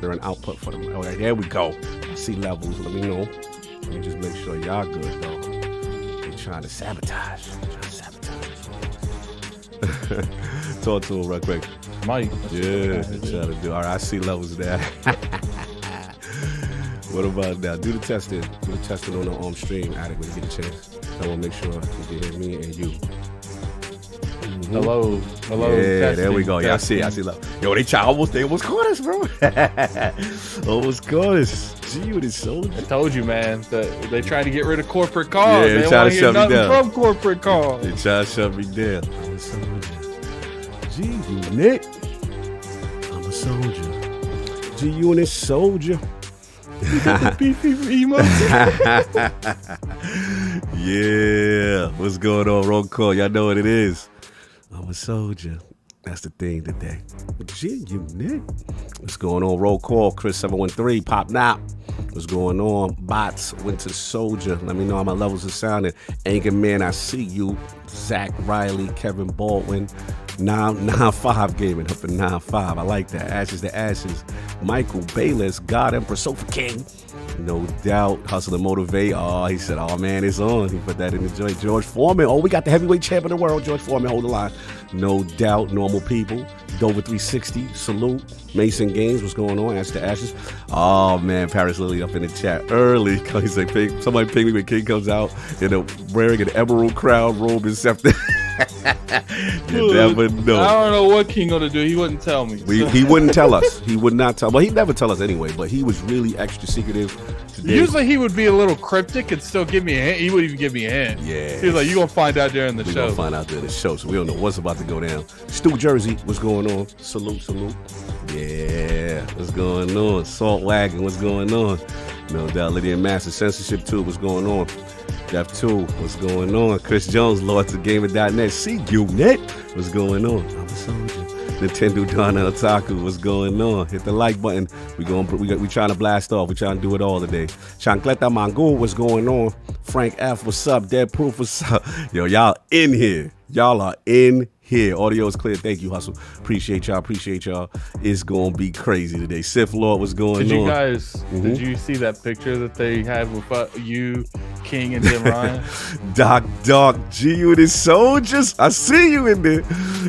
They're an output for them. All right, there we go. I see levels. Let me know. Let me just make sure y'all good, though. They're trying to sabotage. Talk to him real quick. Mike. Yeah, trying to do. All right, I see levels there. What about now? Do the testing. Do the testing on the stream. Addict, when you get a chance. I want to make sure you can hear me and you. Mm-hmm. Hello. Yeah, testing, there we go. Yeah, I see love. Yo, they almost caught us, bro. Almost caught us. Gee, with his soldier. I told you, man. They tried to get rid of corporate calls. Yeah, they try to shut me down from corporate calls. They try to shut me down. I'm a soldier. Gee, you Nick. I'm a soldier. G Unit soldier. Yeah, what's going on, roll call? Y'all know what it is. I'm a soldier. That's the thing today. Gee, you Nick. What's going on? Roll call. Chris 713. Pop now. What's going on? Bots. Winter Soldier. Let me know how my levels are sounding. Anger Man, I see you. Zach Riley. Kevin Baldwin. 9-5 gaming. Up in 9-5. I like that. Ashes to Ashes. Michael Bayless. God Emperor Sofa King. No doubt. Hustle and Motivate. Oh, he said, oh man, it's on. He put that in the joint. George Foreman. Oh, we got the heavyweight champ of the world. George Foreman, hold the line. No doubt. Normal people. Dover 360. Salute. Mason Gaines. What's going on? Ashes to Ashes. Oh man, Paris Lily up in the chat early. He's like, somebody ping me when King comes out wearing an emerald crown robe and scepter. You never know. I don't know what King gonna do. He wouldn't tell me. He wouldn't tell us. He would not tell. Well, he'd never tell us anyway. But he was really extra secretive today. Usually he would be a little cryptic and still give me a hint. He would even give me a hint. Yeah. He was like, "You gonna find out during the show." We gonna find out during the show. So we don't know what's about to go down. Stu Jersey, what's going on? Salute. Yeah, what's going on? Salt Wagon, what's going on? No doubt. Lydia Master, Censorship 2, what's going on? Def 2, what's going on? Chris Jones, Lords of Gamer.net. See you, Net. What's going on? I'm a soldier. Nintendo Donna Otaku, what's going on? Hit the like button. We trying to blast off. We trying to do it all today. Chancleta Mangul, what's going on? Frank F, what's up? Dead Proof, what's up? Yo, y'all in here. Y'all are in here. Audio is clear. Thank you, Hustle. Appreciate y'all. It's going to be crazy today. Sith Lord, what's going on? Did you guys, did you see that picture that they had with you, King, and Jim Ryan? Doc, G Unit Soldiers. I see you in there.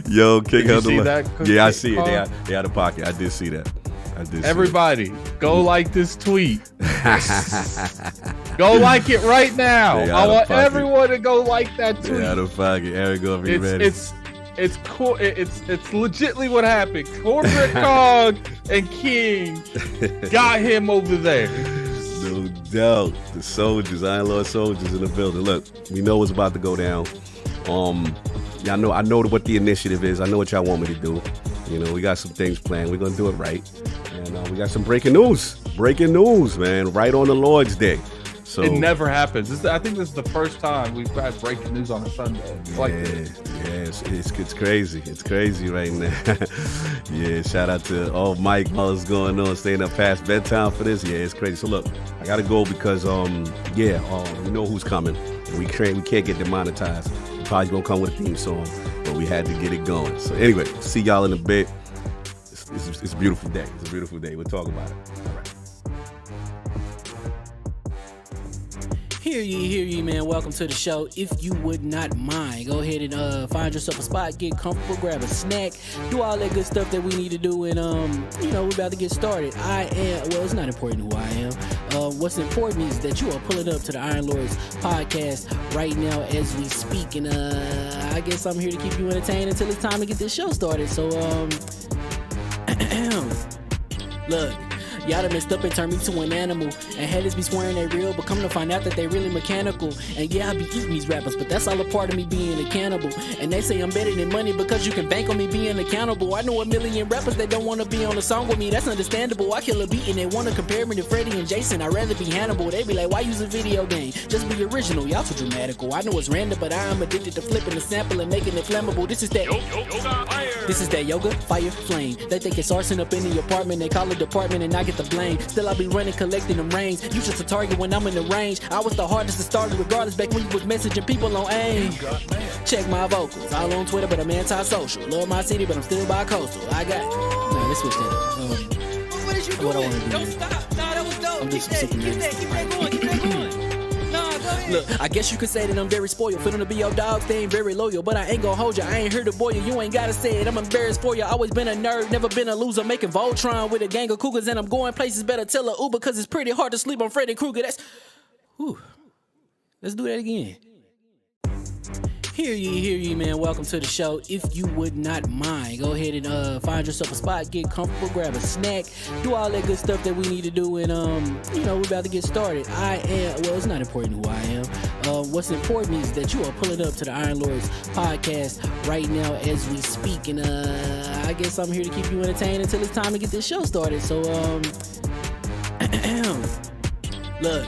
Yo, King. Did you see that? Yeah, I see it. They out of pocket. I did see that. Everybody, go like this tweet. Go like it right now. I want everyone to go like that tweet. Out of pocket. Eric, go be ready. It's cool. It's legitimately what happened. Corporate Cog and King got him over there. No doubt. The soldiers, Iron Lord soldiers in the building. Look, we know what's about to go down. I know what the initiative is. I know what y'all want me to do. You know, we got some things planned. We're gonna do it right. And we got some breaking news. Breaking news, man. Right on the Lord's Day. So it never happens. I think this is the first time we've had breaking news on a Sunday. It's crazy. It's crazy right now. Yeah, shout out to Mike. What's going on? Staying up past bedtime for this. Yeah, it's crazy. So look, I gotta go because we know who's coming. And we can't get demonetized. We're probably gonna come with a theme song, but we had to get it going. So anyway, see y'all in a bit. It's a beautiful day. It's a beautiful day. We'll talk about it. All right. Hear ye, man. Welcome to the show. If you would not mind, go ahead and find yourself a spot, get comfortable, grab a snack, do all that good stuff that we need to do, and we're about to get started. It's not important who I am. What's important is that you are pulling up to the Iron Lords podcast right now as we speak, and I guess I'm here to keep you entertained until it's time to get this show started. So look, y'all done messed up and turned me to an animal, and haters be swearing they real, but come to find out that they really mechanical. And yeah, I be eating these rappers, but that's all a part of me being a cannibal. And they say I'm better than money because you can bank on me being accountable. I know a million rappers that don't want to be on a song with me. That's understandable. I kill a beat and they want to compare me to Freddie and Jason. I'd rather be Hannibal. They be like, why use a video game? Just be original. Y'all too dramatical. I know it's random, but I am addicted to flipping the sample and making it flammable. This is that yoga, fire, flame. They think it's arson up in the apartment. They call it department and I get the blame. Still I be running, collecting them rains. You just a target when I'm in the range. I was the hardest to start regardless back when you was messaging people on AIM. Check my vocals. All on Twitter, but I'm anti-social. Love my city, but I'm still bi-coastal. I got... Nah, let's switch that up. What I want to do. Don't stop. Nah, that was dope. I'm just Keep that going. Keep that going. Nah, go ahead. Look, I guess you could say that I'm very spoiled. Feeling to be your dog, staying very loyal. But I ain't gonna hold you, I ain't here to boil you. You ain't gotta say it, I'm embarrassed for you. Always been a nerd, never been a loser. Making Voltron with a gang of cougars. And I'm going places, better tell a Uber. Cause it's pretty hard to sleep on Freddy Krueger. That's... Whew. Let's do that again. Hear ye, man. Welcome to the show. If you would not mind, go ahead and find yourself a spot, get comfortable, grab a snack, do all that good stuff that we need to do, and we're about to get started. It's not important who I am. What's important is that you are pulling up to the Iron Lords podcast right now as we speak, and I guess I'm here to keep you entertained until it's time to get this show started. So look.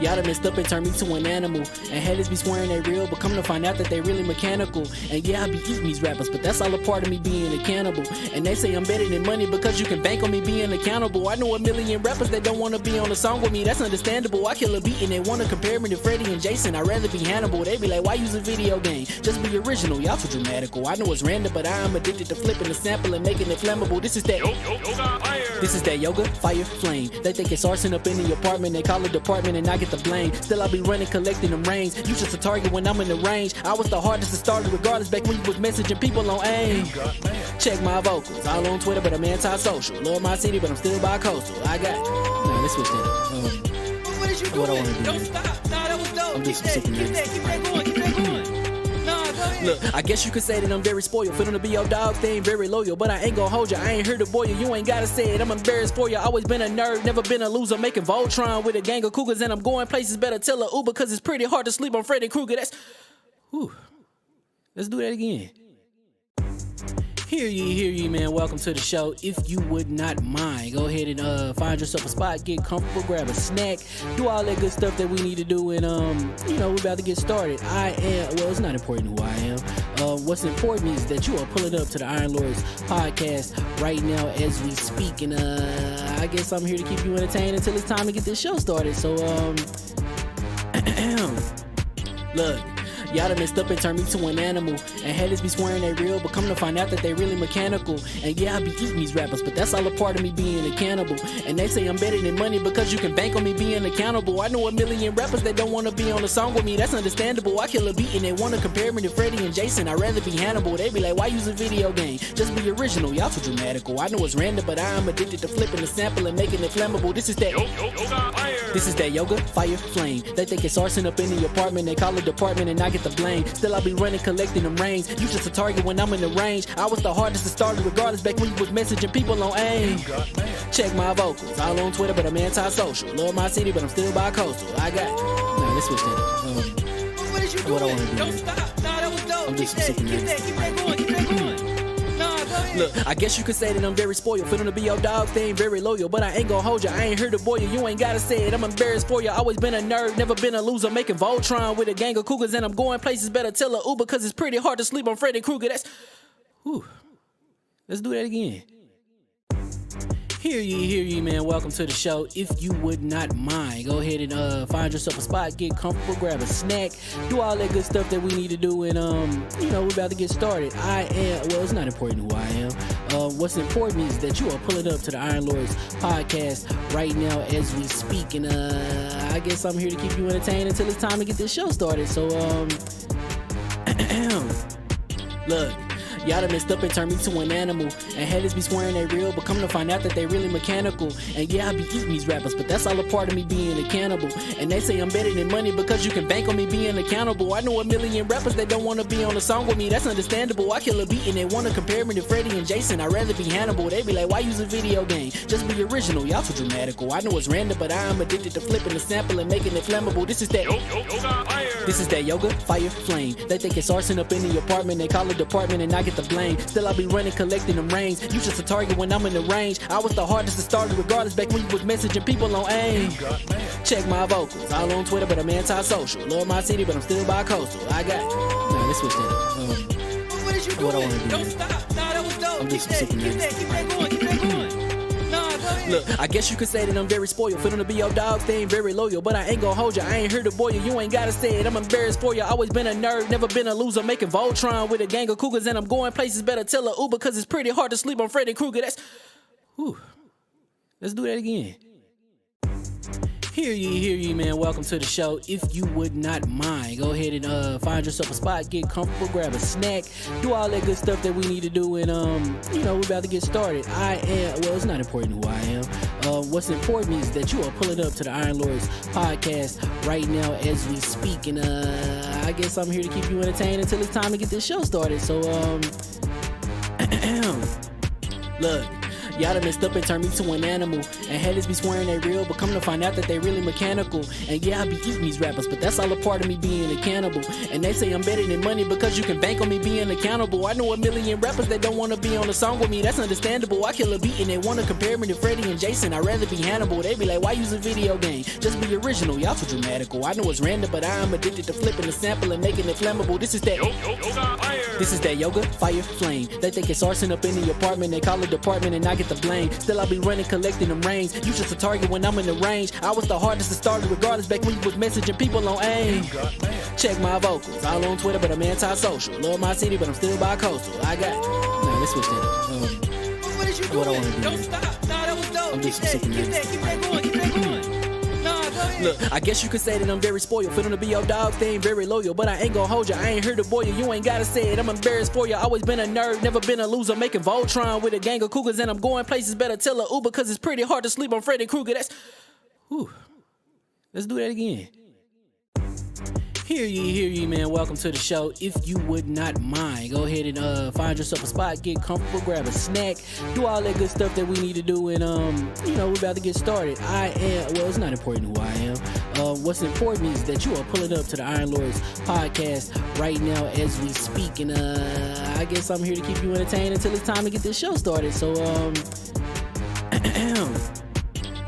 Y'all done messed up and turned me to an animal. And haters be swearing they real, but come to find out that they really mechanical. And yeah, I be eating these rappers, but that's all a part of me being a cannibal. And they say I'm better than money because you can bank on me being accountable. I know a million rappers that don't wanna be on a song with me, that's understandable. I kill a beat and they wanna compare me to Freddie and Jason. I'd rather be Hannibal. They be like, why use a video game? Just be original, y'all too dramatical. I know it's random, but I'm addicted to flipping the sample and making it flammable. This is that yoga, fire, flame. They think it's arson up in the apartment, they call it department and I get the blame. Still I be running, collecting them rains. You just a target when I'm in the range. I was the hardest to start regardless back when you was messaging people on AIM. Check my vocals, all on Twitter, but I'm anti-social. Love my city, but I'm still bi-coastal. I got... Nah, let's switch that up. What is you doing? What I want to do. Don't stop. Nah, that was dope. I'm just Keep sick of that going. Keep that going. Nah, go ahead. Look, I guess you could say that I'm very spoiled. Feeling to be your dog, staying very loyal. But I ain't gonna hold you, I ain't here to boil you. You ain't gotta say it, I'm embarrassed for you. Always been a nerd, never been a loser. Making Voltron with a gang of cougars. And I'm going places, better tell a Uber. Cause it's pretty hard to sleep on Freddy Krueger. That's... Whew. Let's do that again. Hear ye, man. Welcome to the show. If you would not mind, go ahead and find yourself a spot, get comfortable, grab a snack, do all that good stuff that we need to do, and we're about to get started. It's not important who I am. What's important is that you are pulling up to the Iron Lords podcast right now as we speak, and I guess I'm here to keep you entertained until it's time to get this show started. So look. Y'all done messed up and turned me to an animal. And haters be swearing they real, but come to find out that they really mechanical. And yeah, I be eating these rappers, but that's all a part of me being a cannibal. And they say I'm better than money because you can bank on me being accountable. I know a million rappers that don't wanna be on a song with me, that's understandable. I kill a beat and they wanna compare me to Freddie and Jason. I'd rather be Hannibal. They be like, why use a video game? Just be original, y'all too dramatical. I know it's random, but I'm addicted to flipping the sample and making it flammable. This is that yoga, fire, flame. They think it's arson up in the apartment, they call it department and I get the blame. Still I be running, collecting them rains. You just a target when I'm in the range. I was the hardest to start regardless back when you was messaging people on AIM. Check my vocals, all on Twitter, but I'm anti-social. Love my city, but I'm still bi-coastal. I got... Nah, let's switch that up. What is you doing? What I want to do. Don't stop. Nah, that was dope. I'm just Keep sick of that going. Keep that going. Nah, go ahead. Look, I guess you could say that I'm very spoiled. Feeling to be your dog, staying very loyal. But I ain't gonna hold you, I ain't here to boil you. You ain't gotta say it, I'm embarrassed for you. Always been a nerd, never been a loser. Making Voltron with a gang of cougars. And I'm going places, better tell a Uber. Cause it's pretty hard to sleep on Freddy Krueger. That's... Whew. Let's do that again. Hear ye, man. Welcome to the show. If you would not mind, go ahead and find yourself a spot, get comfortable, grab a snack, do all that good stuff that we need to do, and we're about to get started. It's not important who I am. What's important is that you are pulling up to the Iron Lords podcast right now as we speak, and I guess I'm here to keep you entertained until it's time to get this show started. So look. Y'all done messed up and turned me to an animal. And haters be swearing they real, but come to find out that they really mechanical. And yeah, I be eating these rappers, but that's all a part of me being a cannibal. And they say I'm better than money because you can bank on me being accountable. I know a million rappers that don't wanna be on a song with me, that's understandable. I kill a beat and they wanna compare me to Freddie and Jason. I'd rather be Hannibal. They be like, why use a video game? Just be original, y'all too dramatical. I know it's random, but I'm addicted to flipping the sample and making it flammable. This is that yoga, fire, flame. They think it's arson up in the apartment, they call it department and I get the blame. Still I be running, collecting them rains. You just a target when I'm in the range. I was the hardest to start regardless back when you was messaging people on AIM. Check my vocals, all on Twitter, but I'm anti-social. Love my city, but I'm still bi-coastal. I got... Nah, let's switch that up. What is you doing? What I want to do. Don't stop. Nah, that was dope. I'm just Keep sick of that going. Keep that going. Nah, go ahead. Look, I guess you could say that I'm very spoiled. Feeling to be your dog, staying very loyal. But I ain't gonna hold you, I ain't here to boil you. You ain't gotta say it, I'm embarrassed for you. Always been a nerd, never been a loser. Making Voltron with a gang of cougars. And I'm going places, better tell a Uber. Cause it's pretty hard to sleep on Freddy Krueger. That's... Whew. Let's do that again. Hear ye, man. Welcome to the show. If you would not mind, go ahead and find yourself a spot, get comfortable, grab a snack, do all that good stuff that we need to do, and we're about to get started. It's not important who I am. What's important is that you are pulling up to the Iron Lords podcast right now as we speak, and I guess I'm here to keep you entertained until it's time to get this show started. So look. Y'all done messed up and turned me to an animal. And haters be swearing they real, but come to find out that they really mechanical. And yeah, I be eating these rappers, but that's all a part of me being a cannibal. And they say I'm better than money because you can bank on me being accountable. I know a million rappers that don't wanna be on a song with me, that's understandable. I kill a beat and they wanna compare me to Freddie and Jason. I'd rather be Hannibal. They be like, why use a video game? Just be original, y'all too dramatical. I know it's random, but I am addicted to flipping the sample and making it flammable. This is that yoga, fire, flame. They think it's arson up in the apartment, they call it department and I get the blame. Still I be running, collecting them rains. You just a target when I'm in the range. I was the hardest to start regardless back when you was messaging people on AIM. Check my vocals, all on Twitter, but I'm anti-social. Love my city, but I'm still bi-coastal. I got let's switch that up. What is you doing? What I wanna do? Don't stop. Nah, that was dope. I'm just Keep super that going. Keep that going. Nah, go ahead. Look, I guess you could say that I'm very spoiled. For them to be your dogs, they ain't very loyal. But I ain't gon' hold you, I ain't here to boil you. You ain't gotta say it, I'm embarrassed for you. Always been a nerd, never been a loser. Making Voltron with a gang of cougars. And I'm going places, better tell a Uber. Cause it's pretty hard to sleep on Freddy Krueger. Let's do that again. Hear ye, man. Welcome to the show. If you would not mind, go ahead and find yourself a spot, get comfortable, grab a snack, do all that good stuff that we need to do, and we're about to get started. It's not important who I am. What's important is that you are pulling up to the Iron Lords podcast right now as we speak, and I guess I'm here to keep you entertained until it's time to get this show started. So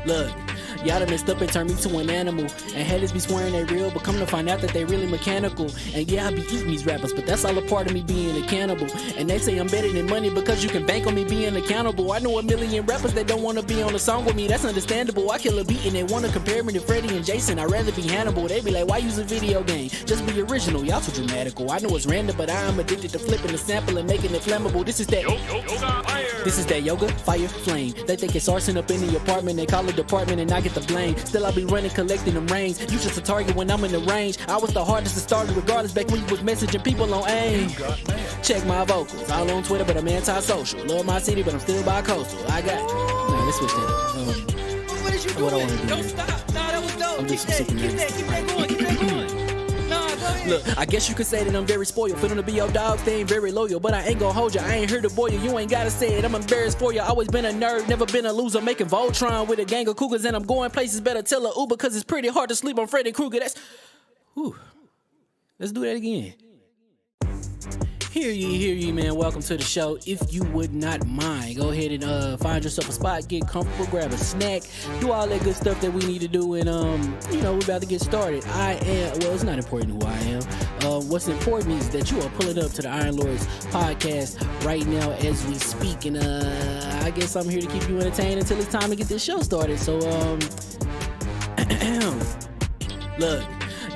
look. Y'all done messed up and turned me to an animal. And haters be swearing they real, but come to find out that they really mechanical. And yeah, I be eating these rappers, but that's all a part of me being a cannibal. And they say I'm better than money because you can bank on me being accountable. I know a million rappers that don't wanna be on a song with me, that's understandable. I kill a beat and they wanna compare me to Freddie and Jason. I'd rather be Hannibal. They be like, why use a video game? Just be original, y'all too dramatical. I know it's random, but I am addicted to flipping the sample and making it flammable. This is that yoga, fire, flame. They think it's arson up in the apartment, they call it department and I get the blame. Still I be running, collecting them rains. You just a target when I'm in the range. I was the hardest to start regardless back when you was messaging people on AIM. Check my vocals, all on Twitter, but I'm anti-social. Love my city, but I'm still bi-coastal. I got let's switch that up. What is you doing? What I wanna do? Don't stop. Nah, that was dope. I'm just Keep super that going. Nah, go ahead. Look, I guess you could say that I'm very spoiled. For them to be your dogs, they ain't very loyal. But I ain't gon' hold you, I ain't here to boil you. You ain't gotta say it, I'm embarrassed for you. Always been a nerd, never been a loser. Making Voltron with a gang of cougars. And I'm going places, better tell a Uber. Cause it's pretty hard to sleep on Freddy Krueger. Let's do that again. Hear ye, man. Welcome to the show. If you would not mind, go ahead and find yourself a spot, get comfortable, grab a snack, do all that good stuff that we need to do, and we're about to get started. It's not important who I am. What's important is that you are pulling up to the Iron Lords podcast right now as we speak, and I guess I'm here to keep you entertained until it's time to get this show started. So look.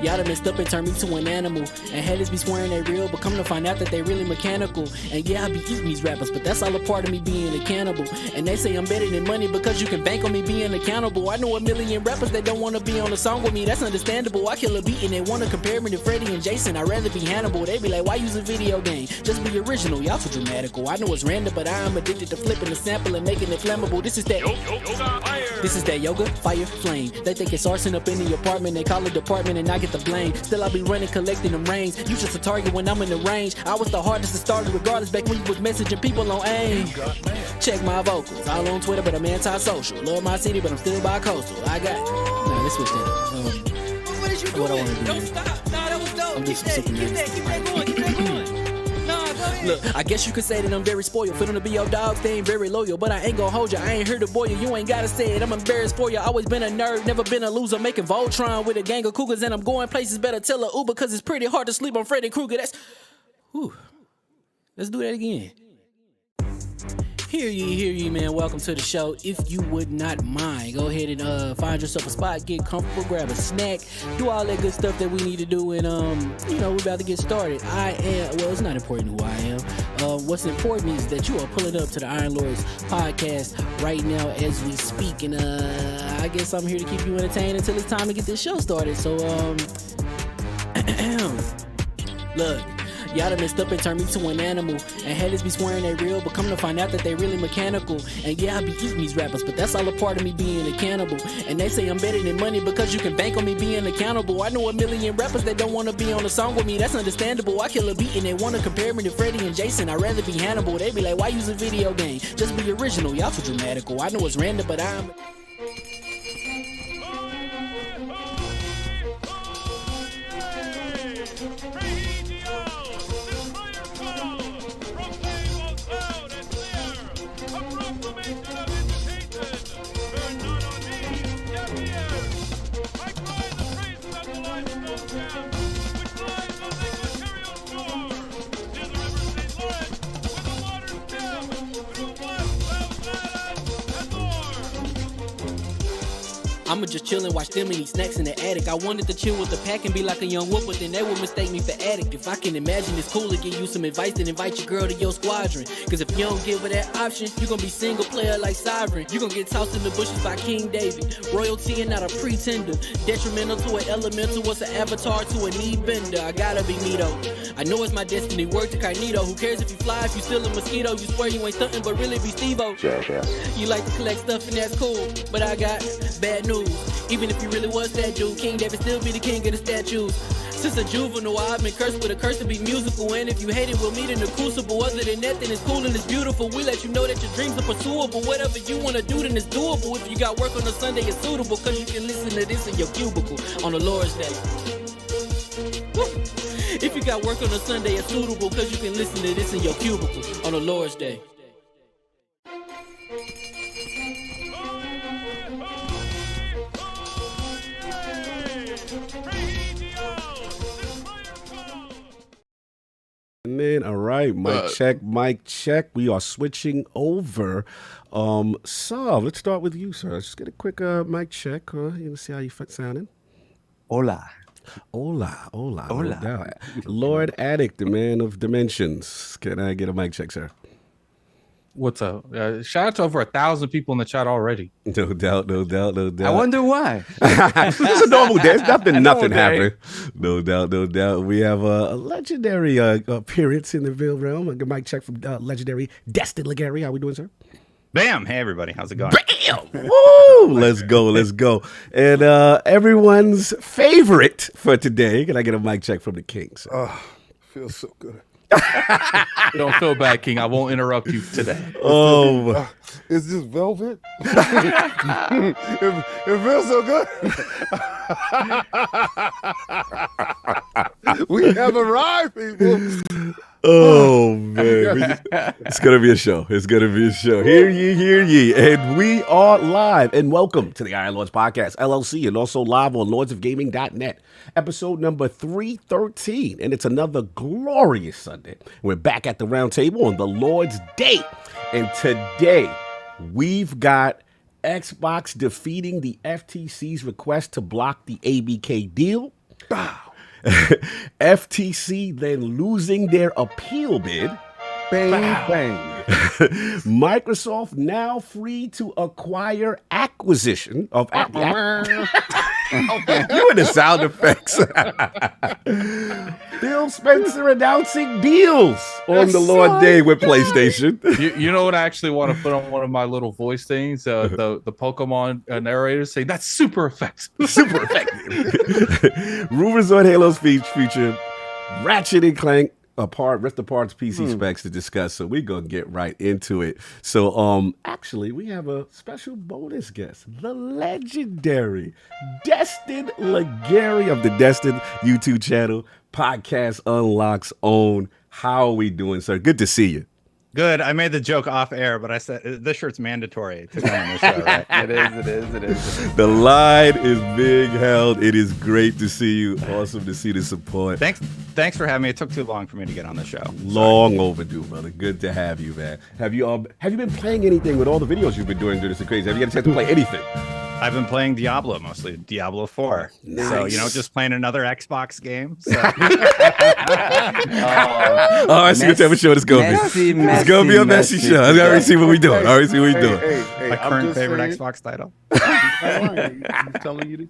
Y'all done messed up and turned me to an animal. And haters be swearing they real, but come to find out that they really mechanical. And yeah, I be eating these rappers, but that's all a part of me being a cannibal. And they say I'm better than money because you can bank on me being accountable. I know a million rappers that don't wanna be on a song with me, that's understandable. I kill a beat and they wanna compare me to Freddie and Jason. I'd rather be Hannibal. They be like, why use a video game? Just be original, y'all too dramatical. I know it's random, but I am addicted to flipping the sample and making it flammable. This is that yoga, fire, flame. They think it's arson up in the apartment, they call it department and I get the blame. Still I be running, collecting them rains. You just a target when I'm in the range. I was the hardest to start regardless back when you was messaging people on AIM. Check my vocals, all on Twitter, but I'm anti-social. Love my city, but I'm still bi-coastal. I got let's switch that up. What is you doing? What I wanna do? Don't stop. Nah, that was dope. I'm just Keep super that going. Nah, go ahead. Look, I guess you could say that I'm very spoiled. For them to be your dogs, they ain't very loyal. But I ain't gon' hold you, I ain't here to boil you. You ain't gotta say it, I'm embarrassed for you. Always been a nerd, never been a loser. Making Voltron with a gang of cougars. And I'm going places, better tell a Uber. Cause it's pretty hard to sleep on Freddy Krueger. Let's do that again. Hear ye, man. Welcome to the show. If you would not mind, go ahead and find yourself a spot, get comfortable, grab a snack, do all that good stuff that we need to do, and we're about to get started. It's not important who I am. What's important is that you are pulling up to the Iron Lords podcast right now as we speak, and I guess I'm here to keep you entertained until it's time to get this show started. So, look. Y'all done messed up and turned me to an animal. And haters be swearing they real, but come to find out that they really mechanical. And yeah, I be eating these rappers, but that's all a part of me being a cannibal. And they say I'm better than money because you can bank on me being accountable. I know a million rappers that don't want to be on a song with me, that's understandable. I kill a beat and they want to compare me to Freddie and Jason. I'd rather be Hannibal. They be like, why use a video game? Just be original, y'all too dramatical. I know it's random, but I'm... I'ma just chill and watch them and eat snacks in the attic. I wanted to chill with the pack and be like a young whoop, but then they would mistake me for addict. If I can imagine it's cool to give you some advice, then invite your girl to your squadron. Cause if you don't give her that option, you gon' be single player like Sovereign. You gon' get tossed in the bushes by King David. Royalty and not a pretender. Detrimental to an elemental, what's an avatar to a knee bender? I gotta be me though. I know it's my destiny, word to Cognito. Who cares if you fly, if you still a mosquito? You swear you ain't stunting, but really be Steve-O. You like to collect stuff and that's cool, but I got bad news. Even if you really was that dude, King David still be the king of the statues. Since a juvenile, I've been cursed with a curse to be musical. And if you hate it, we'll meet in the crucible. Other than that, then it's cool and it's beautiful. We let you know that your dreams are pursuable. Whatever you wanna do, then it's doable. If you got work on a Sunday, it's suitable. Cause you can listen to this in your cubicle on the Lord's Day. Woo. If you got work on a Sunday, it's suitable. Cause you can listen to this in your cubicle on the Lord's Day. Man, all right, mic check. We are switching over. So let's start with you, sir. Let's just get a quick mic check. You see how you sounding? Hola. No doubt. Lord Addict, the man of dimensions. Can I get a mic check, sir? What's up? Shout out to over 1,000 people in the chat already. No doubt. I wonder why. It's a normal day. Nothing happened. No doubt. We have a legendary appearance in the Ville realm. A mic check from legendary Destin Legary. How we doing, sir? Bam! Hey, everybody. How's it going? Bam! Woo! Let's go. And everyone's favorite for today. Can I get a mic check from the Kings? Feels so good. Don't feel bad, King. I won't interrupt you today. Oh, Is this velvet? it feels so good. We have arrived, people. oh man. It's going to be a show. Hear ye. And we are live. And welcome to the Iron Lords Podcast, LLC, and also live on lordsofgaming.net. Episode number 313. And it's another glorious Sunday. We're back at the round table on the Lord's Day. And today, we've got Xbox defeating the FTC's request to block the ABK deal. FTC then losing their appeal bid. Bang. Microsoft now free to acquire acquisition of you and the sound effects. Phil Spencer announcing deals on the Lord Day with PlayStation. You know what? I actually want to put on one of my little voice things. The Pokemon narrators say that's super effective. Rumors on Halo's future. Ratchet and Clank rest apart PC specs to discuss, so we're gonna get right into it. So actually we have a special bonus guest, the legendary Destin Legary of the Destin YouTube channel, Podcast Unlock's own. How are we doing, sir? Good to see you. Good. I made the joke off air, but I said this shirt's mandatory to come on the show, right? It is. The line is being held. It is great to see you. Awesome to see the support. Thanks for having me. It took too long for me to get on the show. Long overdue, brother. Good to have you, man. Have you been playing anything with all the videos you've been doing during this crazy? Have you had a chance to play anything? I've been playing Diablo mostly, Diablo 4. Nice. So, just playing another Xbox game. So. I see what type of show it's going to be. It's going to be a messy show. I already see what we're doing. Hey, My I'm current just favorite saying- Xbox title. I'm telling you the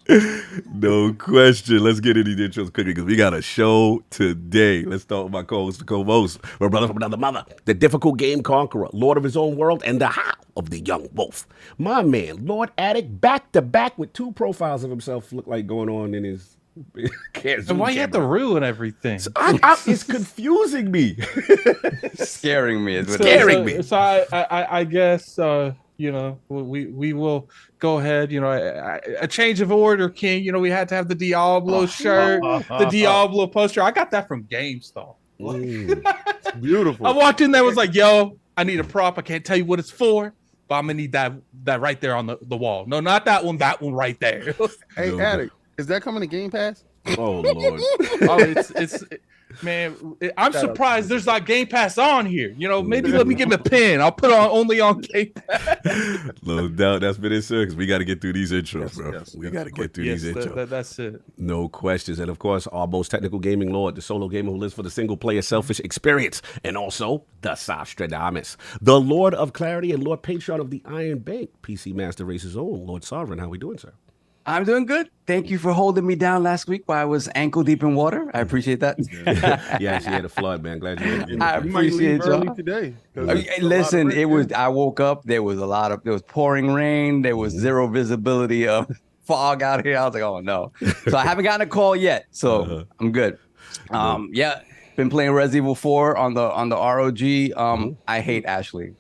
truth. No question. Let's get into the intros quickly because we got a show today. Let's start with my co-host, the co-host, my brother from another mother, the difficult game conqueror, lord of his own world, and the how of the young wolf. My man, Lord Addict, back to back with 2 profiles of himself look like going on in his And why you have to ruin everything? it's confusing me. Scaring me. Scaring me. So I guess we will go ahead. A change of order, King. We had to have the Diablo shirt, the Diablo poster. I got that from GameStop. It's beautiful. I walked in there, was like, "Yo, I need a prop. I can't tell you what it's for, but I'm gonna need that right there on the wall. No, not that one. That one right there." Hey, No. Addict, is that coming to Game Pass? Oh, Lord. Man, I'm surprised there's not Game Pass on here. Maybe let me give him a pin. I'll put on only on Game Pass. No doubt. That's been it, sir, because we got to get through these intros, bro. Yes, we yes. got to get through these intros. That's it. No questions. And of course, our most technical gaming lord, the solo gamer who lives for the single player selfish experience. And also the Sostradamus, the Lord of Clarity and Lord Patron of the Iron Bank, PC Master Race's own, Lord Sovereign. How we doing, sir? I'm doing good. Thank you for holding me down last week while I was ankle deep in water. I appreciate that. Yeah, she had a flood, man. Glad you had I You might leave appreciate early y'all. today. Listen, I woke up, there was pouring rain, there was zero visibility of fog out here. I was like, oh no. So I haven't gotten a call yet. So I'm good. Yeah, been playing Resident Evil 4 on the ROG. I hate Ashley.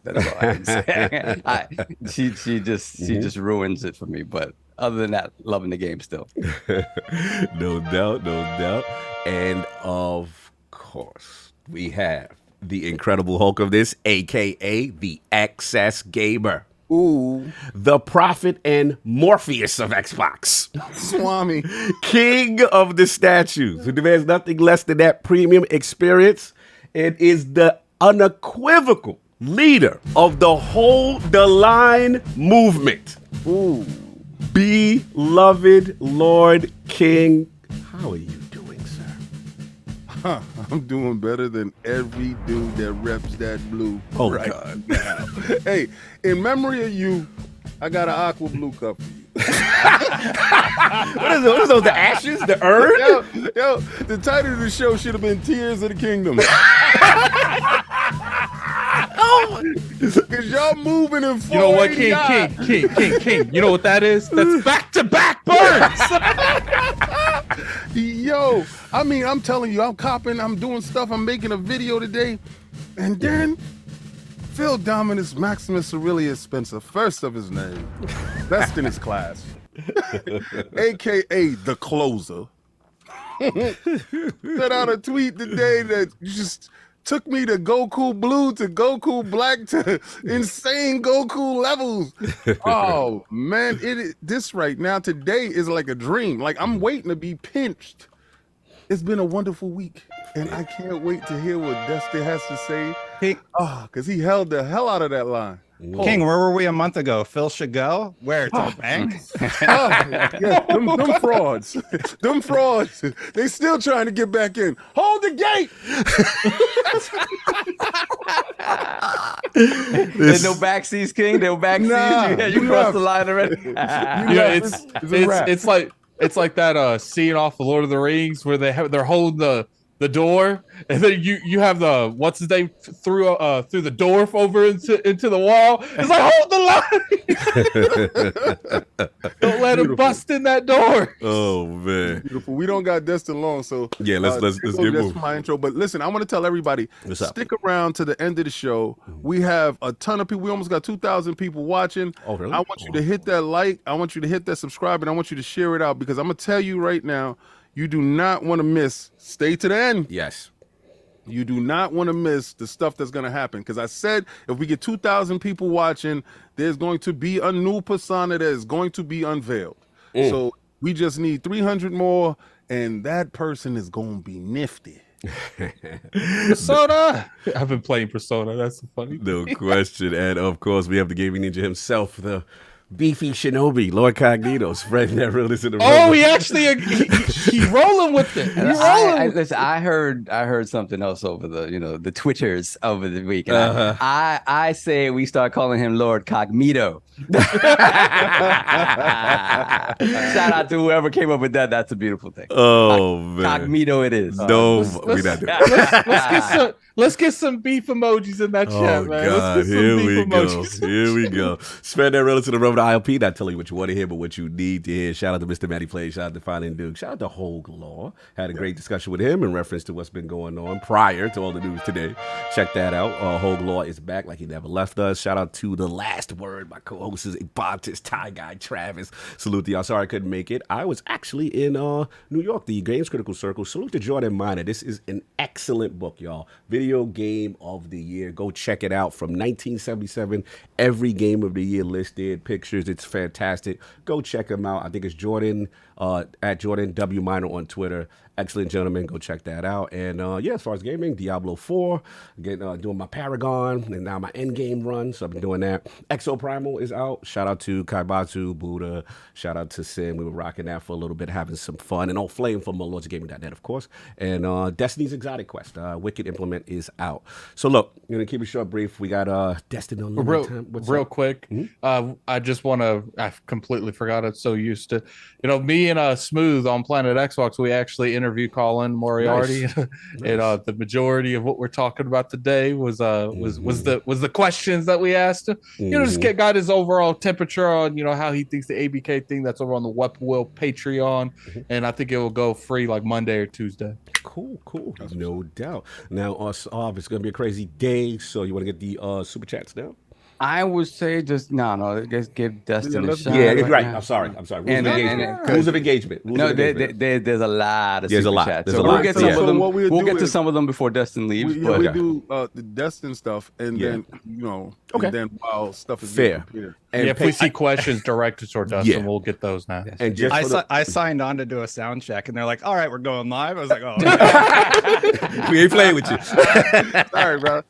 That's all I can say. She just ruins it for me. But other than that, loving the game still. No doubt. And of course, we have the Incredible Hulk of this, aka the Excess Gamer. Ooh, The Prophet and Morpheus of Xbox. Swami. King of the statues, who demands nothing less than that premium experience. It is the unequivocal leader of the Hold the Line movement. Ooh. Beloved Lord King. How are you doing, sir? I'm doing better than every dude that reps that blue. Oh, right God. now. Hey, in memory of you, I got an aqua blue cup for you. What is those? The ashes? The urn? Yo, the title of the show should have been Tears of the Kingdom. Because y'all moving in 480. You know what, King? You know what that is? That's back-to-back burns. Yo, I mean, I'm telling you, I'm copping, I'm doing stuff, I'm making a video today, and then Phil Dominus Maximus Aurelius Spencer, first of his name, best in his class, aka the closer, put out a tweet today that just took me to Goku Blue to Goku Black to insane Goku levels. Oh man, this right now today is like a dream. Like I'm waiting to be pinched. It's been a wonderful week, and I can't wait to hear what Dusty has to say. Because he held the hell out of that line. King, where were we a month ago? Phil should go? Where? To the bank? Yeah, them frauds. Them frauds. They still trying to get back in. Hold the gate. There's no backseas, King. No backseas. Nah, you crossed the line already. It's like that scene off of Lord of the Rings where they're holding the door, and then you have the what's his name through the dwarf over into the wall. It's like hold the line. Don't let him bust in that door. Oh man, Beautiful. We don't got Destin long, so yeah. Let's get that's moving. my intro. But listen, I want to tell everybody, What's up? stick around to the end of the show. We have a ton of people. We almost got 2,000 people watching. Oh, really? I want you to hit that like. I want you to hit that subscribe, and I want you to share it out because I'm gonna tell you right now, you do not want to miss. Stay to the end. Yes. You do not want to miss the stuff that's going to happen. Because I said if we get 2,000 people watching, there's going to be a new persona that is going to be unveiled. So we just need 300 more, and that person is going to be nifty. Persona. I've been playing Persona. That's the funny thing. No question. And of course, we have the gaming ninja himself, the beefy shinobi, LordCognito, spreading that realness in the room. Oh, he actually he rolling with it. He rolling. Listen, I heard something else over the Twitters over the week. And I say we start calling him LordCognito. Shout out to whoever came up with that. That's a beautiful thing. Oh man, Cognito it is. No, let's get some beef emojis in that chat, man. God, Let's get here some we beef go. emojis. Here we go. Spread that realness to the road to ILP. Not telling you what you want to hear, but what you need to hear. Shout out to Mr. Matty Play. Shout out to Finding Duke. Shout out to Hogue Law. Had a great discussion with him in reference to what's been going on prior to all the news today. Check that out. Hogue Law is back like he never left us. Shout out to The Last Word. My co-host is Ibontis, Ty Guy, Travis. Salute to y'all. Sorry I couldn't make it. I was actually in New York, the Games Critical Circle. Salute to Jordan Miner. This is an excellent book, y'all. Video Game of the Year. Go check it out. From 1977, every game of the year listed, pictures. It's fantastic. Go check him out. I think it's Jordan at Jordan W Miner on Twitter. Excellent gentleman. Go check that out. And as far as gaming, Diablo 4, doing my Paragon and now my Endgame run. So I've been doing that. Exo Primal is out. Shout out to Kaibatsu, Buddha. Shout out to Sin. We were rocking that for a little bit, having some fun. And Flame from LordsGaming.net, of course. And Destiny's Exotic Quest, Wicked Implement is out. So look, I'm gonna keep it short, brief. We got Destiny on real quick. I just want to. I completely forgot. I'm so used to, me and Smooth on Planet Xbox. We actually interviewed Colin Moriarty, nice. And the majority of what we're talking about today was the questions that we asked him. Just got his overall temperature on how he thinks the ABK thing that's over on the Weapon Wheel Patreon, and I think it will go free like Monday or Tuesday. Cool. No doubt. Now, it's going to be a crazy day, so you want to get the super chats now? I would say just just give Dustin a shot. Yeah, you're right. I'm sorry. Rules of engagement. There's a lot of There's super a lot. chats. There's So a we'll lot. get some of them. We'll get to some of them before Dustin leaves. We do the Dustin stuff, and then and then while stuff is fair. And if we see questions directed toward Dustin, we'll get those now. And just I signed on to do a sound check, and they're like, "All right, we're going live." I was like, "Oh, we ain't playing with you." Sorry, bro.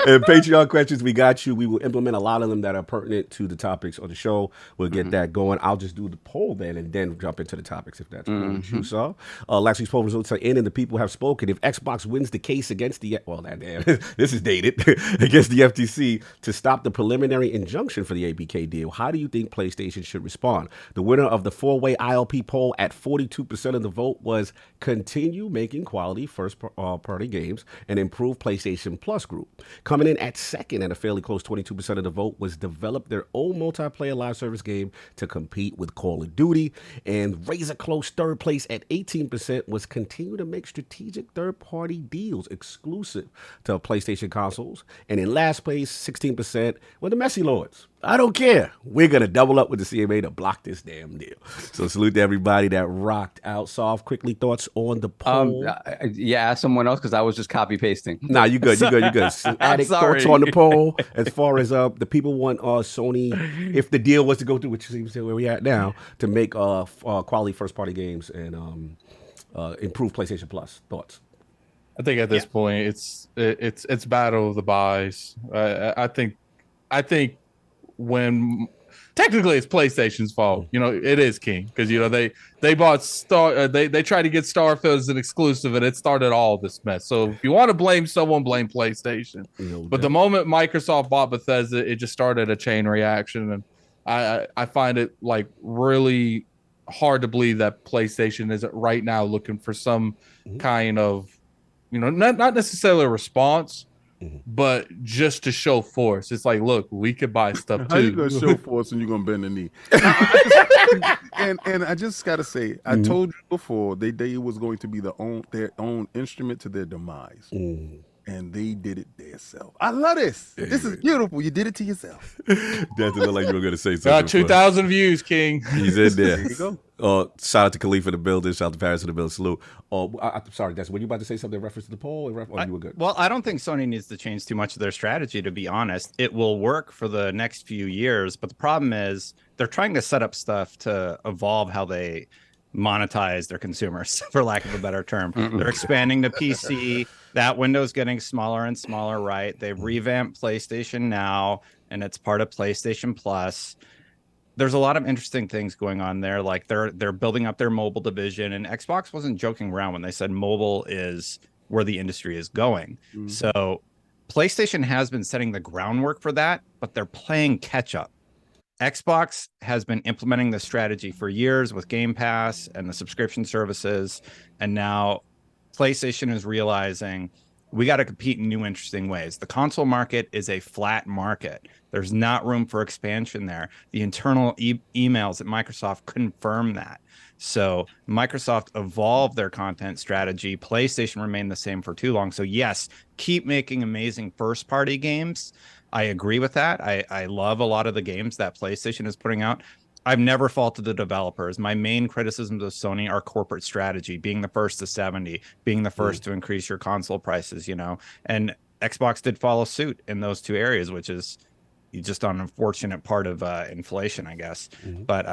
And Patreon questions, we got you. We will implement a lot of them that are pertinent to the topics of the show. We'll get that going. I'll just do the poll then, and then jump into the topics if that's cool with you. So, last week's poll results are in, and the people have spoken. If Xbox wins the case against this is dated against the FTC to stop the preliminary injunction for the ABK deal, how do you think PlayStation should respond? The winner of the 4-way ILP poll at 42% of the vote was continue making quality first-party games and improve PlayStation Plus group. Coming in at second at a fairly close 22% of the vote was develop their own multiplayer live service game to compete with Call of Duty. And razor close third place at 18% was continue to make strategic third-party deals exclusive to PlayStation consoles. And in last place, 16%, were the Messy Lords. I don't care. We're going to double up with the CMA to block this damn deal. So salute to everybody that rocked out. Solve quickly thoughts on the poll. Ask someone else because I was just copy pasting. Nah, you good. Added thoughts on the poll as far as the people want Sony, if the deal was to go through, which seems to where we at now, to make quality first party games and improve PlayStation Plus. Thoughts? I think at this point it's battle of the buys. I think when technically it's PlayStation's fault, it is King because they bought they tried to get Starfield as an exclusive and it started all this mess. So if you want to blame someone, blame PlayStation. But the moment Microsoft bought Bethesda, it just started a chain reaction, and I find it like really hard to believe that PlayStation isn't right now looking for some kind of not necessarily a response, but just to show force. It's like, look, we could buy stuff too. How you gonna show force and you're gonna bend the knee? and I just gotta say, I told you before they was going to be their own instrument to their demise. And and they did it themselves. I love this. This is beautiful. You did it to yourself. That looked like you were going to say something. Got 2,000 views, King. He's in there. There you go. Shout out to Khalifa in the building. Shout out to Paris in the building. Salute. I'm sorry, Des. Were you about to say something in reference to the poll? Or you were good? Well, I don't think Sony needs to change too much of their strategy, to be honest. It will work for the next few years, but the problem is they're trying to set up stuff to evolve how they monetize their consumers, for lack of a better term. They're expanding to PC. That window's getting smaller and smaller, right? They've revamped PlayStation Now, and it's part of PlayStation Plus. There's a lot of interesting things going on there. Like they're building up their mobile division, and Xbox wasn't joking around when they said mobile is where the industry is going. So PlayStation has been setting the groundwork for that, but they're playing catch up. Xbox has been implementing this strategy for years with Game Pass and the subscription services, and now PlayStation is realizing we got to compete in new, interesting ways. The console market is a flat market. There's not room for expansion there. The internal emails at Microsoft confirm that. So Microsoft evolved their content strategy. PlayStation remained the same for too long. So yes, keep making amazing first-party games. I agree with that. I love a lot of the games that PlayStation is putting out. I've never faulted the developers. My main criticisms of Sony are corporate strategy, being the first to 70, being the first to increase your console prices, you know. And Xbox did follow suit in those two areas, which is just an unfortunate part of inflation, I guess. But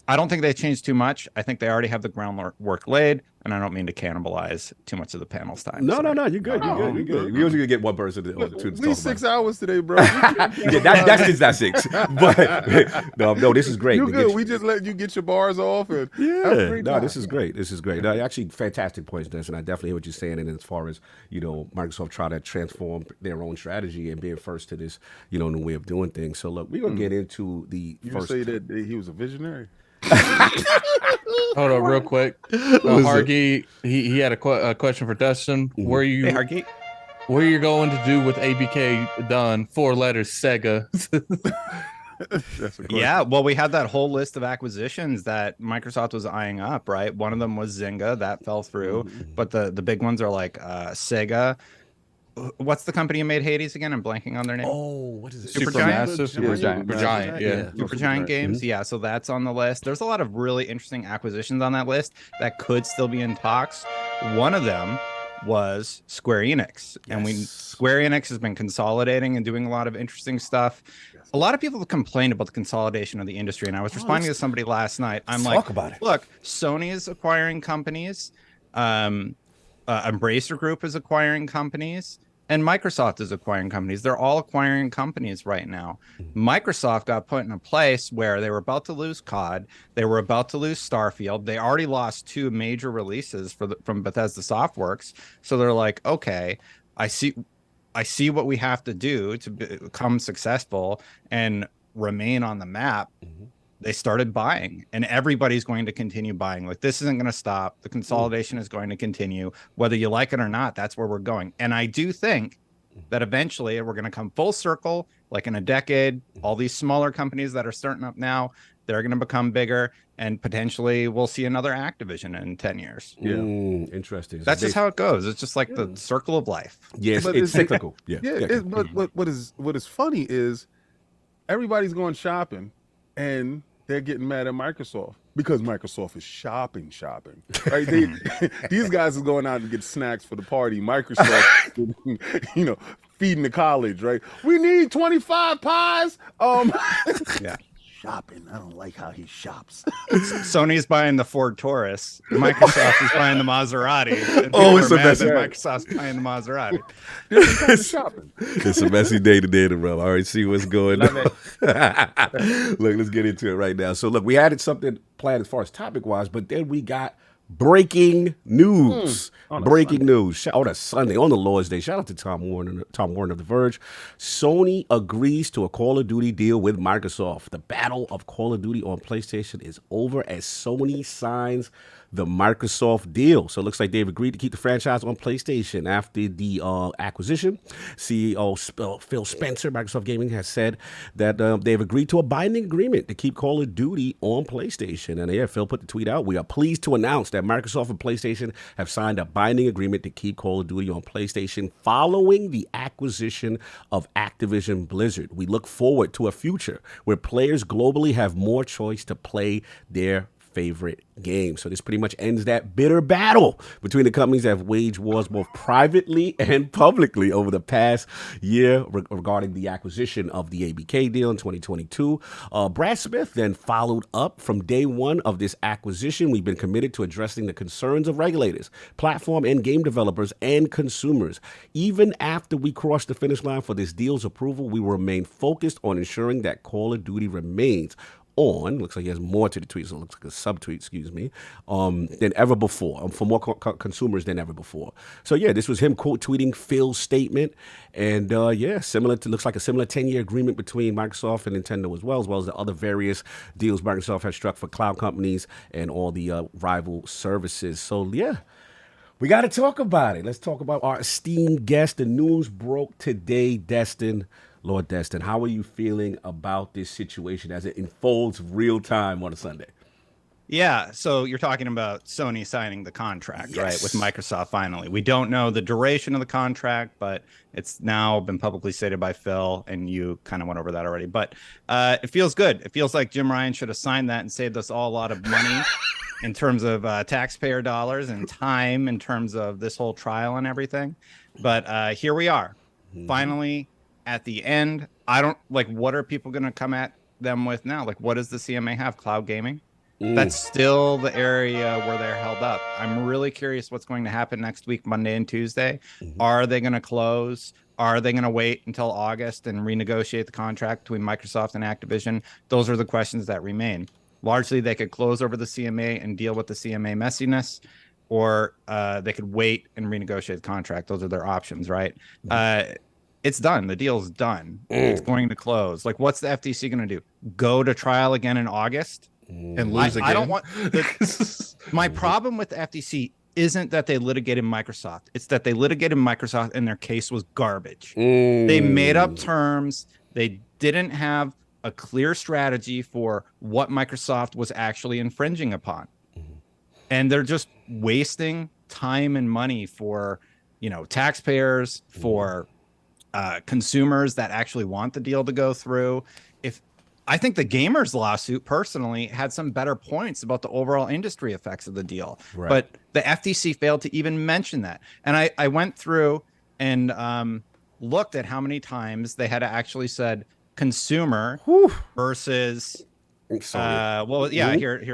I don't think they changed too much. I think they already have the groundwork laid, and I don't mean to cannibalize too much of the panel's time. No, you're good. You're good. We usually gonna get one person or two to talk We about 6 hours today, bro. Yeah, that's just that 6. But no, this is great. You good? We just let you get your bars off, and this is great. This is great. No, actually, fantastic points, Des, and I definitely hear what you're saying. And as far as Microsoft try to transform their own strategy and being first to this, new way of doing things. So look, we're gonna get into the you first. say that he was a visionary. Hold on, real quick. Hargy, he had a question for Dustin. Where you? Hey, Hargeet. What are you going to do with ABK done? 4 letters, Sega. Yeah, well, we had that whole list of acquisitions that Microsoft was eyeing up, right? One of them was Zynga, that fell through, but the big ones are like Sega. What's the company who made Hades again? I'm blanking on their name. Oh, what is it? Supergiant? Supergiant, yeah. Supergiant Games, yeah. So that's on the list. There's a lot of really interesting acquisitions on that list that could still be in talks. One of them was Square Enix, and Square Enix has been consolidating and doing a lot of interesting stuff. A lot of people have complained about the consolidation of the industry, and I was responding to somebody last night. I'm like, about it. Look, Sony is acquiring companies. Embracer Group is acquiring companies, and Microsoft is acquiring companies. They're all acquiring companies right now. Microsoft got put in a place where they were about to lose COD. They were about to lose Starfield. They already lost 2 major releases from Bethesda Softworks. So they're like, okay, I see what we have to do to become successful and remain on the map. They started buying, and everybody's going to continue buying. Like, this isn't going to stop. The consolidation is going to continue. Whether you like it or not, that's where we're going. And I do think that eventually we're going to come full circle, like in a decade. All these smaller companies that are starting up now, they're going to become bigger, and potentially we'll see another Activision in 10 years. Yeah, interesting. That's just how it goes. It's just like the circle of life. Yes, But it's cyclical. Yeah. But what is funny is everybody's going shopping, and they're getting mad at Microsoft because Microsoft is shopping, right? These guys are going out and get snacks for the party. Microsoft, feeding the college, right? We need 25 pies. Yeah. Shopping. I don't like how he shops. Sony's buying the Ford Taurus. Microsoft is buying the Maserati. It's a mess. Microsoft's buying the Maserati. Shopping. It's a messy day today in the room. I already see what's going on. Look, let's get into it right now. So, look, we had something planned as far as topic-wise, but then we got breaking news. Breaking news on a Sunday, on the Lord's Day. Shout out to Tom Warren of The Verge. Sony agrees to a Call of Duty deal with Microsoft. The battle of Call of Duty on PlayStation is over as Sony signs the Microsoft deal. So it looks like they've agreed to keep the franchise on PlayStation after the acquisition. CEO Phil Spencer, Microsoft Gaming, has said that they've agreed to a binding agreement to keep Call of Duty on PlayStation. And yeah, Phil put the tweet out. We are pleased to announce that Microsoft and PlayStation have signed a binding agreement to keep Call of Duty on PlayStation following the acquisition of Activision Blizzard. We look forward to a future where players globally have more choice to play their favorite game. So this pretty much ends that bitter battle between the companies that have waged wars both privately and publicly over the past year regarding the acquisition of the ABK deal in 2022. Brad Smith then followed up. From day one of this acquisition, we've been committed to addressing the concerns of regulators, platform and game developers, and consumers. Even after we crossed the finish line for this deal's approval, we will remain focused on ensuring that Call of Duty remains on, looks like he has more to the tweet, so it looks like a subtweet, excuse me, than ever before, for more consumers than ever before. So yeah, this was him quote tweeting Phil's statement, and yeah, looks like a similar 10-year agreement between Microsoft and Nintendo as well as the other various deals Microsoft has struck for cloud companies and all the rival services. So yeah, we got to talk about it. Let's talk about our esteemed guest. The news broke today, Destin. Lord Destin, how are you feeling about this situation as it unfolds real time on a Sunday? Yeah, so you're talking about Sony signing the contract, Yes. right, with Microsoft finally. We don't know the duration of the contract, but it's now been publicly stated by Phil, and you kind of went over that already. But it feels good. It feels like Jim Ryan should have signed that and saved us all a lot of money in terms of taxpayer dollars and time in terms of this whole trial and everything. But here we are, finally. At the end, I don't like, what are people going to come at them with now? Like, what does the CMA have? Cloud gaming? That's still the area where they're held up. I'm really curious what's going to happen next week, Monday and Tuesday. Are they going to close? Are they going to wait until August and renegotiate the contract between Microsoft and Activision? Those are the questions that remain. Largely, they could close over the CMA and deal with the CMA messiness, or they could wait and renegotiate the contract. Those are their options, right? It's done. The deal's done. It's going to close. Like, what's the FTC going to do? Go to trial again in August and lose again? I don't want. My problem with the FTC isn't that they litigated Microsoft. It's that they litigated Microsoft and their case was garbage. They made up terms. They didn't have a clear strategy for what Microsoft was actually infringing upon. And they're just wasting time and money for, taxpayers, for consumers that actually want the deal to go through. If I think the gamers lawsuit personally had some better points about the overall industry effects of the deal, right. But the FTC failed to even mention that. And I went through and looked at how many times they had to actually said consumer versus here's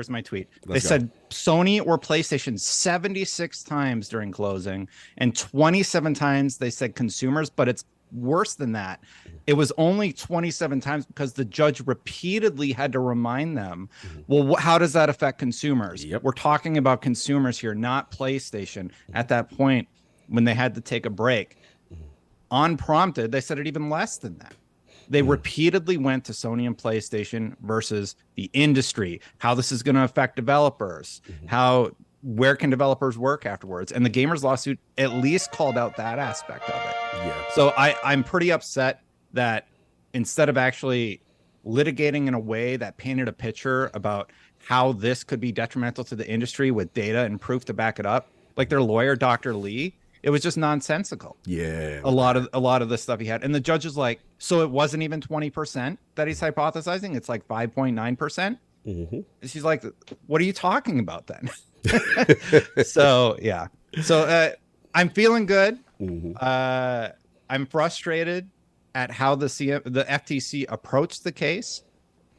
my tweet. They said Sony or PlayStation 76 times during closing, and 27 times they said consumers, but it's worse than that. It was only 27 times because the judge repeatedly had to remind them, well, how does that affect consumers? We're talking about consumers here, not PlayStation. At that point, when they had to take a break, unprompted, they said it even less than that. They repeatedly went to Sony and PlayStation versus the industry, how this is going to affect developers, where can developers work afterwards? And the gamers lawsuit at least called out that aspect of it. Yeah. So I'm pretty upset that instead of actually litigating in a way that painted a picture about how this could be detrimental to the industry with data and proof to back it up, like their lawyer, Dr. Lee, it was just nonsensical. Yeah. A lot of the stuff he had. And the judge is like, so it wasn't even 20% that he's hypothesizing. It's like 5.9%. She's like, what are you talking about then? So, yeah. So I'm feeling good. I'm frustrated at how the FTC approached the case.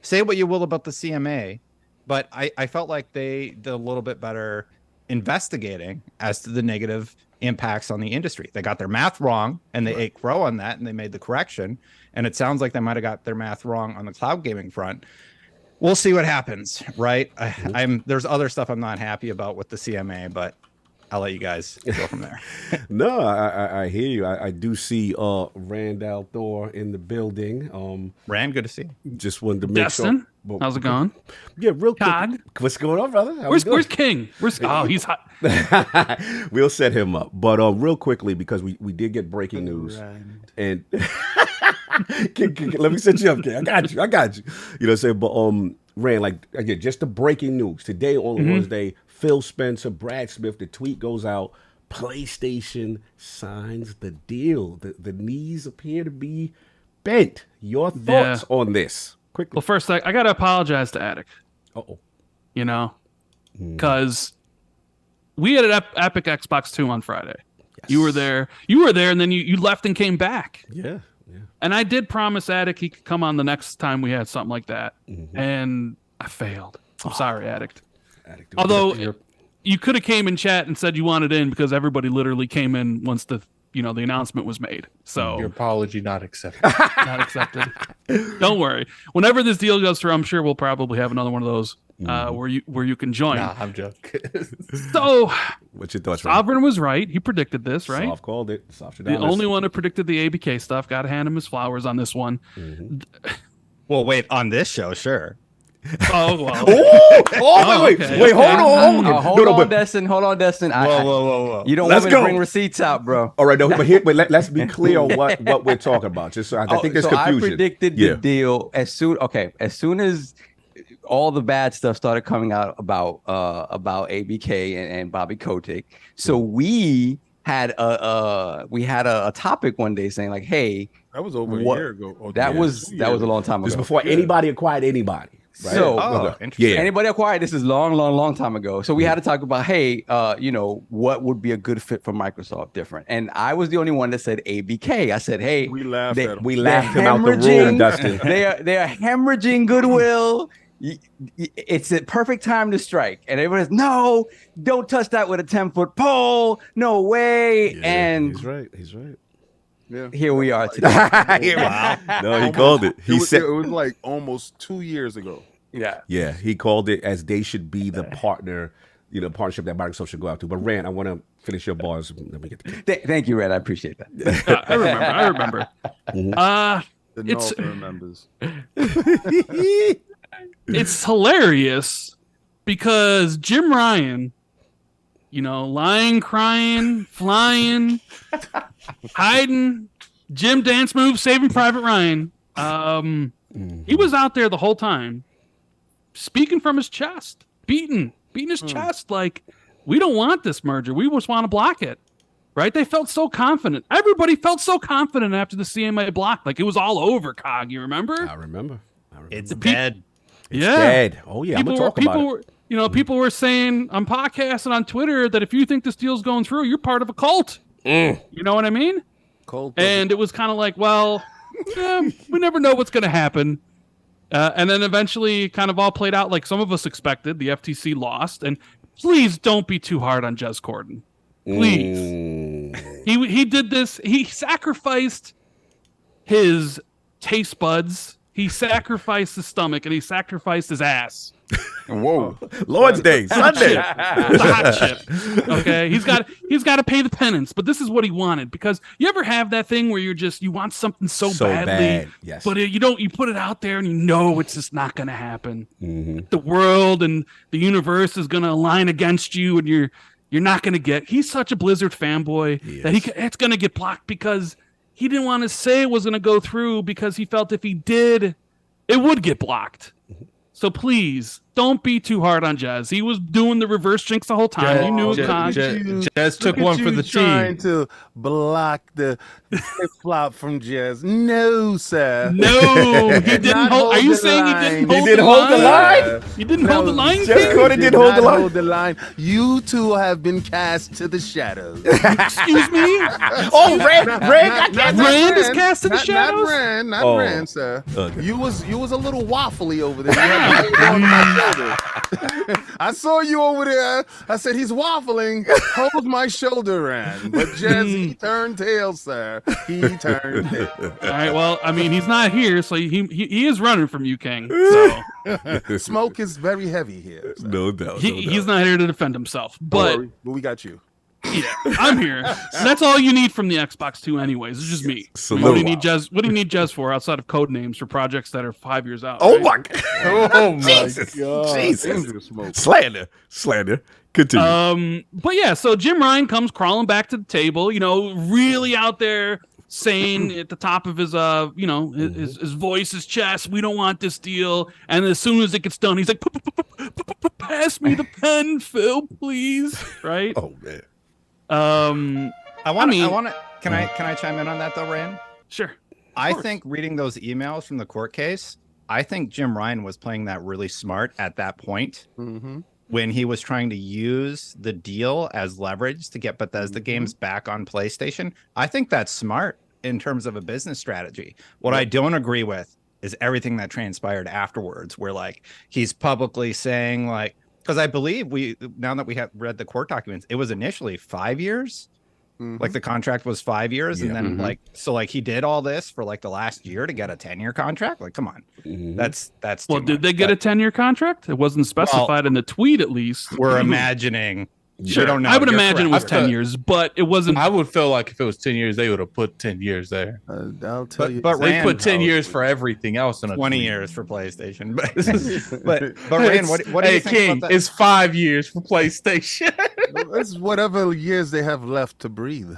Say what you will about the CMA, but I felt like they did a little bit better investigating as to the negative impacts on the industry. They got their math wrong and they ate crow on that and they made the correction. And it sounds like they might have got their math wrong on the cloud gaming front. We'll see what happens, right? There's other stuff I'm not happy about with the CMA, but I'll let you guys go from there. No, I hear you. I do see Randall Thor in the building. Rand, good to see you. Just wanted to make sure. Well, How's it going? Yeah, real quick. COD? What's going on, brother? How we doing? Where's King? Oh, he's hot. We'll set him up. But real quickly, because we did get breaking news. And let me set you up, King. I got you. You know what I'm saying? But Rand, like, again, just the breaking news. Today on Wednesday, Phil Spencer, Brad Smith, the tweet goes out. PlayStation signs the deal. The knees appear to be bent. Your thoughts on this? Quickly. Well, first, I got to apologize to Attic. Uh-oh. You know, because we had an Epic Xbox 2 on Friday. Yes. You were there, and then you left and came back. Yeah. And I did promise Attic he could come on the next time we had something like that, and I failed. I'm sorry, Addict. Although you could have came in chat and said you wanted in because everybody literally came in once the announcement was made. So Your apology not accepted. not accepted. Don't worry. Whenever this deal goes through, I'm sure we'll probably have another one of those where you can join. Nah, I'm joking. So what's your thoughts? Rand? Sovereign was right. He predicted this, right? Soft called it. Soft The only one who predicted the ABK stuff. Got to hand him his flowers on this one. Well, wait, on this show, sure. Oh, well. Wait, hold on. Hold on, Destin. Hold on, Destin. Whoa. You don't Let's want me to go. bring receipts out, bro. All right, no, but let's be clear on what we're talking about. Just so I think there's confusion. I predicted the deal as soon as all the bad stuff started coming out about ABK and Bobby Kotick. So we had a topic one day saying like, hey, That was over a year ago. That was a long time ago. This is before anybody acquired anybody. Right? So interesting. anybody acquired this is long time ago. So we had to talk about, hey, what would be a good fit for Microsoft different. And I was the only one that said ABK. I said, hey, We laughed at him. We laughed him out the room, Dustin. they are hemorrhaging goodwill. It's a perfect time to strike. And everybody's, no, don't touch that with a 10-foot pole. No way. Yeah, and he's right. Yeah. here we are today. Wow. No, he called it. He said it was like almost 2 years ago. Yeah, he called it as they should be the partnership that Microsoft should go out to. But Rand, I want to finish your bars. Let me get the Thank you, Red. I appreciate that. I remember. The North remembers. It's hilarious because Jim Ryan, lying, crying, flying, hiding, Jim dance moves, Saving Private Ryan. He was out there the whole time, speaking from his chest, beating his chest like, we don't want this merger. We just want to block it. Right? They felt so confident. Everybody felt so confident after the CMA block. Like it was all over, Cog. You remember? I remember. It's dead. It's dead. Oh yeah, I'm gonna talk about it. People were saying on podcasts and on Twitter that if you think this deal's going through, you're part of a cult. You know what I mean? And it was kind of like, well, we never know what's going to happen. And then eventually kind of all played out like some of us expected. The FTC lost. And please don't be too hard on Jez Corden. Please. He did this. He sacrificed his taste buds. He sacrificed his stomach and he sacrificed his ass. Whoa. Lord's Day, Sunday. The hot chip. Okay. He's got to pay the penance, but this is what he wanted. Because you ever have that thing where you want something so badly, bad. Yes. but you put it out there and you know it's just not going to happen. The world and the universe is going to align against you and you're not going to get. He's such a Blizzard fanboy that it's going to get blocked because he didn't want to say it was going to go through because he felt if he did, it would get blocked. So please don't be too hard on Jez. He was doing the reverse jinx the whole time. You knew it. Jez took one for the trying team. to block the flip flop from Jez. No, sir. No, he didn't hold. Are you saying he didn't hold the line? He didn't hold the line. Jez Corden didn't hold the line. You two have been cast to the shadows. Excuse me. Oh, Rand is cast to the shadows. Not Rand, sir. Okay. You was a little waffly over there. You had your hand on my shoulder. I saw you over there. I said he's waffling. Hold my shoulder, Rand. But Jez, he turned tail, sir. He turned tail. All right. Well, I mean, he's not here, so he is running from you, King. So smoke is very heavy here. So. No doubt. He's not here to defend himself. But we got you. Yeah, I'm here. And that's all you need from the Xbox 2 anyways. It's just me. What do you need Jez for outside of code names for projects that are 5 years out? Oh right? my God. Oh my Jesus. God. Jesus. Slander. Continue. But yeah, so Jim Ryan comes crawling back to the table, really out there saying at the top of his his voice, his chest, we don't want this deal. And as soon as it gets done, he's like, pass me the pen, Phil, please. Right? Oh man. Can I chime in on that though, Rand? Sure. I think reading those emails from the court case, I think Jim Ryan was playing that really smart at that point. Mm-hmm. When he was trying to use the deal as leverage to get Bethesda games back on PlayStation. I think that's smart in terms of a business strategy. What I don't agree with is everything that transpired afterwards, where like he's publicly saying like, because I believe now that we have read the court documents, it was initially 5 years. Like the contract was 5 years, and then he did all this for like the last year to get a 10-year contract. Like, come on, that's well. Did they get a 10-year contract? It wasn't specified in the tweet, at least. We're imagining. Sure. We don't know. I would imagine it was correct. 10 years, but it wasn't. I would feel like if it was 10 years, they would have put 10 years there. I'll tell you. But They Rand, put 10 years for everything else in a 20 tweet. years for PlayStation. But Rand, what do you Hey, think King, about that? it's 5 years for PlayStation. It's whatever years they have left to breathe.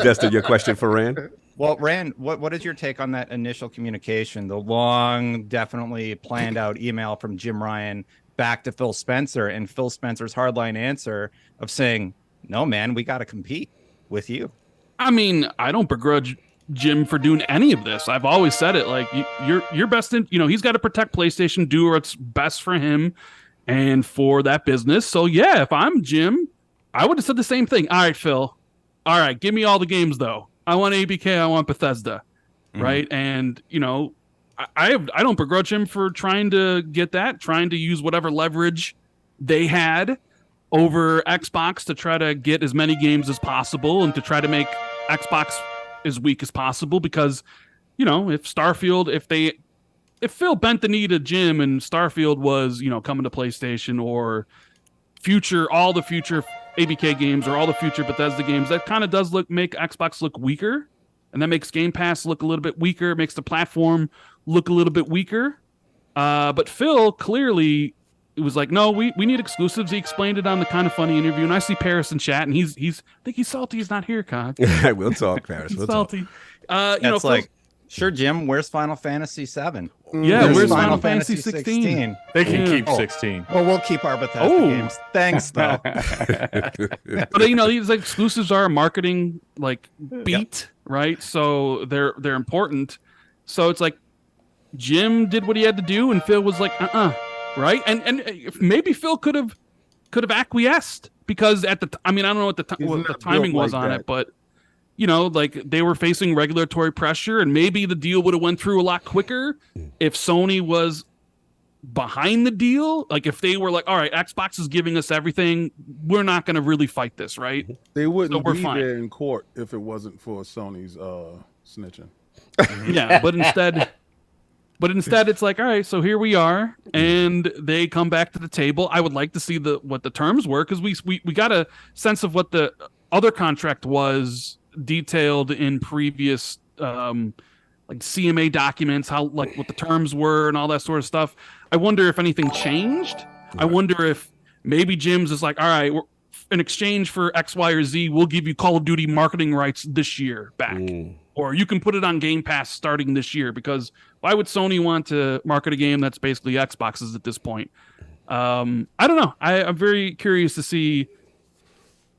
Destin, your question for Rand? Well, Rand, what is your take on that initial communication, the long, definitely planned out email from Jim Ryan back to Phil Spencer, and Phil Spencer's hardline answer of saying, no, man, we got to compete with you? I mean, I don't begrudge Jim for doing any of this. I've always said it. Like, you're best in, he's got to protect PlayStation, do what's best for him and for that business. So yeah, if I'm Jim, I would have said the same thing. All right, Phil. All right, give me all the games though. I want ABK, I want Bethesda. Right? And I don't begrudge him for trying to get that, trying to use whatever leverage they had over Xbox to try to get as many games as possible and to try to make Xbox as weak as possible. Because, if Starfield, if Phil bent the knee to Jim and Starfield was, coming to PlayStation, or all the future ABK games or all the future Bethesda games, that kind of does make Xbox look weaker. And that makes Game Pass look a little bit weaker. It makes the platform look a little bit weaker. But Phil clearly, it was like, no, we need exclusives. He explained it on the Kind of Funny interview. And I see Paris in chat, and I think he's salty he's not here, Cog. We'll talk, Paris. He's We'll salty. talk. It's like, sure, Jim, where's Final Fantasy 7? Yeah, where's Final Fantasy 16? They can keep Oh. 16. Well, we'll keep our Bethesda games. Thanks, though. But these exclusives are a marketing beat, right? So they're important. So it's like Jim did what he had to do, and Phil was like, right? And maybe Phil could have acquiesced, because I don't know what the timing was like on that. it, but they were facing regulatory pressure, and maybe the deal would have went through a lot quicker if Sony was behind the deal. Like, if they were like, all right, Xbox is giving us everything, we're not going to really fight this, right? They wouldn't we're be fine. there in court if it wasn't for Sony's snitching. Yeah, but instead it's like, all right, so here we are, and they come back to the table. I would like to see what the terms were, because we got a sense of what the other contract was detailed in previous CMA documents, how what the terms were and all that sort of stuff. I wonder if anything changed. Right. I wonder if maybe Jim's is like, all right, in exchange for X, Y, or Z, we'll give you Call of Duty marketing rights this year back. Or you can put it on Game Pass starting this year, because why would Sony want to market a game that's basically Xbox's at this point? I don't know. I'm very curious to see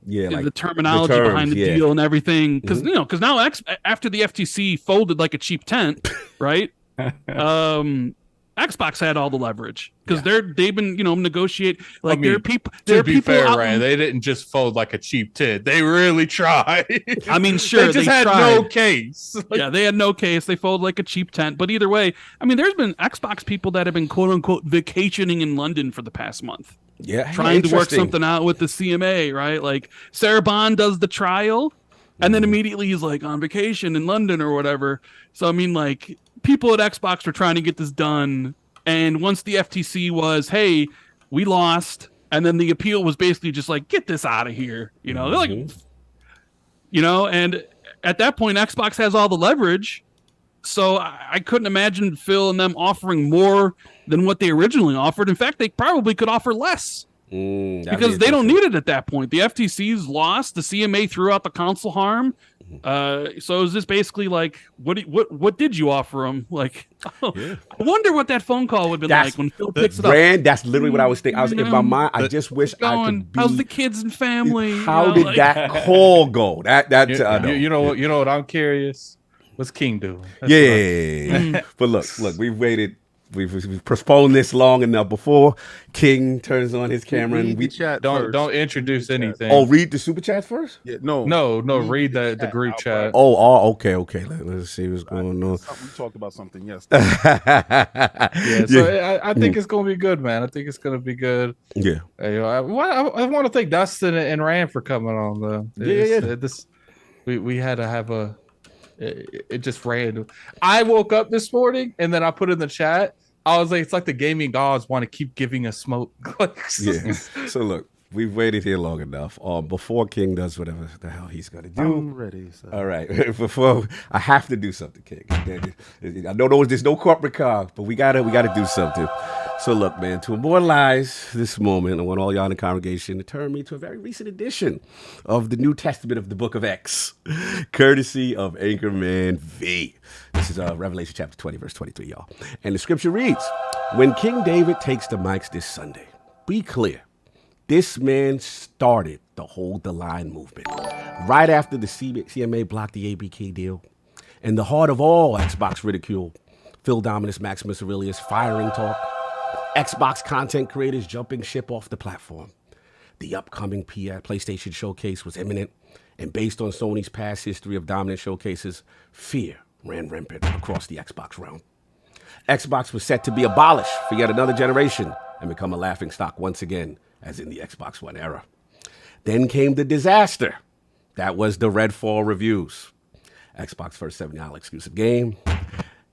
the terminology behind the deal and everything. Because because now after the FTC folded like a cheap tent, right? Xbox had all the leverage, because they've been negotiate there are people. To be fair, Rand, they didn't just fold like a cheap tit. They really tried. I mean, sure, they just had tried. no case. Yeah, they had no case. They folded like a cheap tent. But either way, I mean, there's been Xbox people that have been quote unquote vacationing in London for the past month. Yeah, trying to work something out with the CMA, right? Like Sarah Bond does the trial, and then immediately he's like on vacation in London or whatever. So I mean, like, people at Xbox were trying to get this done, and once the FTC was, hey, we lost, And then the appeal was basically just like, get this out of here. You know, they're like, you know, and at that point, Xbox has all the leverage. So I couldn't imagine Phil and them offering more than what they originally offered. In fact, they probably could offer less because they don't need it at that point. The FTC's lost. The CMA threw out the console harm. So is this basically like, what did you offer them? Like, I wonder what that phone call would be like when Phil picks it up. That's literally what I was thinking. I was in my mind. I just wish I could be. How's the kids and family? How did that call go? You know what I'm curious. What's King doing? Yeah. But look, we've waited. We've postponed this long enough before King turns on his camera and we don't introduce anything. Oh, read the super chat first? Yeah, no. Read the group chat. Okay. Let's see what's going on. We talked about something yesterday. I think it's gonna be good, man. I think it's gonna be good. Yeah. I want to thank Dustin and Rand for coming on. Though. We had to have a. It just random. I woke up this morning and then I put in the chat. I was like, it's like the gaming gods want to keep giving us smoke. Yeah. So look, we've waited here long enough. Before King does whatever the hell he's gonna do. I'm ready. Sir. All right. Before I have to do something, King. I know there's no corporate car, but we gotta do something. So look, man, to immortalize this moment, I want all y'all in the congregation to turn me to a very recent edition of the New Testament of the Book of X, courtesy of Anchorman V. This is Revelation chapter 20, verse 23, y'all. And the scripture reads, when King David takes the mics this Sunday, be clear, this man started the Hold the Line movement. Right after the CMA blocked the ABK deal, in the heart of all Xbox ridicule, Phil Dominus, Maximus Aurelius, firing talk, Xbox content creators jumping ship off the platform. The upcoming PlayStation showcase was imminent, and based on Sony's past history of dominant showcases, fear ran rampant across the Xbox realm. Xbox was set to be abolished for yet another generation and become a laughingstock once again, as in the Xbox One era. Then came the disaster. That was the Redfall reviews. Xbox first $70 exclusive game.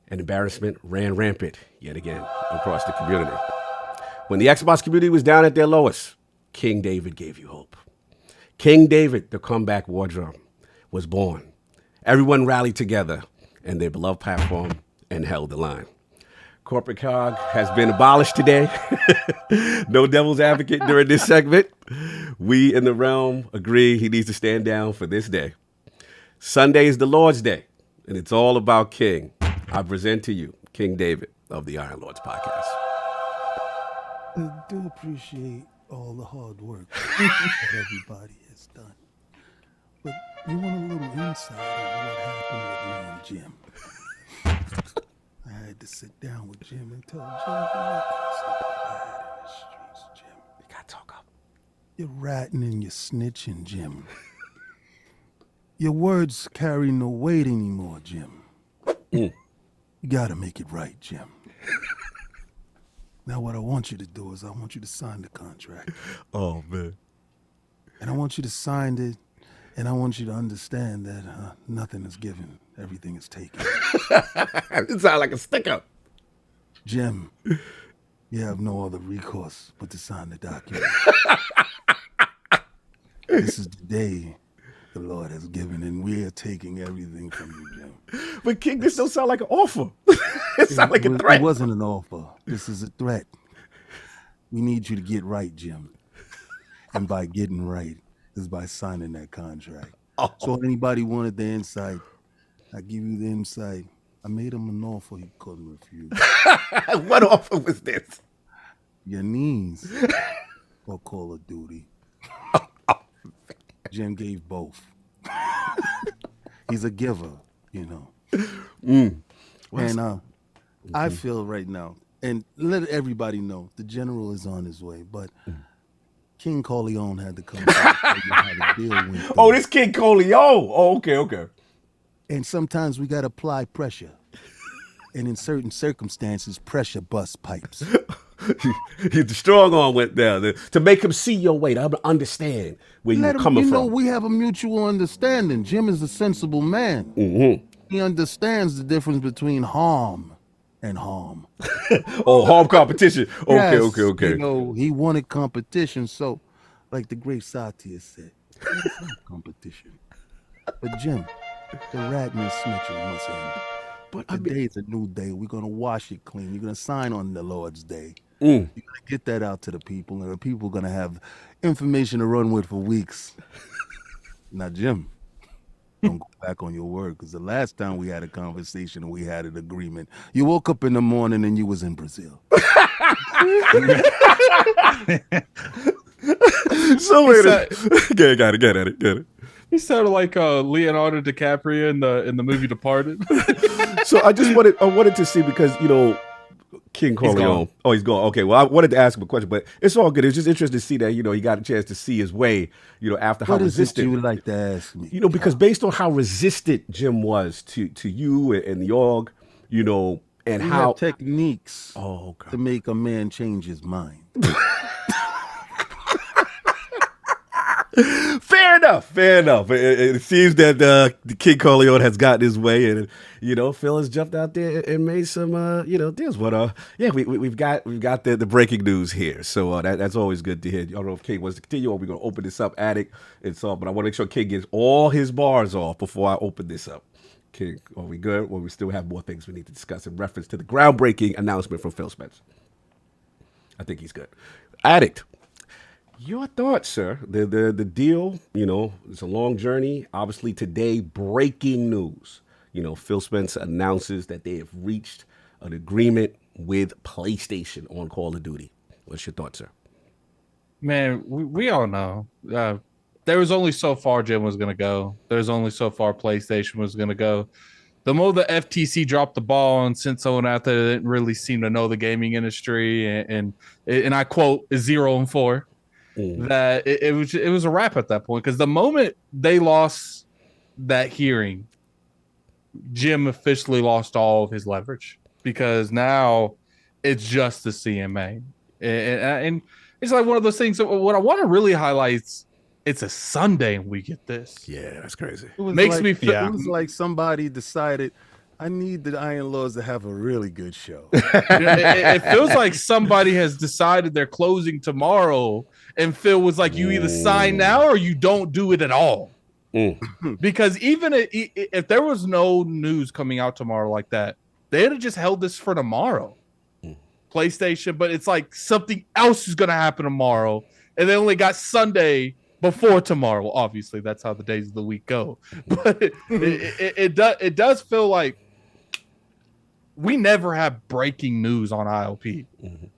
And embarrassment ran rampant yet again across the community. When the Xbox community was down at their lowest, King David gave you hope. King David, the comeback wardrobe, was born. Everyone rallied together in their beloved platform and held the line. Corporate COG has been abolished today. No devil's advocate during this segment. We in the realm agree he needs to stand down for this day. Sunday is the Lord's Day, and it's all about King. I present to you King David of the Iron Lords podcast. I do appreciate all the hard work that everybody has done. But you want a little insight of what happened with me and Jim. I had to sit down with Jim and tell Jim, you're not so bad in the streets, Jim. You gotta talk up. You're ratting and you're snitching, Jim. Your words carry no weight anymore, Jim. You gotta make it right, Jim. Now what I want you to do is I want you to sign the contract. Oh, man. And I want you to sign it, and I want you to understand that nothing is given, everything is taken. It sounds like a sticker. Jim, you have no other recourse but to sign the document. This is the day the Lord has given, and we are taking everything from you, Jim. But King, this don't sound like an offer. It sounds like a threat. It wasn't an offer. This is a threat. We need you to get right, Jim. And by getting right is by signing that contract. Oh. So if anybody wanted the insight, I give you the insight. I made him an offer he couldn't refuse. What offer was this? Your knees or Call of Duty. Jim gave both. He's a giver, you know. And I feel right now, and let everybody know, the general is on his way, but King Corleone had to come back and how the deal went through. Oh, this King Corleone. Oh, okay. And sometimes we got to apply pressure. And in certain circumstances, pressure busts pipes. The strong arm went down to make him see your way, to understand where you're coming from. We have a mutual understanding. Jim is a sensible man. Mm-hmm. He understands the difference between harm and harm. Oh, harm competition. Okay, Yes, okay. You know, he wanted competition, so like the great Satya said, competition. But Jim, the ratting and snitching must end. But today's a new day. We're gonna wash it clean. You're gonna sign on the Lord's Day. You're gonna get that out to the people, and the people are gonna have information to run with for weeks. Now, Jim, don't go back on your word, because the last time we had a conversation and we had an agreement, you woke up in the morning and you was in Brazil. So get it. He sounded like Leonardo DiCaprio in the movie Departed. So I wanted to see, because King Corleone. Oh, he's gone. Okay, well, I wanted to ask him a question, but it's all good. It's just interesting to see that he got a chance to see his way. After how resistant you would like to ask me? Because based on how resistant Jim was to you and the org, and we how have techniques to make a man change his mind. Fair enough. It seems that the King Corleone has gotten his way, and Phil has jumped out there and made some deals. But we've got the breaking news here, so that's always good to hear. I don't know if King wants to continue, or we're gonna open this up, Addict. But I want to make sure King gets all his bars off before I open this up. King, are we good? Or we still have more things we need to discuss in reference to the groundbreaking announcement from Phil Spencer? I think he's good. Addict. Your thoughts, sir? The deal, it's a long journey. Obviously, today, breaking news. Phil Spencer announces that they have reached an agreement with PlayStation on Call of Duty. What's your thoughts, sir? Man, we all know. There was only so far Jim was going to go. There's only so far PlayStation was going to go. The more the FTC dropped the ball and sent someone out there that didn't really seem to know the gaming industry, and I quote, is 0-4. That it was a wrap at that point, because the moment they lost that hearing, Jim officially lost all of his leverage, because now it's just the CMA, and it's like one of those things. What I want to really highlight is it's a Sunday and we get this. Yeah, that's crazy. It was like somebody decided, I need the Iron Lords to have a really good show. It feels like somebody has decided they're closing tomorrow, and Phil was like, you either sign now or you don't do it at all. Because even if there was no news coming out tomorrow like that, they'd have just held this for tomorrow. PlayStation, but it's like something else is going to happen tomorrow, and they only got Sunday before tomorrow. Obviously, that's how the days of the week go. But it does feel like we never have breaking news on ILP.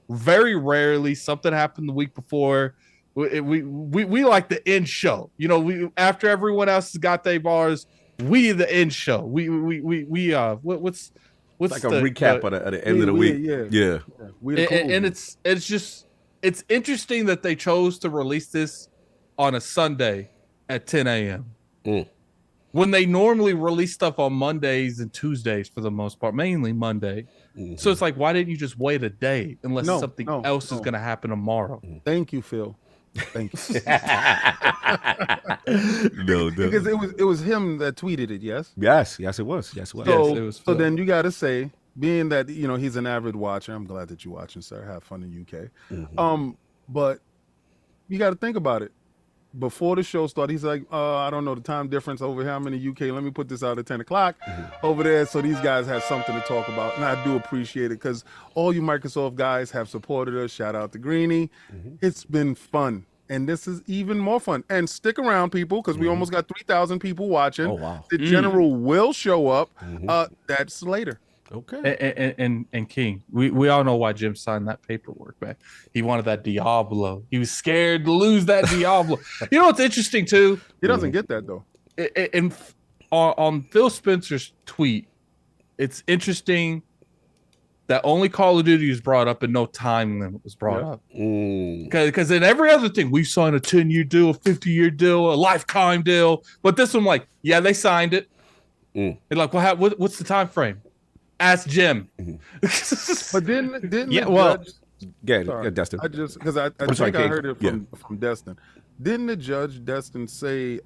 Very rarely something happened the week before. We like the end show. We after everyone else has got their bars, we the end show. What's like a recap at the end of the week. Yeah. And it's interesting that they chose to release this on a Sunday at 10 a.m. When they normally release stuff on Mondays and Tuesdays for the most part, mainly Monday. So it's like, why didn't you just wait a day unless something else is going to happen tomorrow? Thank you, Phil. Thank you. No. Because it was him that tweeted it, yes? Yes, it was. So then you got to say, being that, he's an avid watcher, I'm glad that you're watching, sir. Have fun in UK. But you got to think about it. Before the show started, he's like, I don't know the time difference over here. I'm in the UK. Let me put this out at 10 o'clock over there, so these guys have something to talk about. And I do appreciate it, because all you Microsoft guys have supported us. Shout out to Greeny. It's been fun. And this is even more fun. And stick around, people, because we almost got 3,000 people watching. Oh, wow. The general will show up. That's later. Okay. And King, we all know why Jim signed that paperwork, man. He wanted that Diablo. He was scared to lose that Diablo. You know what's interesting too? He doesn't get that though. And on Phil Spencer's tweet, it's interesting that only Call of Duty was brought up and no time limit was brought up. Because in every other thing, we signed a 10-year deal, a 50-year deal, a lifetime deal. But this one, like, yeah, they signed it. They're like, well, what's the time frame? Ask Jim. But didn't Destin. I heard it from Destin. Didn't the judge Destin say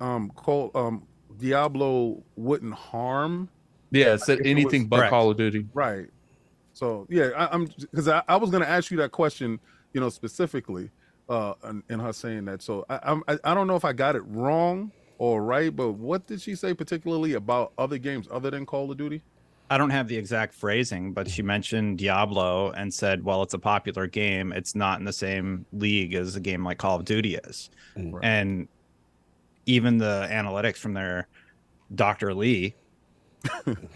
Diablo wouldn't harm? Yeah, it said anything but Call of Duty. Right. So yeah, I'm because I was going to ask you that question, you know, specifically, in her saying that. So I don't know if I got it wrong or right, but what did she say particularly about other games other than Call of Duty? I don't have the exact phrasing, but she mentioned Diablo and said, well, it's a popular game. It's not in the same league as a game like Call of Duty is. Right. And even the analytics from their Dr. Lee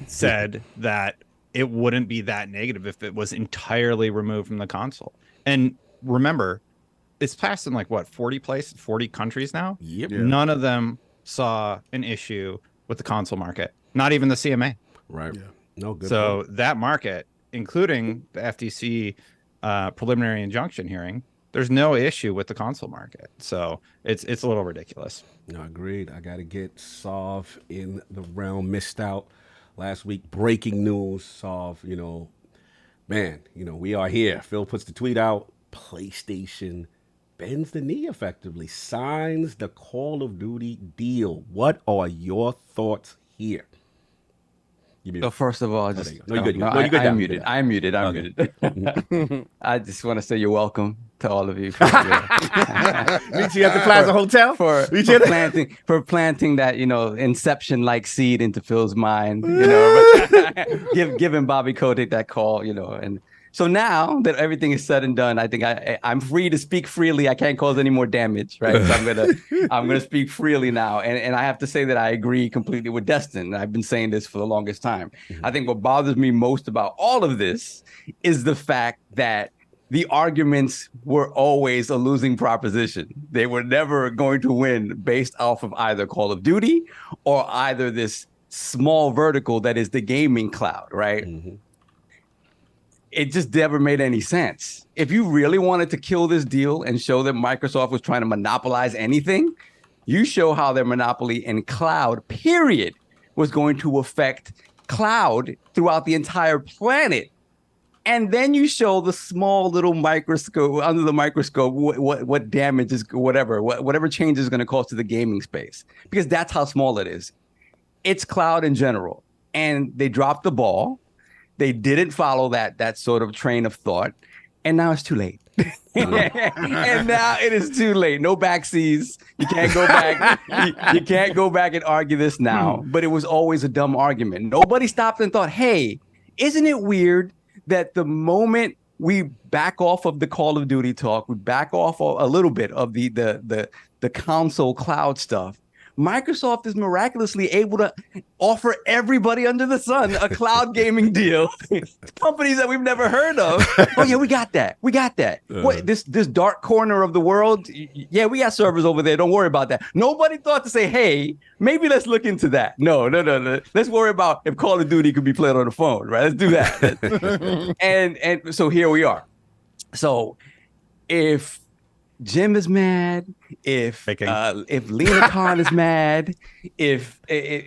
said that it wouldn't be that negative if it was entirely removed from the console. And remember, it's passed in like what, 40 countries now? Yep. Yeah. None of them saw an issue with the console market, not even the CMA. Right. Yeah. No good. So that market, including the FTC preliminary injunction hearing, there's no issue with the console market. So it's a little ridiculous. No, agreed. I got to get Sov in the realm. Missed out last week. Breaking news. Sov, you know, man, you know, we are here. Phil puts the tweet out. PlayStation bends the knee effectively. Signs the Call of Duty deal. What are your thoughts here? So first of all, just No, you're good. no, No, you're good I now. am muted. I'm muted. I'm Okay. muted. I just want to say you're welcome to all of you for, Meet you at the Plaza Hotel for planting that, you know, Inception-like seed into Phil's mind. You know, giving Bobby Kotick that call. You know, and so now that everything is said and done, I think I'm free to speak freely. I can't cause any more damage, right? So I'm gonna speak freely now, and I have to say that I agree completely with Destin. I've been saying this for the longest time. I think what bothers me most about all of this is the fact that the arguments were always a losing proposition. They were never going to win based off of either Call of Duty or either this small vertical that is the gaming cloud, right? Mm-hmm. It just never made any sense. If you really wanted to kill this deal and show that Microsoft was trying to monopolize anything, you show how their monopoly in cloud, period, was going to affect cloud throughout the entire planet. And then you show the small little microscope, under the microscope, what damage is, whatever change is going to cause to the gaming space, because that's how small it is. It's cloud in general. And they dropped the ball. They didn't follow that sort of train of thought, and now it's too late. And now it is too late. No backseas. You can't go back. You can't go back and argue this now. But it was always a dumb argument. Nobody stopped and thought, hey, isn't it weird that the moment we back off of the Call of Duty talk, we back off a little bit of the console cloud stuff, Microsoft is miraculously able to offer everybody under the sun a cloud gaming deal. Companies that we've never heard of. Oh yeah, we got that. What, this dark corner of the world? Yeah, we got servers over there. Don't worry about that. Nobody thought to say, hey, maybe let's look into that. No. Let's worry about if Call of Duty could be played on the phone, right? Let's do that. and so here we are. So if Jim is mad, if Lena Khan is mad, if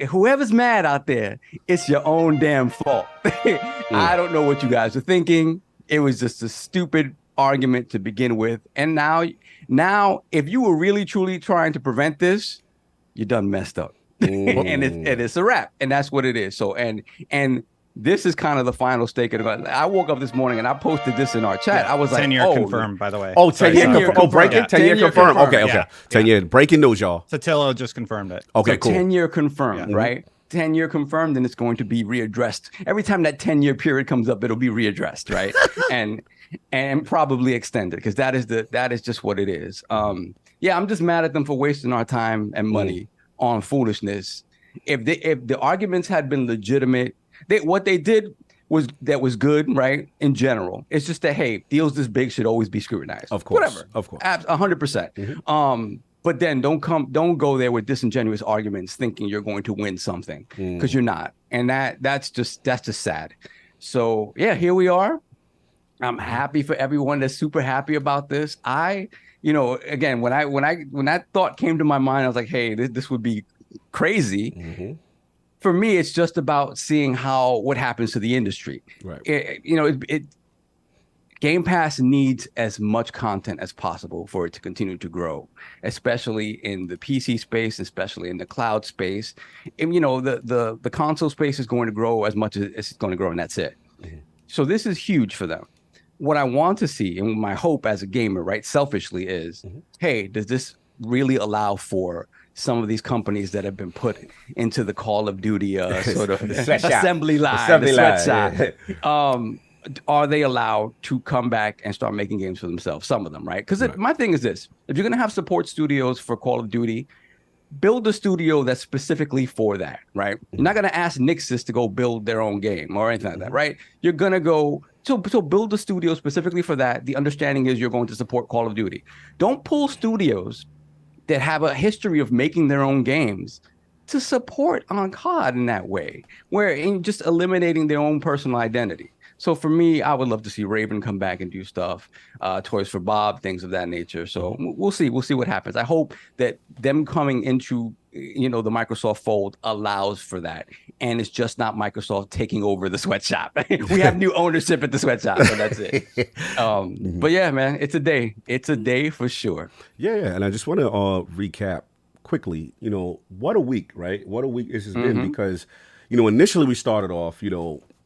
whoever's mad out there, it's your own damn fault. I don't know what you guys are thinking. It was just a stupid argument to begin with. And now if you were really truly trying to prevent this, you done messed up. and it's a wrap. And that's what it is. So and this is kind of the final stake of it. I woke up this morning and I posted this in our chat. I was like, 10-year confirmed, by the way. Oh, 10-year confirmed. Oh, breaking? 10-year confirmed. Okay. Yeah. 10-year. Breaking news, y'all. Satillo just confirmed it. Okay, so cool. 10-year confirmed, right? 10-year confirmed, and it's going to be readdressed. Every time that 10-year period comes up, it'll be readdressed, right? and probably extended, because that is just what it is. Yeah, I'm just mad at them for wasting our time and money on foolishness. If the arguments had been legitimate, what they did was good, right? In general, it's just that, hey, deals this big should always be scrutinized. Of course, whatever, of course, 100%. But then don't go there with disingenuous arguments, thinking you're going to win something, because you're not, and that's just sad. So yeah, here we are. I'm happy for everyone that's super happy about this. Again, when that thought came to my mind, I was like, hey, this would be crazy. For me, it's just about seeing what happens to the industry. Right. Game Pass needs as much content as possible for it to continue to grow, especially in the PC space, especially in the cloud space. And, the console space is going to grow as much as it's going to grow, and that's it. So this is huge for them. What I want to see, and my hope as a gamer, right, selfishly is, hey, does this really allow for some of these companies that have been put into the Call of Duty sort of assembly line, the sweatshop? Are they allowed to come back and start making games for themselves? Some of them, right? Because my thing is this: if you're going to have support studios for Call of Duty, build a studio that's specifically for that, right? You're not going to ask Nixus to go build their own game or anything like that, right? You're going to go, so build a studio specifically for that. The understanding is you're going to support Call of Duty. Don't pull studios that have a history of making their own games to support on COD in that way, where in just eliminating their own personal identity. So for me, I would love to see Raven come back and do stuff, Toys for Bob, things of that nature. So we'll see what happens. I hope that them coming into, the Microsoft fold allows for that. And it's just not Microsoft taking over the sweatshop. We have new ownership at the sweatshop, so that's it. But yeah, man, it's a day. It's a day for sure. Yeah. And I just want to recap quickly, what a week, right? What a week this has been, because, initially we started off,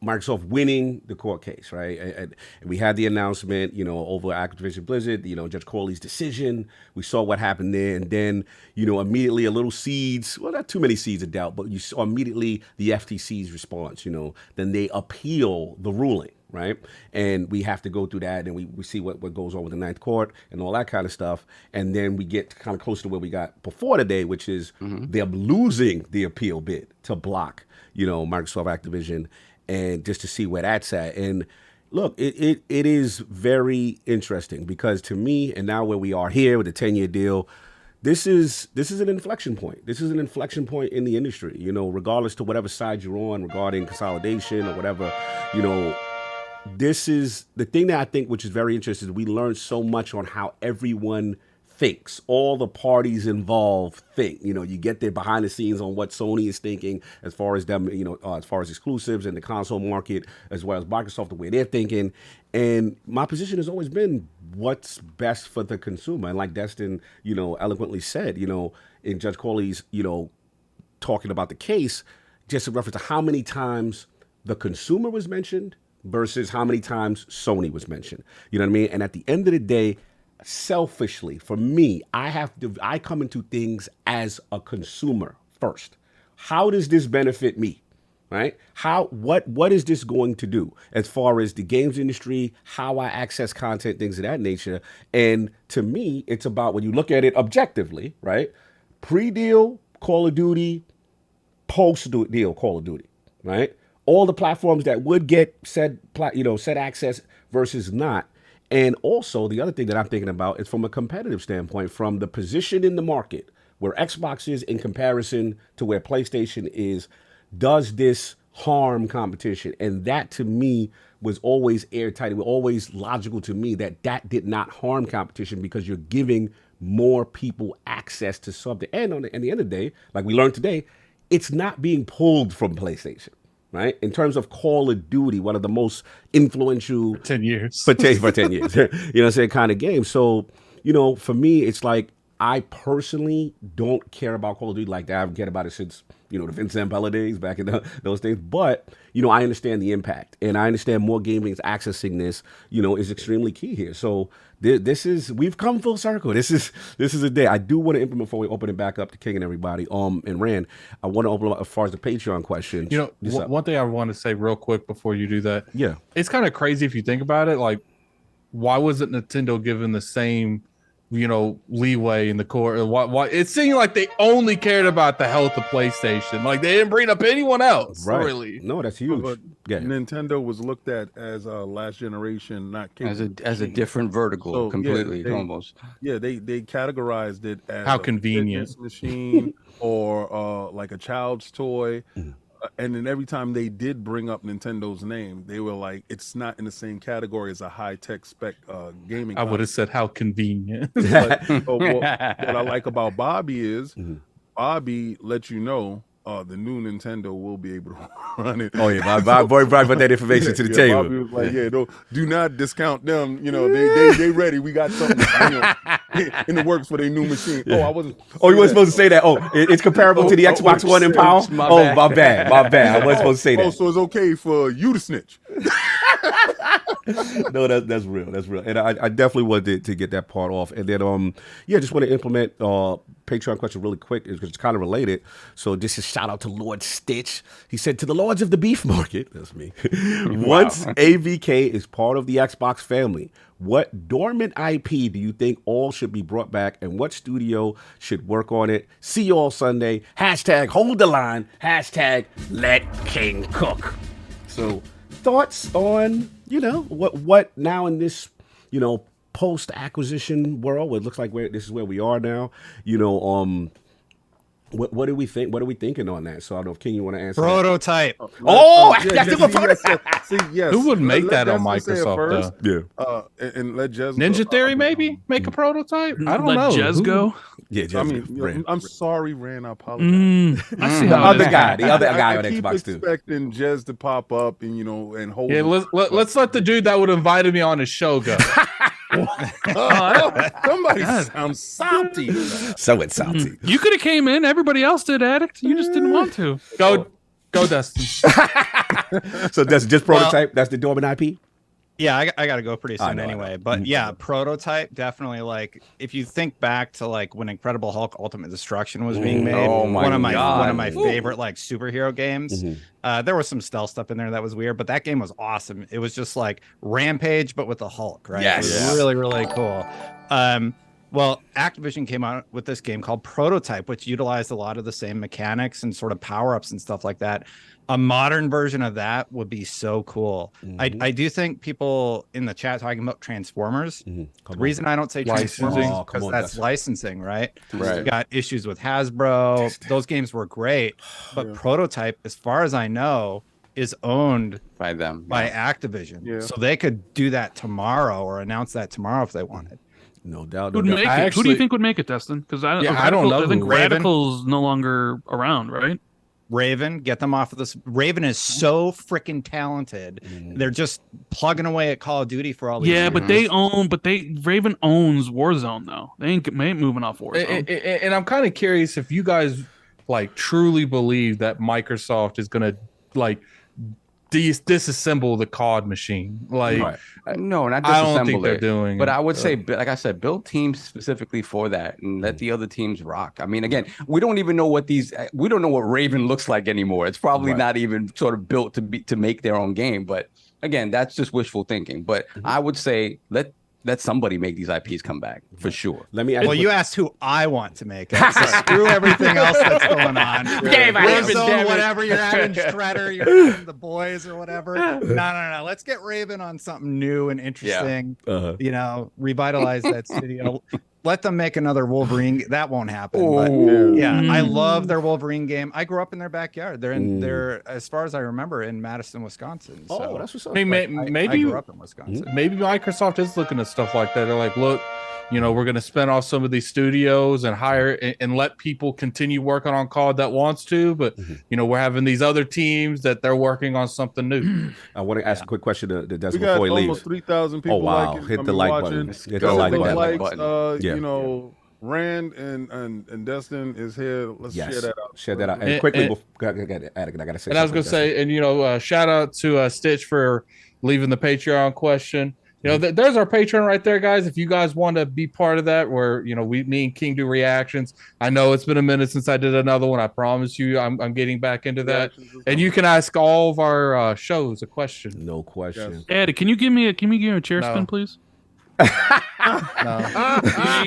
Microsoft winning the court case, right? And we had the announcement, over Activision Blizzard, Judge Corley's decision. We saw what happened there. And then, immediately a little seeds, well, not too many seeds of doubt, but you saw immediately the FTC's response, then they appeal the ruling, right? And we have to go through that, and we see what goes on with the Ninth Court and all that kind of stuff. And then we get kind of close to where we got before today, which is they're losing the appeal bid to block, Microsoft Activision, and just to see where that's at. And look, it is very interesting, because to me, and now where we are here with the 10-year deal, this is an inflection point. This is an inflection point in the industry, regardless to whatever side you're on regarding consolidation or whatever, this is the thing that I think, which is very interesting. We learned so much on how everyone thinks, all the parties involved think. You get there behind the scenes on what Sony is thinking as far as them, as far as exclusives in the console market, as well as Microsoft, the way they're thinking. And my position has always been what's best for the consumer. And like Destin, eloquently said, in Judge Corley's, talking about the case, just in reference to how many times the consumer was mentioned versus how many times Sony was mentioned. You know what I mean? And at the end of the day, selfishly, for me, I come into things as a consumer first. How does this benefit me? Right? What is this going to do as far as the games industry, how I access content, things of that nature? And to me, it's about, when you look at it objectively, right? Pre-deal Call of Duty, post-deal Call of Duty, right? All the platforms that would get said access versus not. And also, the other thing that I'm thinking about is from a competitive standpoint, from the position in the market where Xbox is in comparison to where PlayStation is, does this harm competition? And that, to me, was always airtight. It was always logical to me that did not harm competition, because you're giving more people access to something. And at the end of the day, like we learned today, it's not being pulled from PlayStation. Right? In terms of Call of Duty, one of the most influential... For 10 years. For 10 years. Kind of game. So, for me, it's like, I personally don't care about Call of Duty like that. I haven't cared about it since, the Vince Zampella days, back in those days. But, I understand the impact. And I understand more gaming accessing this, is extremely key here. So we've come full circle. This is a day. I do want to implement, before we open it back up to King and everybody, and Rand, I want to open up as far as the Patreon questions. One thing I want to say real quick before you do that. Yeah. It's kind of crazy if you think about it. Like, why wasn't Nintendo given the same leeway in the court? Why it seemed like they only cared about the health of PlayStation. Like, they didn't bring up anyone else, right. Really. No, that's huge. But Nintendo was looked at as a last generation, not capable. As a different vertical, so, completely, almost. Yeah, they categorized it as how convenient machine or like a child's toy. And then every time they did bring up Nintendo's name, they were like, it's not in the same category as a high-tech spec gaming. I would have said how convenient. But, what I like about Bobby is Bobby lets you know the new Nintendo will be able to run it. Oh yeah, my boy Brian put that information to the table. Bobby was like, do not discount them. They ready. We got something in the works for their new machine. Oh, I wasn't. Oh, you weren't supposed to say that. Oh, it's comparable to the Xbox One in power. My bad. I wasn't supposed to say that. Oh, so it's okay for you to snitch. No, that's real. That's real. And I definitely wanted to get that part off. And then, just want to implement Patreon question really quick because it's kind of related. So this is shout out to Lord Stitch. He said, to the lords of the beef market, that's me. Once ABK is part of the Xbox family, what dormant IP do you think all should be brought back, and what studio should work on it? See you all Sunday. # hold the line. # let King cook. So thoughts on, what now in this, post-acquisition world, where it looks like this is where we are now, what do we think? What are we thinking on that? So I don't know if King, you want to answer Prototype. That's yes. Who would make that on Jez say it Microsoft, first. Yeah. And let Jez Ninja go. Theory maybe make a prototype. I don't Let know. Jez go. Yeah, I mean, I'm sorry, Rand. I apologize. I see The how it other is. guy, the other guy I on keep Xbox too. expecting Jez to pop up and and hold. Yeah, let's let the dude that would have invited me on his show go. Somebody sounds salty. So it's salty. You could have came in. Everybody else did, Addict. You just didn't want to. Go, Dustin. So that's just prototype. That's the dormant IP. Yeah, I got to go pretty soon know. anyway. But yeah, prototype definitely. Like, if you think back to like when Incredible Hulk: Ultimate Destruction was being made, Oh my one of my God. favorite like superhero games. There was some stealth stuff in there that was weird, but that game was awesome. It was just like Rampage, but with the Hulk, right? Yes. It was really, really cool. Well, Activision came out with this game called Prototype, which utilized a lot of the same mechanics and sort of power-ups and stuff like that. A modern version of that would be so cool. I do think people in the chat talking about Transformers. The reason I don't say Transformers is because that's licensing, right? Right. You got issues with Hasbro. Those games were great, but Prototype, as far as I know, is owned By them. by Activision. Yeah. So they could do that tomorrow or announce that tomorrow if they wanted. No doubt. Who'd No make doubt. it? Who do actually- you think would make it, Dustin? Because I don't know I think who. Raven? Radical's no longer around, right? Raven, get them off of this. Raven is so freaking talented. They're just plugging away at Call of Duty for all these Yeah, years. but Raven owns Warzone though. They ain't moving off Warzone. And I'm kind of curious if you guys like truly believe that Microsoft is gonna like disassemble the COD machine. Like, No, not I don't disassemble think they're it. doing But it. I would say, like I said, build teams specifically for that and let the other teams rock. I mean, again, we don't even know what we don't know what Raven looks like anymore. It's probably not even sort of built to make their own game. But again, that's just wishful thinking. But I would say let somebody make these IPs come back for sure. Let me ask Well, you asked who I want to make it. So screw everything else that's going on. Warzone, whatever you're having, Shredder, you're having the boys or whatever. No. Let's get Raven on something new and interesting. Revitalize that studio. Let them make another Wolverine. That won't happen. But I love their Wolverine game. I grew up in their backyard. They're as far as I remember, in Madison, Wisconsin. So Oh, that's what's up. I mean, I maybe grew up in Wisconsin. maybe Microsoft is looking at stuff like that. They're like, look, we're going to spin off some of these studios and hire and let people continue working on COD that wants to. But, we're having these other teams that they're working on something new. I want to ask a quick question to We Desmond got before he almost leaves. 3,000 people. Oh wow! liking, Hit the like watching. button. Hit the like Double button. likes, Rand and Dustin is here. Let's share that out. Share that out. And quickly, I gotta say. And I was going to say, and shout out to Stitch for leaving the Patreon question. There's our Patreon right there, guys. If you guys want to be part of that, where me and King do reactions. I know it's been a minute since I did another one. I promise you, I'm getting back into that. And you can ask all of our shows a question. No question. Yes. Ed, can you give me a chair spin, please?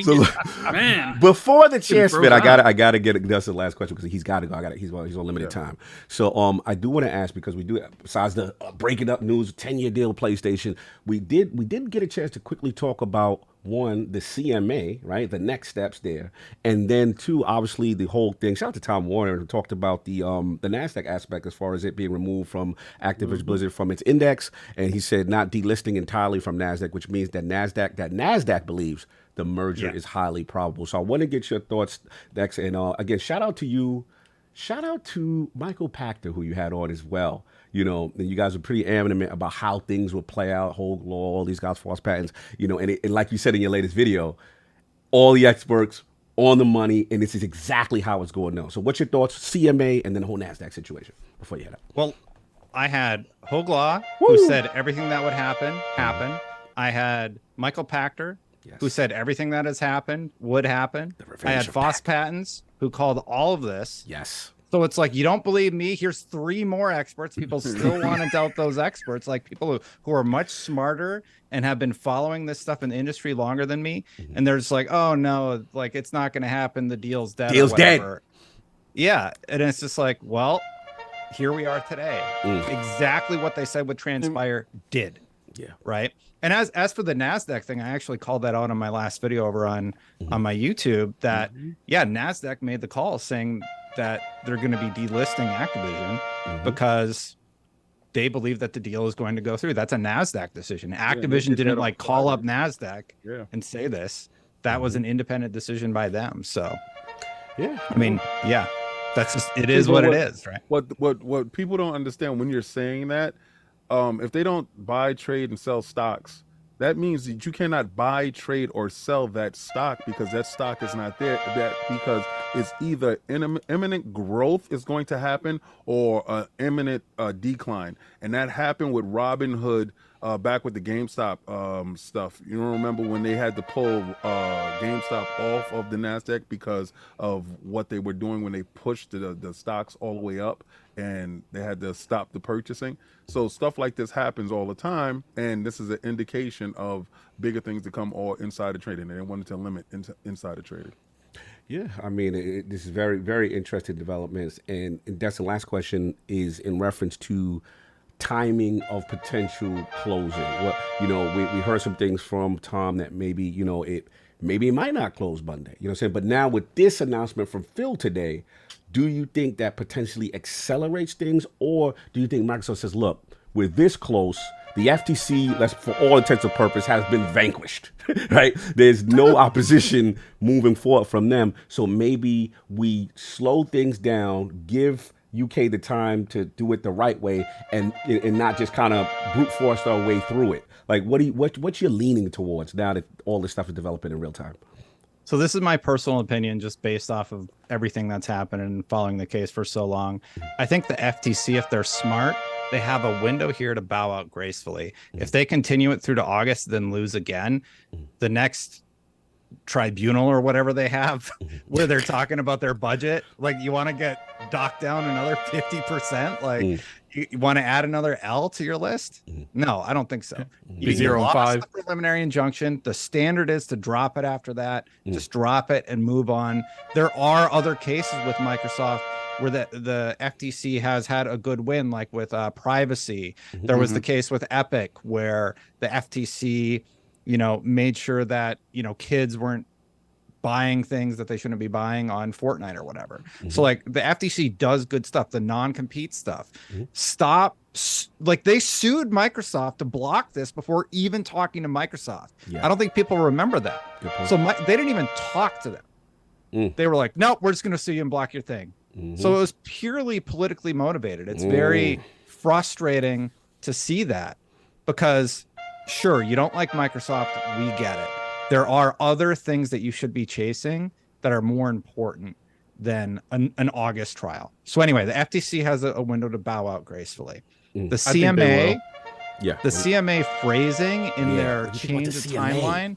So, Man, before the chair throw spin, it I gotta get Dustin's last question because he's got to go. He's on limited time. So I do want to ask, because we do, besides the breaking up news, 10-year deal PlayStation, we did get a chance to quickly talk about, one, the CMA, right? The next steps there. And then two, obviously the whole thing. Shout out to Tom Warner, who talked about the NASDAQ aspect as far as it being removed from Activision Blizzard from its index. And he said not delisting entirely from NASDAQ, which means that NASDAQ believes the merger is highly probable. So I want to get your thoughts, Dex. And again, shout out to you. Shout out to Michael Pachter, who you had on as well. And you guys are pretty adamant about how things would play out, whole law, all these guys, false patents, and like you said in your latest video, all the experts on the money, and this is exactly how it's going now. So what's your thoughts, CMA, and then the whole NASDAQ situation before you head up? Well, I had Hoglaw, who said everything that would happen happened. I had Michael Pachter, who said everything that has happened would happen. I had Foss Patents, who called all of this. Yes. So it's like, you don't believe me? Here's 3 more experts. People still want to doubt those experts, like people who are much smarter and have been following this stuff in the industry longer than me. And they're just like, oh no, like it's not going to happen. The deal's dead. Deal's dead. Yeah. And it's just like, well, here we are today. Exactly what they said would transpire did. Yeah. Right. And as for the NASDAQ thing, I actually called that out on my last video over on my YouTube that, yeah, NASDAQ made the call saying that they're going to be delisting Activision because they believe that the deal is going to go through. That's a NASDAQ decision. Activision didn't like call up NASDAQ and say this. That was an independent decision by them. So, yeah, I mean, yeah, that's just, it is what it is, right? What people don't understand when you're saying that, if they don't buy, trade, and sell stocks, that means that you cannot buy, trade, or sell that stock because that stock is not there. That because it's either imminent growth is going to happen or imminent decline, and that happened with Robinhood back with the GameStop stuff. You don't remember when they had to pull GameStop off of the NASDAQ because of what they were doing when they pushed the stocks all the way up, and they had to stop the purchasing. So stuff like this happens all the time, and this is an indication of bigger things to come or insider trading. And they wanted to limit insider trading. Yeah, I mean, this is very, very interesting developments. And that's the last question is in reference to timing of potential closing. What, you know, we heard some things from Tom that maybe, you know, it might not close Monday, you know what I'm saying? But now with this announcement from Phil today, do you think that potentially accelerates things, or do you think Microsoft says, look, we're this close, the FTC, let's, for all intents and purposes, has been vanquished, right? There's no opposition moving forward from them. So maybe we slow things down, give UK the time to do it the right way, and not just kind of brute force our way through it. Like, what you're leaning towards now that all this stuff is developing in real time? So this is my personal opinion, just based off of everything that's happened and following the case for so long. I think the FTC, if they're smart, they have a window here to bow out gracefully. If they continue it through to August, then lose again, the next tribunal or whatever they have where they're talking about their budget, like, you want to get docked down another 50%, like you want to add another L to your list? No, I don't think so. You 0 and 5 the preliminary injunction. The standard is to drop it after that. Just drop it and move on. There are other cases with Microsoft where the FTC has had a good win, like with privacy. There was the case with Epic where the FTC, you know, made sure that, you know, kids weren't buying things that they shouldn't be buying on Fortnite or whatever. So like the FTC does good stuff, the non-compete stuff. Stop, like they sued Microsoft to block this before even talking to Microsoft. I don't think people remember that. So they didn't even talk to them. They were like, nope, we're just going to sue you and block your thing. So it was purely politically motivated. It's very frustrating to see that, because sure, you don't like Microsoft, we get it. There are other things that you should be chasing that are more important than an August trial. So anyway, the FTC has a window to bow out gracefully. The CMA, the CMA phrasing in their change of timeline.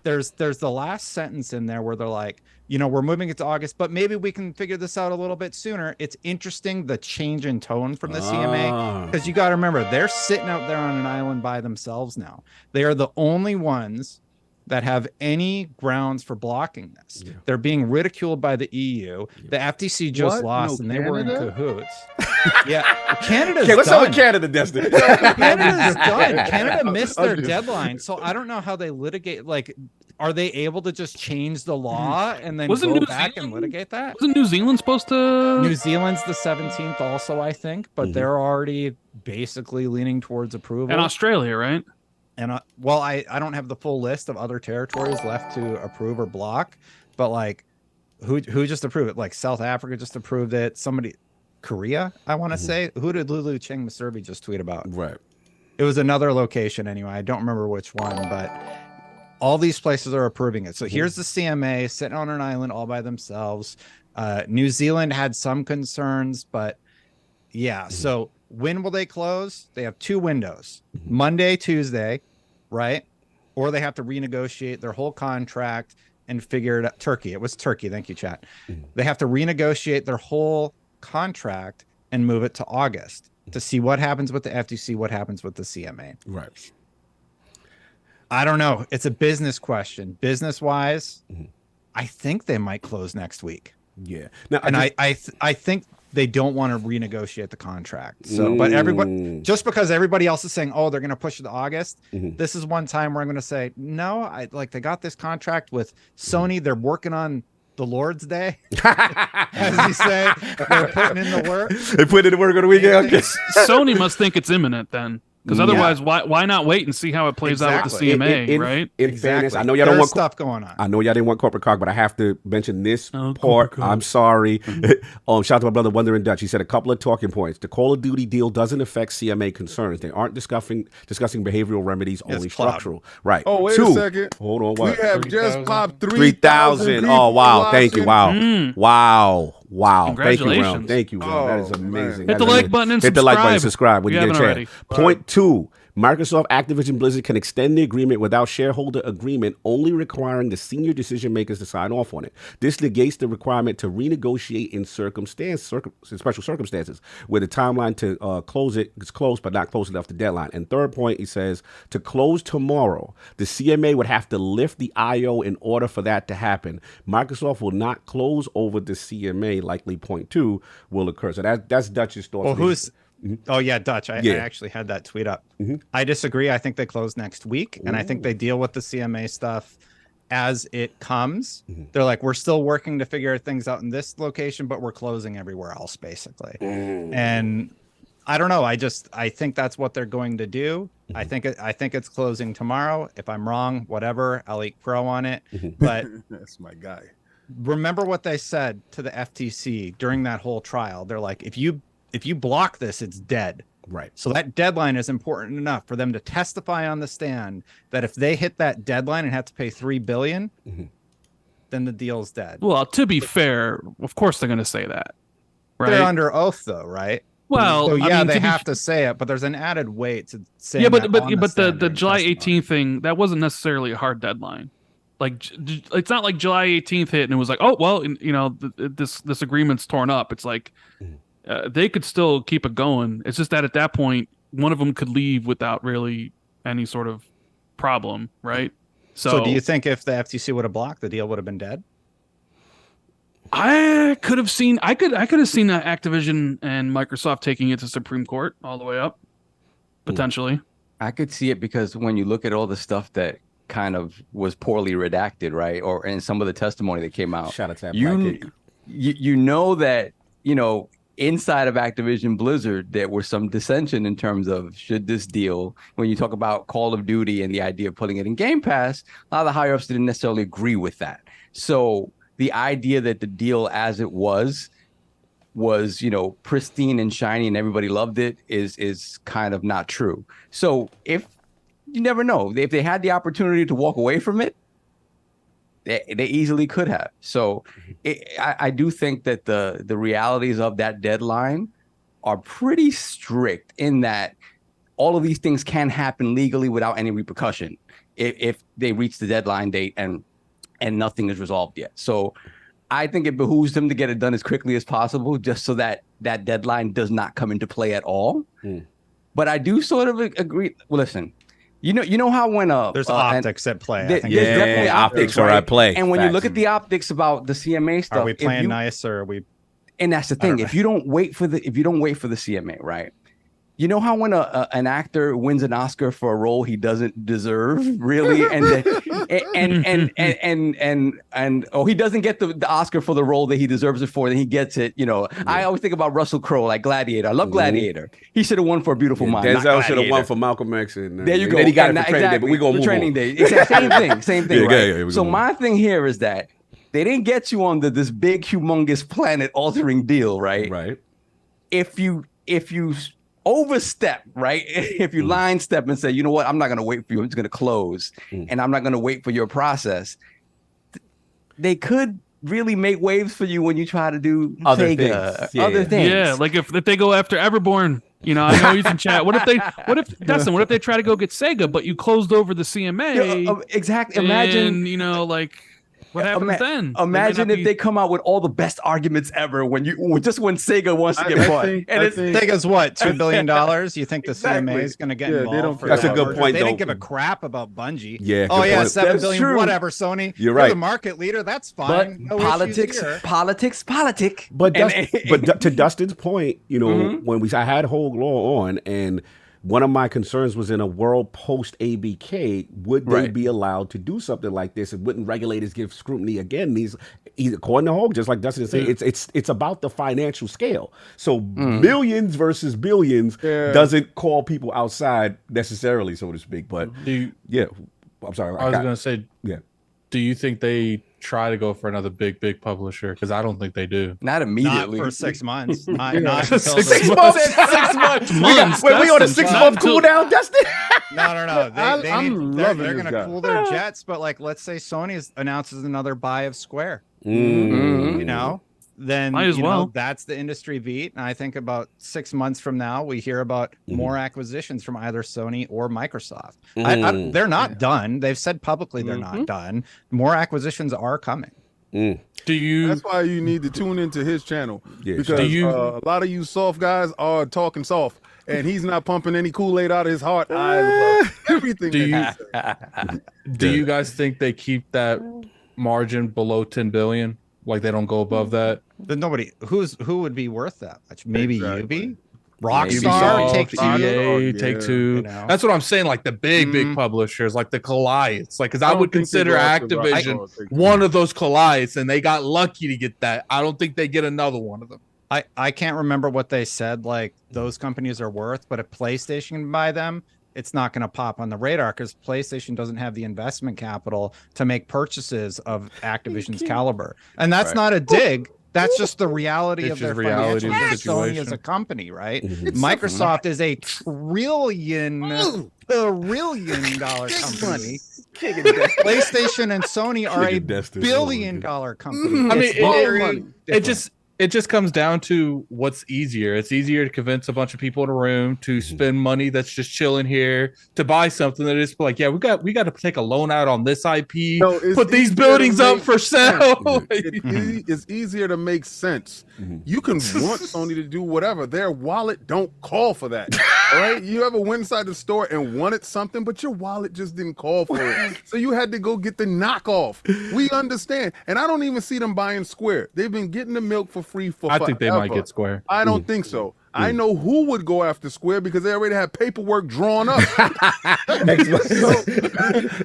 There's the last sentence in there where they're like, you know, we're moving it to August, but maybe we can figure this out a little bit sooner. It's interesting, the change in tone from the CMA, because you got to remember, they're sitting out there on an island by themselves now. They are the only ones that have any grounds for blocking this. They're being ridiculed by the EU. The FTC just lost, and they were in cahoots. Canada's what's done. up with Canada, Destin? Canada's done. Canada missed their deadline, so I don't know how they litigate. Like, are they able to just change the law and then go back and litigate that? Wasn't New Zealand supposed to? New Zealand's the 17th also, I think, but they're already basically leaning towards approval. And Australia, right? And well, I don't have the full list of other territories left to approve or block, but like, who just approved it? Like South Africa just approved it. Somebody, Korea, I want to say. Who did Lulu Cheng Maservi just tweet about? Right. It was another location anyway. I don't remember which one, but all these places are approving it. So here's the CMA sitting on an island all by themselves. New Zealand had some concerns, but yeah. So when will they close? They have 2 windows, Monday, Tuesday, right? Or they have to renegotiate their whole contract and figure it out. Turkey. It was Turkey. Thank you, chat. They have to renegotiate their whole contract and move it to August to see what happens with the FTC, what happens with the CMA. Right. I don't know. It's a business question. Business wise, I think they might close next week. Yeah. Now, and I think they don't want to renegotiate the contract. So, but everybody, just because everybody else is saying, oh, they're going to push it to August. This is one time where I'm going to say, no, they got this contract with Sony. They're working on the Lord's Day, as you say. They're putting in the work. They put in the work on the weekend. Sony must think it's imminent then. Because otherwise, why not wait and see how it plays out with the CMA, right? In fairness, I know y'all don't want stuff going on. I know y'all didn't want corporate cock, but I have to mention this part. I'm sorry. Shout out to my brother Wonder in Dutch. He said a couple of talking points. The Call of Duty deal doesn't affect CMA concerns. They aren't discussing behavioral remedies, only structural. Right. Oh, wait a second. Hold on. What? We have just popped 3,000. Oh, wow. Thank you. Wow. Wow. Congratulations. Thank you, Will. That is amazing. Hit the like button and hit the like button and subscribe when you get a chance. Point 2. Microsoft, Activision Blizzard can extend the agreement without shareholder agreement, only requiring the senior decision makers to sign off on it. This negates the requirement to renegotiate in special circumstances, where the timeline to close it is close but not close enough to deadline. And third point, he says, to close tomorrow, the CMA would have to lift the IO in order for that to happen. Microsoft will not close over the CMA. Likely point 2 will occur. So that's Dutch's thoughts. Well, who's... Oh yeah, Dutch. I actually had that tweet up. I disagree. I think they close next week, and I think they deal with the CMA stuff as it comes. They're like, we're still working to figure things out in this location, but we're closing everywhere else, basically. And I don't know. I think that's what they're going to do. I think it's closing tomorrow. If I'm wrong, whatever. I'll eat crow on it. But that's my guy. Remember what they said to the FTC during that whole trial. They're like, if you block this, it's dead. Right. So that deadline is important enough for them to testify on the stand that if they hit that deadline and have to pay $3 billion, then the deal's dead. Well, to be fair, of course they're going to say that. Right? They're under oath, though, right? Well, so yeah, they have to say it, but there's an added weight to say. Yeah, but the July 18th thing, that wasn't necessarily a hard deadline. Like, it's not like July 18th hit and it was like, oh well, this agreement's torn up. It's like. They could still keep it going. It's just that at that point, one of them could leave without really any sort of problem, right? So do you think if the FTC would have blocked, the deal would have been dead? I could have seen Activision and Microsoft taking it to Supreme Court all the way up, potentially. I could see it because when you look at all the stuff that kind of was poorly redacted, right, or in some of the testimony that came out, shout out to that you know that inside of Activision Blizzard, there was some dissension in terms of should this deal, when you talk about Call of Duty and the idea of putting it in Game Pass, a lot of the higher ups didn't necessarily agree with that. So the idea that the deal as it was pristine and shiny and everybody loved it is kind of not true. So if you never know, if they had the opportunity to walk away from it, they easily could have. So I do think that the realities of that deadline are pretty strict in that all of these things can happen legally without any repercussion if they reach the deadline date and nothing is resolved yet. So I think it behooves them to get it done as quickly as possible just so that that deadline does not come into play at all. But I do sort of agree. Well, listen. You know how when there's optics at play. There's definitely optics are at play. And when you look at the optics about the CMA stuff, are we playing nice or are we? And that's the thing. If you don't wait for the CMA, right? You know how when an actor wins an Oscar for a role he doesn't deserve, really, and he doesn't get the Oscar for the role that he deserves it for, then he gets it. I always think about Russell Crowe, like Gladiator. I love Gladiator. He should have won for A Beautiful Mind. Denzel should have won for Malcolm X. There you go. Then he got it for Training Day, but we gonna move Training on. Day. Exactly. Same thing. Right? So my thing here is that they didn't get you on this big, humongous, planet-altering deal, right? Right. If you overstep, right? If you line step and say, you know what, I'm not going to wait for you, I'm just going to close, and I'm not going to wait for your process, they could really make waves for you when you try to do other Sega, things. other things. Yeah, like if they go after Everborn, You know, I know he's in chat. What if Dustin? What if they try to go get Sega, but you closed over the CMA? Exactly. Imagine, and, you know, like what happens then? Imagine if they come out with all the best arguments ever when Sega wants to get bought. Sega's what, $2 billion? You think the CMA is going to get involved? That's a good point. They didn't give a crap about Bungie. Yeah. Oh yeah, point. $7 billion. Whatever, Sony. You're right. The market leader. That's fine. But politics. But to Dustin's point, you know, when I had Whole Law on, and one of my concerns was in a world post ABK, would they be allowed to do something like this, and wouldn't regulators give scrutiny again? According to Hogue, just like Dustin is saying, it's about the financial scale. So millions versus billions doesn't call people outside necessarily, so to speak. But I'm sorry. I was going to say, do you think they try to go for another big publisher? Because I don't think they do. Not immediately. Not for 6 months. Not 6 months. 6 months. Wait, we on a 6-month cooldown, Dustin? No. They're going to cool their jets, but like, let's say Sony announces another buy of Square. You know, then might as well. That's the industry beat. And I think about 6 months from now, we hear about more acquisitions from either Sony or Microsoft. They're not done. They've said publicly they're not done. More acquisitions are coming. That's why you need to tune into his channel, because a lot of you soft guys are talking soft, and he's not pumping any Kool-Aid out of his heart. I love everything. Do you guys think they keep that margin below 10 billion? Like they don't go above that? Then nobody who would be worth that much? Maybe Exactly. Rockstar, Take Two. You know? That's what I'm saying. Like the big publishers, like the Goliaths. Like, because I would consider Activision one of those Goliaths, and they got lucky to get that. I don't think they get another one of them. I can't remember what they said. Like those companies are worth, but if PlayStation can buy them, it's not going to pop on the radar because PlayStation doesn't have the investment capital to make purchases of Activision's caliber. And that's not a dig. That's just the reality of their financial Sony as a company, right? Microsoft is a $1 trillion company. PlayStation and Sony are a $1 billion company. I mean, it just comes down to what's easier. It's easier to convince a bunch of people in a room to spend money that's just chilling here to buy something that is like, we got to take a loan out on this IP, put these buildings up for sale. It's easier to make sense. You can want Sony to do whatever. Their wallet don't call for that. All right? You ever went inside the store and wanted something, but your wallet just didn't call for it. So you had to go get the knockoff. We understand. And I don't even see them buying Square. They've been getting the milk for free for forever. I think they might get Square. I don't think so. I know who would go after Square because they already have paperwork drawn up. So,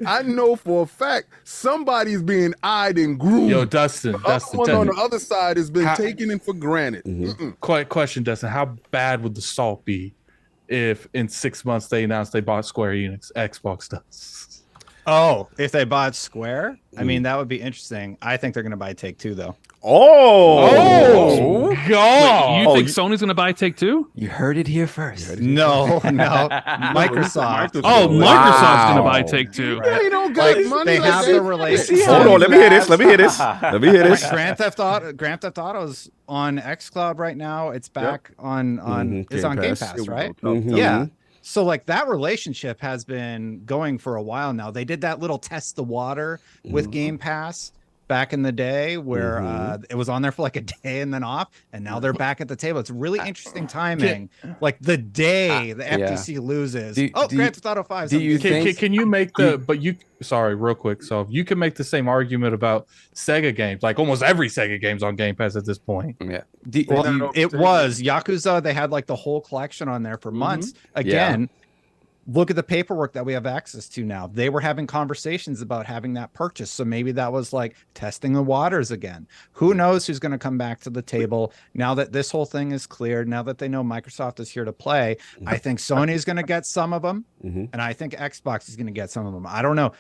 I know for a fact somebody's being eyed and groomed. Yo, Dustin, on the other side has been taken in for granted. Question, Dustin. How bad would the salt be if in 6 months they announced they bought Square Enix? Xbox does. Oh, if they bought Square, I mean, that would be interesting. I think they're going to buy Take-Two, though. Oh, God. Wait, you think Sony's going to buy Take-Two? You heard it here first. No. Microsoft. Oh, Microsoft's going to buy Take-Two. Right. They don't got money. They have the relationship. Hold on, let me hear this. Grand Theft Auto's on xCloud right now. It's back on it's on Game Pass, right? Yeah. So like that relationship has been going for a while now. They did that little test the water with Game Pass back in the day where it was on there for like a day and then off, and now they're back at the table. It's really interesting timing. Like the day the FTC loses. Grand Theft Auto 5. Can you make real quick. So you can make the same argument about Sega games. Like almost every Sega game's on Game Pass at this point. Yeah. It was Yakuza. They had like the whole collection on there for months. Again, look at the paperwork that we have access to now. They were having conversations about having that purchase. So maybe that was like testing the waters again. Who knows who's going to come back to the table now that this whole thing is cleared, now that they know Microsoft is here to play. I think Sony is going to get some of them, and I think Xbox is going to get some of them. I don't know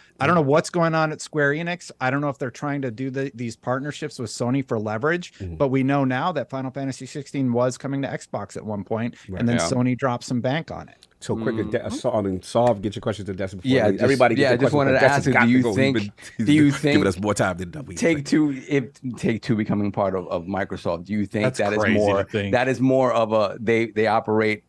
what's going on at Square Enix. I don't know if they're trying to do these partnerships with Sony for leverage, but we know now that Final Fantasy 16 was coming to Xbox at one point, and then Sony dropped some bank on it. So quick, Solve, get your questions to Destin before everybody. I just wanted to ask you: Do you think giving us more time than Take-Two, if Take-Two becoming part of Microsoft, do you think that is more of a they operate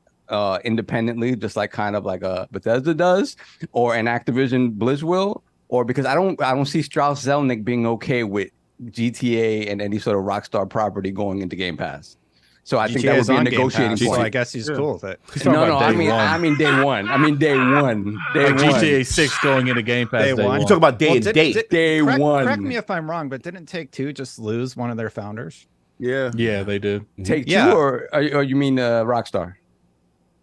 independently, just like kind of like Bethesda does, or an Activision Blizz will, or because I don't see Strauss Zelnick being okay with GTA and any sort of Rockstar property going into Game Pass. So I think that would be a negotiating point. So I guess he's cool with it. No, I mean day one. I mean day one. Day like one. GTA 6 going into Game Pass. Day one. You talk about day and date. Day one. Correct me if I'm wrong, but didn't Take-Two just lose one of their founders? Yeah. Yeah, they did. Take-Two, or you mean Rockstar?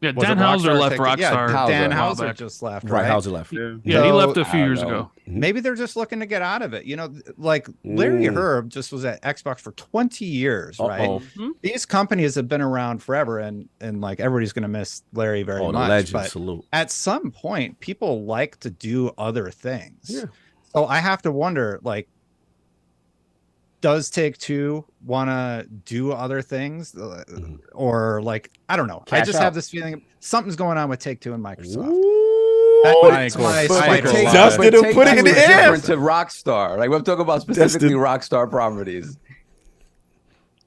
Yeah, Was Dan it Houser Rockstar left Take-Two? Rockstar. Yeah, Dan Houser. Houser just left. Right, Hauser left. Yeah. Yeah, he So, left a few I don't years know. ago. Maybe they're just looking to get out of it. You know, like Larry Herb just was at Xbox for 20 years, right? These companies have been around forever, and like everybody's going to miss Larry very much. Legend, but salute. at some point, people like to do other things. Yeah. So I have to wonder, like, does Take-Two want to do other things, or like, I don't know. I Cash just out. have this feeling something's going on with Take-Two and Microsoft. That's my Justin, Take-Two put it in the is air. different to Rockstar. Like we're talking about specifically Rockstar properties.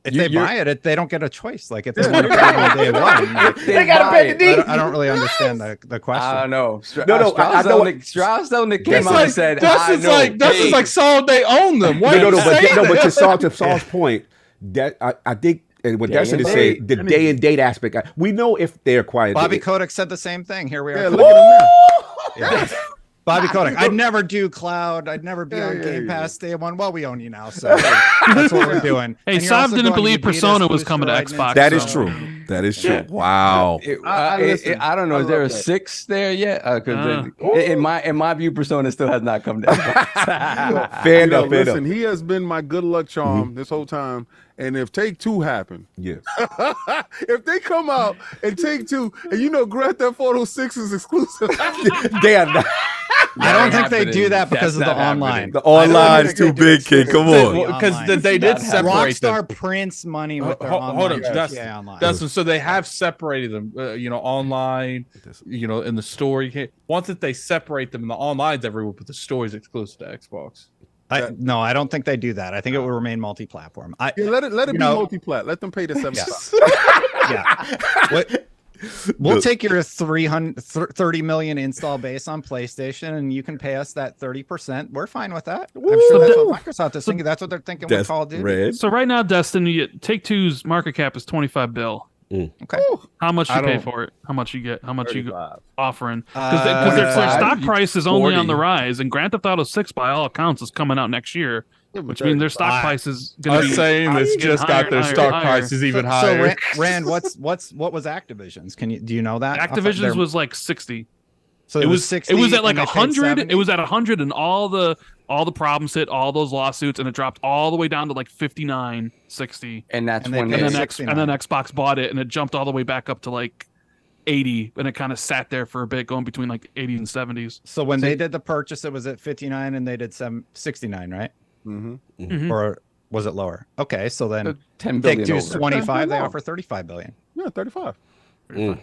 If they buy it, they don't get a choice. Like if they want to buy it on day one, like, They gotta pay the deed. I don't really understand the question. I don't know. No, I know what- Strauss Zelnick came It's out like, and said, Dustin's like Saul, they own them. Why No, you say but that? to Saul's point, that I think, and what Dustin is and saying, the day and date aspect, we know if they're quiet. Bobby Kotick said the same thing. Here we are. Yeah, look at him now. Yeah. Bobby Kotick. I'd never do cloud. I'd never be on Game Pass day one. Well, we own you now, so that's what we're doing. Hey, And you're Sav also didn't going believe Ubisoft Persona was booster coming to right Xbox. now, That is so- true. That is true. Wow. I don't know. Is there a 6 there yet? Because in my view, Persona still has not come to Xbox. Fair You know, enough. Fair listen, enough. he has been my good luck charm this whole time. And if Take-Two happen, Yeah. if they come out and Take-Two, and you know Grand Theft Auto 6 is exclusive. They are not. I don't think they do that because of That's the not online. The online is too big, kid. Come on. Because they did separate them. Rockstar prints money with their Hold online. on, Dustin. online. Dustin, so they have separated them, online, in the store. You can't, once that they separate them in the online's everywhere, but the store is exclusive to Xbox. No, I don't think they do that. I think it will remain multi-platform. Yeah, let it be know- multi-plat. Let them pay the $7. Yeah. We'll take your 30 million install base on PlayStation, and you can pay us that 30%. We're fine with that. I'm sure that's what Microsoft is thinking. That's what they're thinking with Call of Duty. Red. So right now, Destiny, Take-Two's market cap is $25 billion. Okay. How much you pay for it? How much you get? How much you offering? Because their stock price is only on the rise, and Grand Theft Auto 6, by all accounts, is coming out next year, which means their stock price is going to be same. It's getting just higher got their and stock higher. prices even So higher. Rand, what was Activision's? Do you know that? Activision's was like 60. So It was 60. It was at like and they paid 100. 70? It was at 100, and all the problems hit, all those lawsuits, and it dropped all the way down to like 59, 60. And that's And they when paid And they then, 69. and then Xbox bought it, and it jumped all the way back up to like 80, and it kind of sat there for a bit, going between like 80 and 70s. So when they did the purchase, it was at 59, and they did 69, right? Mhm. Or was it lower? Okay, so then $10 billion Take-Two's over. 25. They offer 35 billion. Yeah, 35.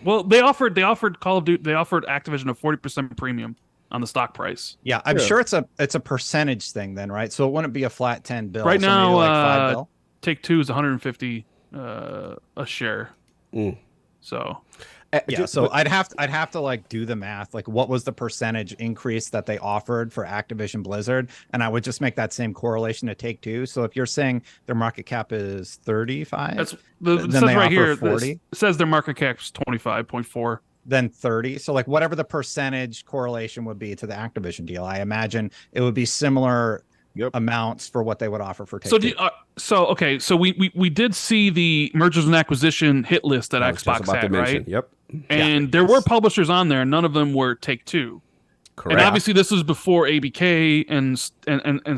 Well, they offered Call of Duty. They offered Activision a 40% premium on the stock price. Yeah, I'm sure it's a percentage thing then, right? So it wouldn't be a flat 10 bill. Right so maybe now, like 5 bill. Take-Two is 150 a share. So Yeah, so I'd have to like do the math. Like, what was the percentage increase that they offered for Activision Blizzard? And I would just make that same correlation to Take-Two. So if you're saying their market cap is 35, that's it then says they right offer here. 40. It says their market cap's 25.4. then 30. So like whatever the percentage correlation would be to the Activision deal, I imagine it would be similar amounts for what they would offer for Take-Two. So we did see the mergers and acquisition hit list that Xbox had, right? Yep. And there were publishers on there. None of them were Take-Two. Correct. And obviously this was before ABK and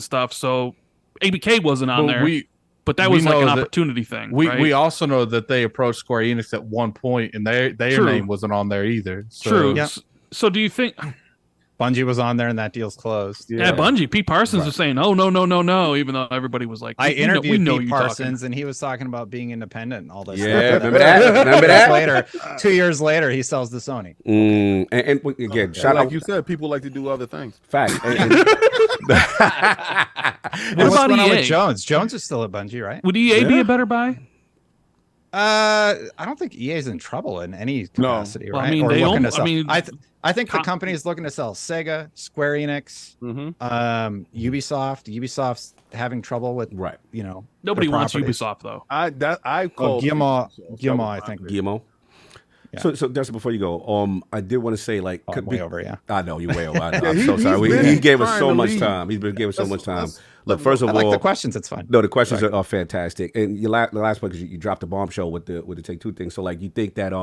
stuff. So ABK wasn't on there. But that we was like an know that- opportunity thing. We right? we also know that they approached Square Enix at one point, and their True. name wasn't on there either. So. True. Yeah. So do you think? Bungie was on there and that deal's closed. Yeah, Bungie. Pete Parsons was saying, "Oh no," even though everybody was like, I we know interviewed Pete you Parsons, and he was talking about being independent and all this. Yeah, stuff. remember that? Remember that? Later, 2 years later, he sells to Sony. And again, shout like out. you said, people like to do other things. Fact. And What what's about going on EA? with Jones? Jones is still at Bungie, right? Would EA be a better buy? I don't think EA's in trouble in any capacity, Well, right? I mean, Or they looking own- to sell. I mean, I think the company is looking to sell Sega, Square Enix, Ubisoft. Ubisoft's having trouble with Right. Nobody their wants properties. Ubisoft though. I call Guillemot, I think. Guillermo. Yeah. So Dustin, before you go, I did want to say, like, Oh, I'm way over, yeah. I know you're way over. I'm Yeah, so sorry. he's He been gave us trying so to much lead. time. He's been giving so much time. Let's- Look, first of I like all, the questions. It's fine. no, the questions are fantastic. And the last one, because you dropped the bombshell with the Take-Two thing. So, like, you think that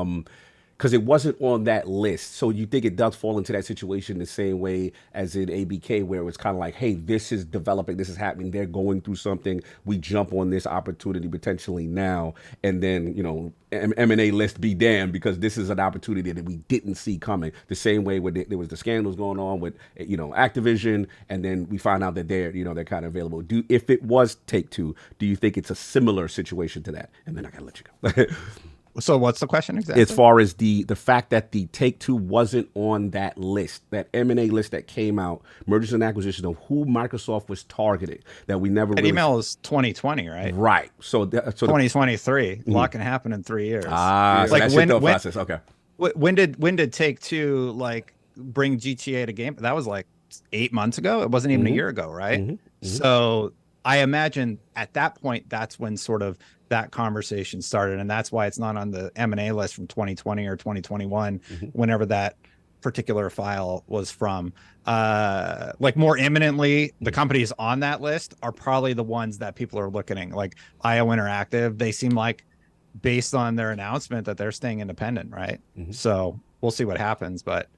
because it wasn't on that list, so you think it does fall into that situation the same way as in ABK, where it's kind of like, hey, this is developing, this is happening, they're going through something, we jump on this opportunity potentially now, and then M&A list be damned, because this is an opportunity that we didn't see coming. The same way with there was the scandals going on with Activision, and then we find out that they're kind of available. If it was Take-Two, do you think it's a similar situation to that? And then I gotta let you go. So what's the question exactly? As far as the fact that the Take-Two wasn't on that list, that M&A list that came out, mergers and acquisitions of who Microsoft was targeting, that we never That really... email is 2020, right? Right. So 2023. A lot can happen in 3 years. So Like, that's when- your thought when- process. Okay. When did Take-Two like bring GTA to game? That was like 8 months ago. It wasn't even a year ago, right? So I imagine at that point, that's when sort of that conversation started, and that's why it's not on the M&A list from 2020 or 2021, whenever that particular file was from. Like, more imminently, the companies on that list are probably the ones that people are looking at, like IO Interactive. They seem like, based on their announcement, that they're staying independent, right? So we'll see what happens, but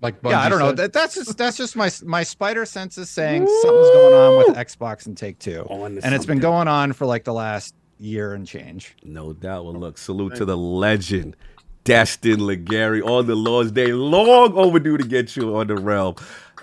Like yeah, I Bungie don't know. said. That's just my spider sense is saying something's going on with Xbox and Take-Two, and it's been going on for like the last year and change. No doubt. Well, look, salute to the legend, Destin Legary, on the Lord's Day. Long overdue to get you on the realm.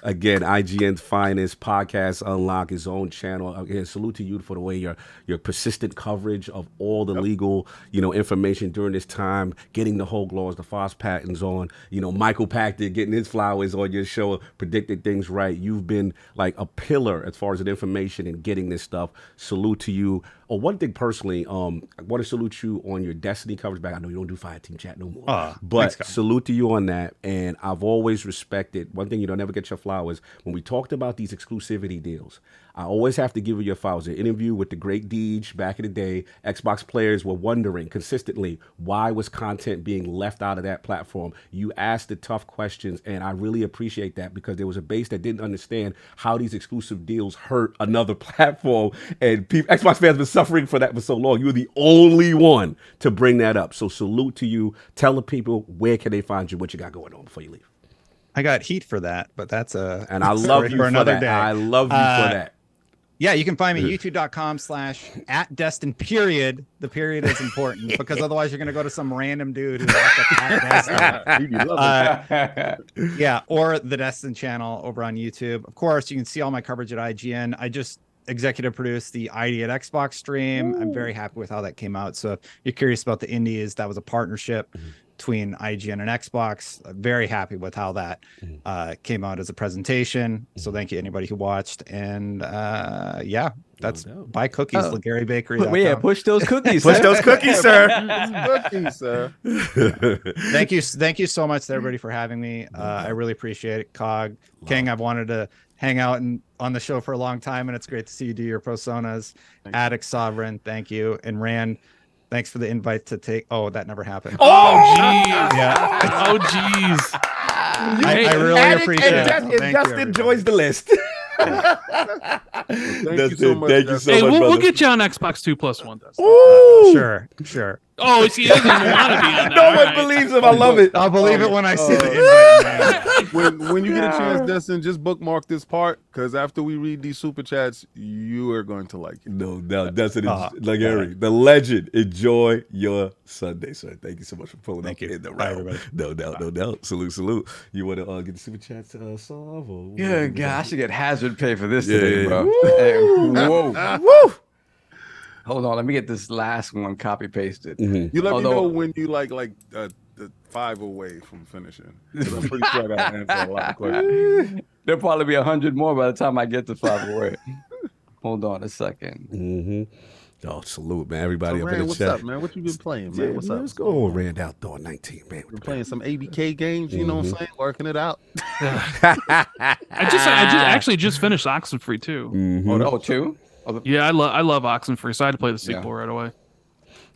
Again, IGN's finest podcast, Unlock his own channel. Again, salute to you for the way your persistent coverage of all the legal, information during this time, getting the whole laws, the FOSS patents on, Michael Pachter getting his flowers on your show, predicted things right. You've been like a pillar as far as the information and getting this stuff. Salute to you. Oh, one thing personally, I want to salute you on your Destiny coverage back. I know you don't do Fire Team Chat no more, but thanks, salute to you on that. And I've always respected one thing. You don't never get your flowers. When we talked about these exclusivity deals, I always have to give you your flowers. An interview with the great Deej back in the day. Xbox players were wondering consistently, why was content being left out of that platform? You asked the tough questions, and I really appreciate that, because there was a base that didn't understand how these exclusive deals hurt another platform, and Xbox fans have been suffering for that for so long. You were the only one to bring that up. So salute to you. Tell the people, where can they find you, what you got going on before you leave. I got heat for that, but that's And I love you for another that. day. I love you for that. Yeah, you can find me youtube.com/@Destin, period. The period is important, because otherwise you're going to go to some random dude who's yeah, or the Destin channel over on YouTube. Of course, you can see all my coverage at IGN. I just executive produced the ID at Xbox stream. I'm very happy with how that came out. So if you're curious about the indies, that was a partnership between IGN and Xbox. Very happy with how that came out as a presentation. So thank you anybody who watched. And yeah, that's buy cookies, Legary Bakery. Yeah, push those cookies. Push those cookies, sir. Cookies, sir. Thank you so much to everybody for having me. I really appreciate it. Cog King, I've wanted to hang out on the show for a long time, and it's great to see you do your personas. Addict Sovereign, thank you. And Rand, thanks for the invite to take. Oh, that never happened. Oh, geez. Yeah. Oh, geez. I really appreciate it. Thank you, Dustin everybody. joins the list. Thank you so much. Thank you so Hey, much, we'll brother. get you on Xbox 2+1, Dustin. Sure. Oh, he doesn't even want to be on that. No All one right. believes him. I love it. I'll believe it when I see the invite. Man. When you get a chance, Dustin, just bookmark this part, because after we read these super chats, you are going to like it. No, Dustin is Legary, the legend. Enjoy your Sunday, sir. Thank you so much for pulling Thank up you. in the Bye, round. everybody. No doubt. Salute. You want to get the super chats solved? Yeah, God, I should get hazard pay for this Yeah, today, yeah. bro. Hey, whoa. Woo! Hold on, let me get this last one copy pasted. You let Although- me know when you like the 5 away from finishing. 'Cause I'm pretty sure I got to answer a lot of questions. There'll probably be 100 more by the time I get to 5 away. Hold on a second. Oh, salute, man. Everybody So, up Rand, in the what's chat. up, man? What you been playing, man? What's up? Let's go on Rand Outdoor 19, man. Been playing some ABK games, you know what I'm saying? Working it out. I actually just finished Oxenfree too. Oh, two? Yeah, I love Oxenfree, so I had to play the sequel right away.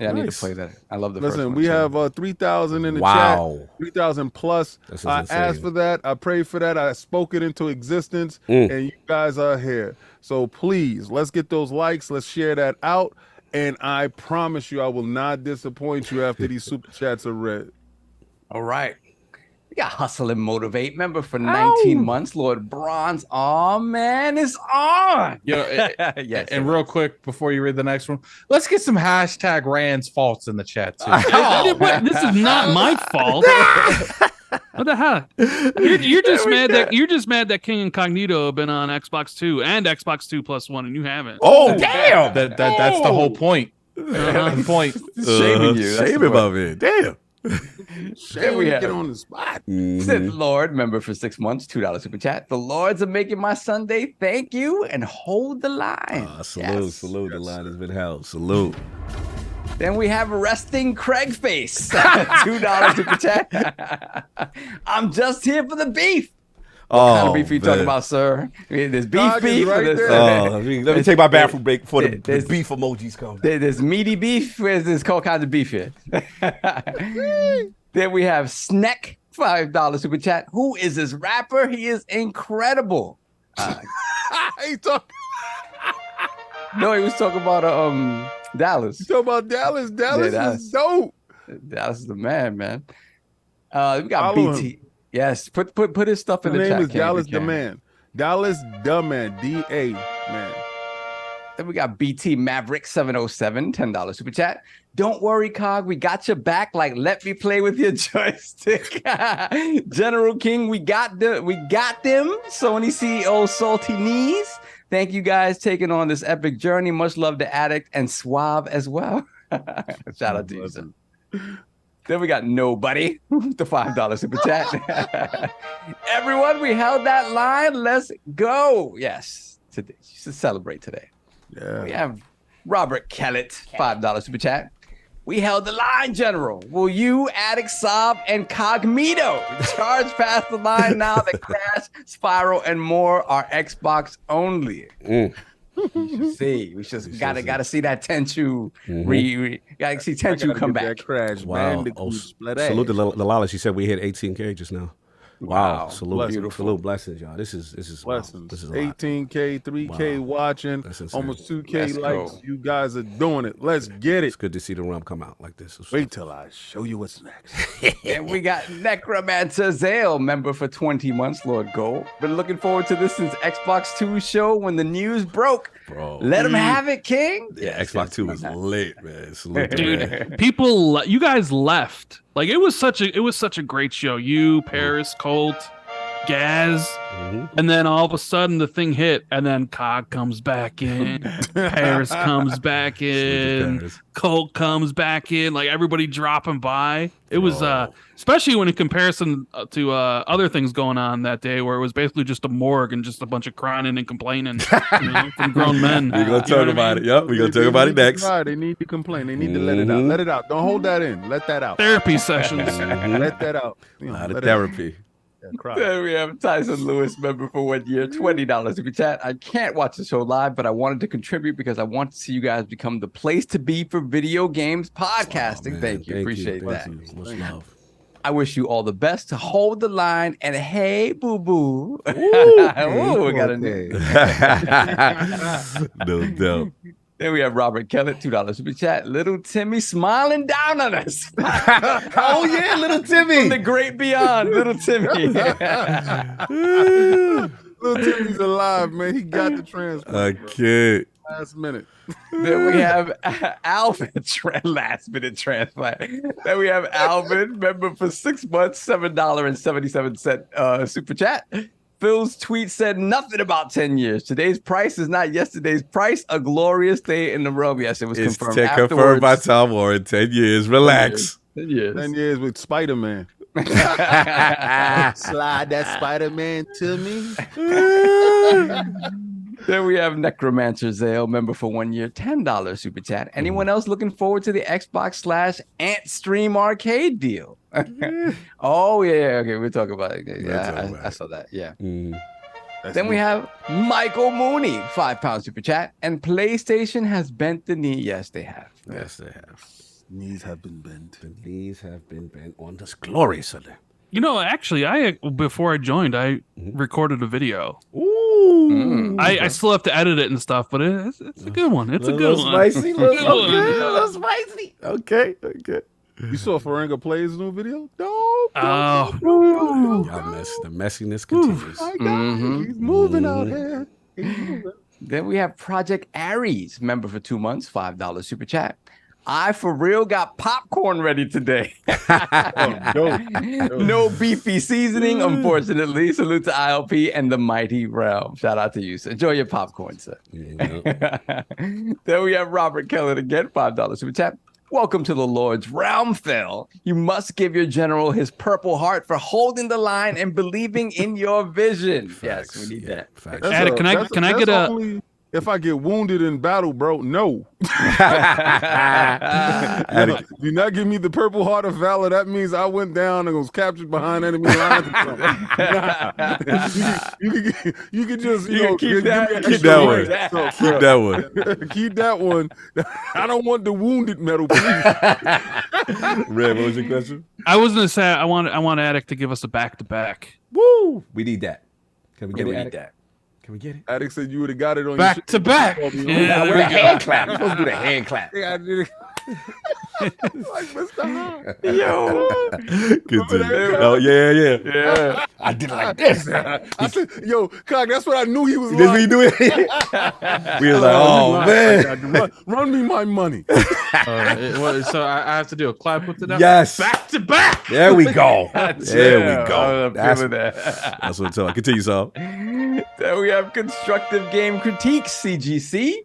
Yeah, I need to Nice. play that. I love the first Listen, one. we too. have 3,000 in the Wow. chat. 3,000 plus. This is I insane. asked for that. I prayed for that. I spoke it into existence, and you guys are here. So please, let's get those likes. Let's share that out. And I promise you, I will not disappoint you after these super chats are read. All right. We got Hustle and Motivate. Member for 19 months, Lord Bronze. Oh, man, it's on. Yes. And real quick, before you read the next one, let's get some hashtag Rand's faults in the chat, too. This is not my fault. What the hell? You're just mad that King Incognito have been on Xbox 2 and Xbox 2 plus one, and you haven't. Oh, damn. That's the whole point. That's the point. Shaming you. That's Shame the him point. of it. Damn. Shame we we have- get on the spot. Sith Lord, member for 6 months, $2 super chat. The Lords are making my Sunday. Thank you and hold the line. Salute, Yes. salute. The line has been held. Salute. Then we have Resting Craig Face, $2 super chat. I'm just here for the beef. What kind of beef are you talking man. about, sir? There's beef Dog is beef. right or there's, there. Let me take my bathroom break before the there's- beef emojis come. There's meaty beef. There's all kinds of beef here. Then we have Sneck, $5 super chat. Who is this rapper? He is incredible. He talking No, he was talking about Dallas. about Dallas. Dallas Dallas. is dope. Dallas is the man. We got Follow BT. Yes, put his stuff in His the name chat. is King, if Dallas you the can. Man. Dallas the Man. D-A, man. Then we got BT Maverick 707, $10 super chat. Don't worry, Cog, we got your back. Like, let me play with your joystick. General King, we got them. Sony CEO Salty Knees. Thank you guys taking on this epic journey. Much love to Addict and Suave as well. Shout out to you, sir. Then we got Nobody, the $5 super chat. Everyone, we held that line. Let's go. Yes, today. You should celebrate today. Yeah. We have Robert Kellett, $5 super chat. We held the line, General. Will you, Addict, Sob, and Cognito charge past the line now that Crash, Spiral, and more are Xbox only? We should gotta see that Tenchu. Gotta see Tenchu come back. That crash, Wow. Bandicoot split Salute to ass. Lala. She said we hit 18K just now. Wow. Salute. Blessings. Salute. Blessings, y'all. This is wow. Blessings. This is a lot. 18K, 3K Wow. watching, That's insane. almost 2K Let's likes. go. You guys are doing it. Let's get it. It's good to see the rum come out like this. Wait till I show you what's next. And we got Necromancer Zale, member for 20 months, Lord Gold. Been looking forward to this since Xbox 2 show when the news broke. Bro. Let him have it, King. Yeah, Xbox 2 is lit, man. Salute to Dude, man. people, you guys left. Like it was such a great show. You, Paris, Colt, Gaz, and then all of a sudden the thing hit, and then Cog comes back in, Paris comes back in, Paris. Colt comes back in, like everybody dropping by. It was especially when in comparison to other things going on that day, where it was basically just a morgue and just a bunch of crying and complaining from grown men. We're going to talk about it. Yep, we're going to talk about it next. They need to complain. They need to let it out. Let it out. Don't hold that in. Let that out. Therapy sessions. Let that out. A lot of therapy. Then we have Tyson Lewis, member for 1 year, $20 super chat. I can't watch the show live, but I wanted to contribute because I want to see you guys become the place to be for video games podcasting. Man, Thank you. Appreciate Thank that. you. Much love. I wish you all the best to hold the line. And hey, boo boo. Ooh, we got a name. No doubt. Then we have Robert Kellett, $2 super chat. Little Timmy smiling down on us. Oh, yeah, little Timmy. From the great beyond, little Timmy. Little Timmy's alive, man. He got the transport. I can't. Last minute. Then we have Alvin, last minute transplant. Then we have Alvin, member for 6 months, $7.77 super chat. Phil's tweet said nothing about 10 years. Today's price is not yesterday's price. A glorious day in the realm. Yes, it was It's confirmed. confirmed by Tom Warren. 10 years. Relax. 10 years. 10 years with Spider-Man. Slide that Spider-Man to me. Then we have Necromancer Zale, member for 1 year, $10 super chat. Anyone else looking forward to the Xbox/Ant Stream arcade deal? Oh yeah, okay, we'll talk about it. Yeah, I saw that. Yeah. Then we have Michael Mooney, £5 super chat, and PlayStation has bent the knee. Yes, they have. Yes, they have. Knees have been bent. The knees have been bent on this glorious Sunday. You know, actually, before I joined, I recorded a video. Ooh. I still have to edit it and stuff, but it's a good one. It's a good one. Spicy, little spicy. Okay. You saw Ferenga Play's new video? Oh, The messiness continues. My God, he's moving out here. He's moving. Then we have Project Aries, member for 2 months, $5 super chat. I for real got popcorn ready today. No beefy seasoning, unfortunately. Salute to ILP and the Mighty Realm. Shout out to you. So enjoy your popcorn, sir. Then we have Robert Keller again, $5 super chat. Welcome to the Lord's Realm, Phil. You must give your general his purple heart for holding the line and believing in your vision. Facts. Yes, we need that. Facts. Attic, can I get a? Only if I get wounded in battle, bro. No. Do not give me the purple heart of valor. That means I went down and was captured behind enemy lines. You could just keep that one. Keep that one. Keep that one. I don't want the wounded medal, please. Red, what was your question? I was gonna say I want Attic to give us a back-to-back. Woo! We need that. Can we get We it? need Attic? that. Can we get it? Addict said you would have got it on Back to back. With a hand clap. You're supposed to do the hand clap. Yeah, I did it. Like Mr. Hart. Yo. Continue. Oh, yeah. I did it like this. I said, yo, Cog, that's what I knew he was This what like. you do it? We was like, oh, man. Run me my money. So I have to do a clap with it now? Yes. Back to back. There we go. There we go. I'm That's feeling that. what I'm telling. Continue, Saul. Then we have Constructive Game Critiques, CGC.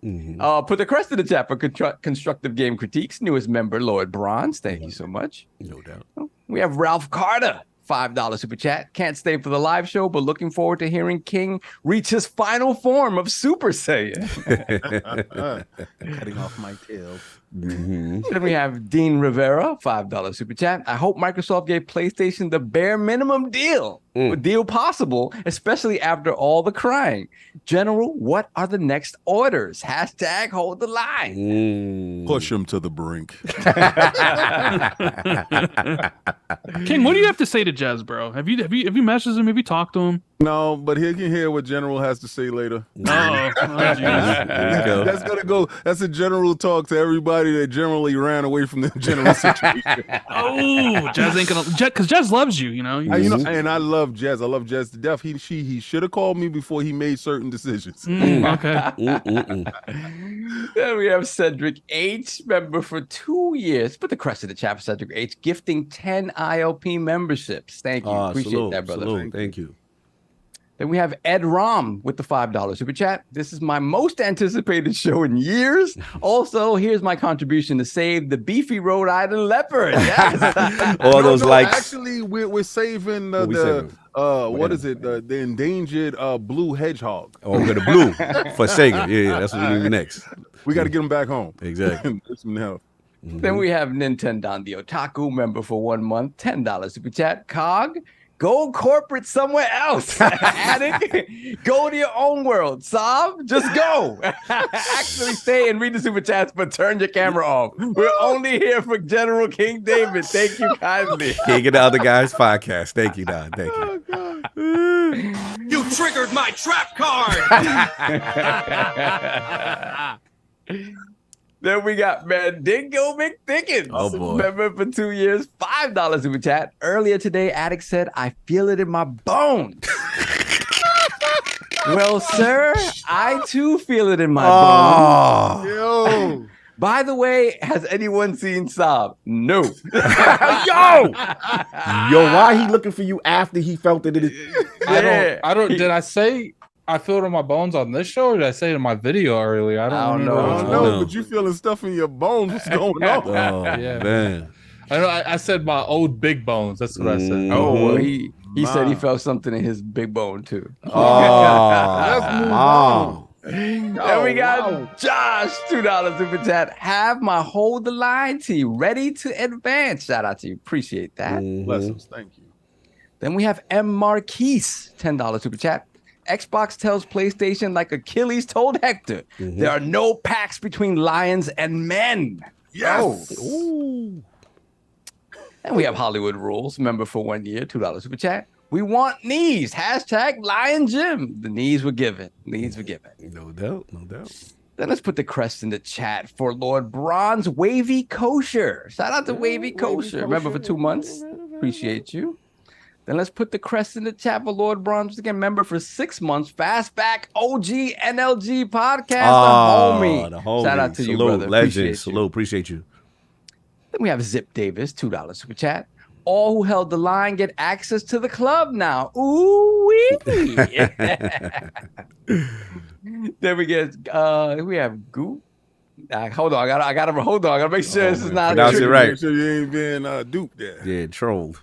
Put the crest in the chat for Constructive Game Critiques. Newest member, Lord Bronze. Thank you so much. No doubt. We have Ralph Carter, $5 super chat. Can't stay for the live show, but looking forward to hearing King reach his final form of Super Saiyan. Cutting off my tail. Then we have Dean Rivera, $5 super chat. I hope Microsoft gave PlayStation the bare minimum deal possible, especially after all the crying. General, what are the next orders? Hashtag hold the line. Push him to the brink. King, what do you have to say to Jez, bro? Have you messaged him? Have you talked to him? No, but he can hear what General has to say later. There you go. That's gonna go. That's a general talk to everybody that generally ran away from the general situation. Oh, Jez ain't gonna, because Jez loves you, you know. And I love Jez. I love Jez to death. He should have called me before he made certain decisions. Okay. Then we have Cedric H, member for 2 years. Put the crest in the chat for Cedric H, gifting 10 ILP memberships. Thank you. Appreciate that, brother. Salute. Thank you. Then we have Ed Rom with the $5 super chat. This is my most anticipated show in years. Also, here's my contribution to save the beefy Rhode Island leopard. Yes. All those likes. Actually, we're saving the endangered blue hedgehog. Oh, we're the blue for Sega. Yeah, that's what we do next. We got to get him back home. Exactly. Get some help. Then we have Nintendo the Otaku member for 1 month, $10 super chat. Cog, go corporate somewhere else. Attic, go to your own world. Saab, just go. Actually stay and read the super chats, but turn your camera off. We're only here for General King David. Thank you kindly. Can't get the other guys' podcast. Thank you, Don. Thank you. You triggered my trap card. Then we got Mandingo McDickens. Oh, boy. Member for 2 years, $5 super chat. Earlier today, Attic said, I feel it in my bones. Well, sir, I too feel it in my bones. Yo. By the way, has anyone seen Saab? No. Yo, why he looking for you after he felt it? I don't. Did I say I feel it in my bones on this show, or did I say it in my video earlier? I don't know. I don't know, but you feeling stuff in your bones. What's going on? Oh, Yeah. man. I know. I said my old big bones. That's what I said. Oh, well, he said he felt something in his big bone too. Let's move on. And we got Josh, $2 super chat. Have my hold the line team ready to advance. Shout out to you. Appreciate that. Blessings. Thank you. Then we have M. Marquise, $10 super chat. Xbox tells PlayStation like Achilles told Hector, there are no pacts between lions and men. Yes. Oh. And we have Hollywood Rules, member for 1 year, $2 super chat. We want knees. Hashtag Lion Jim. The knees were given. Needs were given. No doubt. No doubt. Then let's put the crest in the chat for Lord Bronze Wavy Kosher. Shout out to Wavy Kosher. Member for 2 months. Appreciate you. Then let's put the crest in the chat for Lord Bronze again. Member for 6 months. Fastback OG NLG podcast. The homie. Shout out to you, brother. Legend. Salute. Appreciate you. Then we have Zip Davis, $2 super chat. All who held the line get access to the club now. Ooh-wee. Then we have Goo. Hold on, I gotta make sure this is not pronounce it right. Make sure you ain't being duped there. Yeah, trolled.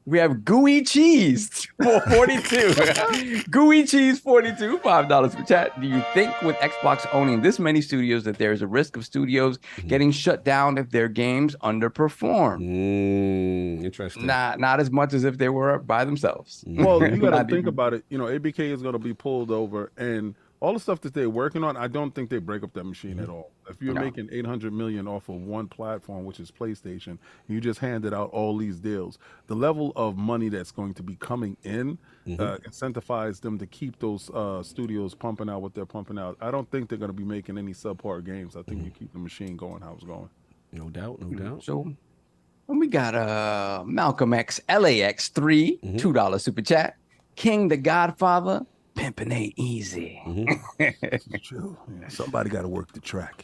We have Gooey Cheese for 42. Gooey Cheese 42, $5 per chat. Do you think with Xbox owning this many studios that there is a risk of studios getting shut down if their games underperform? Interesting. Not as much as if they were by themselves. Well, you got to think about it. You know, ABK is going to be pulled over, and all the stuff that they're working on, I don't think they break up that machine at all. If you're making $800 million off of one platform, which is PlayStation, you just handed out all these deals. The level of money that's going to be coming in incentivize them to keep those studios pumping out what they're pumping out. I don't think they're going to be making any subpar games. I think you keep the machine going how it's going. No doubt. No doubt. So we got Malcolm X LAX 3, $2 super chat. King the Godfather. Pimping ain't easy. This is true. Yeah, somebody got to work the track.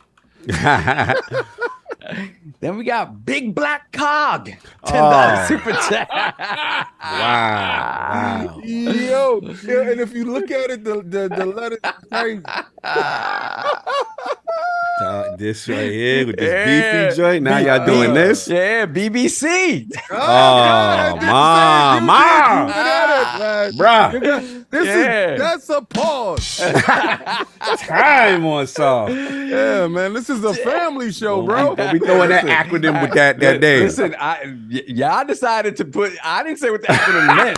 Then we got Big Black Cog, $10 super chat. Wow. Yo, yeah, and if you look at it, the letters crazy. This right here with this beefy joint. Now y'all doing this? Yeah, BBC. Mom. Bruh. That's a pause. Time on song. Yeah, man. This is a family show, bro. We throwing that acronym with that name. Listen, y'all decided to put. I didn't say what the acronym meant.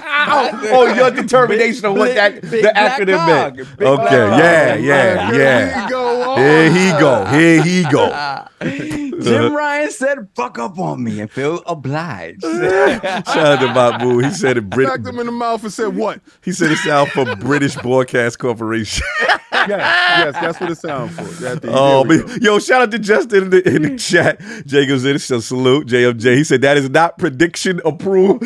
Your determination of what the acronym meant. Okay, yeah. Here he go. Jim Ryan said, "Fuck up on me," and feel obliged. Shout out to Babu. He said it. Smacked him in the mouth and said, "What?" He said it sound for British Broadcast Corporation. yes, that's what it sounds for. Yo, shout out to Justin in the chat. Jay goes in, so salute JMJ. He said that is not prediction approved.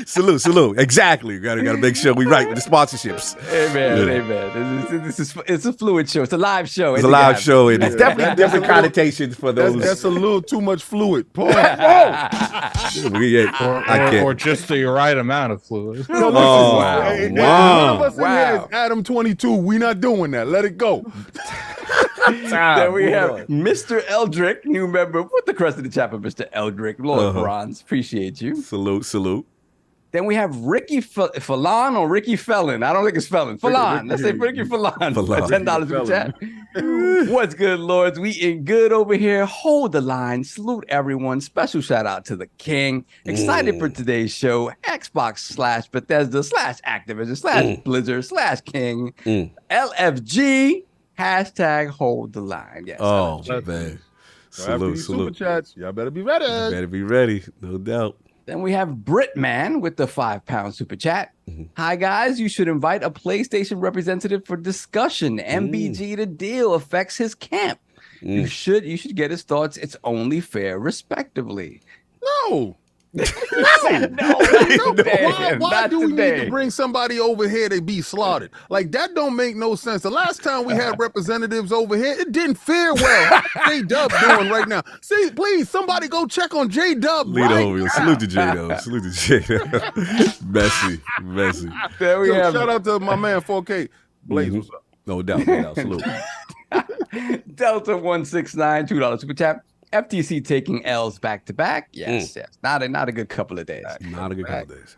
Salute. Exactly. Gotta make sure we right with the sponsorships. Amen. It's a fluid show. It's a live show. It's a live show, and it's definitely different connotations for those. That's a little too much fluid. Or just the right amount of fluid. Wow. One of us in here is Adam 22. We not doing that. Let it go. Then we have Mr. Eldrick, new member. Put the crest of the chat for Mr. Eldrick. Lord Bronze, appreciate you. Salute. Then we have Ricky Fallon or Ricky Felon. I don't think it's Felon. Fallon. Let's say Ricky Fallon. $10 for chat. What's good, Lords? We in good over here. Hold the line. Salute everyone. Special shout out to the King. Excited for today's show. Xbox / Bethesda / Activision / Blizzard / King. LFG. Hashtag hold the line. Yes. Oh, man. Salute. Super chats. Y'all better be ready. No doubt. Then we have Britman with the £5 super chat. Hi, guys. You should invite a PlayStation representative for discussion. MBG the deal affects his camp. You should get his thoughts. It's only fair, respectively. No. No, why do we need to bring somebody over here to be slaughtered? Like, that don't make no sense. The last time we had representatives over here, it didn't fare well. J-Dub doing right now. See, please, somebody go check on J-Dub Salute to J-Dub. Messy. There we have. Shout out to my man 4K. Blaze, what's up? No doubt. Salute. Delta 169, $2 super chat. FTC taking L's back to back. Yes. Not a good couple of days. Not a good couple of days.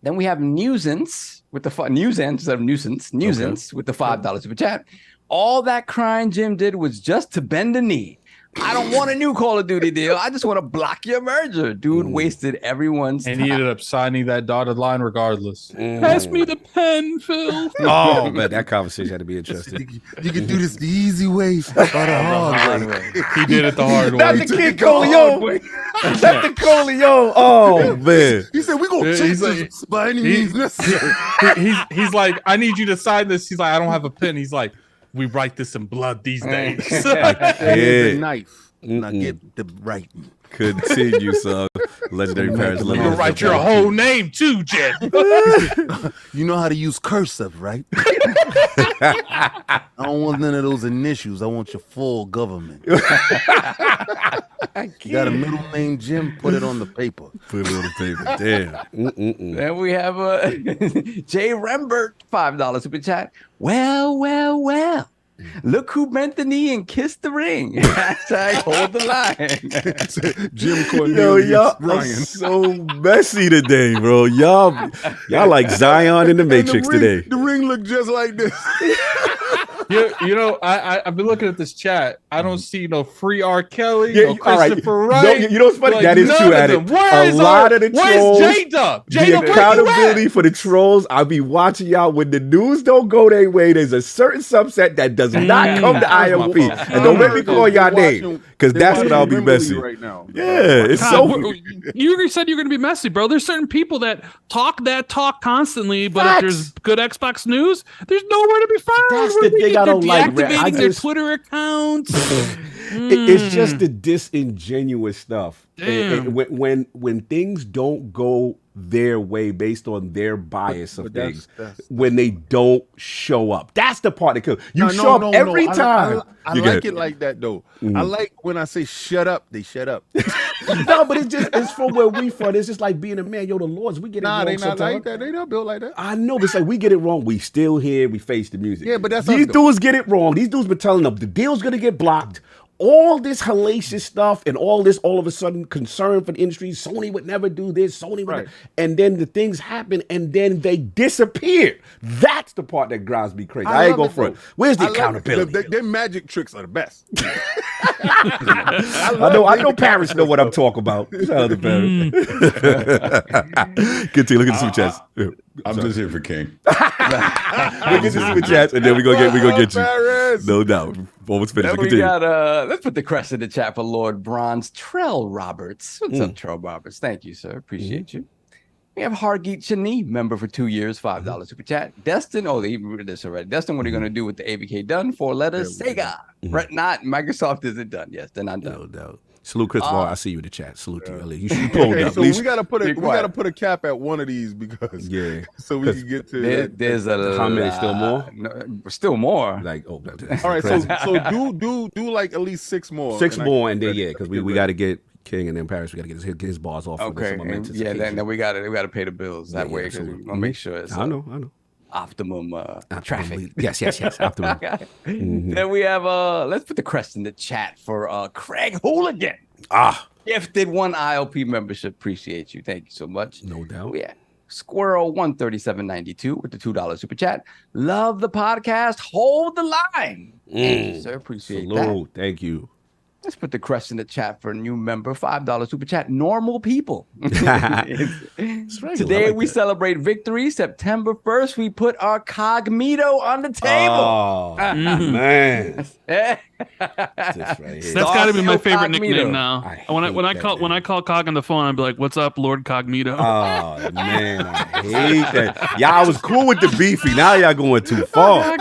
Then we have Nuisance with the Nuisance instead of Nuisance with the $5 super chat. All that crying Jim did was just to bend a knee. I don't want a new Call of Duty deal. I just want to block your merger. Dude wasted everyone's and time. he ended up signing that dotted line regardless. Pass me the pen, Phil. Oh man, that conversation had to be interesting. You can do this the easy way or the hard way. He did it the hard way. Not the Kid Coleon. Not the Coleon. Oh man. He said, we're going to change this by any means necessary. He's like, I need you to sign this. He's like, I don't have a pen. He's like, we write this in blood these days. Here's a knife. Now get the writing. Continue, son. Legendary Paris. You can write your whole name too, Jen. You know how to use cursive, right? I don't want none of those initials. I want your full government. You got a middle name, Jim? Put it on the paper. Put it on the paper. Damn. Then we have Jay Rembert, $5 super chat. Well. Look who bent the knee and kissed the ring. Hashtag hold the line. Jim Cornelius. Yo, y'all are so messy today, bro. Y'all like Zion in the Matrix today. The ring looked just like this. You know, I've been looking at this chat. I don't see no free R. Kelly, Yeah, no Christopher Wright. No, you know what's funny? Like, that is true, Adam. Where's a lot of the trolls, where's J-Dub? the accountability for the trolls, I'll be watching y'all. When the news don't go their way, there's a certain subset that does not come to IOP. And don't let me call y'all name, because that's when I'll be messy. Right now. Yeah, it's so... You already said you're going to be messy, bro. There's certain people that talk that talk constantly, but if there's good Xbox news, there's nowhere to be found. That's the thing I don't like, Red. Deactivating I their just- Twitter accounts. It's just the disingenuous stuff. Damn. When things don't go their way based on their bias of things, when they don't show up, that's the part that kills. You show up every time. I like it like that though. I like when I say shut up, they shut up. No, but it's from where we from. It's just like being a man. Yo, the Lords, we get it wrong They not sometimes. like that. They not built like that. I know, but it's like we get it wrong. We still here. We face the music. Yeah, but that's these us, though. dudes get it wrong. These dudes been telling them the deal's gonna get blocked. All this hellacious stuff and all this all of a sudden concern for the industry. Sony would never do this. Sony would, and then the things happen and then they disappear. That's the part that drives me crazy. I ain't go front. Where's the accountability? Their magic tricks are the best. I know parents know what I'm talking about. Shout out to parents. Continue. Look at the super chats. I'm just here for King. Look at the super chats, and then we gonna get you. Paris. No doubt. Almost finished. Then we Continue. got let's put the crest in the chat for Lord Bronze Trell Roberts. What's up, Trell Roberts? Thank you, sir. Appreciate you. We have Hargeet Shani, member for 2 years, $5 super chat. Destin, they read this already. Destin, what are you gonna do with the ABK done? 4 letters. Sega. Not Microsoft isn't done. Yes, they're not done. No doubt. Salute Chris Moore. I see you in the chat. Salute to you. You should be pulled up. So we gotta put a cap at one of these because so we can get to there's a how many still more? No, still more. Like all right, so do like at least 6 more. Six more and then because we got to get King and then Paris. We got to get his bars off. Okay, then we got to pay the bills that way because we want to make sure it's I know. Optimum traffic. Yes. Optimum. Then we have let's put the crest in the chat for Craig Hooligan. Gifted 1 IOP membership. Appreciate you. Thank you so much. No doubt. Yeah. Squirrel 137.92 with the $2 super chat. Love the podcast. Hold the line. Thank you, sir. Appreciate that. Thank you. Let's put the crest in the chat for a new member. $5 super chat. Normal people. Today we celebrate victory. September 1st, we put our Cognito on the table. Oh, man. That's got to be my favorite nickname now. When I call Cog on the phone, I'd be like, "What's up, LordCognito?" Oh man, I hate that. Y'all was cool with the beefy. Now y'all going too far.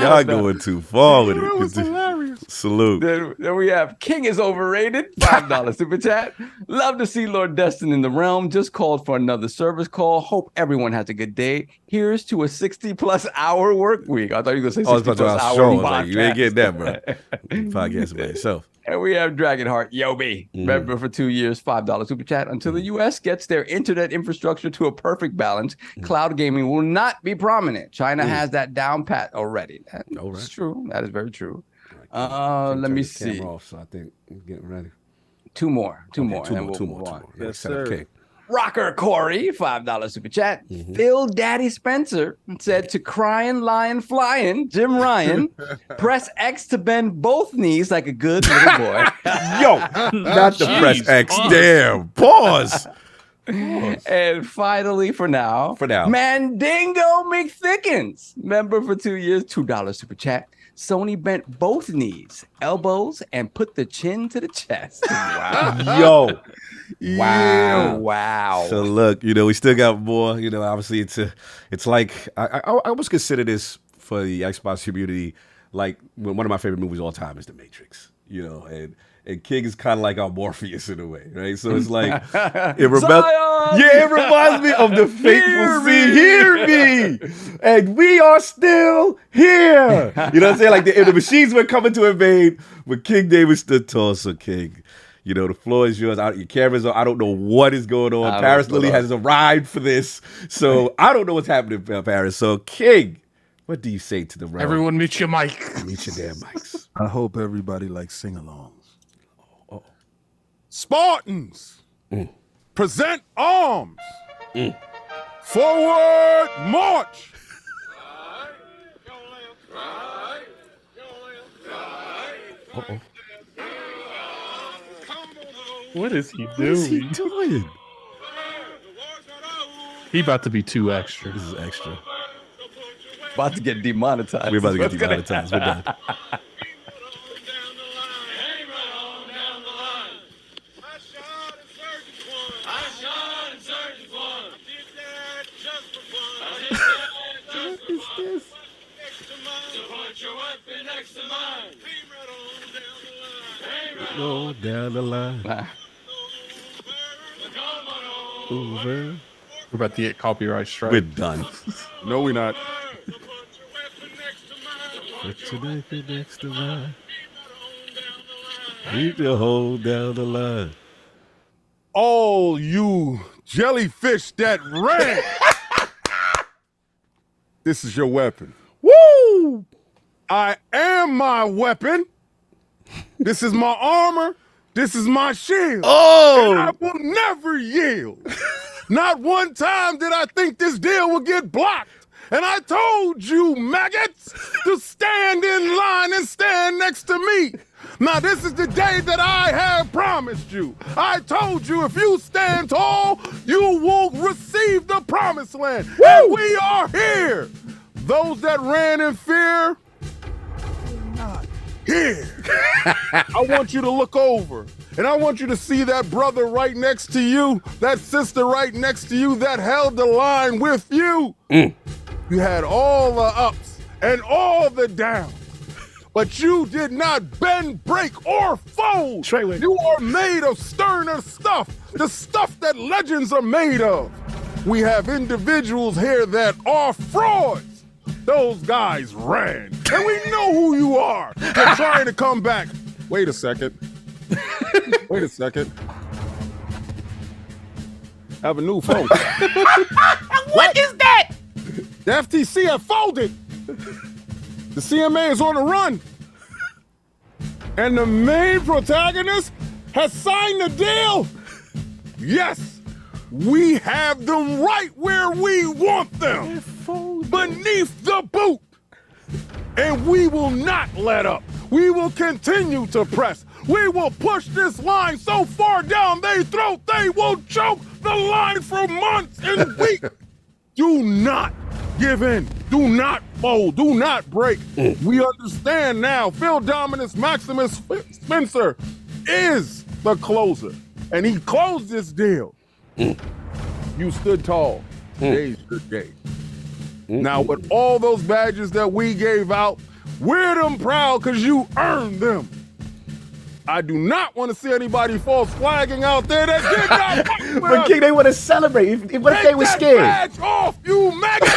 Y'all going too far with it. That was hilarious. Salute. Then we have King is overrated. $5 super chat. Love to see Lord Destin in the realm. Just called for another service call. Hope everyone has a good day. Here's to a 60+ hour work week. I thought you were going to say 60+ hour like, you ain't getting that, bro. Podcast by yourself. And we have Dragonheart Yobi, member for 2 years, $5 super chat. Until the U.S. gets their internet infrastructure to a perfect balance, cloud gaming will not be prominent. China has that down pat already. That's true. That is very true. Let me see. Off, so I think I'm getting ready. Two more. And then we'll two move more. on. Yes, sir. Okay. Rocker Corey, $5 super chat. Phil Daddy Spencer said to Crying Lion Flying, Jim Ryan, press X to bend both knees like a good little boy. Yo, not the press X. Damn. Pause. And finally, for now, Mandingo McThickens, member for 2 years, $2 super chat. Sony bent both knees, elbows, and put the chin to the chest. Wow. Yo. Wow. Wow. So look, we still got more. Obviously it's like I almost consider this for the Xbox community like one of my favorite movies of all time is The Matrix. And King is kind of like our Morpheus in a way, right? So it's like it reminds me of the fateful scene. Hear me, and we are still here. You know what I'm saying? Like the machines were coming to invade, but King David stood tall. So King, the floor is yours. Your cameras are. I don't know what is going on. Paris Lily has arrived for this, so I don't know what's happening in Paris. So King, what do you say to the realm? Everyone, mute your mic. Mute your damn mics. I hope everybody likes sing-alongs. Spartans, present arms. Forward march. What is he doing? What is he doing? He about to be too extra. This is extra. About to get demonetized. We're about to get demonetized. We're done. Go down the line. Over. We're about to get copyright strike. We're done. No, we're not. Put your knife next to mine. Keep your hold down the line. All you jellyfish that ran. This is your weapon. Woo! I am my weapon. This is my armor. This is my shield. Oh! And I will never yield. Not one time did I think this deal would get blocked. And I told you, maggots, to stand in line and stand next to me. Now, this is the day that I have promised you. I told you if you stand tall, you will receive the promised land. Woo! And we are here. Those that ran in fear, not here. I want you to look over, and I want you to see that brother right next to you, that sister right next to you that held the line with you. You had all the ups and all the downs, but you did not bend, break, or fold. You are made of sterner stuff, the stuff that legends are made of. We have individuals here that are frauds. Those guys ran, and we know who you are. You're trying to come back. Wait a second. Wait a second. I have a new phone. What is that? The FTC have folded. The CMA is on the run. And the main protagonist has signed the deal. Yes, we have them right where we want them. Beneath the boot. And we will not let up. We will continue to press. We will push this line so far down their throat they will choke the line for months and weeks. Do not give in. Do not fold. Do not break. We understand now. Phil Dominus Maximus Spencer is the closer. And he closed this deal. You stood tall. Today's your day. Now, with all those badges that we gave out, wear them proud because you earned them. I do not want to see anybody false flagging out there that did not fight with But us. King, they want to celebrate. What if they were scared? Badge off, you maggot!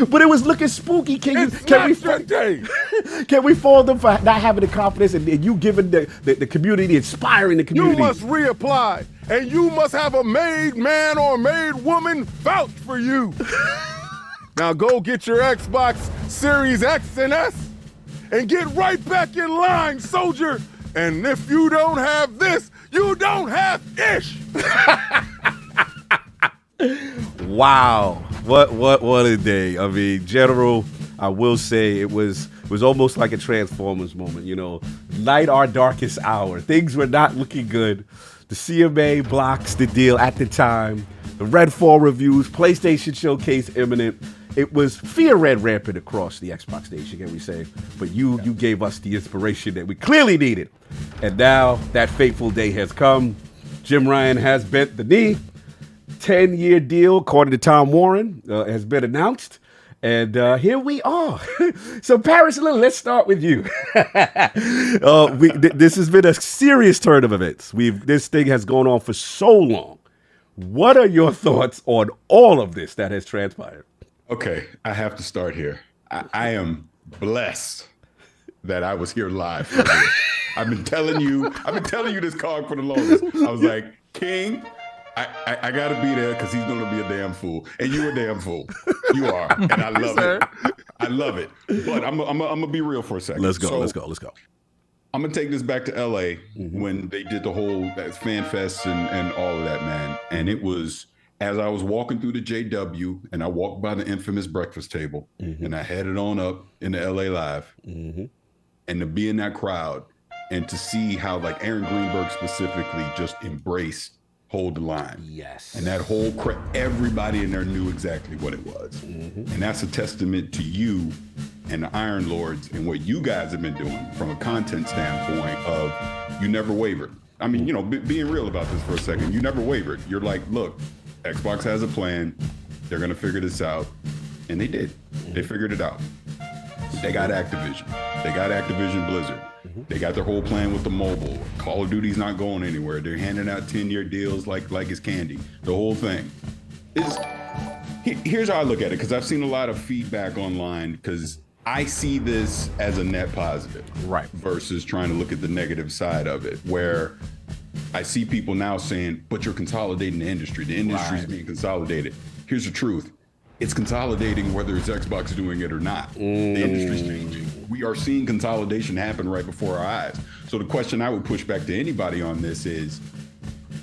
But it was looking spooky. Can we fault them for not having the confidence and you giving the community, inspiring the community? You must reapply, and you must have a made man or made woman vouch for you. Now go get your Xbox Series X and S and get right back in line, soldier. And if you don't have this, you don't have ish. Wow, what a day! I mean, General, I will say it was almost like a Transformers moment. You know, night our darkest hour. Things were not looking good. The CMA blocks the deal at the time. The Redfall reviews, PlayStation Showcase imminent. It was fear ran rampant across the Xbox Nation, can we say? But you gave us the inspiration that we clearly needed. And now that fateful day has come. Jim Ryan has bent the knee. 10-year deal, according to Tom Warren, has been announced. And here we are. So, Paris, let's start with you. This has been a serious turn of events. This thing has gone on for so long. What are your thoughts on all of this that has transpired? Okay, I have to start here. I am blessed that I was here live for this. I've been telling you this card for the longest. I was like, King, I gotta be there because he's gonna be a damn fool, and you're a damn fool. You are, and I love it. I love it. But I'm gonna be real for a second. Let's go. I'm gonna take this back to LA when they did the whole fan fest and all of that, man. And it was as I was walking through the JW, and I walked by the infamous breakfast table, and I headed on up into LA Live, and to be in that crowd and to see how like Aaron Greenberg specifically just embraced Hold the Line. Yes. And that whole everybody in there knew exactly what it was. And that's a testament to you and the Iron Lords and what you guys have been doing from a content standpoint of you never wavered. I mean, you know, being real about this for a second, you never wavered. You're like, look, Xbox has a plan. They're going to figure this out. And they did. They figured it out. They got Activision. They got Activision Blizzard. They got their whole plan with the mobile. Call of Duty's not going anywhere. They're handing out 10-year deals like it's candy. The whole thing. Here's how I look at it, because I've seen a lot of feedback online, because I see this as a net positive. Right. Versus trying to look at the negative side of it, where I see people now saying, but you're consolidating the industry. The industry's being consolidated. Here's the truth. It's consolidating whether it's Xbox doing it or not. The industry's changing. We are seeing consolidation happen right before our eyes. So the question I would push back to anybody on this is,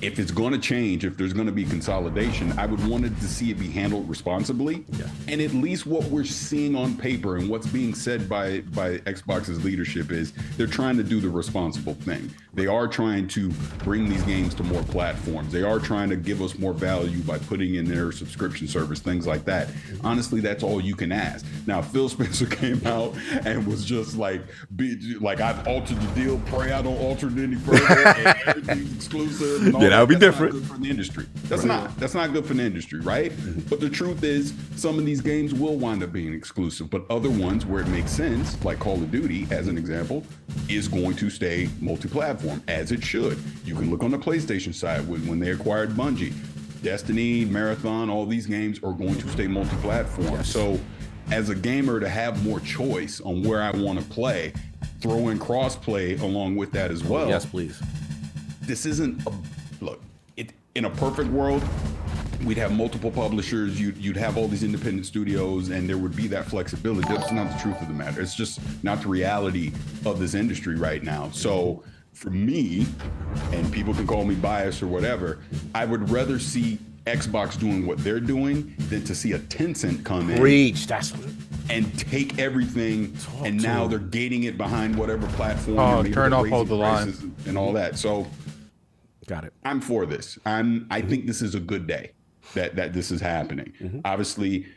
if it's going to change, if there's going to be consolidation, I would want to see it be handled responsibly. Yeah. And at least what we're seeing on paper and what's being said by Xbox's leadership is they're trying to do the responsible thing. They are trying to bring these games to more platforms. They are trying to give us more value by putting in their subscription service, things like that. Honestly, that's all you can ask. Now, Phil Spencer came out and was just like, I've altered the deal. Pray I don't alter it any further. And everything's exclusive. And all that would be different. Not good for the industry. That's not good for the industry, right? But the truth is, some of these games will wind up being exclusive, but other ones where it makes sense, like Call of Duty, as an example, is going to stay multi-platform, as it should. You can look on the PlayStation side when they acquired Bungie. Destiny, Marathon, all these games are going to stay multi-platform. Yes. So as a gamer, to have more choice on where I want to play, throw in cross-play along with that as well. Yes, please. This isn't in a perfect world, we'd have multiple publishers, you'd have all these independent studios, and there would be that flexibility. That's not the truth of the matter. It's just not the reality of this industry right now. So for me, and people can call me biased or whatever, I would rather see Xbox doing what they're doing than to see a Tencent come in. Reach, that's what. And take everything, and now they're gating it behind whatever platform. Oh, turn off Hold the Line and all that. So, got it. I'm for this. I think this is a good day that this is happening. Obviously,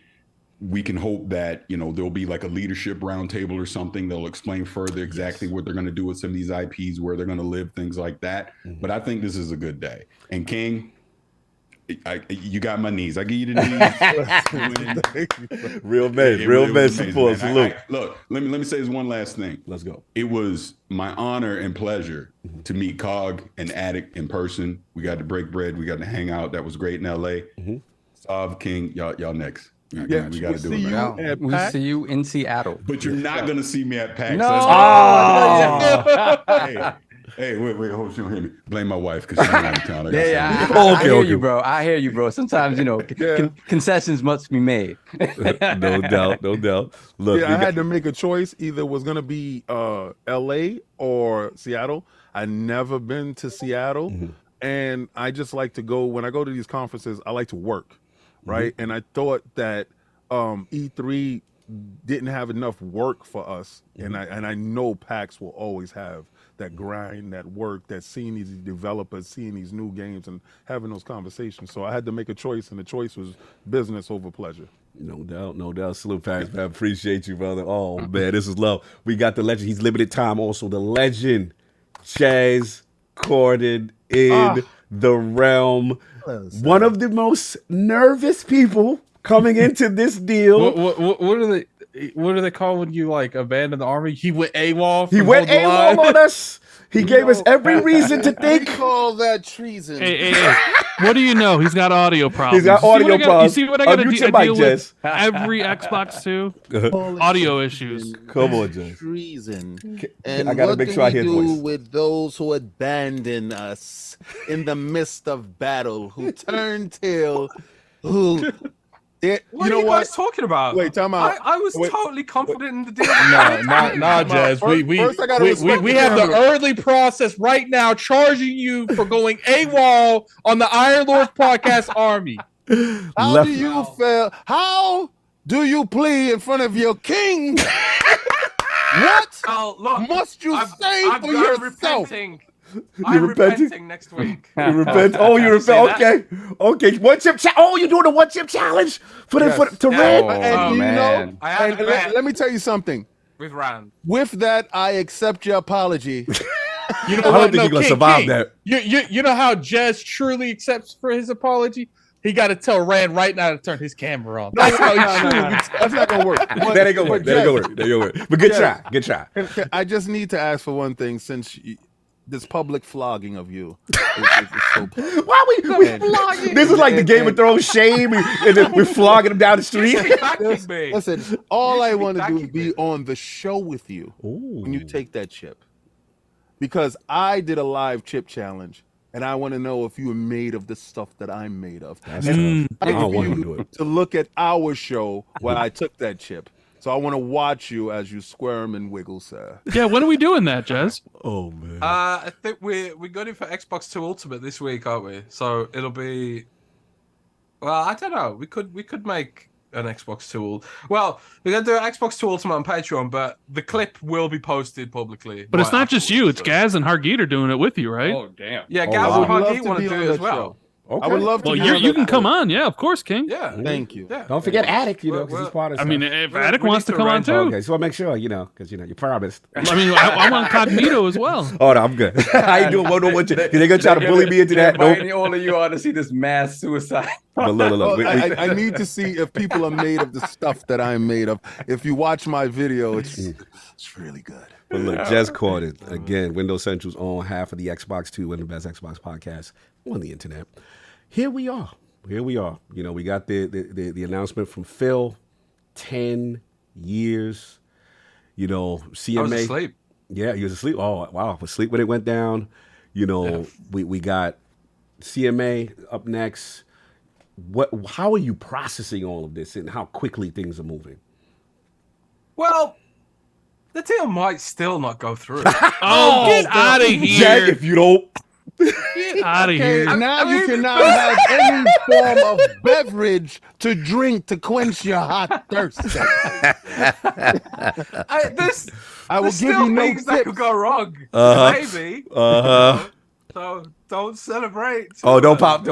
we can hope that there'll be like a leadership roundtable or something. They'll explain further exactly what they're going to do with some of these IPs, where they're going to live, things like that. But I think this is a good day. And King, you got my knees. I give you the knees. Real men support. Salute. Look, let me say this one last thing. Let's go. It was my honor and pleasure to meet Cog and Addict in person. We got to break bread. We got to hang out. That was great in LA. Sav, King, y'all next. Yeah, we got to do it now. We see you in Seattle. But you're not going to see me at PAX. No. Hey, wait, hope she don't hear me. Blame my wife because she's out of town. I hear you, bro. I hear you, bro. Sometimes, concessions must be made. No doubt. Look, I had to make a choice. Either was going to be LA or Seattle. I never been to Seattle. And I just like to go, when I go to these conferences, I like to work. right? And I thought that E3 didn't have enough work for us, and I know PAX will always have that grind, that work, that seeing these developers, seeing these new games, and having those conversations. So I had to make a choice, and the choice was business over pleasure. No doubt, no doubt. Salute, Pax, man. I appreciate you, brother. Oh, man, this is love. We got the legend. He's limited time also. The legend, Chaz Corden in the realm. One of the most nervous people coming into this deal. What do they call when you like abandon the army? He went AWOL. He went AWOL on us. He gave us every reason to think. We call that treason. Hey. What do you know? He's got audio problems. He's got audio problems. You see what I got to deal with? Jess. Every Xbox 2? Audio issues. Come on, Jess. Treason. And I gotta make sure I hear the voice. With those who abandon us in the midst of battle, who turn tail, who... What are you guys talking about? Wait, time out. I was totally confident in the deal. No, Jazz. We have the early process right now charging you for going AWOL on the Iron Lords podcast army. How do you feel? How do you plea in front of your king? What must you say for yourself? I'm repenting next week. You repent? Oh, you repent? Okay. One chip challenge. Oh, you're doing a one chip challenge for to Rand. Let me tell you something. With Rand. With that, I accept your apology. You know I don't think you're gonna survive that. You know how Jez truly accepts for his apology? He got to tell Rand right now to turn his camera on. That's how That's not gonna work. That ain't gonna work. But good try. I just need to ask for one thing, since this public flogging of you is so why we flogging? This is like the Game of Thrones shame, and then we're flogging him down the street. Listen, all I want to do is be on the show with you when you take that chip, because I did a live chip challenge, and I want to know if you are made of the stuff that I'm made of. I don't want to do it. To look at our show where I took that chip. So I want to watch you as you squirm and wiggle, sir. Yeah, when are we doing that, Jez? Oh man. I think we got it for Xbox 2 Ultimate this week, aren't we? So it'll be. Well, I don't know. We could make an Xbox 2. Well, we're gonna do an Xbox 2 Ultimate on Patreon, but the clip will be posted publicly. But it's not just you; it's Gaz and Hargeet are doing it with you, right? Oh damn! Yeah, Gaz and Hargeet want to do it as well. Okay. I would love to. Well, you can come on, yeah, of course, King. Yeah, thank you. Yeah. Don't forget Attic, because he's part of. I mean, if Attic wants to come on too, okay. So I'll make sure, because you promised. I mean, I'm on Cognito as well. Oh no, I'm good. I ain't doing one. They're gonna try to bully me into that. Nope. All of you ought to see this mass suicide. Look. I need to see if people are made of the stuff that I'm made of. If you watch my video, it's really good. But look, Jez Corden again. Windows Central's on half of the Xbox 2 and the best Xbox podcast on the internet. Here we are. We got the announcement from Phil. 10 years. CMA. I was asleep. Yeah, he was asleep. Oh wow, I was asleep when it went down. We got CMA up next. How are you processing all of this and how quickly things are moving? Well, the deal might still not go through. Get out of here, Jack! If you don't. Get out of here. Now you cannot have any form of beverage to drink to quench your hot thirst. I will give you no things that could go wrong. Maybe. So don't celebrate. Don't pop.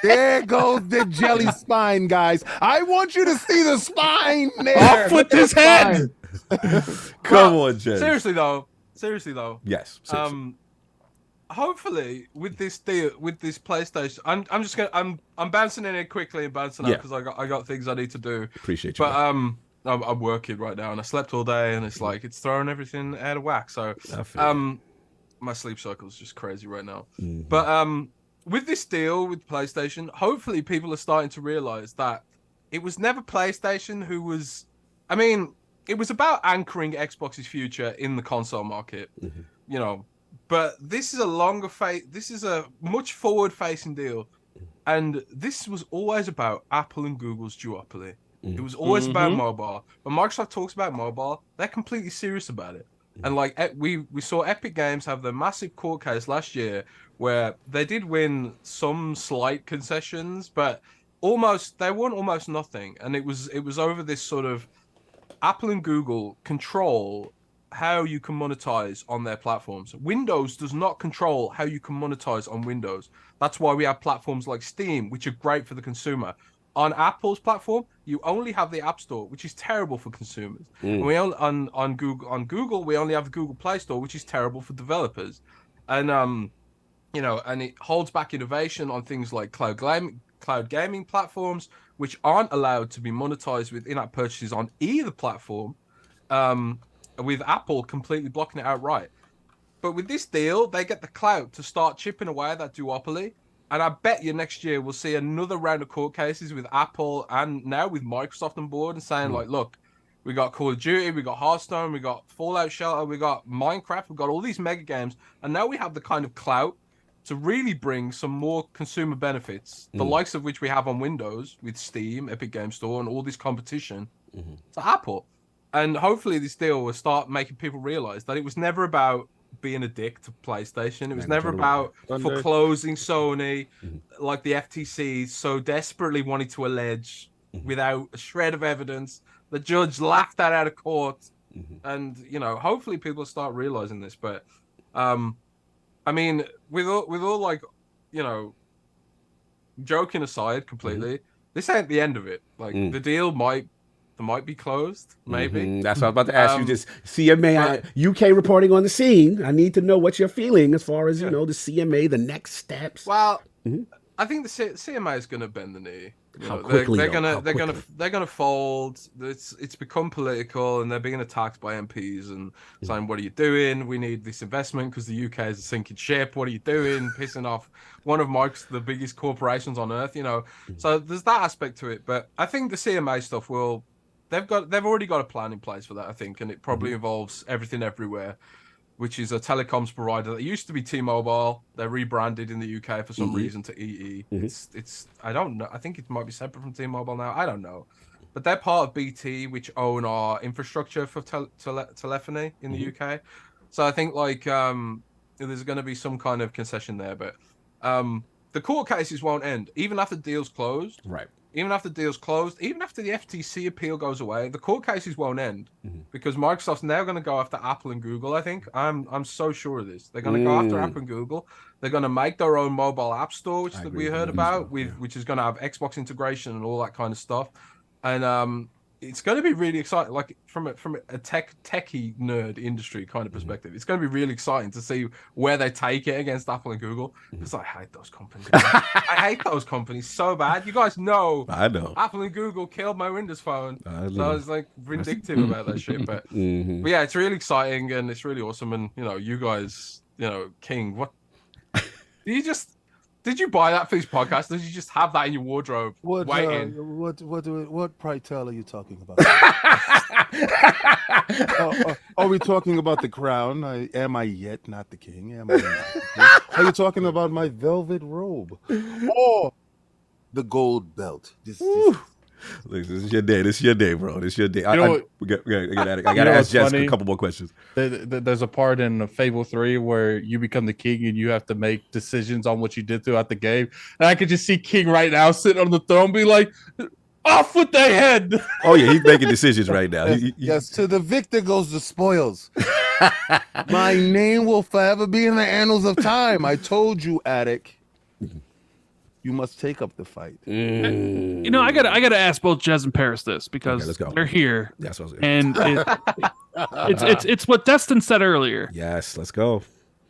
There goes the jelly spine, guys. I want you to see the spine there. Off with his head. Come on, Jen. Seriously though. Yes. Seriously. Hopefully with this deal, with this PlayStation, I'm bouncing in it quickly and bouncing out because I got things I need to do. Appreciate you. But I'm working right now and I slept all day and it's throwing everything out of whack. So my sleep cycle is just crazy right now. Mm-hmm. But with this deal with PlayStation, hopefully people are starting to realize that it was never PlayStation who was. I mean, it was about anchoring Xbox's future in the console market. Mm-hmm. But this is this is a much forward-facing deal, and this was always about Apple and Google's duopoly. It was always about mobile. When Microsoft talks about mobile, they're completely serious about it. And we saw Epic Games have the massive court case last year where they did win some slight concessions, but almost nothing, and it was over this sort of Apple and Google control how you can monetize on their platforms. Windows does not control how you can monetize on Windows. That's why we have platforms like Steam, which are great for the consumer. On Apple's platform, you only have the App Store, which is terrible for consumers. And we on Google, we only have the Google Play Store, which is terrible for developers. And and it holds back innovation on things like cloud gaming platforms, which aren't allowed to be monetized with in-app purchases on either platform. With Apple completely blocking it outright. But with this deal, they get the clout to start chipping away at that duopoly. And I bet you next year we'll see another round of court cases with Apple and now with Microsoft on board and saying, like, look, we got Call of Duty, we got Hearthstone, we got Fallout Shelter, we got Minecraft, we got all these mega games. And now we have the kind of clout to really bring some more consumer benefits, the likes of which we have on Windows with Steam, Epic Game Store, and all this competition to Apple. And hopefully this deal will start making people realize that it was never about being a dick to PlayStation. It was never about foreclosing Sony, like the FTC so desperately wanted to allege without a shred of evidence. The judge laughed that out of court. And, hopefully people start realizing this. But, I mean, with all like, joking aside completely, this ain't the end of it. Like, the deal might be closed, maybe. That's what I was about to ask you. Just CMA, UK reporting on the scene. I need to know what you're feeling as far as, the CMA, the next steps. Well, I think the CMA is going to bend the knee. How quickly? They're gonna fold. It's become political, and they're being attacked by MPs and saying, "What are you doing? We need this investment because the UK is a sinking ship. What are you doing? Pissing off one of the biggest corporations on earth." So there's that aspect to it. But I think the CMA stuff they've already got a plan in place for that, I think, and it probably involves Everything Everywhere, which is a telecoms provider that used to be T-Mobile. They're rebranded in the UK for some reason to EE. It's I don't know. I think it might be separate from T-Mobile now. I don't know, but they're part of BT, which own our infrastructure for telephony in the UK. So I think there's going to be some kind of concession there, but the court cases won't end even after the deal's closed. Right. Even after the deal's closed, even after the FTC appeal goes away, the court cases won't end because Microsoft's now going to go after Apple and Google. I think I'm so sure of this. They're going to go after Apple and Google. They're going to make their own mobile app store, which we heard about, which is going to have Xbox integration and all that kind of stuff. And it's going to be really exciting. Like from a techie nerd industry kind of perspective, it's going to be really exciting to see where they take it against Apple and Google. Because I hate those companies. I hate those companies so bad. You guys know. I know. Apple and Google killed my Windows Phone. So I was like vindictive about that shit. But yeah, it's really exciting and it's really awesome. And you guys, King, what? Did you buy that for this podcast? Did you just have that in your wardrobe waiting? What pray tell are you talking about? Are we talking about the crown? Am I yet not the king? Am I not the king? Are you talking about my velvet robe or the gold belt? Look, this is your day. This is your day, bro. This is your day. I gotta ask Jess a couple more questions. There's a part in Fable 3 where you become the king and you have to make decisions on what you did throughout the game. And I could just see King right now sitting on the throne, be like, "Off with their head!" Oh yeah, he's making decisions right now. Yes, to the victor goes the spoils. My name will forever be in the annals of time. I told you, Attic. You must take up the fight. I gotta ask both Jez and Paris this because they're here. That's what and it's what Destin said earlier. Yes, let's go.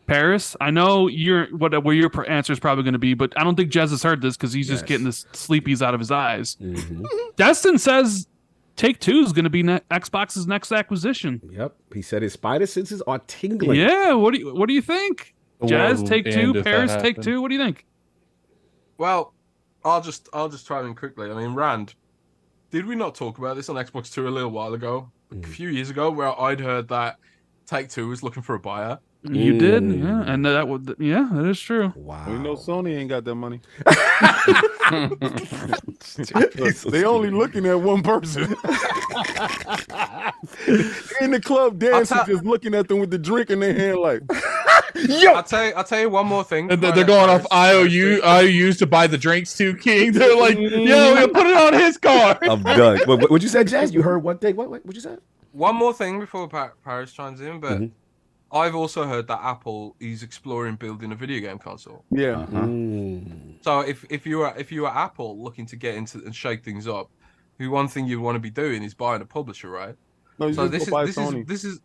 Paris, I know where your answer is probably going to be, but I don't think Jez has heard this because he's just getting the sleepies out of his eyes. Destin says Take-Two is going to be Xbox's next acquisition. Yep, he said his spider senses are tingling. Yeah, what do you think? Jez, Take-Two, Paris, Take-Two. What do you think? Well, I'll just try them quickly. I mean, Rand, did we not talk about this on Xbox 2 a little while ago, a few years ago, where I'd heard that Take-Two was looking for a buyer? You did, yeah, and that is true. Wow, we know Sony ain't got that money. They only looking at one person in the club dancing, just looking at them with the drink in their hand, like. Yo, I'll tell you one more thing. And they're going off IOUs to buy the drinks too, King. They're like, yo, we'll put it on his card. I'm done. What you said, Jazz? You heard one thing? What you said? One more thing before Paris chimes in, but I've also heard that Apple is exploring building a video game console. Yeah. So if you were Apple looking to get into and shake things up, one thing you want to be doing is buying a publisher, right? No, so this is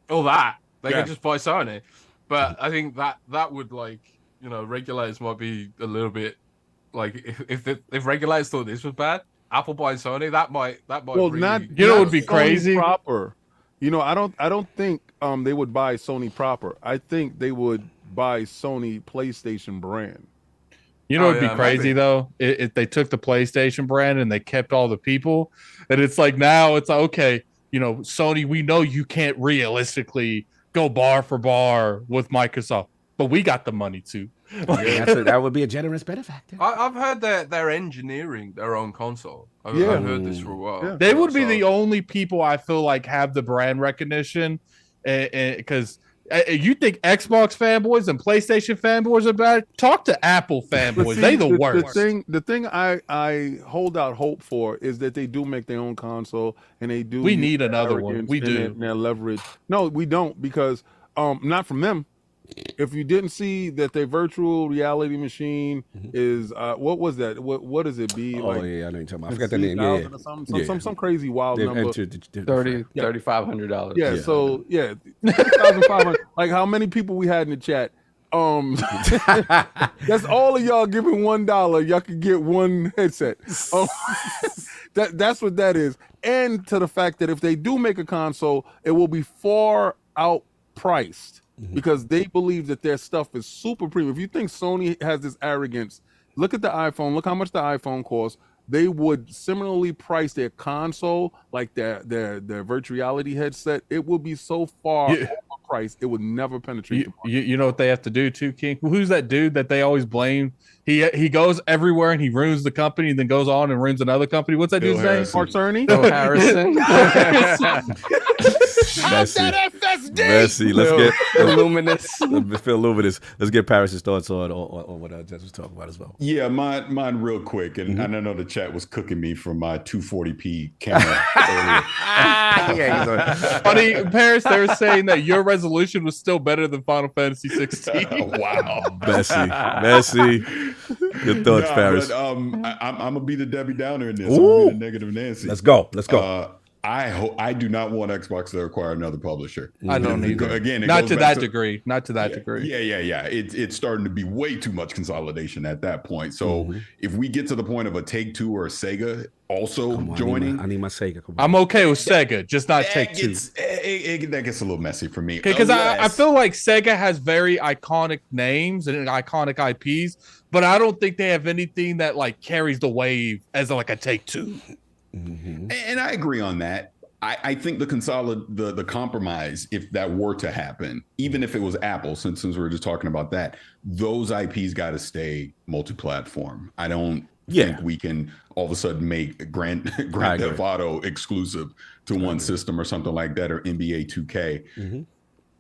all that they can just buy Sony, but I think that would regulators might be a little bit like if regulators thought this was bad, Apple buying Sony that might well really, not it would be Sony crazy proper. I don't think they would buy Sony proper. I think they would buy Sony PlayStation brand. You know, it'd be crazy though if they took the PlayStation brand and they kept all the people, and it's like now it's like, okay, Sony, we know you can't realistically go bar for bar with Microsoft, but we got the money too. That would be a generous benefactor. I've heard that they're engineering their own console. I've heard this for a while. Yeah. They would be the only people I feel like have the brand recognition, because you think Xbox fanboys and PlayStation fanboys are bad? Talk to Apple fanboys. They the worst. The thing I hold out hope for is that they do make their own console and they do. We need another one. We do. Their leverage. No, we don't, because not from them. If you didn't see that their virtual reality machine is what was that? What does it be? Oh, yeah, I know you're talking about. I forgot the name. Yeah. Some crazy wild number. $3,500. Yeah. So yeah, 3,500. Like how many people we had in the chat? That's all of y'all giving $1. Y'all could get one headset. That's what that is. And to the fact that if they do make a console, it will be far outpriced. Because they believe that their stuff is super premium. If you think Sony has this arrogance, look at the iPhone. Look how much the iPhone costs. They would similarly price their console, like their virtual reality headset. It will be so far overpriced, it would never penetrate. You know what they have to do too, King? Who's that dude that they always blame? He goes everywhere and he ruins the company and then goes on and ruins another company. What's that dude's name? Mark Cerny? Bill Harrison. Messy. Let's get Luminous. Phil Luminous. Let's get Paris' thoughts on what Jess was talking about as well. Yeah, mine real quick. And I know the chat was cooking me from my 240p camera earlier. Funny, Paris, they were saying that your resolution was still better than Final Fantasy 16. Wow. Messy. Your thoughts, Paris. But, I'm gonna be the Debbie Downer in this. I'm gonna be the negative Nancy. Let's go. I do not want Xbox to acquire another publisher. I don't either. Again, not to that degree. Not to that degree. Yeah. It's starting to be way too much consolidation at that point. So if we get to the point of a Take-Two or a Sega also joining, I need my Sega. I'm okay with Sega, just not Take-Two. That gets a little messy for me. Because I feel like Sega has very iconic names and iconic IPs, but I don't think they have anything that like carries the wave as like a Take-Two. And I agree on that. I think the compromise, if that were to happen, even if it was Apple, since we were just talking about that, those IPs got to stay multi-platform. I don't think we can all of a sudden make Grand Theft Auto exclusive to one system or something like that, or NBA 2K.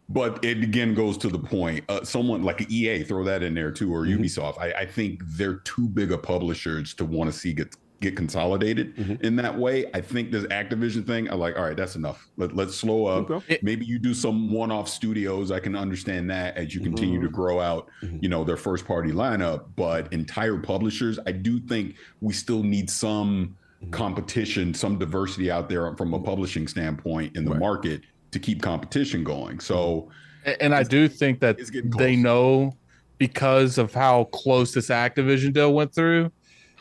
But it again goes to the point, someone like EA, throw that in there too, or Ubisoft. I think they're too big of publishers to want to see get consolidated in that way. I think this Activision thing, I'm like, all right, that's enough. Let's slow up. Maybe you do some one-off studios. I can understand that as you continue to grow out, their first-party lineup. But entire publishers, I do think we still need some competition, some diversity out there from a publishing standpoint in the market to keep competition going. So, and I do think that they know, because of how close this Activision deal went through,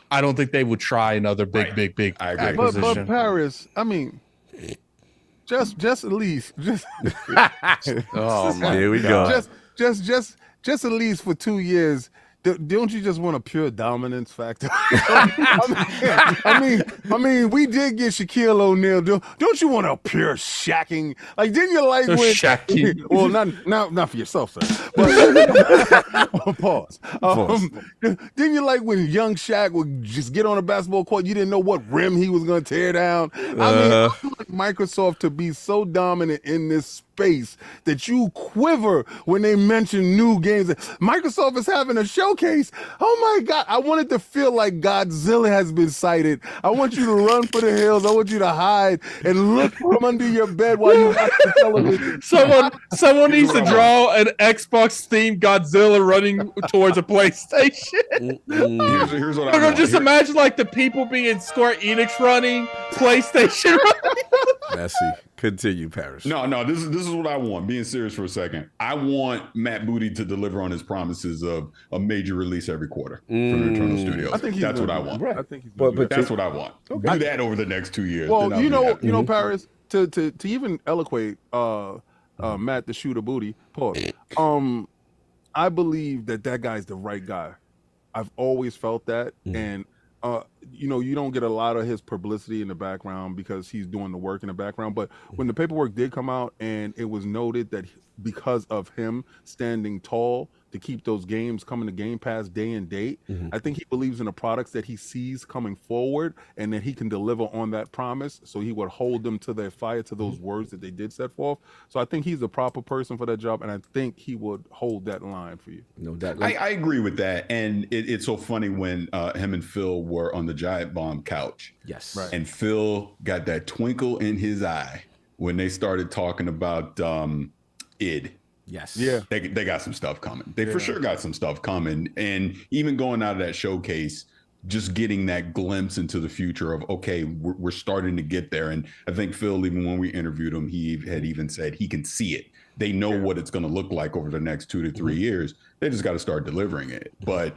I don't think they would try another big acquisition. But Paris, I mean, just at least, oh man, here we go. Just at least for 2 years. Don't you just want a pure dominance factor? I mean, we did get Shaquille O'Neal. Don't you want a pure shacking? Like, didn't you like when shacking? Well, not for yourself, sir. But pause. Didn't you like when young Shaq would just get on a basketball court? You didn't know what rim he was going to tear down. I mean, I feel like Microsoft to be so dominant in this space that you quiver when they mention new games. Microsoft is having a showcase. Oh my God. I wanted to feel like Godzilla has been sighted. I want you to run for the hills. I want you to hide and look from under your bed while you watch the television. Someone needs to draw an Xbox themed Godzilla running towards a PlayStation. Here's what I want. Just imagine like the people being Square Enix running, PlayStation running. Messy. Continue, Paris. No. This is what I want. Being serious for a second, I want Matt Booty to deliver on his promises of a major release every quarter from Eternal Studios. I think that's what I want. Right. I think he's but that's what I want. Okay. Do that over the next 2 years. Well, you know, Paris, to even eloquate Matt the Shooter Booty, pause. I believe that guy's the right guy. I've always felt that, and you know, you don't get a lot of his publicity in the background because he's doing the work in the background. But when the paperwork did come out and it was noted that because of him standing tall to keep those games coming to Game Pass day and date, I think he believes in the products that he sees coming forward and that he can deliver on that promise. So he would hold them to their fire, to those words that they did set forth. So I think he's the proper person for that job, and I think he would hold that line for you. No doubt. I agree with that. And it's so funny when him and Phil were on the Giant Bomb couch. Yes. Right. And Phil got that twinkle in his eye when they started talking about id. Yes. Yeah. They got some stuff coming. They for sure got some stuff coming. And even going out of that showcase, just getting that glimpse into the future of, okay, we're starting to get there. And I think Phil, even when we interviewed him, he had even said he can see it. They know what it's going to look like over the next 2 to 3 years. They just got to start delivering it. But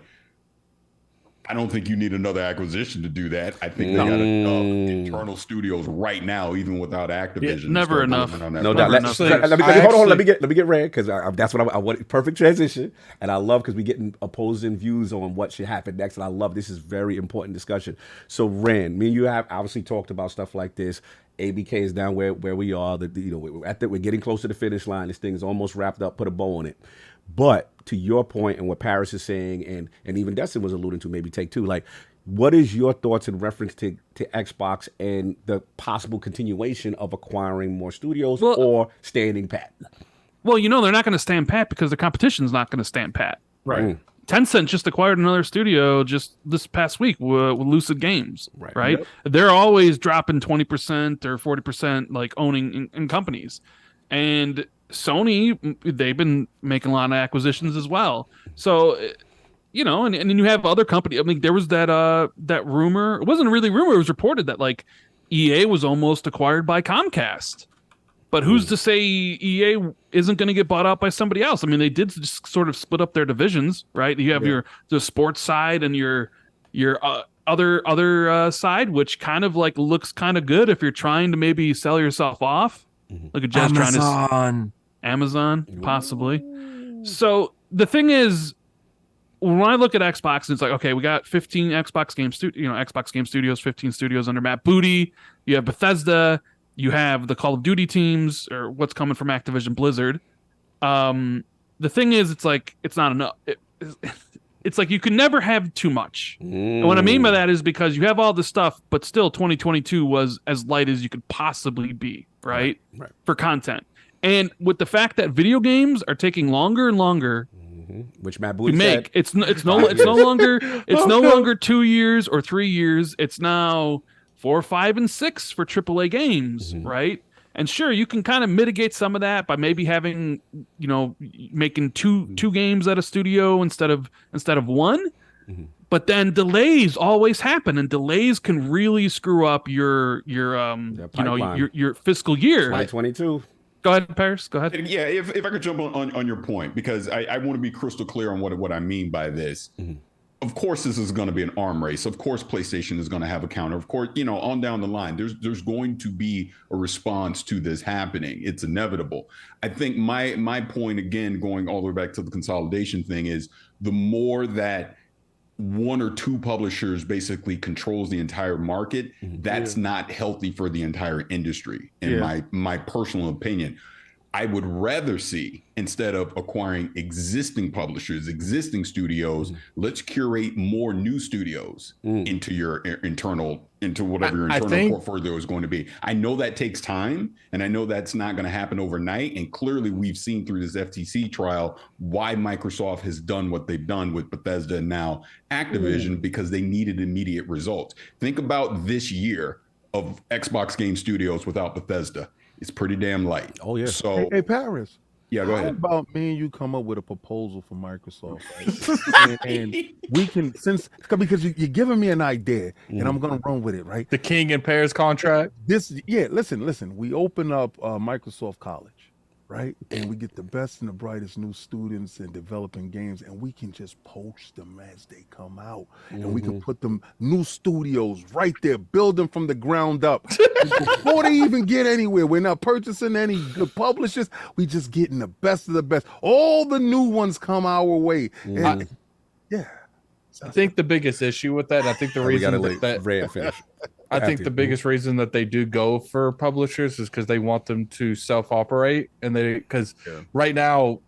I don't think you need another acquisition to do that. I think they got internal studios right now, even without Activision. Yeah, never enough. No doubt. Let me get read because that's what I want. Perfect transition, and I love because we getting opposing views on what should happen next, and I love this is very important discussion. So, Ren, me and you have obviously talked about stuff like this. ABK is down where we are. We're getting close to the finish line. This thing is almost wrapped up. Put a bow on it. But to your point and what Paris is saying, and even Destin was alluding to, maybe Take Two, like, what is your thoughts in reference to Xbox and the possible continuation of acquiring more studios or standing pat? Well, you know, they're not going to stand pat because the competition's not going to stand pat. Right. Tencent just acquired another studio just this past week with Lucid Games, right? Yep. They're always dropping 20% or 40%, like owning in companies. And Sony, they've been making a lot of acquisitions as well. So, you know, and then you have other companies. I mean, there was that rumor. It wasn't really rumor. It was reported that like EA was almost acquired by Comcast. But who's to say EA isn't going to get bought out by somebody else? I mean, they did just sort of split up their divisions, right? You have the sports side and your other side, which kind of like looks kind of good if you're trying to maybe sell yourself off. Look at Jez trying to Amazon, possibly. So the thing is, when I look at Xbox, it's like, okay, we got 15 Xbox Game Studios, 15 studios under Matt Booty. You have Bethesda. You have the Call of Duty teams, or what's coming from Activision Blizzard. The thing is, it's like it's not enough. It's like you can never have too much. And what I mean by that is because you have all this stuff, but still 2022 was as light as you could possibly be, right? For content. And with the fact that video games are taking longer and longer, which Matt Booty said, it's no longer 2 years or 3 years. It's now 4, 5, and 6 for AAA games, right? And sure, you can kind of mitigate some of that by maybe having, you know, making two games at a studio instead of one. But then delays always happen, and delays can really screw up your fiscal year. 2022. Go ahead, Paris. Go ahead. Yeah, if I could jump on your point, because I want to be crystal clear on what I mean by this. Of course, this is going to be an arm race. Of course, PlayStation is going to have a counter. Of course, you know, on down the line, there's going to be a response to this happening. It's inevitable. I think my point, again, going all the way back to the consolidation thing, is the more that one or two publishers basically controls the entire market, that's not healthy for the entire industry, in my personal opinion. I would rather see, instead of acquiring existing publishers, existing studios, let's curate more new studios into your into whatever your internal portfolio is going to be. I know that takes time, and I know that's not going to happen overnight. And clearly we've seen through this FTC trial why Microsoft has done what they've done with Bethesda and now Activision, because they needed immediate results. Think about this year of Xbox Game Studios without Bethesda. It's pretty damn light. Oh yeah. So hey Paris. Yeah, go ahead. How about me and you come up with a proposal for Microsoft, right? and we can, because you're giving me an idea, and I'm gonna run with it, right? The King and Paris contract. Listen. We open up Microsoft College, right? And we get the best and the brightest new students and developing games, and we can just poach them as they come out, and we can put them new studios right there, build them from the ground up before they even get anywhere. We're not purchasing any good publishers. We just getting the best of the best. All the new ones come our way. And, I think the biggest issue with that, I think the reason I think the biggest reason that they do go for publishers is because they want them to self-operate, and because right now,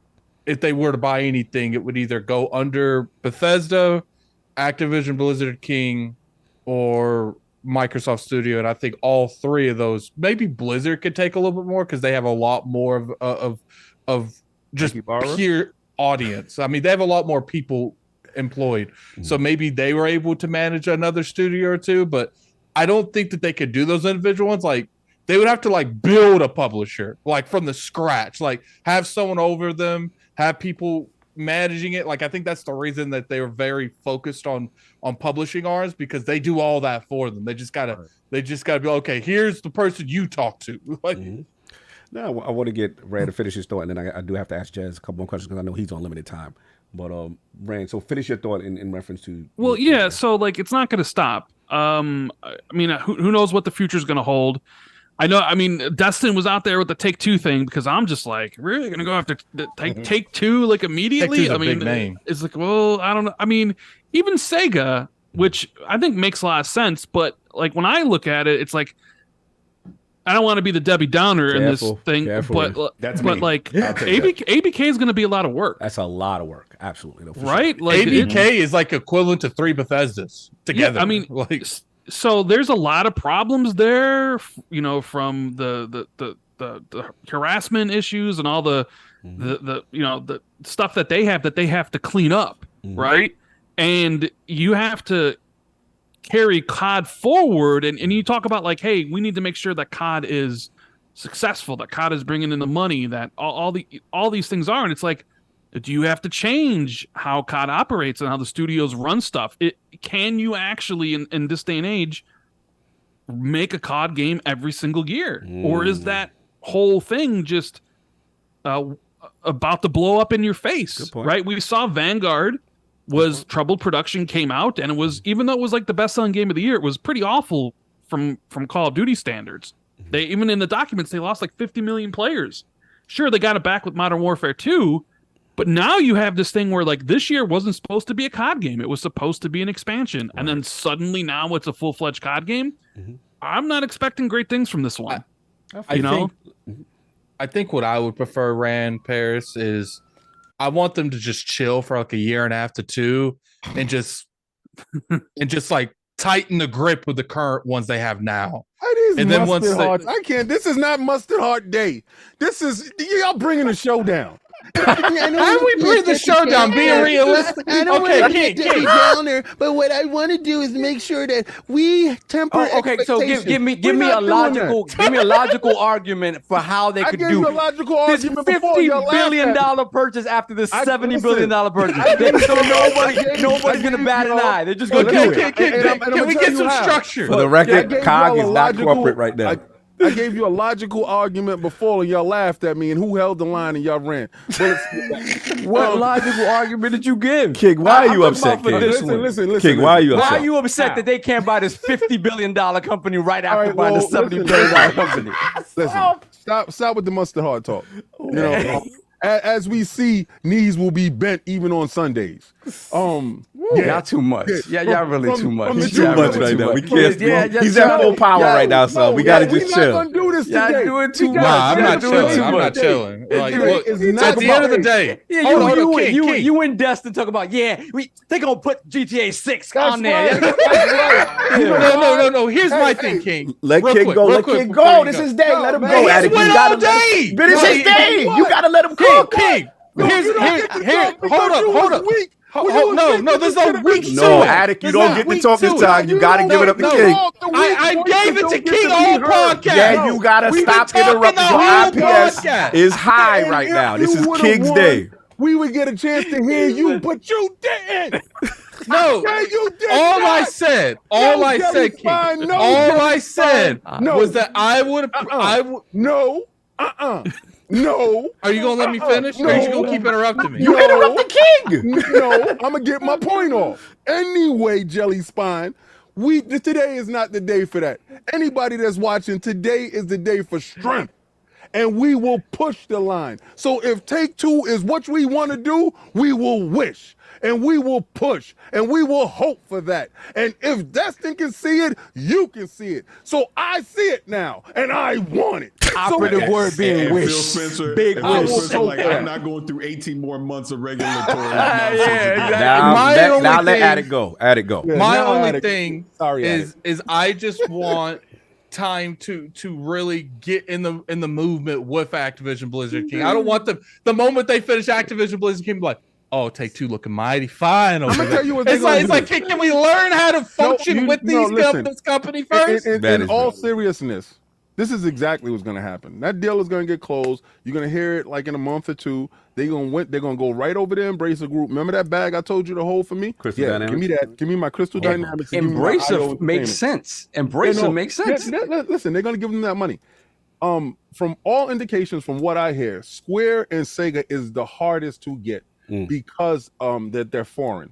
if they were to buy anything, it would either go under Bethesda, Activision, Blizzard King, or Microsoft Studio. And I think all three of those, maybe Blizzard could take a little bit more because they have a lot more of just pure audience. I mean, they have a lot more people employed, so maybe they were able to manage another studio or two, but I don't think that they could do those individual ones. Like, they would have to like build a publisher like from the scratch, like have someone over them, have people managing it. Like, I think that's the reason that they were very focused on publishing ours, because they do all that for them. They just gotta be okay. Here's the person you talk to. Like, now I want to get Rand to finish his thought, and then I do have to ask Jazz a couple more questions because I know he's on limited time. But Rand, so finish your thought in reference to. Well, yeah. So like, it's not going to stop. I mean, who knows what the future is going to hold? I know. I mean, Dustin was out there with the Take-Two thing, because I'm just like, really going to go after Take-Two like immediately? I mean, big name. It's like, well, I don't know. I mean, even Sega, which I think makes a lot of sense, but like when I look at it, it's like, I don't want to be the Debbie Downer in this thing, but like ABK is going to be a lot of work. That's a lot of work, absolutely, right? Sure. Like ABK is like equivalent to 3 Bethesdas together. Yeah, I mean, like, so there's a lot of problems there, you know, from the harassment issues and all the you know, the stuff that they have to clean up, right? And you have to carry COD forward, and you talk about like, hey, we need to make sure that COD is successful, that COD is bringing in the money, that all these things are, and it's like, do you have to change how COD operates and how the studios run stuff? Can you actually in this day and age make a COD game every single year, or is that whole thing just about to blow up in your face? Right? We saw Vanguard was troubled production, came out, and it was, even though it was like the best-selling game of the year, it was pretty awful from Call of Duty standards. They, even in the documents, they lost like 50 million players. Sure, they got it back with Modern Warfare 2, but now you have this thing where like this year wasn't supposed to be a COD game. It was supposed to be an expansion, and then suddenly now it's a full-fledged COD game. I'm not expecting great things from this one. I think what I would prefer, Rand, Paris, is I want them to just chill for like a year and a half to 2 and just like tighten the grip with the current ones they have now. And then once I can't. This is not Mustard Heart Day. This is y'all bringing the show down. How do we bring the show down? Being realistic. I don't want to get Debbie Downer, but what I want to do is make sure that we temper. Okay, so give me a logical argument for how they could do you a logical argument this $50 billion purchase after this $70 billion purchase. So nobody's gonna bat an eye. They're just gonna do it. Can we get some structure? For the record, COG is not corporate right now. I gave you a logical argument before, and y'all laughed at me, and who held the line and y'all ran. What logical argument did you give? King, why are you upset, King? Listen. King, why are you upset? Why are you upset that they can't buy this $50 billion company right after buying the $70 billion company? Listen, stop with the Mustard Heart talk. You know, as we see, knees will be bent even on Sundays. Y'all too much. Yeah, y'all really too much. He's too much right now. We can't. Yeah, he's at full power right now, so we gotta just chill. We're not gonna do this Y'all today. doing too much. Nah, I'm Y'all not doing chilling. too I'm much. not chilling. Like, look, It's at not the end of the about- day, Yeah, hold on, King, King. you and Destin talk about they gonna put GTA 6 That's on there. right. That's right. No. Here's my thing, King. Let Real King quick, go. real Let quick King before go. you This go. is day. Let him man, go. he's Attic. You went gotta all let day. him. But it's his day. You gotta let him cook. King. Here. Hold up. No, there's no week to No, it. Attic, you There's don't not get to week talk this it. time. You gotta give it up to King. I gave it to King all podcast. Yeah, you gotta We've been stop talking interrupting. the Your whole IPS podcast. is high right And now. if This you is would've King's won, day. We would get a chance to hear you, but you didn't. No, Yeah, you did all not. I said, Jelly King, Spine, no, all Jelly I said Spine, no. was that I would. No. No. Are you gonna let me finish? Or are you just gonna keep interrupting me? You interrupted King. No, I'm gonna get my point off. Anyway, Jelly Spine, today is not the day for that. Anybody that's watching, today is the day for strength. And we will push the line. So if take two is what we want to do, we will wish. And we will push. And we will hope for that. And if Destin can see it, you can see it. So I see it now. And I want it. Operative word being And wish. Phil Spencer, Big and Phil wish. Spencer, like, Yeah. I'm not going through 18 more months of regulatory Yeah, nonsense. exactly. Now let Attic go. Attic go. Yeah, My now only Attic- thing Sorry, is I just want time to really get in the movement with Activision Blizzard King. I don't want the moment they finish Activision Blizzard King be like, oh, Take Two looking mighty fine over I'm gonna there. tell you what they're It's gonna like do. can we learn how to function with this company first? In all seriousness, this is exactly what's going to happen. That deal is going to get closed. You're going to hear it like in a month or two. They're going to go right over to Embracer Group. Remember that bag I told you to hold for me? Crystal Dynamics? Give me that. Give me my Crystal Dynamics. and give me my IO Embracer Entertainment. makes sense. Embracer makes sense. Listen, they're going to give them that money. From all indications, from what I hear, Square and Sega is the hardest to get because that they're foreign.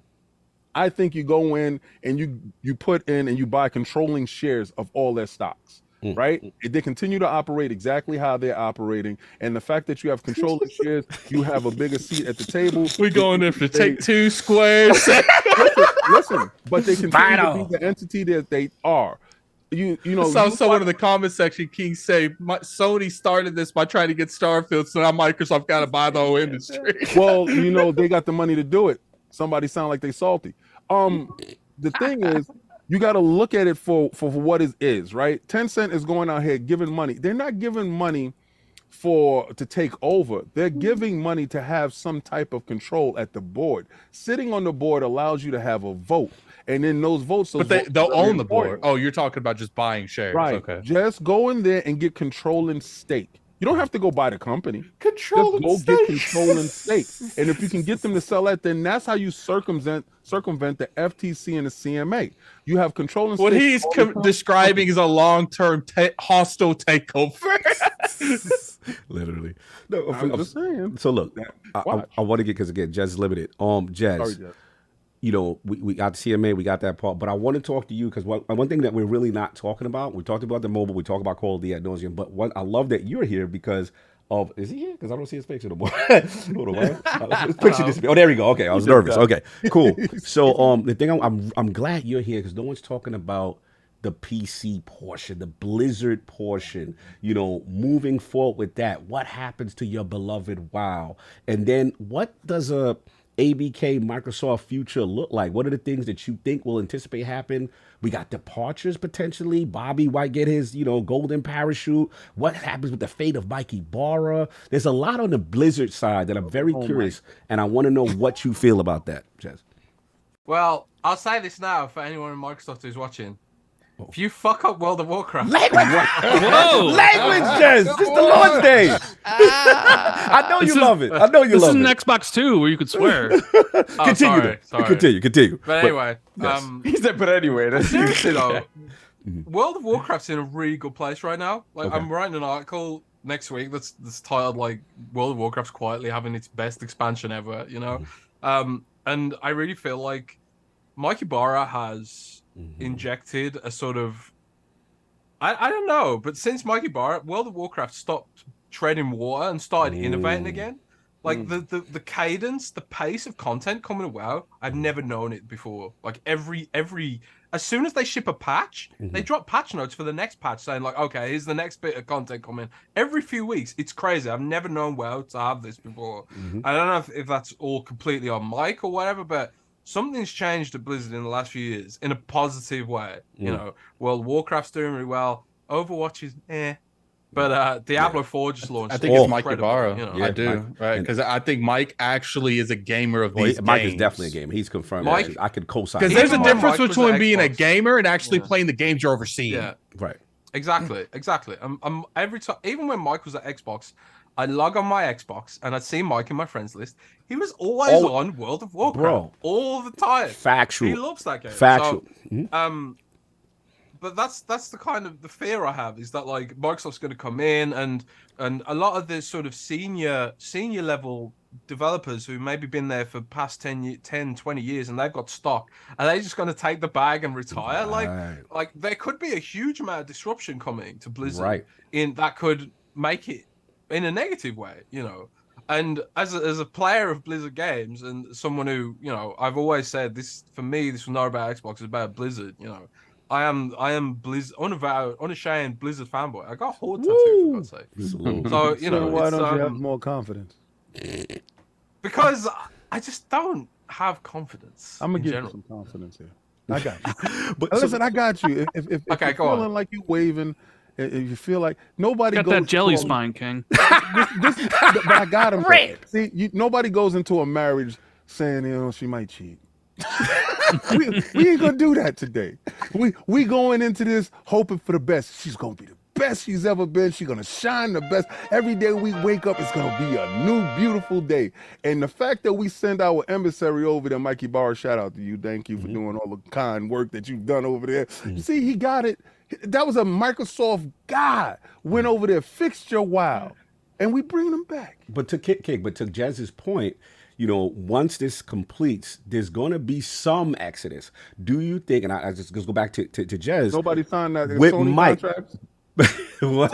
I think you go in and you put in and you buy controlling shares of all their stocks. Right? They continue to operate exactly how they're operating, and the fact that you have controlling shares, you have a bigger seat at the table. We going in for Take Two Squares. Listen, but they continue to be the entity that they are. You know, I saw someone in the comment section, King, say Sony started this by trying to get Starfield, so now Microsoft got to buy the whole industry. Well, you know, they got the money to do it. Somebody sound like they salty. The thing is, you got to look at it for what it is, right? Tencent is going out here giving money. They're not giving money to take over. They're giving money to have some type of control at the board. Sitting on the board allows you to have a vote. And then those votes, But they'll own the board. Oh, you're talking about just buying shares. Right. Okay. Just go in there and get controlling stake. You don't have to go buy the company. Just go get controlling stake. And if you can get them to sell that, then that's how you circumvent the FTC and the CMA. You have controlling stake. What he's describing is a long-term hostile takeover. Literally. No, I'm just saying. So look, I want to get, because again, Jazz is limited. Jazz. Sorry, Jazz. You know, we got CMA, we got that part, but I want to talk to you because one thing that we're really not talking about, we talked about the mobile, we talk about Call of Duty ad nauseum, but I love that you're here because of, is he here? Because I don't see his picture no more. Hold on, his picture disappeared. Oh, there we go. Okay, I was nervous. Okay, cool. So the thing I'm glad you're here because no one's talking about the PC portion, the Blizzard portion, you know, moving forward with that. What happens to your beloved WoW? And then what does a ABK Microsoft future look like? What are the things that you think will anticipate happen? We got departures potentially. Bobby might get his, golden parachute. What happens with the fate of Mikey Barra? There's a lot on the Blizzard side that I'm very curious, and I want to know what you feel about that, Jez. Well, I'll say this now for anyone in Microsoft who's watching. If you fuck up World of Warcraft, language, Jez. It's the Lord's Day. I know you love it. I know you love it. This is an Xbox 2 where you could swear. Continue. Continue. But anyway, he said, but anyway, seriously though, World of Warcraft's in a really good place right now. Like, I'm writing an article next week that's titled like World of Warcraft's quietly having its best expansion ever. And I really feel like Mikey Barra has injected a sort of, I don't know, but since Mikey Barra, World of Warcraft stopped treading water and started innovating again. Like the cadence, the pace of content coming to WoW, I've never known it before. Like every as soon as they ship a patch, they drop patch notes for the next patch saying like, okay, here's the next bit of content coming. Every few weeks. It's crazy. I've never known WoW to have this before. I don't know if that's all completely on mic or whatever, but something's changed at Blizzard in the last few years in a positive way. You know, World of Warcraft's doing really well. Overwatch is but Diablo 4 just launched. I think it's Mike incredible, Ibarra. you know. I do, right? Because I think Mike actually is a gamer of these Mike games. is definitely a gamer. He's confirmed. Mike- I could co-sign. Because that. there's a difference Mike was between at being a Xbox. gamer and actually playing the games you're overseeing. Yeah, Right. exactly. I'm every time, even when Mike was at Xbox, I'd log on my Xbox and I'd see Mike in my friends list. He was always on World of Warcraft, Bro. all the time. Factual. He loves that game. Factual. So, but that's the kind of the fear I have, is that like Microsoft's going to come in and a lot of the sort of senior level developers who maybe been there for past 10, 20 years and they've got stock, are they just going to take the bag and retire? Like there could be a huge amount of disruption coming to Blizzard in that could make it in a negative way, you know. And as a player of Blizzard games and someone who, you know, I've always said this, for me, this was not about Xbox, it's about Blizzard, you know. I am Blizzard, unashamed Blizzard fanboy. I got a Horde tattoo, for God's sake. So, you know, why don't you have more confidence? Because I just don't have confidence. I'm gonna in give general. you some confidence here. I got you. But listen, I got you. If Okay, you're go on. feeling like you waving, if you feel like nobody Got goes that jelly into a- spine, King. but I got him. See, nobody goes into a marriage saying, you know, she might cheat. we ain't gonna do that today. We going into this hoping for the best. She's gonna be the best she's ever been. She's gonna shine the best. Every day we wake up, it's gonna be a new, beautiful day. And the fact that we send our emissary over there, Mikey Barr, shout out to you. Thank you for doing all the kind work that you've done over there. See, he got it. That was a Microsoft guy. Went over there, fixed your WoW, and we bring them back. But to Kick, but to Jez's point, you know, once this completes, there's going to be some exodus. Do you think, and I just go back to Jez. Nobody signed that with Sony Mike. contracts. What?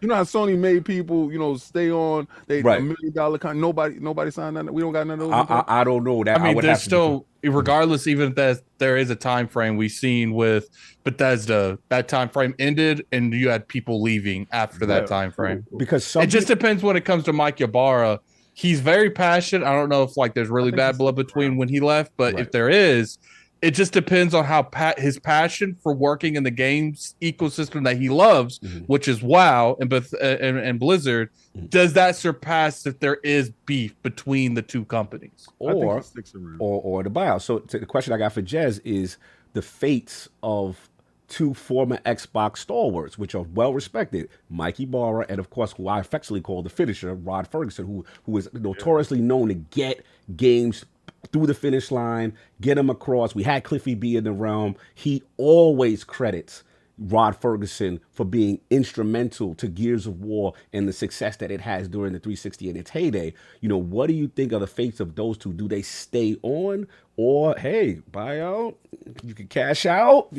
You know how Sony made people, you know, stay on $1 Right. million contract. Nobody signed that. We don't got none of those. I don't know that. I mean, would there's have to still, regardless, even if there is a time frame we've seen with Bethesda, that time frame ended, and you had people leaving after that time frame. because It just depends when it comes to Mike Ybarra. He's very passionate. I don't know if like there's really bad blood between when he left, but if there is, it just depends on how his passion for working in the games ecosystem that he loves, which is WoW and Blizzard, does that surpass if there is beef between the two companies? or the buyout. So the question I got for Jez is the fates of two former Xbox stalwarts, which are well respected, Mikey Barra and of course who I affectionately call the finisher, Rod Ferguson, who is notoriously known to get games through the finish line, get them across. We had Cliffy B in the realm. He always credits Rod Ferguson for being instrumental to Gears of War and the success that it has during the 360 in its heyday. You know, what do you think of the fates of those two? Do they stay on, or hey, buy out? You can cash out.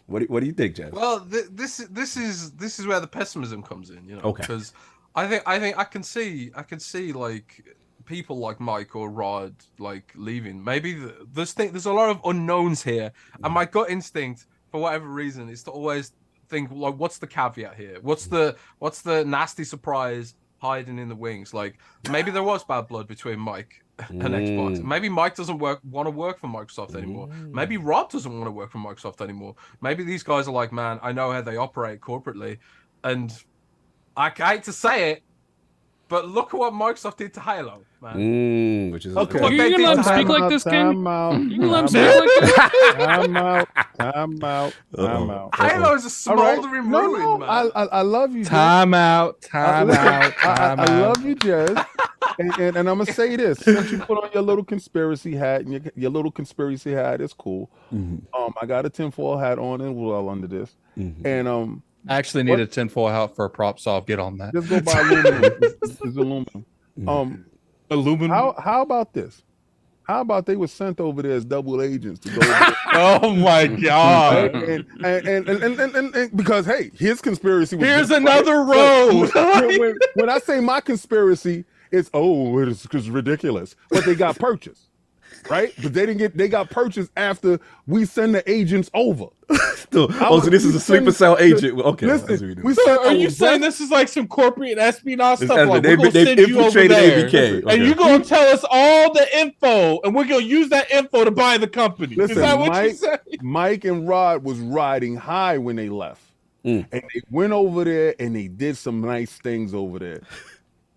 What do you think, Jeff? Well, this is where the pessimism comes in, you know. Okay. Because I think I can see like people like Mike or Rod like leaving. Maybe there's a lot of unknowns here, and my gut instinct, for whatever reason, is to always think like, what's the caveat here? What's the nasty surprise hiding in the wings? Like maybe there was bad blood between Mike and Xbox. Maybe Mike doesn't want to work for Microsoft anymore. Maybe Rod doesn't want to work for Microsoft anymore. Maybe these guys are like, man, I know how they operate corporately, and I hate to say it, but look at what Microsoft did to Halo, man. Which is Okay. You're gonna let him speak like this, King? You gonna let him speak like this? Time out. Halo is a smoldering ruin, man. I love you. Time out. I love you, Jez. And I'm gonna say this: since you put on your little conspiracy hat, and your little conspiracy hat is cool. I got a tinfoil hat on and well under this, and I actually need a tinfoil hat for a prop, so I'll get on that. just go buy aluminum. It's aluminum. Aluminum. How about this? How about they were sent over there as double agents to go over there? Oh my God! and because hey, his conspiracy was Here's another road. when I say my conspiracy, it's ridiculous. But they got purchased, right? But they got purchased after we send the agents over. So this is a sleeper cell agent. Okay. Listen, are you saying this is like some corporate espionage stuff? Like they've infiltrated ABK. And you're going to tell us all the info, and we're going to use that info to buy the company. Listen, is that what you say? Mike and Rod was riding high when they left. And they went over there and they did some nice things over there.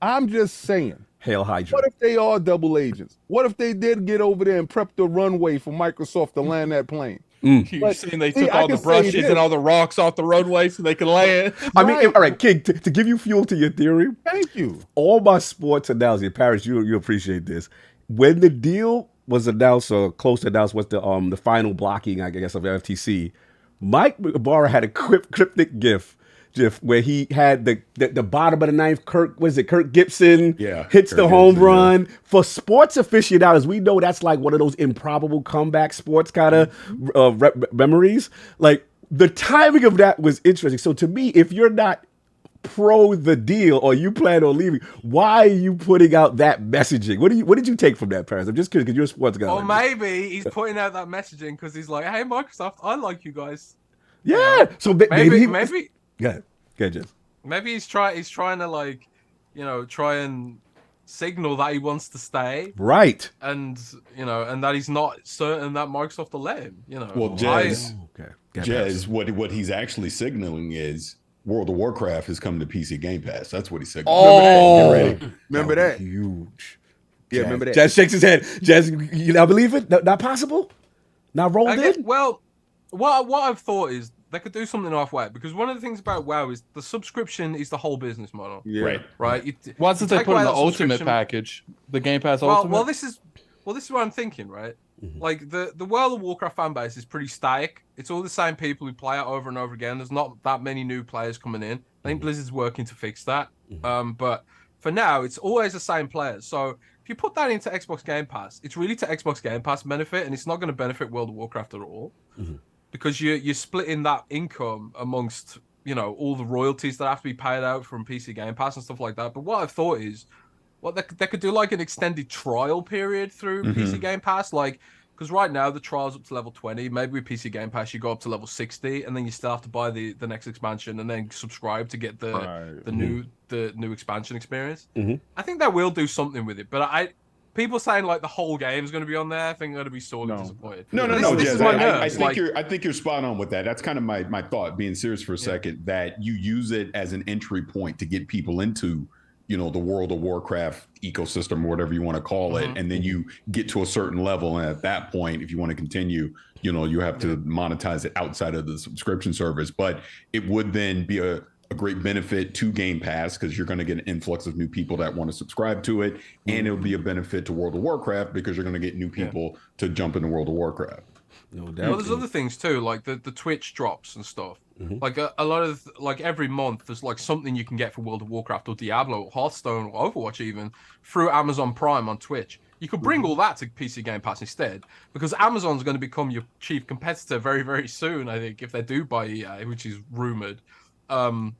I'm just saying. Hail Hydra. What if they are double agents? What if they did get over there and prep the runway for Microsoft to land that plane? You're saying they took all the brushes and all the rocks off the runway so they could land? I mean, all right, King, to give you fuel to your theory. Thank you. All my sports analogy, Paris, you appreciate this. When the deal was announced or close to announced was the final blocking, I guess, of FTC, Mike Barra had a cryptic GIF where he had the bottom of the ninth, Kirk Gibson hits the home run. For sports aficionados, we know that's like one of those improbable comeback sports kind of memories. Like, the timing of that was interesting. So to me, if you're not pro the deal or you plan on leaving, why are you putting out that messaging? What did you take from that, Paris? I'm just curious because you're a sports guy. Or maybe he's putting out that messaging because he's like, hey, Microsoft, I like you guys. Yeah. So maybe. Go ahead, Jeff. Maybe he's trying to, like, try and signal that he wants to stay. Right. And and that he's not certain that Microsoft will let him. Well, Jez, what he's actually signaling is World of Warcraft has come to PC Game Pass. That's what he's signaling. Oh, remember that? Huge. Yeah, remember that. Jez shakes his head. Jez, you not believe it? Not possible? Not rolled in? Well, what I've thought is they could do something halfway, because one of the things about WoW is the subscription is the whole business model. Yeah. Right. Why did they put in the ultimate package, the Game Pass Ultimate? Well, this is what I'm thinking, right? Like the World of Warcraft fan base is pretty static. It's all the same people who play it over and over again. There's not that many new players coming in. I think Blizzard's working to fix that. But for now, it's always the same players. So if you put that into Xbox Game Pass, it's really to Xbox Game Pass benefit, and it's not going to benefit World of Warcraft at all. Because you're splitting that income amongst, all the royalties that have to be paid out from PC Game Pass and stuff like that. But what I've thought is, they could do like an extended trial period through PC Game Pass, like, because right now the trial's up to level 20. Maybe with PC Game Pass you go up to level 60, and then you still have to buy the next expansion and then subscribe to get the new expansion experience. I think that will do something with it, but people saying like the whole game is going to be on there, I think I'm going to be sorely disappointed. No, Jez, I think you're spot on with that. That's kind of my thought, being serious for a second, that you use it as an entry point to get people into, the World of Warcraft ecosystem, or whatever you want to call it. And then you get to a certain level. And at that point, if you want to continue, you have to monetize it outside of the subscription service. But it would then be a great benefit to Game Pass, because you're going to get an influx of new people that want to subscribe to it, and it'll be a benefit to World of Warcraft because you're going to get new people to jump into World of Warcraft. No doubt. Well, there's other things too, like the Twitch drops and stuff. Like a lot of, like, every month there's like something you can get for World of Warcraft or Diablo or Hearthstone or Overwatch even through Amazon Prime on Twitch. You could bring all that to PC Game Pass instead, because Amazon's going to become your chief competitor very, very soon, I think, if they do buy EA, which is rumored. You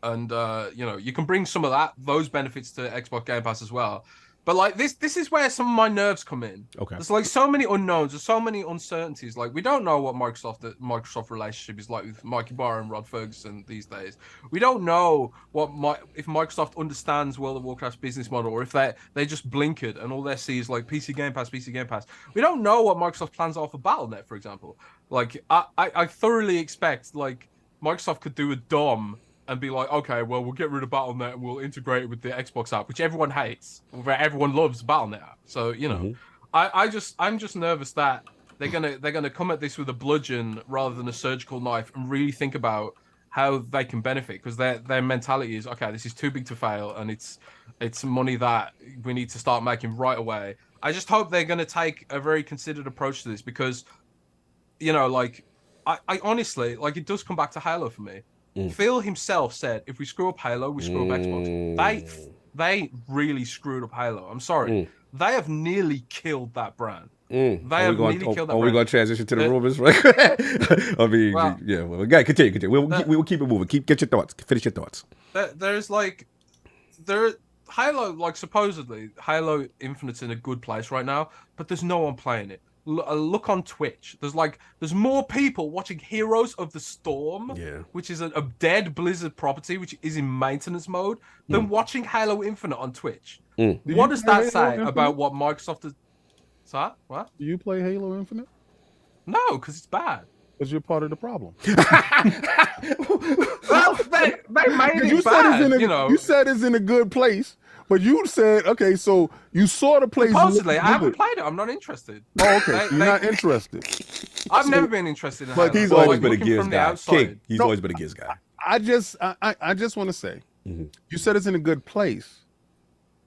can bring some of those benefits to Xbox Game Pass as well. But like this is where some of my nerves come in. Okay. There's like so many unknowns, there's so many uncertainties. Like, we don't know what Microsoft relationship is like with Mikey Barr and Rod Ferguson these days. We don't know if Microsoft understands World of Warcraft's business model, or if they just blinkered and all they see is like PC Game Pass. We don't know what Microsoft plans are for BattleNet, for example. Like, I thoroughly expect like Microsoft could do a DOM and be like, okay, well, we'll get rid of BattleNet and we'll integrate it with the Xbox app, which everyone hates, where everyone loves BattleNet app. So, I'm just nervous that they're gonna come at this with a bludgeon rather than a surgical knife, and really think about how they can benefit, because their mentality is, okay, this is too big to fail, and it's money that we need to start making right away. I just hope they're gonna take a very considered approach to this, because, like, I honestly, like, it does come back to Halo for me. Phil himself said, if we screw up Halo, we screw up Xbox. They really screwed up Halo. I'm sorry. They have nearly killed that brand. They have nearly killed that brand. Are we going to transition to the rumors? Right? I mean, well, guys, continue. We'll keep it moving. Get your thoughts. Finish your thoughts. There's like, Halo, like supposedly Halo Infinite's in a good place right now, but there's no one playing it. Look on Twitch. There's more people watching Heroes of the Storm, which is a dead Blizzard property, which is in maintenance mode, than watching Halo Infinite on Twitch. What does that say about what Microsoft is? Sorry, what? Do you play Halo Infinite? No, because it's bad. Because you're part of the problem. Well, they made it bad, you said it's in a good place. But you said, okay, so you saw the place. Supposedly, I haven't played it. I'm not interested. Oh, okay. You're not interested. I've never been interested in But Halo. he's always been a Gears guy. King, he's always been a Gears guy. I just want to say, you said it's in a good place.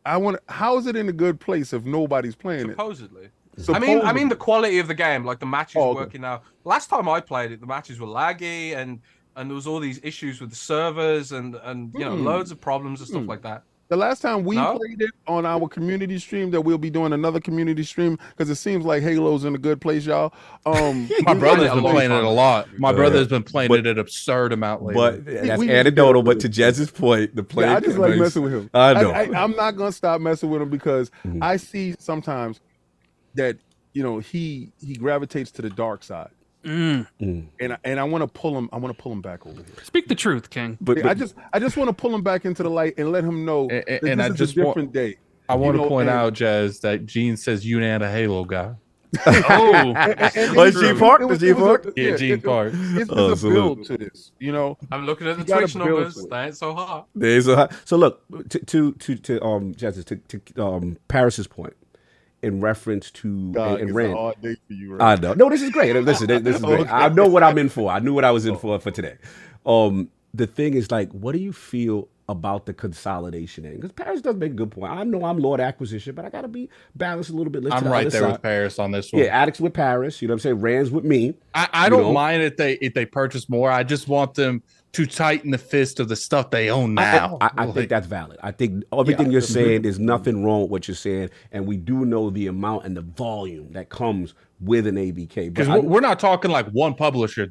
How is it in a good place if nobody's playing Supposedly. it? I mean the quality of the game, like the matches working now. Last time I played it, the matches were laggy and there was all these issues with the servers and you know, loads of problems and stuff like that. The last time we played it on our community stream, that we'll be doing another community stream because it seems like Halo's in a good place, y'all. My brother's been playing it a lot. My brother's been playing it an absurd amount lately. But that's anecdotal. But to Jez's point, the play. I just like messing with him. I know. I'm not gonna stop messing with him because I see sometimes that he gravitates to the dark side. And I want to pull him. I want to pull him back over here. Speak the truth, King. But I just want to pull him back into the light and let him know that this is a different day. I want to point out, Jez, that Gene says you ain't a Halo guy. It's Gene Park. It's Gene Park. Yeah, Gene Park. It's a build to this, I'm looking at the Twitch numbers. They ain't so hot. They ain't so hot. So look, to Jez, to Paris's point. In reference to and Rand, hard day for you, right? I know. No, this is great. Listen, this is great. I know what I'm in for. I knew what I was in for today. The thing is, like, what do you feel about the consolidation end? Because Paris does make a good point. I know I'm Lord Acquisition, but I got to be balanced a little bit. I'm right there with Paris on this one. Yeah, Addicts with Paris. You know what I'm saying? Rand's with me. I don't mind if they purchase more. I just want them to tighten the fist of the stuff they own now. I think that's valid. I think everything you're saying, there's nothing wrong with what you're saying, and we do know the amount and the volume that comes with an ABK. Because we're not talking like one publisher.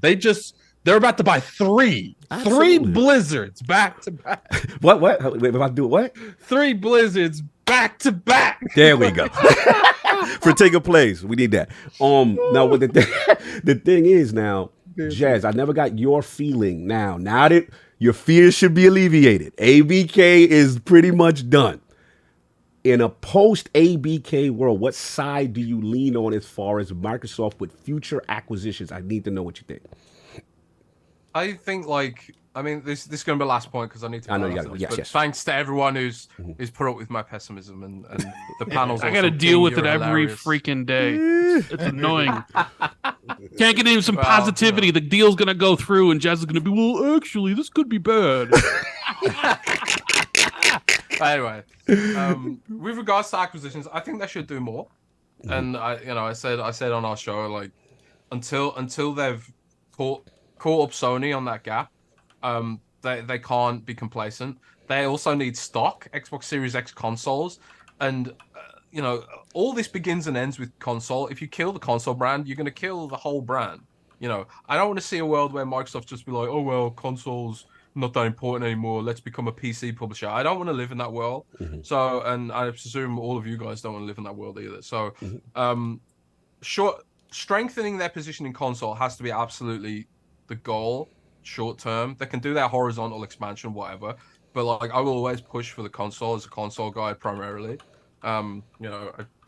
They're about to buy three Blizzards back to back. What? Wait, if I do what? 3 Blizzards back to back. There we go. For taking place, we need that. Now what the thing is now. Jez, I never got your feeling now. Now that your fears should be alleviated, ABK is pretty much done. In a post-ABK world, what side do you lean on as far as Microsoft with future acquisitions? I need to know what you think. I think, this is going to be the last point because I need to. I know you got it. Yes. Thanks to everyone who's put up with my pessimism and the panels. I got to deal with it every freaking day. It's annoying. Can't get into some positivity. The deal's going to go through, and Jazz is going to be, well, actually, this could be bad. Anyway, with regards to acquisitions, I think they should do more. And I said on our show, like, until they've caught up Sony on that gap, they can't be complacent. They also need stock, Xbox Series X consoles, and all this begins and ends with console. If you kill the console brand, you're going to kill the whole brand. I don't want to see a world where Microsoft just be like, oh well, consoles not that important anymore. Let's become a PC publisher. I don't want to live in that world. So, and I presume all of you guys don't want to live in that world either. So, strengthening their position in console has to be absolutely the goal. Short term, they can do their horizontal expansion, whatever. But I will always push for the console as a console guy primarily. I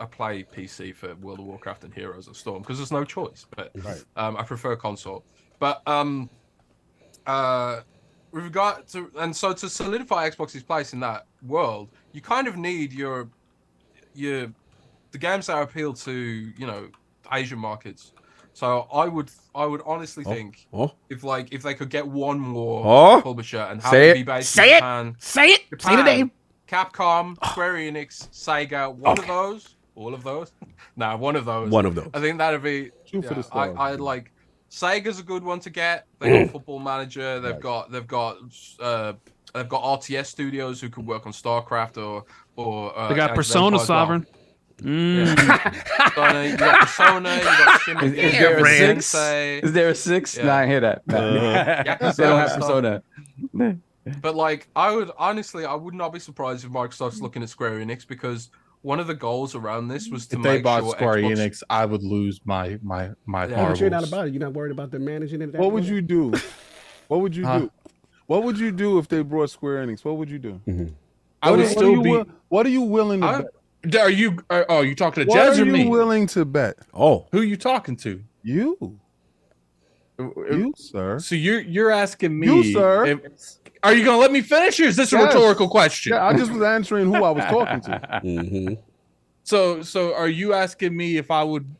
play PC for World of Warcraft and Heroes of Storm because there's no choice. But I prefer console. But with regard to to solidify Xbox's place in that world, you kind of need the games that appeal to Asian markets. So I would honestly think if they could get one more publisher and have it be based in Japan, say the name. Capcom, Square Enix, Sega, one of those, all of those. Nah, one of those. One of those. I think that'd be. I'd like. Sega's a good one to get. They got Football Manager. They've got RTS studios who can work on StarCraft or. They got Persona Sovereign. You got Persona. You got Shimmy. Is there a 6? Is there a 6? Yeah. No, I hear that. They don't have Persona. But like, I would not be surprised if Microsoft's looking at Square Enix, because one of the goals around this was to If they make bought sure Square Xbox... Enix, I would lose my But marbles. you're not about it. You're not worried about them managing it. What would you do? What would you do? What would you do if they brought Square Enix? What would you do? I would still be. What are you willing to bet? Are you? Oh, you talking to What Jez are or you me? willing to bet? Oh, Who you talking to? You. You, sir. So you're asking me, You, sir. Are you gonna let me finish, or is this a Yes. rhetorical question? Yeah, I just was answering who I was talking to. So are you asking me if I would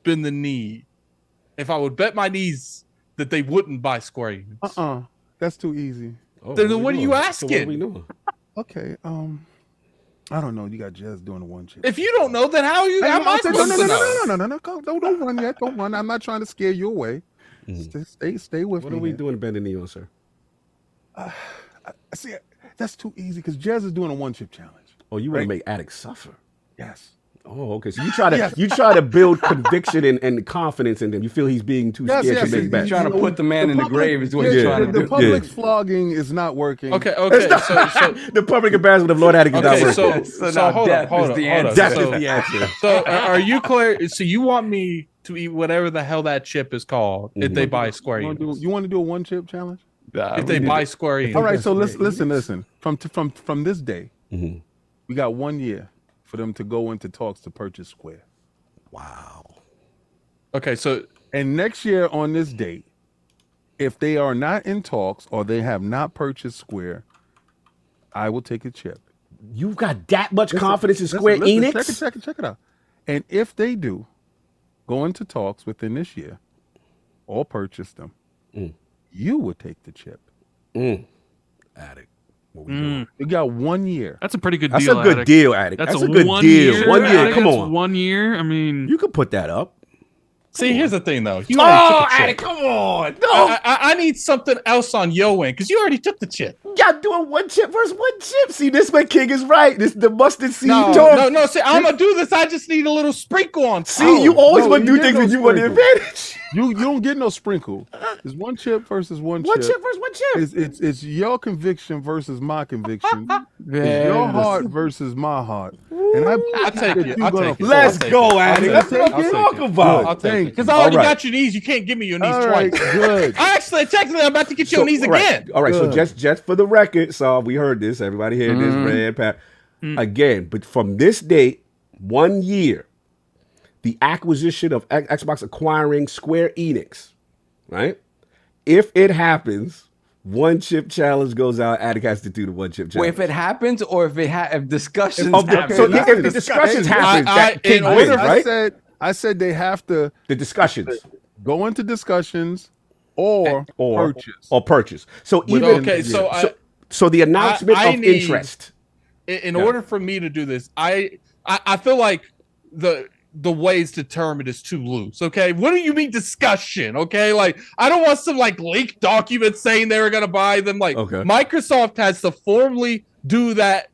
bend the knee, if I would bet my knees that they wouldn't buy Square Enix? That's too easy. Then what are you asking? So what are we doing? Okay. I don't know. You got Jez doing the one chip. If you don't know, then how are you? How am I supposed to know? No. Don't run yet. Don't run. I'm not trying to scare you away. Stay with me. What are we doing bending the knee on, sir? See, that's too easy because Jez is doing a one chip challenge. Oh, you want to make addicts suffer? Yes. Oh, okay. So you try to build conviction and confidence in them. You feel he's being too scared to make bets. You're trying to put the man in the grave is what you're trying to do. The public's flogging is not working. Okay. So the public embarrassment of Lord Attic is not working. So hold on. Death is the answer. So are you clear? So you want me to eat whatever the hell that chip is called if they buy Square Enix? You want to do a one chip challenge? If they buy Square Enix. All right. So listen. From this day, we got 1 year for them to go into talks to purchase Square. Wow. Okay, and next year on this date, if they are not in talks or they have not purchased Square, I will take a chip. You've got that much confidence in Square Enix? Check it out. And if they do go into talks within this year or purchase them, you would take the chip. Addict. You got 1 year. That's a pretty good That's deal. a good deal, Addict. That's a good deal. 1 year. Come on. 1 year. I mean, you could put that up. See, here's the thing, though. You already took the chip. Addict, come on. No. I need something else on your end because you already took the chip. Y'all doing one chip versus one chip. See, this way King is right. This the mustard seed No. See, I'm gonna do this. I just need a little sprinkle on. See, you always want to do things when you want the advantage. You don't get no sprinkle. It's one chip versus one chip. One chip versus one chip. It's your conviction versus my conviction. It's your heart versus my heart. And I'll take it. Let's go, Addict. That's what I'm talking about. I'll take it. Because I already got your knees. You can't give me your knees twice. Good. Actually, technically, I'm about to get your knees again. All right. So just for the record, so we heard this. Everybody heard this. Red Pat. Again, but from this date, 1 year, the acquisition of Xbox acquiring Square Enix, right? If it happens, one chip challenge goes out. Attic has to do the one chip challenge. Well, if it happens, or if discussions happen. So if the discussions happen, that King wins, right? I said they have to the discussions go into discussions or purchase. So even so the announcement of interest. In order for me to do this, I feel like the ways to term it is too loose. Okay, what do you mean discussion? Okay, like I don't want some like leaked documents saying they were gonna buy them. Like Microsoft has to formally do that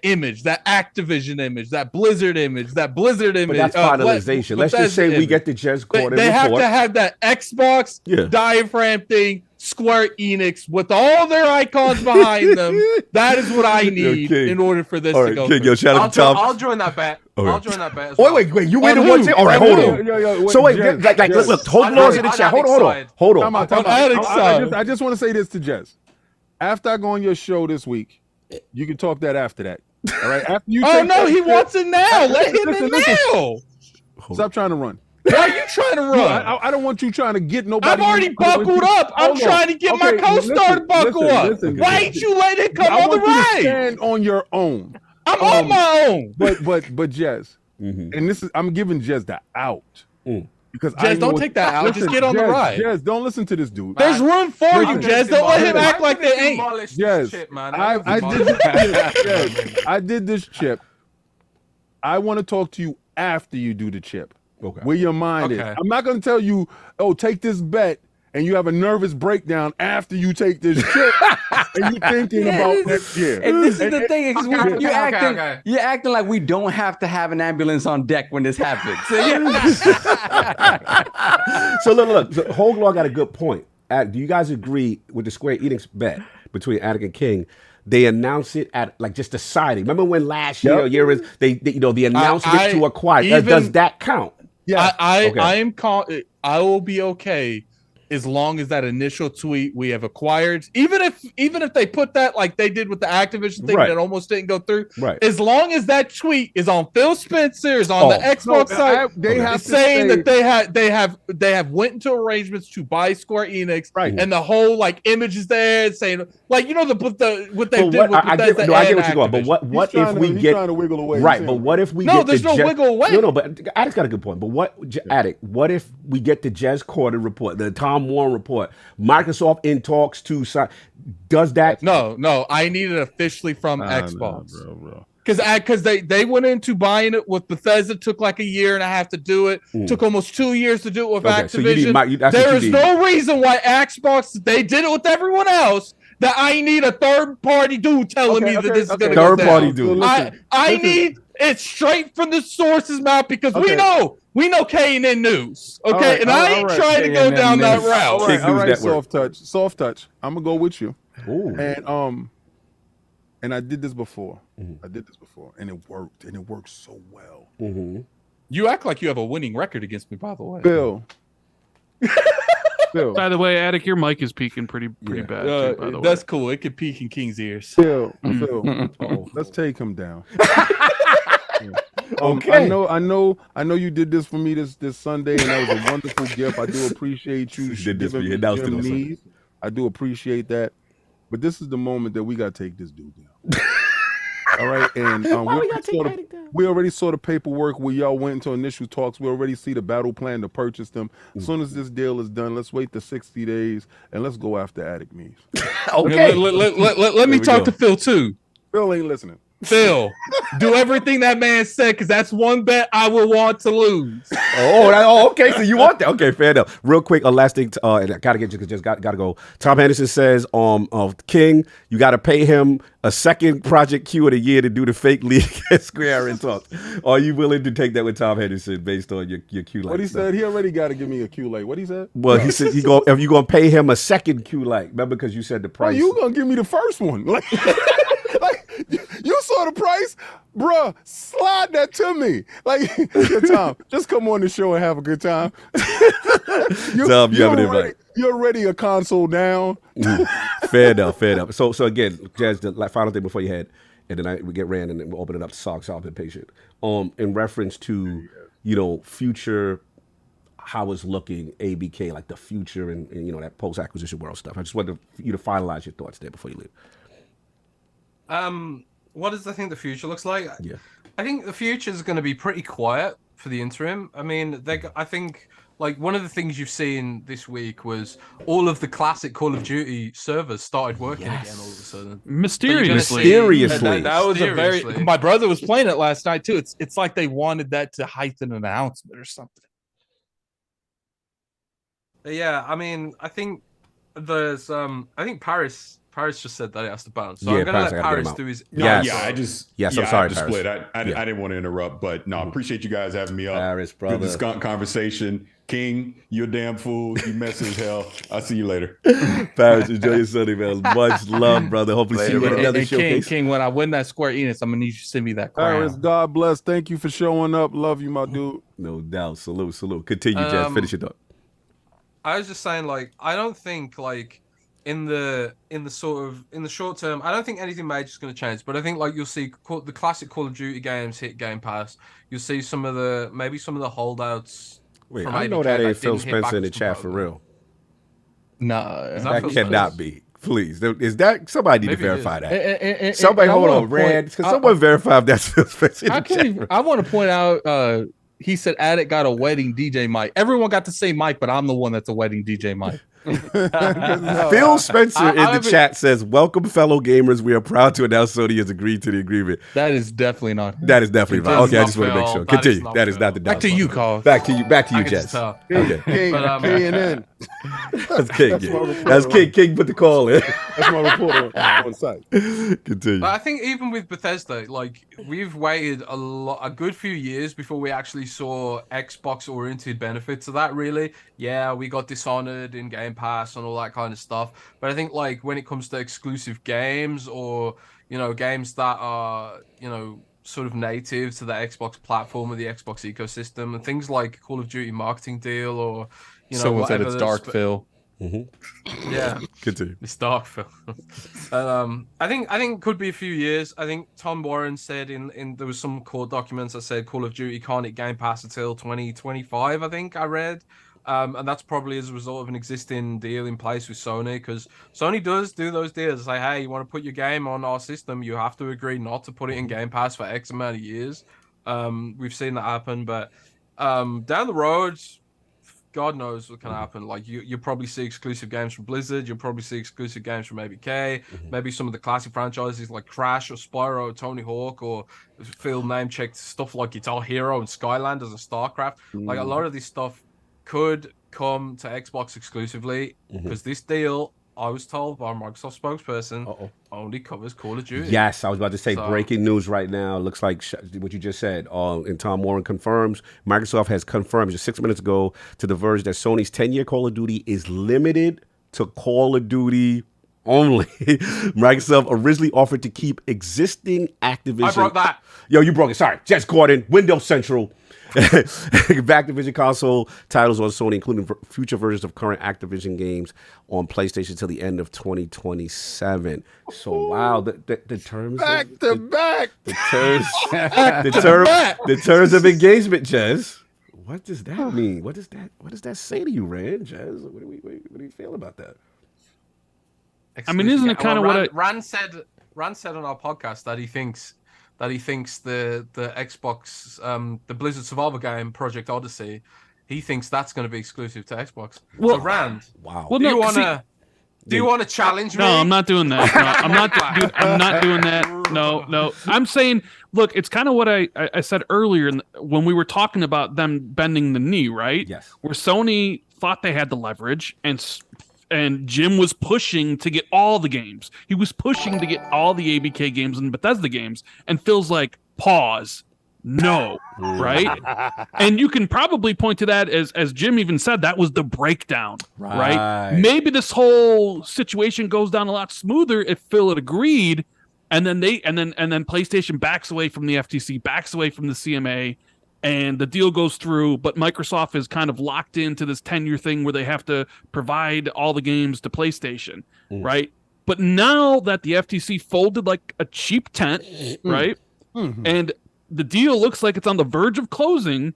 image, that Activision image, that Blizzard image, But that's finalization. Let's just say we get the Jez Court. They have to have that Xbox diaphragm thing. Square Enix with all their icons behind them. That is what I need in order for this to go. Yo, shout out to Tom. I'll join that bet. Okay. I'll join that bet as well. Wait. You win the one chip? All right, hold on. So wait, look, hold on in the chat. Hold on. I just want to say this to Jez. After I go on your show this week, you can talk that after that. All right. After you. He wants it now. Let him in now. Stop trying to run. Why are you trying to run? I don't want you trying to get nobody. I've already buckled up. I'm trying to get my co-star to buckle up. Why ain't you letting it come on the ride? Stand on your own. I'm on my own. But Jez, and this is I'm giving Jez the out because Jez, don't take that out. Just get on the ride. Jez, don't listen to this dude. There's room for you, Jez. Don't let him act like they ain't. Jez, I did this chip. I want to talk to you after you do the chip. Okay. Where your mind is. I'm not going to tell you, take this bet, and you have a nervous breakdown after you take this chip, and you're thinking about next year. And this is the thing, you're acting like we don't have to have an ambulance on deck when this happens. So look, Hoaglaw got a good point. do you guys agree with the Square Enix bet between Attic and King? They announced it at like just deciding. Remember when last year, they announced it to acquire. Does that count? Yeah, I will be okay as long as that initial tweet we have acquired, even if they put that like they did with the Activision thing that almost didn't go through. Right. As long as that tweet is on Phil Spencer's on the Xbox site, they have saying that they have went into arrangements to buy Square Enix, right? And the whole like image is there saying like what they did with I get what you're going. But what if we get trying to wiggle away? Right, but what if we no? There's no wiggle away. No, but Attic's got a good point. But what if we get the Jez Corden report, the Tom Warren report, Microsoft in talks to sign? Does that? No. I need it officially from Xbox, bro. Because they went into buying it with Bethesda. Took like a year and a half to do it. Took almost 2 years to do it with Activision. So there is no reason why Xbox. They did it with everyone else. That I need a third party dude telling me that this is going to go down. Third party dude. I need it straight from the source's mouth because we know K&N News, okay? And I ain't trying to go down that route. All right, soft touch. I'm gonna go with you. Ooh. And I did this before. And it worked, and it worked so well. You act like you have a winning record against me, by the way. Bill. By the way, Attic, your mic is peaking pretty bad. Too, by the way. That's cool. It could peak in King's ears. Phil, let's take him down. Okay. I know you did this for me this Sunday, and that was a wonderful gift. I do appreciate you giving me Jim Nees. I do appreciate that. But this is the moment that we got to take this dude down. All right, and we already saw the paperwork where y'all went into initial talks. We already see the battle plan to purchase them. As soon as this deal is done, let's wait the 60 days and let's go after Attic Memes. Okay. Let me talk to Phil too. Phil ain't listening. Phil, do everything that man said because that's one bet I will want to lose. Okay. So you want that? Okay, fair enough. Real quick, last thing. And I gotta get you because gotta go. Tom Henderson says, of King, you gotta pay him a second Project Q of the year to do the fake league at Square and talk. Are you willing to take that with Tom Henderson based on your Q like? What he said? He already got to give me a Q like. What he said? Well, he said if you gonna pay him a second Q like. Remember, because you said the price. Oh, you gonna give me the first one? Like you saw the price, bruh. Slide that to me. Like, good time. Just come on the show and have a good time. Tom, you have an invite. You're already a console down. Fair enough. So again, Jazz, the final thing before you head, and then we get ran and then we'll open it up to Sock, so I've been patient. In reference to future, how it's looking, ABK, like the future and that post acquisition world stuff. I just wanted you to finalize your thoughts there before you leave. What does I think the future looks like? Yeah, I think the future is going to be pretty quiet for the interim. I mean, I think like one of the things you've seen this week was all of the classic Call of Duty servers started working again all of a sudden. Mysteriously. That was a very. My brother was playing it last night too. It's like they wanted that to heighten an announcement or something. Yeah, I mean, I think there's I think Paris just said that it has to bounce. So yeah, I'm gonna let Paris do his. I'm sorry, Paris. Split. I didn't want to interrupt, but no, I appreciate you guys having me up. Paris, brother. Good skunk conversation. King, you're a damn fool. You messy as hell. I'll see you later. Paris, enjoy your Sunday, man. Much love, brother. Hopefully see you at another showcase. King, when I win that Square Enix, I'm gonna need you to send me that crown. Paris, God bless. Thank you for showing up. Love you, my dude. No doubt. Salute. Continue, Jazz. Finish it up. I was just saying, like, I don't think like in the short term, I don't think anything major is going to change. But I think like you'll see the classic Call of Duty games hit Game Pass. You'll see some of the holdouts. Wait, I know that ain't Phil Spencer in the chat for real. No, that cannot be. Please, is that somebody need to verify that? Somebody hold on, Rand. Can someone verify if that's Phil Spencer? I want to point out. He said Attic got a wedding DJ mic. Everyone got the same mic, but I'm the one that's a wedding DJ mic. Phil Spencer in the chat says, "Welcome, fellow gamers. We are proud to announce Sony has agreed to the agreement." That is definitely not. That is definitely right. Okay, I just want to make sure. Continue. That is not the doubt. Back to you, Carl. Back to you, Jess. Okay. K&N. That's King. That's King. King put the call in. That's my reporter on site. Continue. But I think even with Bethesda, like we've waited a good few years before we actually saw Xbox-oriented benefits of that. Really, yeah, we got Dishonored in Game Game Pass and all that kind of stuff. But I think like when it comes to exclusive games or games that are sort of native to the Xbox platform or the Xbox ecosystem, and things like Call of Duty marketing deal or someone said it's dark, Phil. Yeah, continue. It's dark, Phil. I think it could be a few years. I think Tom Warren said in there was some court documents that said Call of Duty can't hit Game Pass until 2025. I think I read, and that's probably as a result of an existing deal in place with Sony, because Sony does do those deals. Like, hey, you want to put your game on our system, you have to agree not to put it in Game Pass for X amount of years. We've seen that happen, but down the road, God knows what can happen. Like you'll probably see exclusive games from Blizzard. You'll probably see exclusive games from ABK. Maybe some of the classic franchises like Crash or Spyro or Tony Hawk, or Phil name checked stuff like Guitar Hero and Skylanders and StarCraft. Like a lot of this stuff could come to Xbox exclusively because this deal, I was told by a Microsoft spokesperson, only covers Call of Duty. Yes, I was about to say breaking news right now. Looks like what you just said. And Tom Warren confirms, Microsoft has confirmed just 6 minutes ago to The Verge that Sony's 10-year Call of Duty is limited to Call of Duty only. Microsoft originally offered to keep existing Activision. I broke that. Yo, you broke it. Sorry. Jess Gordon, Windows Central. Activision console titles on Sony, including future versions of current Activision games on PlayStation till the end of 2027. So wow, the terms back to back. The terms of engagement, Jez. What does that mean? What does that say to you, Rand? Jez, what do you feel about that? I mean, isn't it kind of what Rand said on our podcast that he thinks the Xbox, the Blizzard survival game Project Odyssey, he thinks that's going to be exclusive to Xbox. Well, so Rand, wow. Well, do you want to challenge me? No, I'm not doing that. No, I'm not doing that. No. I'm saying, look, it's kind of what I said earlier when we were talking about them bending the knee, right? Yes. Where Sony thought they had the leverage and Jim was pushing to get all the games. He was pushing to get all the ABK games and Bethesda games. And Phil's like, pause. No. Right? And you can probably point to that as Jim even said, that was the breakdown. Right? Maybe this whole situation goes down a lot smoother if Phil had agreed. And then PlayStation backs away from the FTC, backs away from the CMA. And the deal goes through, but Microsoft is kind of locked into this 10-year thing where they have to provide all the games to PlayStation, right? But now that the FTC folded like a cheap tent, right? And the deal looks like it's on the verge of closing,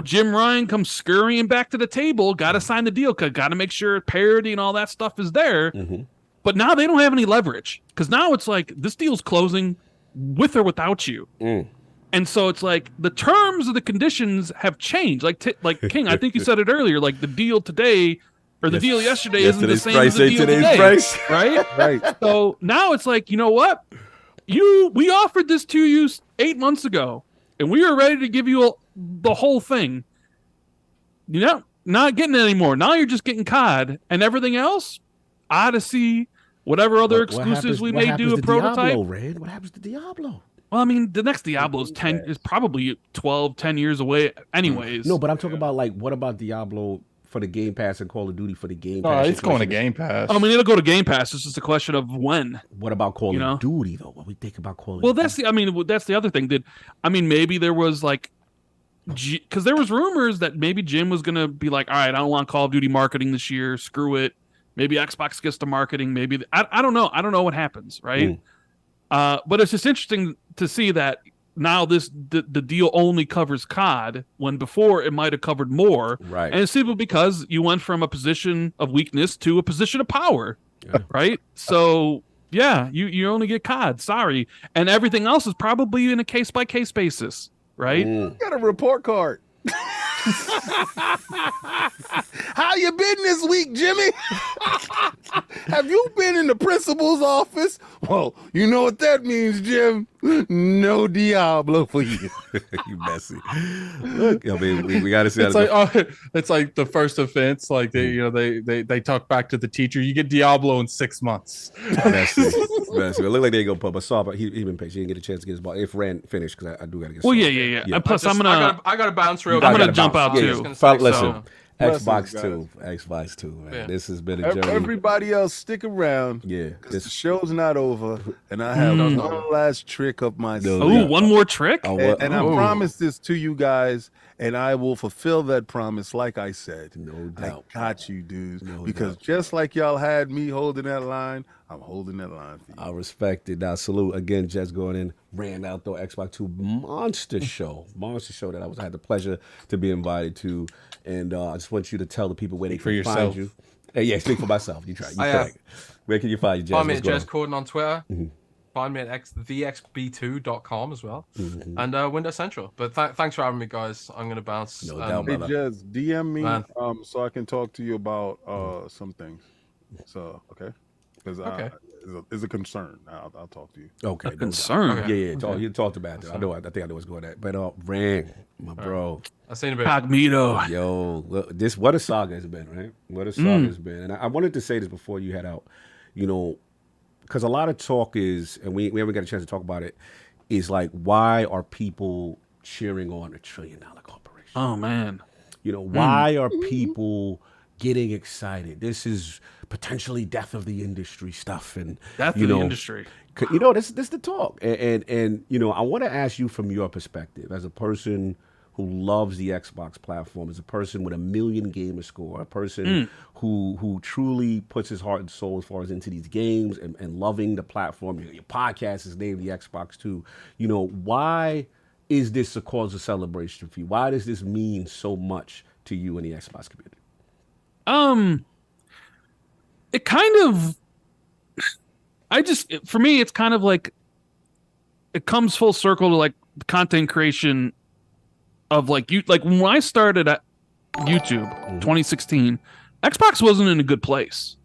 Jim Ryan comes scurrying back to the table, got to sign the deal, got to make sure parity and all that stuff is there. But now they don't have any leverage because now it's like this deal's closing with or without you. And so it's like the terms of the conditions have changed. Like King, I think you said it earlier. Like the deal today or the deal yesterday isn't the same as the deal today, price. Right? So now it's like, you know what? We offered this to you 8 months ago, and we were ready to give you the whole thing. Not getting it anymore. Now you're just getting COD, and everything else, Odyssey, whatever other exclusives we may do a prototype. Diablo, Red? What happens to Diablo? Well, I mean, the next Diablo is probably 10 years away anyways. No, but I'm talking about what about Diablo for the Game Pass and Call of Duty for the Game Pass? It's going to Game Pass. I mean, it'll go to Game Pass. It's just a question of when. What about Call of Duty, though? What we think about Call of Duty? Well, that's the other thing. Maybe there was because there was rumors that maybe Jim was going to be like, all right, I don't want Call of Duty marketing this year. Screw it. Maybe Xbox gets the marketing. Maybe I don't know. I don't know what happens, right? But it's just interesting to see that now the deal only covers COD when before it might have covered more. Right. And it's simply because you went from a position of weakness to a position of power. Yeah. Right? So yeah, you only get COD. Sorry. And everything else is probably in a case-by-case basis. Right? You got a report card. How you been this week, Jimmy? Have you been in the principal's office? Well, you know what that means, Jim. No Diablo for you. You messy. Look, I mean, we got to see. It's like the first offense. Like they talk back to the teacher. You get Diablo in 6 months. Messy. It looked like they go pub. I saw, but he been patient. He didn't get a chance to get his ball. If Rand finished, because I do got to get. Well, yeah. And plus, I gotta bounce real. I'm gonna jump out too. Listen, Xbox Blessings, 2. Xbox 2, man. Yeah. This has been a journey. Everybody else, stick around. Yeah. The show's not over, and I have one last trick up my sleeve. One more trick? And I promise this to you guys, and I will fulfill that promise. Like I said, no doubt. I got you, dudes. Because just like y'all had me holding that line, I'm holding that line for you. I respect it. Now, salute again, Jets going in, ran out the Xbox 2 monster show that I had the pleasure to be invited to, and I just want you to tell the people where they can find you. Hey, yeah, speak for myself. You try. Where can you find you, Jets? Find me at Jez Corden on Twitter. Find me at thexb2.com as well, and Windows Central. But thanks for having me, guys. I'm gonna bounce. Hey, Jez, DM me so I can talk to you about some things. So okay. Because it's a concern. I'll talk to you. Okay. Concern. Okay. Yeah. You talked about it. I think I know what's going on. But Rang, my bro. I seen a bit. Cognito. Yo, look, what a saga has been, right? What a saga has been. And I wanted to say this before you head out, because a lot of talk is, and we haven't got a chance to talk about it, is like, why are people cheering on $1 trillion corporation? Oh man. Why are people getting excited? This is potentially death of the industry stuff, and death of the industry. This the talk, and I want to ask you from your perspective as a person who loves the Xbox platform, as a person with a 1 million gamer score, a person who truly puts his heart and soul as far as into these games and loving the platform. Your podcast is named the Xbox 2. Why is this a cause of celebration for you? Why does this mean so much to you in the Xbox community? It kind of, for me, it's kind of like, it comes full circle to like the content creation of like when I started at YouTube 2016, Xbox wasn't in a good place,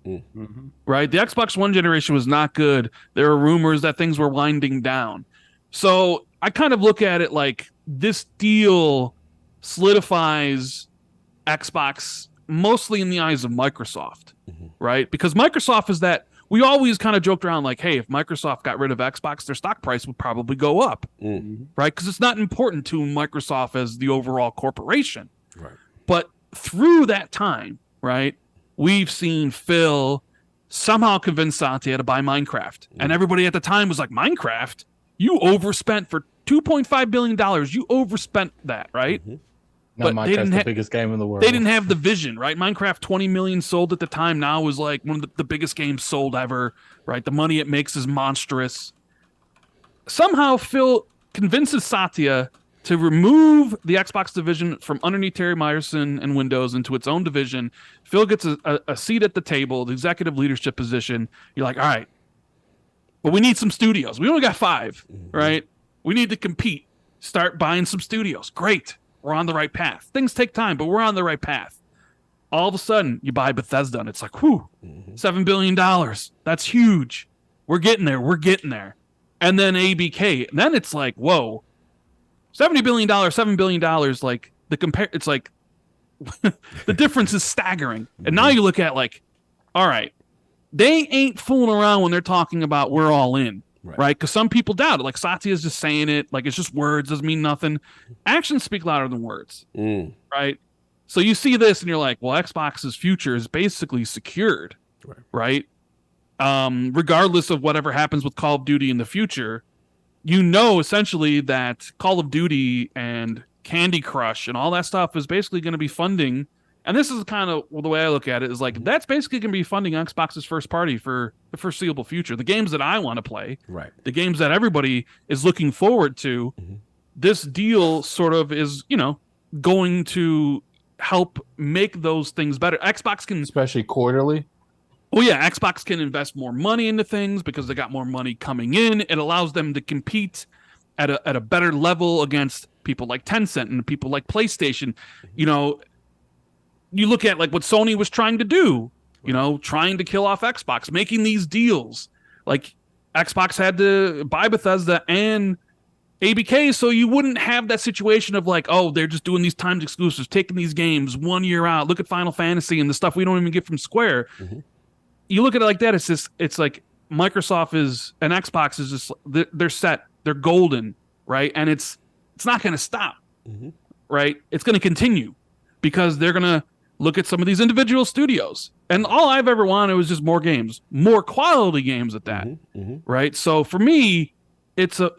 right? The Xbox One generation was not good. There were rumors that things were winding down. So I kind of look at it like this deal solidifies Xbox mostly in the eyes of Microsoft, right? Because Microsoft is that, we always kind of joked around like, hey, if Microsoft got rid of Xbox, their stock price would probably go up, right? Because it's not important to Microsoft as the overall corporation. Right. But through that time, right, we've seen Phil somehow convince Satya to buy Minecraft. And everybody at the time was like, Minecraft? You overspent for $2.5 billion. You overspent that, right? But they didn't the biggest game in the world. They didn't have the vision, right? Minecraft 20 million sold at the time now was like one of the biggest games sold ever, right? The money it makes is monstrous. Somehow Phil convinces Satya to remove the Xbox division from underneath Terry Myerson and Windows into its own division. Phil gets a seat at the table, the executive leadership position. You're like, all right, but we need some studios. We only got 5, right? We need to compete. Start buying some studios. Great. We're on the right path. Things take time, but we're on the right path. All of a sudden, you buy Bethesda, and it's like, whew, $7 billion. That's huge. We're getting there. We're getting there. And then ABK. And then it's like, whoa, $70 billion, $7 billion. Like it's like the difference is staggering. And now you look at like, all right, they ain't fooling around when they're talking about we're all in. Right? Because some people doubt it. Like Satya's just saying it. Like it's just words, doesn't mean nothing. Actions speak louder than words. Right? So you see this and you're like, well, Xbox's future is basically secured. Right? Regardless of whatever happens with Call of Duty in the future, essentially that Call of Duty and Candy Crush and all that stuff is basically going to be funding. And this is kind of the way I look at it is like, that's basically going to be funding Xbox's first party for the foreseeable future. The games that I want to play, the games that everybody is looking forward to, this deal sort of is, going to help make those things better. Xbox can... Especially quarterly? Oh, yeah. Xbox can invest more money into things because they got more money coming in. It allows them to compete at a better level against people like Tencent and people like PlayStation. You look at like what Sony was trying to do, trying to kill off Xbox, making these deals. Like Xbox had to buy Bethesda and ABK so you wouldn't have that situation of like, oh, they're just doing these timed exclusives, taking these games 1 year out. Look at Final Fantasy and the stuff we don't even get from Square. You look at it like that, it's like Microsoft and Xbox is just, they're set, they're golden, right? And it's not going to stop, right? It's going to continue because they're going to look at some of these individual studios, and all I've ever wanted was just more games, more quality games at that, right? So for me, it's about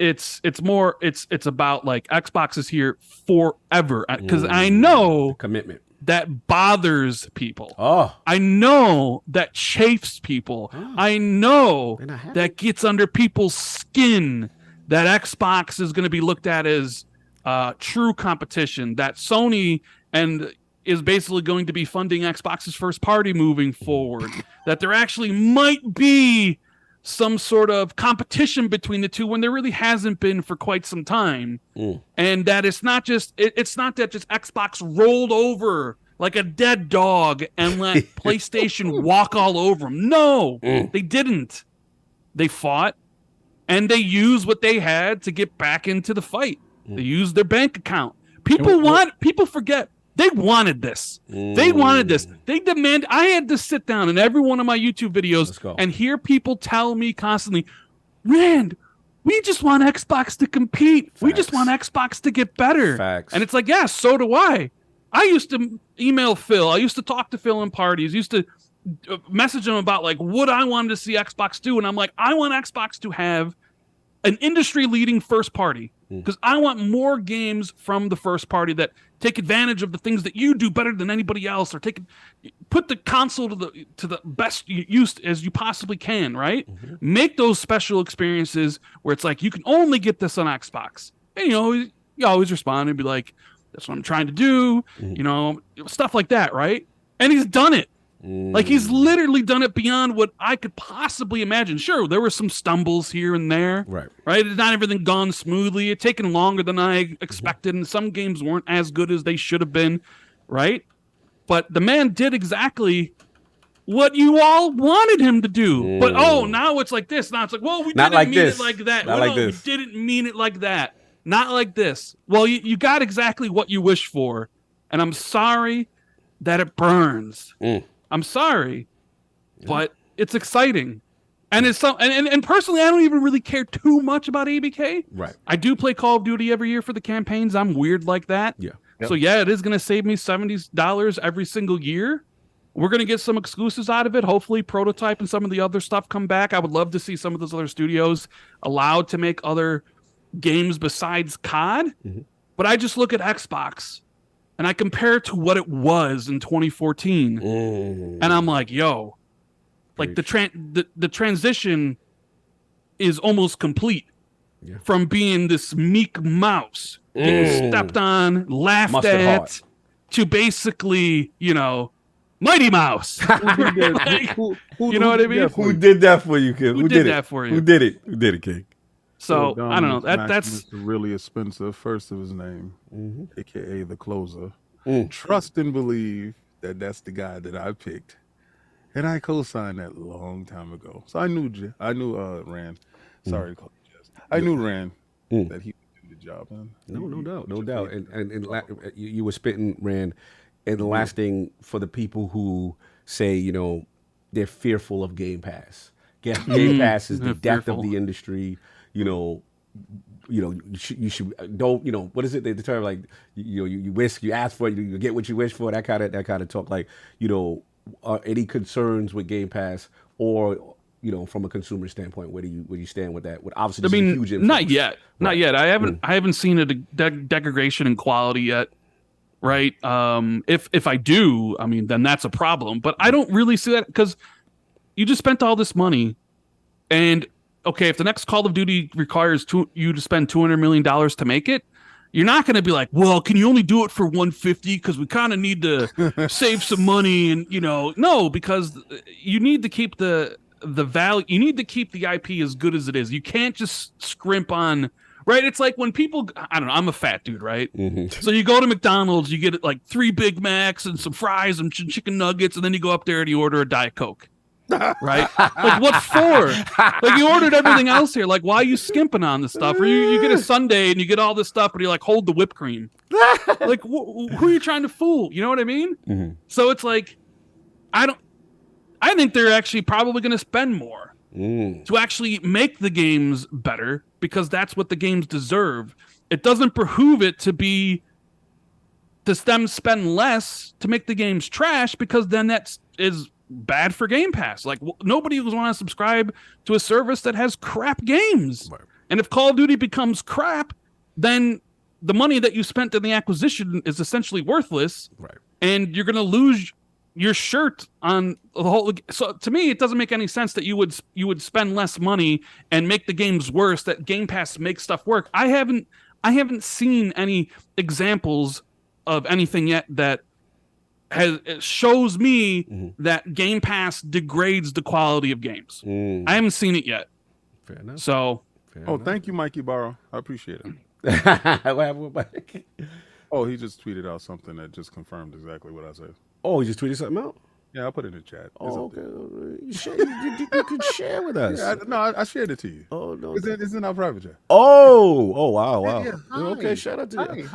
like Xbox is here forever, because I know commitment that bothers people. Oh, I know that chafes people. I know that gets under people's skin. That Xbox is going to be looked at as true competition. That Sony is basically going to be funding Xbox's first party moving forward. That there actually might be some sort of competition between the two when there really hasn't been for quite some time. And that it's not that just Xbox rolled over like a dead dog and let PlayStation walk all over them. No, they didn't. They fought, and they used what they had to get back into the fight. They used their bank account. People forget. They wanted this. They wanted this. They demand. I had to sit down in every one of my YouTube videos and hear people tell me constantly, Rand, we just want Xbox to compete. Facts. We just want Xbox to get better. Facts. And it's like, yeah, so do I. I used to email Phil. I used to talk to Phil in parties. Used to message him about like what I wanted to see Xbox do. And I'm like, I want Xbox to have an industry-leading first party, because I want more games from the first party that take advantage of the things that you do better than anybody else, or put the console to the best use as you possibly can, right? Make those special experiences where it's like you can only get this on Xbox. And you always respond and be like, that's what I'm trying to do, stuff like that, right? And he's done it. Like, he's literally done it beyond what I could possibly imagine. Sure, there were some stumbles here and there. Right. It's not everything gone smoothly. It's taken longer than I expected, and some games weren't as good as they should have been, right? But the man did exactly what you all wanted him to do. But, now it's like this. Now it's like, well, we didn't mean it like that. We didn't mean it like that. Not like this. Well, you got exactly what you wished for, and I'm sorry that it burns. I'm sorry, but it's exciting, and it's and personally, I don't even really care too much about ABK. Right. I do play Call of Duty every year for the campaigns. I'm weird like that. Yeah. So yeah, it is going to save me $70 every single year. We're going to get some exclusives out of it. Hopefully, Prototype and some of the other stuff come back. I would love to see some of those other studios allowed to make other games besides COD. But I just look at Xbox. And I compare it to what it was in 2014, and I'm like, "Yo, like the transition is almost complete from being this meek mouse getting stepped on, laughed at, to basically, Mighty Mouse." You know what I mean? Who did that for you, kid? Who did that for you? Who did it? Who did it, kid? So I don't know. That's really expensive. First of his name, aka the closer. Trust and believe that that's the guy that I picked, and I co-signed that a long time ago. So I knew Rand. Sorry, I knew Rand that he would do the job. No doubt. And you were spitting, Rand. And the last thing for the people who say they're fearful of Game Pass. Game Pass is the death of the industry. You should don't what is it the term, like you ask for it, you get what you wish for, that kind of talk, like are any concerns with Game Pass, or from a consumer standpoint, where do you stand with that? Obviously, this is a huge influence. Not yet. I haven't seen a degradation in quality yet, right? If I do, then that's a problem. But I don't really see that, because you just spent all this money, and okay, if the next Call of Duty requires you to spend $200 million to make it, you're not going to be like, well, can you only do it for $150 because we kind of need to save some money, and no, because you need to keep the value. You need to keep the IP as good as it is. You can't just scrimp on. Right, it's like when people, I don't know, I'm a fat dude, right? So you go to McDonald's, you get like 3 Big Macs and some fries and chicken nuggets, and then you go up there and you order a Diet Coke. Right? Like, what for? Like, you ordered everything else here. Like, why are you skimping on this stuff? Or you get a sundae and you get all this stuff, but you're like, hold the whipped cream. Like, who are you trying to fool? You know what I mean? So it's like, I think they're actually probably going to spend more to actually make the games better, because that's what the games deserve. It doesn't behoove it to be to them spend less to make the games trash, because then that is bad for Game Pass. Like, nobody was want to subscribe to a service that has crap games. Right. And if Call of Duty becomes crap, then the money that you spent in the acquisition is essentially worthless. Right. And you're going to lose your shirt on the whole. So to me, it doesn't make any sense that you would spend less money and make the games worse, that Game Pass makes stuff work. I haven't seen any examples of anything yet that shows me that Game Pass degrades the quality of games. I haven't seen it yet. Fair enough. So, thank you, Mikey Barrow. I appreciate it. What happened with Mike? Oh, he just tweeted out something that just confirmed exactly what I said. Oh, he just tweeted something out? Yeah, I'll put it in the chat. Oh, okay. You can share with us. Yeah, I shared it to you. Oh, no. It's in our private chat. Oh, wow. Yeah, okay, shout out to you.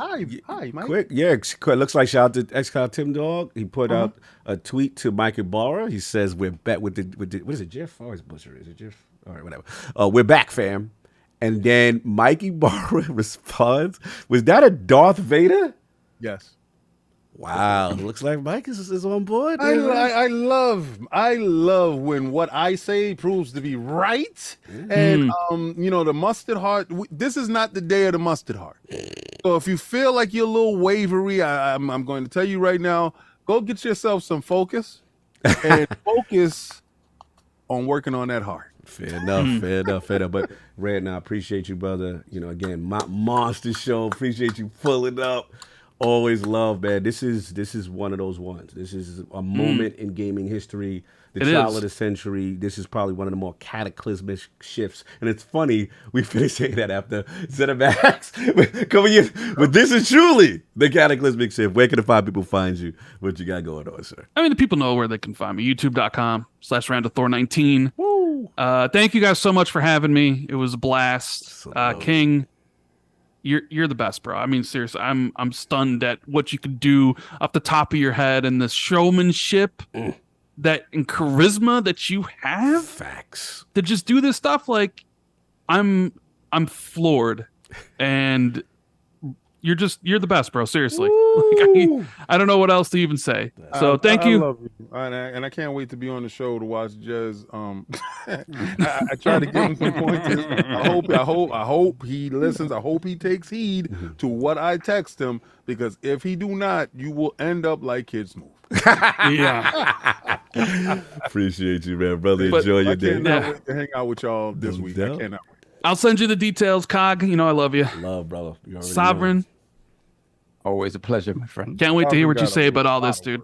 Hi, Mike. Quick, looks like shout out to XCloud Tim Dog. He put out a tweet to Mike Ibarra. He says, we're back with the what is it, GIF? I always butcher it. Is it GIF? All right, whatever. We're back, fam. And then Mike Ibarra responds, was that a Darth Vader? Yes. Wow, looks like Mike is on board. I love when what I say proves to be right. And the mustard heart. This is not the day of the mustard heart. So if you feel like you're a little wavery, I'm going to tell you right now, go get yourself some focus and focus on working on that heart. Fair enough. But Red, I appreciate you, brother. Again, my monster show. Appreciate you pulling up. Always love, man. This is one of those ones. This is a moment in gaming history. The child of the century. This is probably one of the more cataclysmic shifts. And it's funny, we finished saying that after ZeniMax coming in. But this is truly the cataclysmic shift. Where can the fine people find you? What you got going on, sir? I mean, the people know where they can find me. YouTube.com/RandallThor19. Woo! Thank you guys so much for having me. It was a blast. King, you're the best, bro. I mean, seriously, I'm stunned at what you could do off the top of your head and the showmanship that and charisma that you have. Facts. To just do this stuff, like I'm floored, and you're the best, bro. Seriously, like, I don't know what else to even say. So thank you. I love you. And I can't wait to be on the show to watch Jez. I try to give him some pointers. I hope he listens. I hope he takes heed to what I text him, because if he do not, you will end up like Kids Move. Yeah. Appreciate you, man, brother. Enjoy your day. I cannot wait to hang out with y'all this week. I cannot wait. I'll send you the details, Cog. I love you. Love, brother. Sovereign. Always a pleasure, my friend. Can't wait to hear what you say about all this, dude.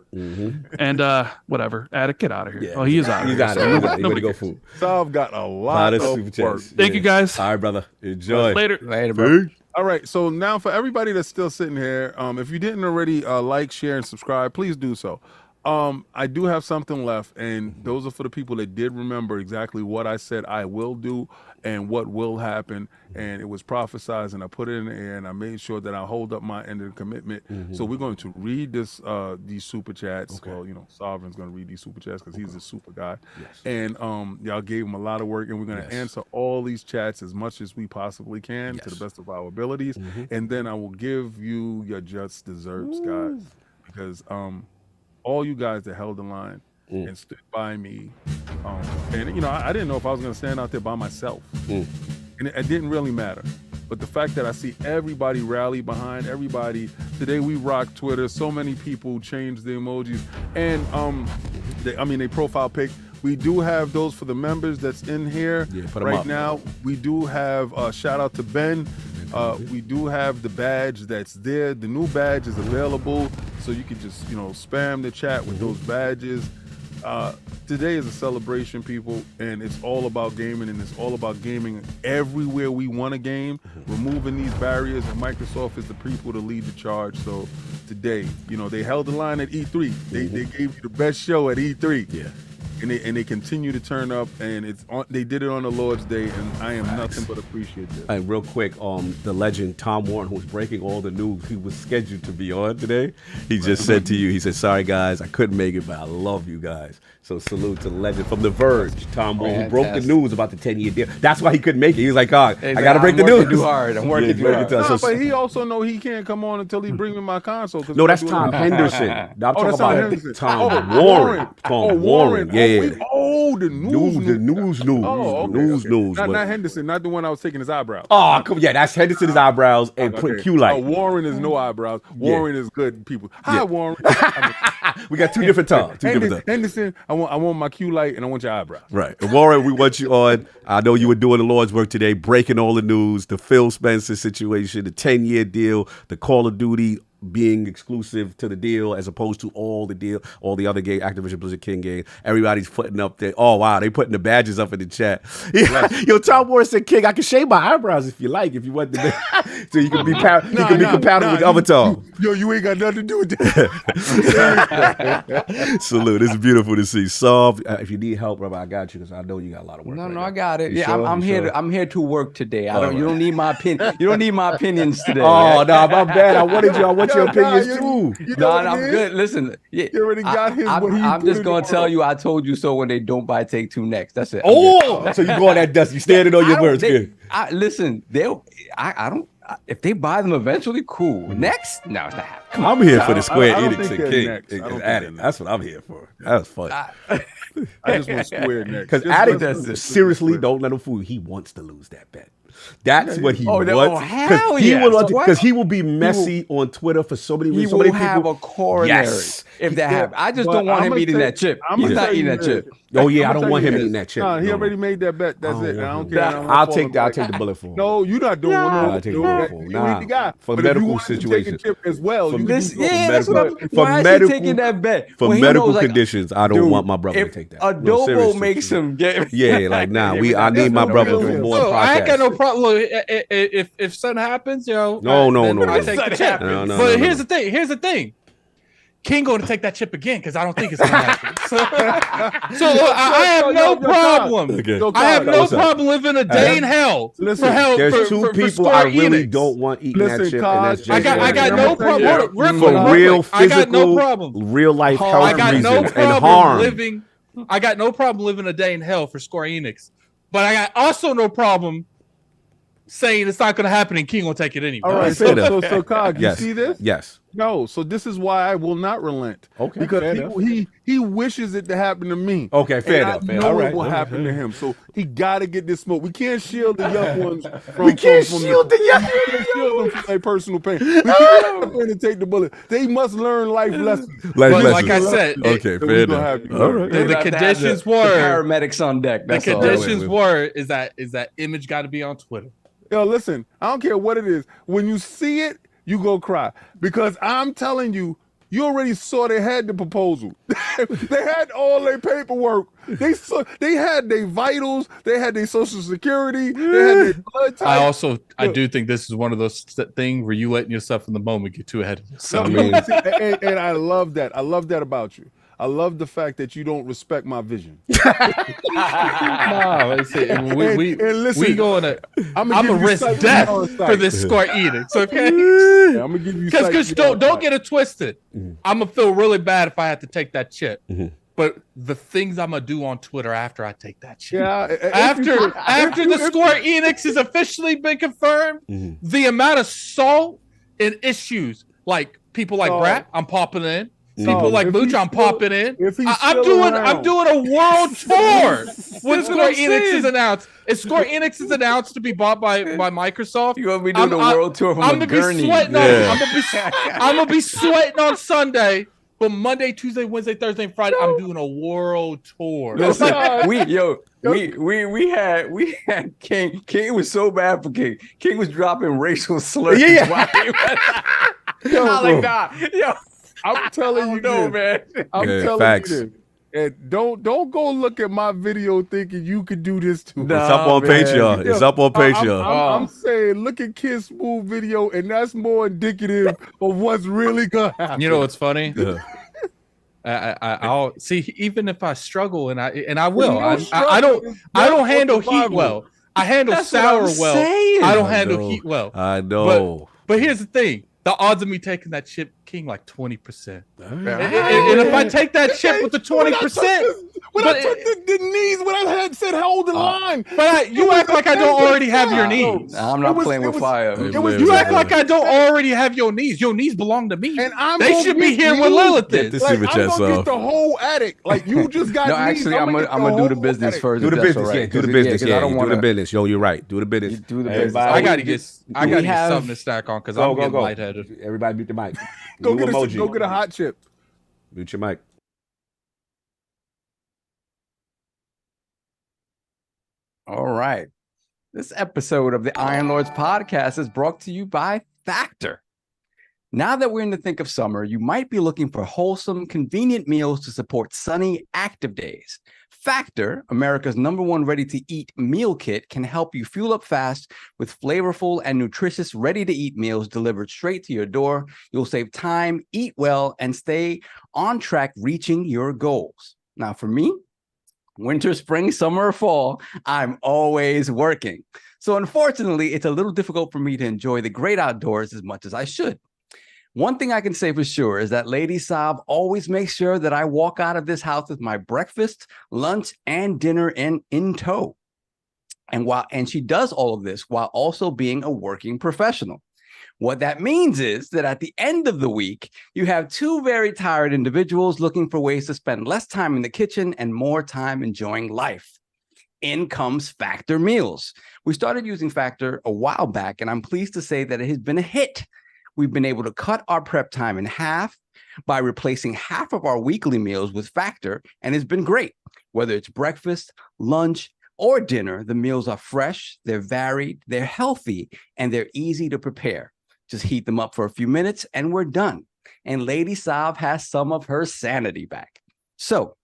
And whatever. Attic, get out of here. Yeah, he is out of here. He's out of here. Nobody go food. Sav got a lot of work. Thank you, guys. All right, brother. Enjoy. Later, bro. All right, so now for everybody that's still sitting here, if you didn't already like, share, and subscribe, please do so. I do have something left, and those are for the people that did remember exactly what I said I will do and what will happen, and it was prophesized, and I put it in the air, and I made sure that I hold up my end of the commitment. So we're going to read these super chats. Okay. Well, Sovereign's going to read these super chats because he's a super guy. Yes. And y'all gave him a lot of work, and we're going to answer all these chats as much as we possibly can to the best of our abilities, and then I will give you your just desserts, guys, because all you guys that held the line and stood by me, and I didn't know if I was going to stand out there by myself, and it didn't really matter. But the fact that I see everybody rally behind everybody today, we rock Twitter. So many people changed the emojis, and they profile pic. We do have those for the members that's in here right now. We do have shout out to Ben. We do have the badge that's there. The new badge is available, so you can just spam the chat with those badges. Today is a celebration, people, and it's all about gaming, and it's all about gaming everywhere we want to game, removing these barriers, and Microsoft is the people to lead the charge. So today, they held the line at E3. They gave you the best show at E3. and they continue to turn up, and it's on. They did it on the Lord's Day, and I am nothing but appreciative. And real quick, the legend Tom Warren, who's breaking all the news, he was scheduled to be on today. He just said to you, he said, "Sorry guys, I couldn't make it, but I love you guys." So salute to the legend from The Verge, Tom Warren, who broke the news about the 10-year deal. That's why he couldn't make it. He was like, "Oh, I got to break the news." Too hard. I'm working too hard. No, but he also know he can't come on until he bring me my console. No, that's Tom Henderson. No, I'm talking about Tom Warren. Tom Warren. Yeah. The news. News. Not Henderson, not the one I was taking his eyebrows. Oh, come on. Yeah, that's Henderson's eyebrows and put Q-Light. Warren is no eyebrows. Warren is good people. Hi, Warren. We got two different Toms. Henderson, I want my Q-Light and I want your eyebrows. Right. And Warren, we want you on. I know you were doing the Lord's work today, breaking all the news, the Phil Spencer situation, the 10-year deal, the Call of Duty being exclusive to the deal as opposed to all the other game, Activision Blizzard King game. Everybody's putting up there. Oh, wow. They putting the badges up in the chat. Yo, Tom Warren said, "King, I can shave my eyebrows if you like, if you want to." So you can be compatible with other Tom. Yo, you ain't got nothing to do with that. Salute. It's beautiful to see. Solve. If you need help, brother, I got you because I know you got a lot of work. No, I got it. Yeah, I'm here. I'm here to work today. You don't need my opinion. You don't need my opinions today. Oh, no, my bad. I want your opinions too. No, I'm good. Listen, you already got his. I'm just gonna tell you, I told you so when they don't buy Take Two next. That's it. Oh, so you go on that dust. You standing on your words. Listen, I don't. If they buy them eventually, cool. Next, no, it's not happening. I'm here for the Square Enix and King. That's what I'm here for. That was fun. I just want Square next. Because Addict, seriously, don't let him fool you. He wants to lose that bet. That's what he wants. Because he will be messy on Twitter for so many reasons. He will have a coronary if that happens. I just don't want him eating that chip. He's not eating that chip. Oh yeah, I don't want him eating that chip. He already made that bet. That's it. I don't care. I'll take the bullet for him. No, you're not doing one. I'll take the bullet for him. Nah, for medical situations. As well. Why is he taking that bet? For medical conditions, I don't want my brother to take that. Adobo makes him get. Yeah, like I need my brother for more podcasts. I ain't got no problem. If something happens, no. I take the chip. But here's the thing. King going to take that chip again because I don't think it's going to happen. So I have no problem. I have no problem living a day in hell. Listen, there's two people I really don't want eating that chip, and that's Jason. I got no problem. For real physical, real life health reasons and harm. I got no problem living a day in hell for Square Enix, but I got also no problem saying it's not going to happen and King will take it anyway. All right, so Cog, you see this? Yes. No, so this is why I will not relent. Okay, because he wishes it to happen to me. Okay, fair enough. I know it will happen to him. So he got to get this smoke. We can't shield the young ones from their personal pain. We can't let them take the bullet. They must learn life lessons. Like I said, okay, fair enough. All right. The conditions were paramedics on deck. The conditions were is that image got to be on Twitter. Yo, listen, I don't care what it is. When you see it, you go cry because I'm telling you, you already saw they had the proposal. They had all their paperwork. They had their vitals. They had their social security. They had their blood type. I do think this is one of those things where you letting yourself in the moment get too ahead of yourself. And I love that. I love that about you. I love the fact that you don't respect my vision. We going to. I'm gonna risk death for this Square Enix. Okay, I'm gonna give you because don't get it twisted. I'm gonna feel really bad if I have to take that chip. But the things I'm gonna do on Twitter after I take that chip, after the Square Enix has officially been confirmed, the amount of salt and issues like people like Brad, I'm popping in. People like Mooch, I'm popping in. I'm doing a world tour when Square Enix is announced. If Square Enix is announced to be bought by Microsoft, you gonna be doing a world tour from I'm gonna be sweating on Sunday. But Monday, Tuesday, Wednesday, Thursday, and Friday, I'm doing a world tour. Listen, we had King. King was so bad for King. King was dropping racial slurs. I'm telling you, man. I'm telling you this. And don't go look at my video thinking you could do this too. It's up on Patreon. It's up on Patreon. I'm saying, look at Kid Smooth video, and that's more indicative of what's really gonna happen. You know what's funny? I'll see. Even if I struggle, and I will, Well, I don't handle heat survival. well. I handle That's what sour I'm well. saying. I don't I handle know. heat well. I know. But here's the thing: the odds of me taking that chip king like 20%. And if I take that chip with the 20%, when I took the knees, when I had said hold the line, but you act like I don't already have your knees. I'm not playing with fire. You act like I don't already have your knees. Your knees belong to me. and I'm They gonna should be get here with you- Lilith. Get the Like, super I'm chat gonna get off. the whole attic. Like you just got. No, knees, actually, I'm get gonna do the business attic. first. Do the if that's business, all right. yeah. Do the 'Cause- business, 'cause yeah. I don't Do want the business. Yo, you're right. Do the business. do the Everybody- business. I gotta get we have- something to stack on because I'm getting lightheaded. Everybody mute the mic. Go New get a hot chip. Mute your mic. All right. This episode of the Iron Lords podcast is brought to you by Factor. Now that we're in the thick of summer, you might be looking for wholesome, convenient meals to support sunny, active days. Factor, America's #1 ready-to-eat meal kit, can help you fuel up fast with flavorful and nutritious ready-to-eat meals delivered straight to your door. You'll save time, eat well, and stay on track reaching your goals. Now, for me, winter, spring, summer, or fall, I'm always working. So unfortunately, it's a little difficult for me to enjoy the great outdoors as much as I should. One thing I can say for sure is that Lady Saab always makes sure that I walk out of this house with my breakfast, lunch, and dinner in tow. And she does all of this while also being a working professional. What that means is that at the end of the week, you have two very tired individuals looking for ways to spend less time in the kitchen and more time enjoying life. In comes FactorMeals. We started using Factor a while back, and I'm pleased to say that it has been a hit. We've been able to cut our prep time in half by replacing half of our weekly meals with Factor, and it's been great. Whether it's breakfast, lunch, or dinner, the meals are fresh, they're varied, they're healthy, and they're easy to prepare. Just heat them up for a few minutes, and we're done. And Lady Saab has some of her sanity back. So,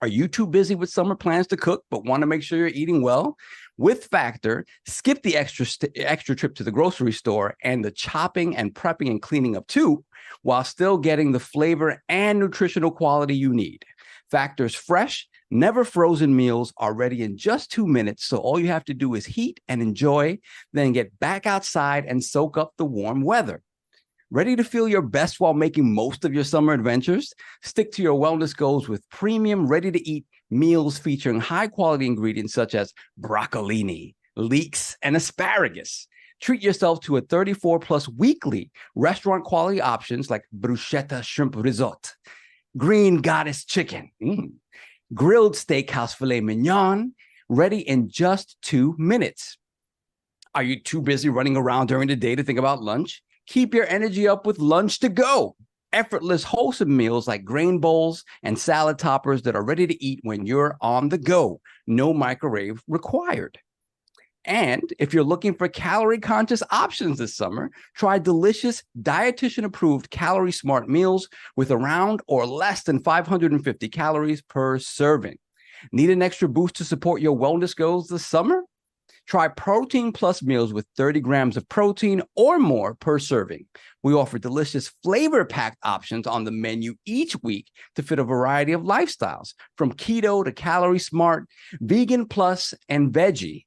are you too busy with summer plans to cook, but want to make sure you're eating well? With Factor, skip the extra trip to the grocery store and the chopping and prepping and cleaning up too, while still getting the flavor and nutritional quality you need. Factor's fresh, never frozen meals are ready in just 2 minutes, so all you have to do is heat and enjoy, then get back outside and soak up the warm weather. Ready to feel your best while making most of your summer adventures? Stick to your wellness goals with premium, ready-to-eat meals featuring high-quality ingredients such as broccolini, leeks, and asparagus. Treat yourself to a 34-plus weekly restaurant-quality options like bruschetta shrimp risotto, green goddess chicken, grilled steakhouse filet mignon, ready in just 2 minutes. Are you too busy running around during the day to think about lunch? Keep your energy up with Lunch to Go. Effortless, wholesome meals like grain bowls and salad toppers that are ready to eat when you're on the go. No microwave required. And if you're looking for calorie-conscious options this summer, try delicious, dietitian-approved calorie-smart meals with around or less than 550 calories per serving. Need an extra boost to support your wellness goals this summer? Try Protein Plus meals with 30 grams of protein or more per serving. We offer delicious flavor-packed options on the menu each week to fit a variety of lifestyles, from keto to calorie smart, vegan plus, and veggie,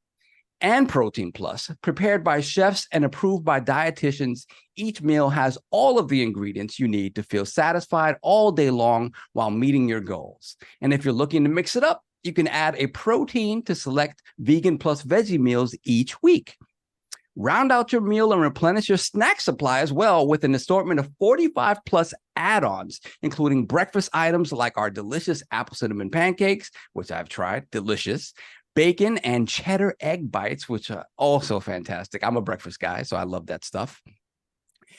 and Protein Plus. Prepared by chefs and approved by dietitians, each meal has all of the ingredients you need to feel satisfied all day long while meeting your goals. And if you're looking to mix it up, you can add a protein to select vegan plus veggie meals each week. Round out your meal and replenish your snack supply as well with an assortment of 45 plus add-ons, including breakfast items like our delicious apple cinnamon pancakes, which I've tried, delicious, bacon and cheddar egg bites, which are also fantastic. I'm a breakfast guy, so I love that stuff.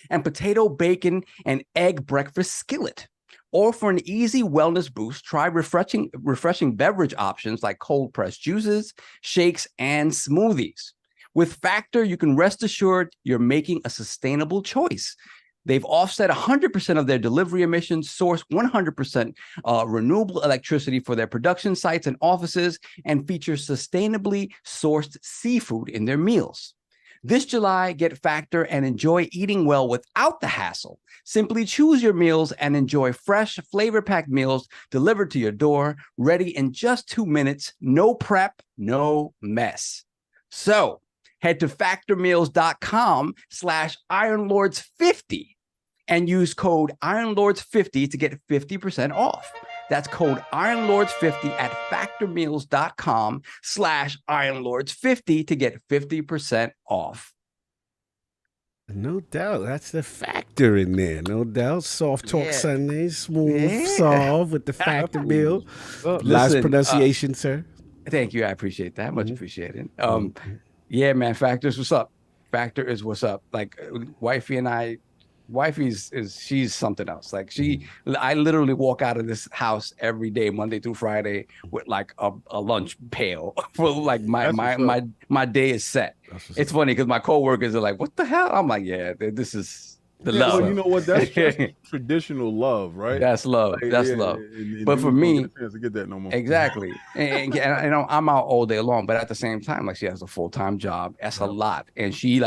And potato, bacon, and egg breakfast skillet. Or for an easy wellness boost, try refreshing beverage options like cold pressed juices, shakes, and smoothies. With Factor, you can rest assured you're making a sustainable choice. They've offset 100% of their delivery emissions, sourced 100% renewable electricity for their production sites and offices, and feature sustainably sourced seafood in their meals. This July, get Factor and enjoy eating well without the hassle. Simply choose your meals and enjoy fresh, flavor-packed meals delivered to your door, ready in just 2 minutes. No prep, no mess. So head to factormeals.com/IronLords50 and use code IronLords50 to get 50% off. That's code IronLords50 at factormeals.com/IronLords50 to get 50% off. No doubt. That's the factor in there. No doubt. Soft Talk Sundays, smooth, soft with the factor meal. Last pronunciation, sir. Thank you. I appreciate that. Much appreciated. Yeah, man. Factor's what's up. Factor is what's up. Like wifey and I, she's something else. Like I literally walk out of this house every day, Monday through Friday, with like a lunch pail for like my day is set. It's funny because my coworkers are like, "What the hell?" I'm like, "Yeah, this is the love." Well, you know what? That's traditional love, right? That's love. Like, that's love. And but for me, get a chance to get that no more. Exactly. and I'm out all day long, but at the same time, like she has a full-time job. That's a lot, and she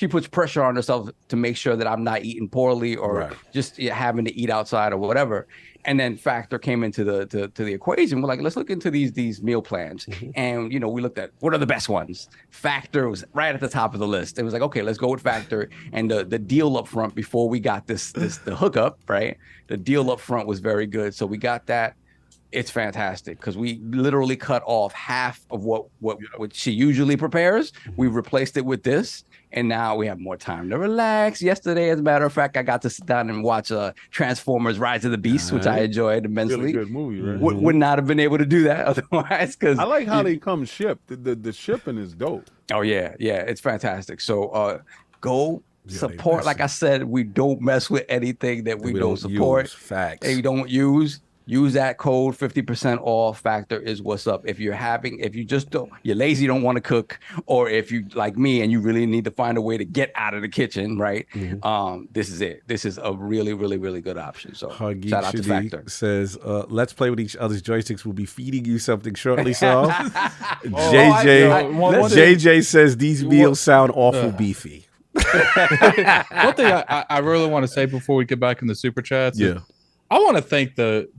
puts pressure on herself to make sure that I'm not eating poorly or just having to eat outside or whatever. And then Factor came into the equation. We're like, let's look into these meal plans. And we looked at what are the best ones. Factor was right at the top of the list. It was like, okay, let's go with Factor. And the deal up front before we got the hookup, right? The deal up front was very good. So we got that. It's fantastic because we literally cut off half of what she usually prepares. We replaced it with this. And now we have more time to relax. Yesterday, as a matter of fact, I got to sit down and watch Transformers: Rise of the Beast, which I enjoyed immensely. Really good movie, right? Would not have been able to do that otherwise. Because I like how they come shipped. The shipping is dope. Oh yeah, it's fantastic. So go support. Like I said, we don't mess with anything that we don't support. Facts. They don't use. Use that code 50% off. Factor is what's up. If you're lazy, don't want to cook, or if you like me and you really need to find a way to get out of the kitchen, right? This is it. This is a really, really, really good option. So shout out to Factor. Says, let's play with each other's joysticks. We'll be feeding you something shortly. So JJ says these meals sound awful beefy. One thing I really want to say before we get back in the super chats. I want to thank the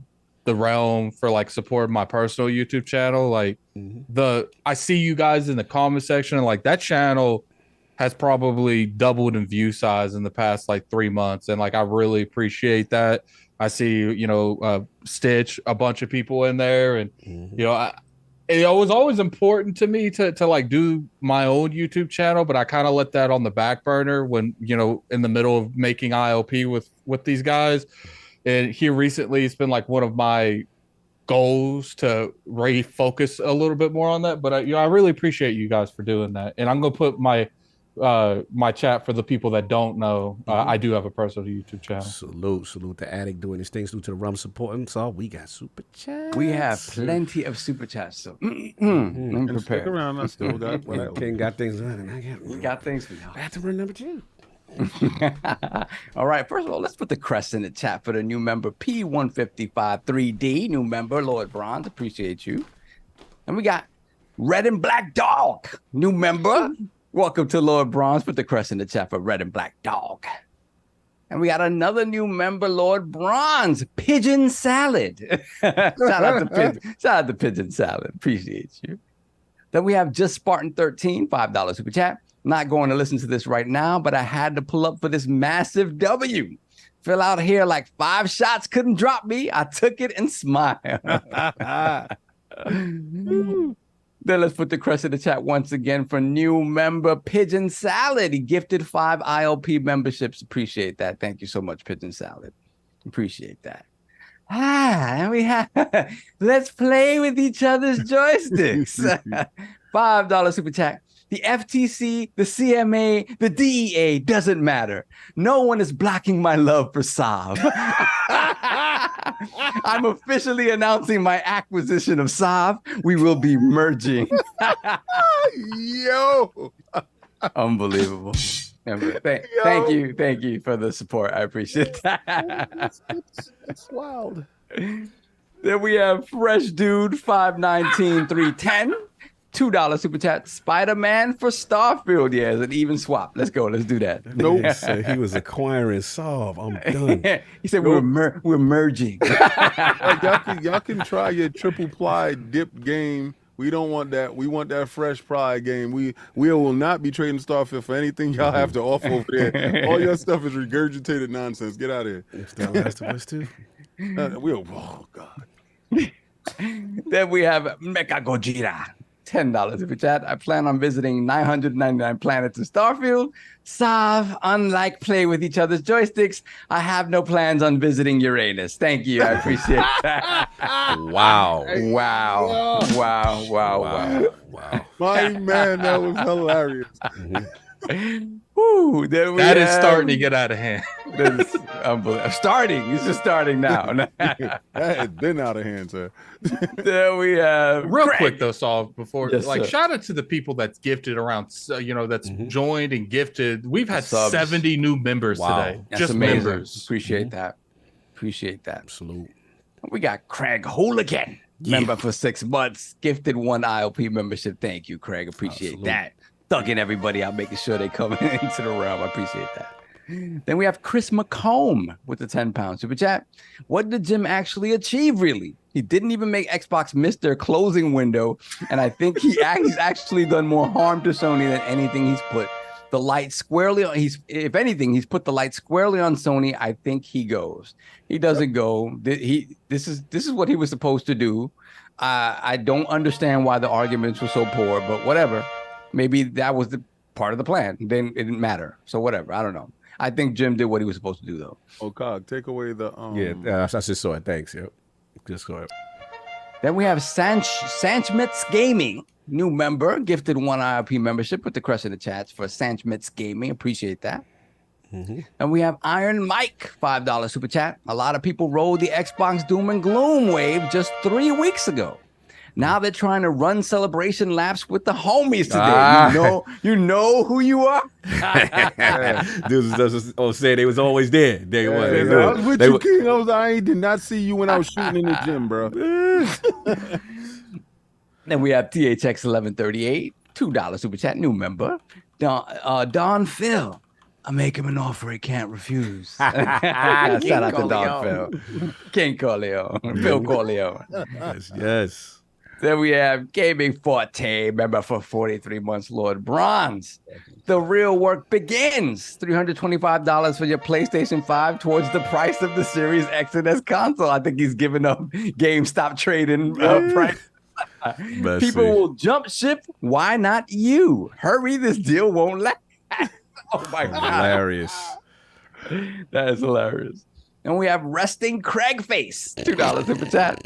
realm for like supporting my personal YouTube channel. Like I see you guys in the comment section, and like that channel has probably doubled in view size in the past like 3 months, and like I really appreciate that. I see Stitch, a bunch of people in there, and it was always important to me to like do my own YouTube channel, but I kind of let that on the back burner when in the middle of making ILP with these guys. And here recently, it's been like one of my goals to refocus a little bit more on that. But I really appreciate you guys for doing that. And I'm gonna put my chat for the people that don't know. I do have a personal YouTube channel. Salute the addict doing his things. Salute to the rum supporting. So we got super chats. We have plenty of super chats. So and prepare. Stick around. I still got King got things running. We got things for y'all. Bathroom number 2. All right, first of all, let's put the crest in the chat for the new member P155-3D, new member Lord Bronze, appreciate you. And we got Red and Black Dog, new member. Welcome to Lord Bronze. Put the crest in the chat for Red and Black Dog. And we got another new member, Lord Bronze, Pigeon Salad. Shout out to Pigeon Salad, appreciate you. Then we have Just Spartan 13, $5 super chat. Not going to listen to this right now, but I had to pull up for this massive W. Fill out here like 5 shots couldn't drop me. I took it and smiled. Then let's put the crest in the chat once again for new member Pigeon Salad. He gifted 5 ILP memberships. Appreciate that. Thank you so much, Pigeon Salad. Appreciate that. And we have let's play with each other's joysticks. $5 super chat. The FTC, the CMA, the DEA doesn't matter. No one is blocking my love for Sav. I'm officially announcing my acquisition of Sav. We will be merging. Yo. Unbelievable. Thank you for the support. I appreciate that. It's wild. Then we have Fresh Dude 519-310. $2 super chat. Spider-Man for Starfield. Yeah, it's an even swap. Let's go. Let's do that. Nope. Said he was acquiring Solve. I'm done. He said we're merging. Like, y'all can try your triple ply dip game. We don't want that. We want that fresh ply game. We will not be trading Starfield for anything y'all have to offer over there. All your stuff is regurgitated nonsense. Get out of here. If that Last of Us 2. Oh God. Then we have Mecha Gojira. $10 super chat. I plan on visiting 999 planets in Starfield. Sav, unlike play with each other's joysticks, I have no plans on visiting Uranus. Thank you. I appreciate that. Wow. Wow. My man, that was hilarious. Woo, that is starting to get out of hand. That is unbelievable. Starting. It's just starting now. That has been out of hand, sir. There we have real quick though, Saul. Before Yes, sir. shout out to the people that's gifted around. That's joined and gifted. We've had Subs. 70 new members today. That's Just amazing. members. Appreciate that. Absolute. We got Craig Hooligan, member for 6 months, gifted 1 ILP membership. Thank you, Craig. Appreciate that. Thugging everybody out, making sure they come into the realm. I appreciate that. Then we have Chris McComb with the 10-pound super chat. What did Jim actually achieve, really? He didn't even make Xbox miss their closing window, and I think he's actually done more harm to Sony than anything he's put the light squarely on. If anything, he's put the light squarely on Sony. I think he goes. He doesn't go. This is what he was supposed to do. I don't understand why the arguments were so poor, but whatever. Maybe that was the part of the plan. Then it didn't matter. So whatever. I don't know. I think Jim did what he was supposed to do, though. Oh, Cog, take away the Yeah, I just saw it. Thanks. Yep. Just saw it. Then we have Sanchmitz Gaming, new member, gifted 1 IRP membership with the crush in the chats for Sanchmitz Gaming. Appreciate that. And we have Iron Mike, $5 super chat. A lot of people rode the Xbox doom and gloom wave just 3 weeks ago. Now they're trying to run celebration laps with the homies today. You know who you are. Dudes just say they was always there. Day one. I was with you, King. I did not see you when I was shooting in the gym, bro. Then we have THX 1138, $2 super chat, new member. Don Phil. I make him an offer he can't refuse. Shout out to Don Phil. King Corleone. Phil Corleone. Yes. Then we have Gaming Forte, member for 43 months, Lord Bronze. The real work begins. $325 for your PlayStation 5 towards the price of the Series X and S console. I think he's giving up GameStop trading price. People will jump ship. Why not you? Hurry, this deal won't last. Oh my God. Hilarious. That is hilarious. And we have Resting Craig Face, $2 super chat.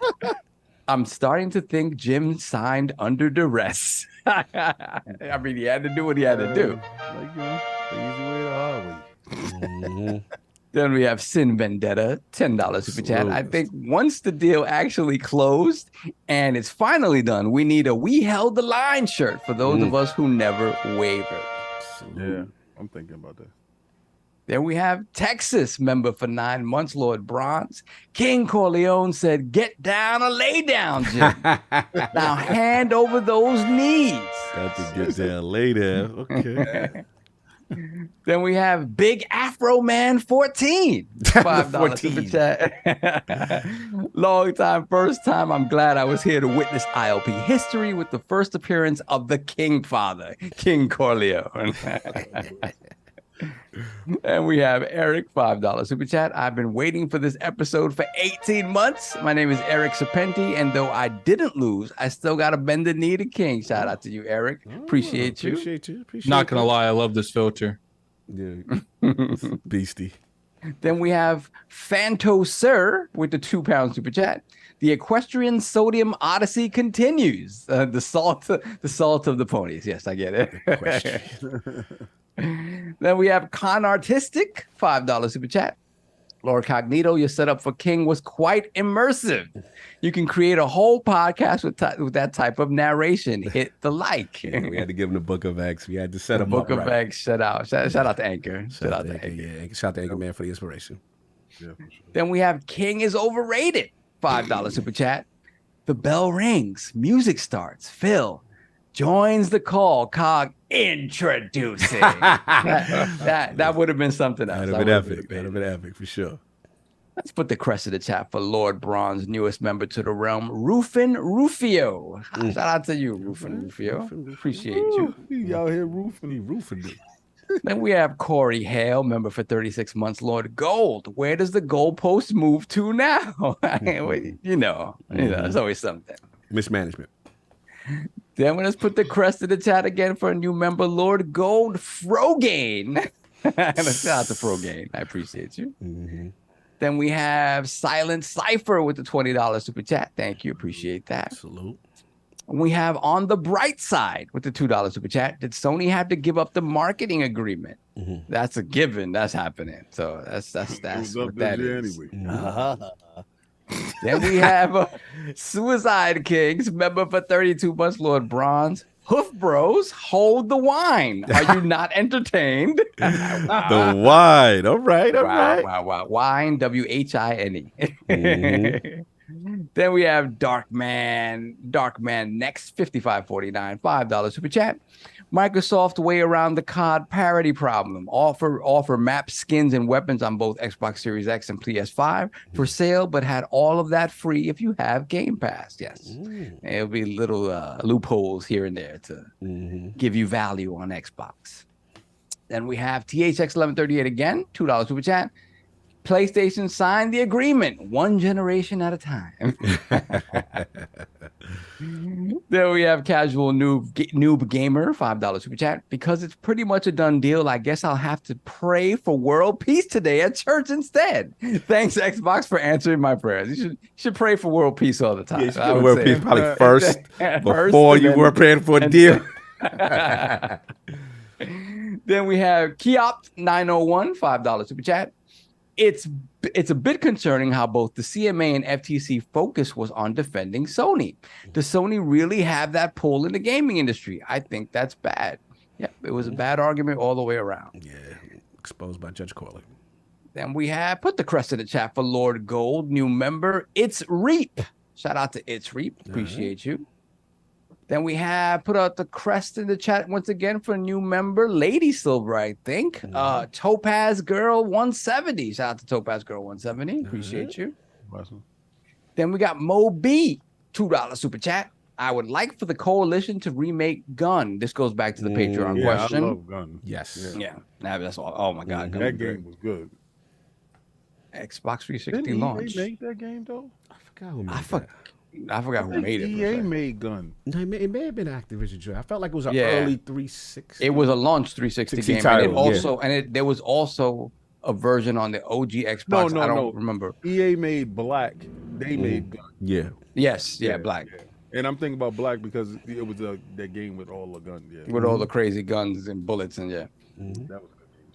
I'm starting to think Jim signed under duress. I mean, he had to do what he had to do. The easy way to hard way. Then we have Sin Vendetta, $10 super chat. I think once the deal actually closed and it's finally done, we need a We Held the Line shirt for those of us who never wavered. Yeah, I'm thinking about that. Then we have Texas member for 9 months, Lord Bronze. King Corleone said, get down or lay down, Jim. Now hand over those knees. Got to get down, lay down. Okay. Then we have Big Afro Man 14. $5 super chat. Long time, first time. I'm glad I was here to witness ILP history with the first appearance of the King Father, King Corleone. And we have Eric, $5 super chat. I've been waiting for this episode for 18 months. My name is Eric Serpenti, and though I didn't lose, I still got to bend the knee to King. Shout out to you, Eric. Appreciate you. Not gonna lie, I love this filter. Yeah, beastie. Then we have Fanto Sir with the £2 super chat. The Equestrian Sodium Odyssey continues. The salt of the ponies. Yes, I get it. Then we have Con Artistic, $5 super chat. LordCognito, your setup for King was quite immersive. You can create a whole podcast with that type of narration. Hit the like. Yeah, we had to give him the Book of X. We had to set the him Book up of right. X. Shout out to Anchor. Shout out to Anchor. Yeah, shout out to Anchor Man for the inspiration. Yeah, for sure. Then we have King is overrated. $5 super chat. The bell rings. Music starts. Phil. joins the call. Cog introducing. that would have been something else. That'd have been epic. That'd have been epic for sure. Let's put the crest of the chat for Lord Braun's newest member to the realm, Rufin Rufio. Shout out to you, Rufin Rufio. Appreciate you. He out here roofing. He roofing me. Then we have Corey Hale, member for 36 months, Lord Gold. Where does the goalpost move to now? you know, it's always something. Mismanagement. Then let's put the crest of the chat again for a new member, Lord Gold Frogain. Shout out to Frogain. I appreciate you. Then we have Silent Cypher with the $20 super chat. Thank you. Appreciate that. Salute. We have On the Bright Side with the $2 super chat. Did Sony have to give up the marketing agreement? That's a given. That's happening. So that's what that is. Anyway. Then we have Suicide Kings, member for 32 months, Lord Bronze. Hoof Bros, hold the wine. Are you not entertained? The wine. All right. Wow. Wine, WHINE. Then we have Darkman Next 5549, $5 super chat. Microsoft way around the COD parity problem. Offer map skins and weapons on both Xbox Series X and PS5 for sale, but had all of that free if you have Game Pass. Yes. There'll be little loopholes here and there to give you value on Xbox. Then we have THX1138 again, $2 super chat. PlayStation signed the agreement, one generation at a time. Then we have Casual Noob Gamer, $5 super chat. Because it's pretty much a done deal, I guess I'll have to pray for world peace today at church instead. Thanks, Xbox, for answering my prayers. You should pray for world peace all the time. Yeah, you should world peace probably first before you were praying for a deal. Then we have Keopt901, $5 super chat. It's a bit concerning how both the CMA and FTC focus was on defending Sony. Does Sony really have that pull in the gaming industry? I think that's bad. Yep, it was a bad argument all the way around. Yeah, exposed by Judge Corley. Then we have put the crest in the chat for Lord Gold, new member. It's Reap. Shout out to It's Reap. Appreciate you. Then we have put out the crest in the chat once again for a new member, Lady Silver, I think. Topaz Girl 170. Shout out to Topaz Girl 170. Appreciate you. Awesome. Then we got Mo B, $2 super chat. I would like for the coalition to remake Gun. This goes back to the Patreon question. I love Gun. Yes. Yeah. That's all. Oh my God. That game was good. Xbox 360 Didn't launch. EA make that game though? I forgot who made that. I forgot who made it. EA made Gun. No, it may have been Activision Joy. I felt like it was an early 360. It was a launch 360 game. Title, there was also a version on the OG Xbox. I don't remember. EA made Black. They made Gun. Yeah. Yes. Black. Yeah. And I'm thinking about Black because it was that game with all the guns. Yeah. With all the crazy guns and bullets and That was a good game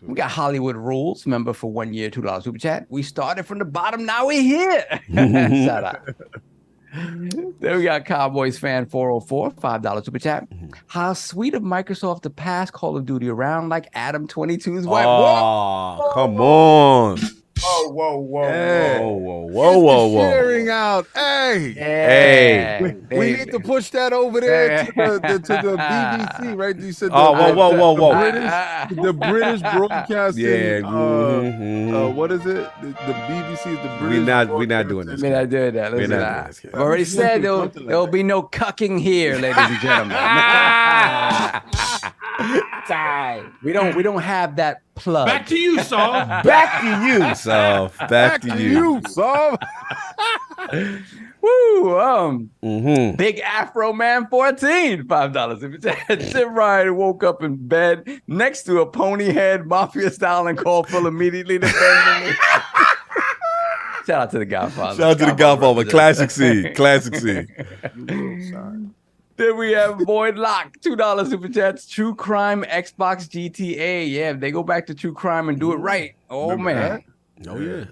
too. We got Hollywood Rules, member for 1 year, $2 super chat. We started from the bottom, now we're here. Shout out. Then we got Cowboys Fan 404, $5 super chat. How sweet of Microsoft to pass Call of Duty around like Adam 22's wife. Oh, come on. Whoa. Sharing out. Hey. We need to push that over there to the BBC, right? You said whoa. The British broadcasting. Yeah. What is it? The BBC is the British. We're not doing this. We're not doing that. Listen, I've already said there'll be no cucking here, ladies and gentlemen. We don't have that plug. Back to you, Saul. Back to you, Saul. Back to you, Saul. Woo! Big Afro Man 14, $5. Tim Ryan woke up in bed next to a pony head mafia style and called full immediately defending me. Shout out to the Godfather. Shout out to the Godfather. Classic C. Then we have Void Lock, $2 super chats. True Crime Xbox GTA. Yeah, if they go back to True Crime and do it right. Oh, man. Oh, yeah.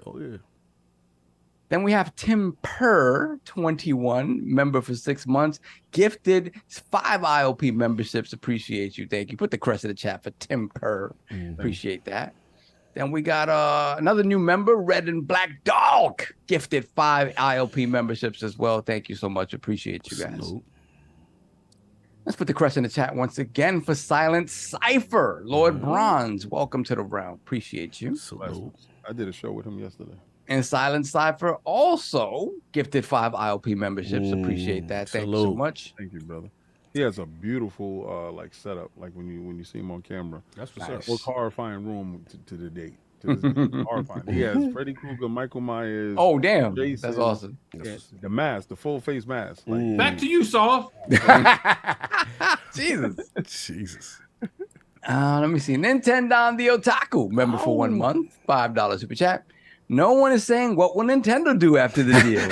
Then we have Tim Purr, 21, member for 6 months. Gifted 5 IOP memberships. Appreciate you. Thank you. Put the crest in the chat for Tim Purr. Appreciate that. Then we got another new member, Red and Black Dog. Gifted 5 IOP memberships as well. Thank you so much. Appreciate you guys. Let's put the crest in the chat once again for Silent Cypher. Lord Bronze, welcome to the round. Appreciate you. I did a show with him yesterday. And Silent Cypher also gifted 5 IOP memberships. Appreciate that. Thank you so much. Thank you, brother. He has a beautiful like setup, like when you see him on camera. That's what's up. Most horrifying room to the date. Horrifying. He has Freddy Krueger, Michael Myers. Oh damn, Jason, that's awesome. The mask, the full face mask. Like, Back to you, Saw. Jesus. Let me see. Nintendo the Otaku, member for 1 month, $5 super chat. No one is saying what will Nintendo do after the deal.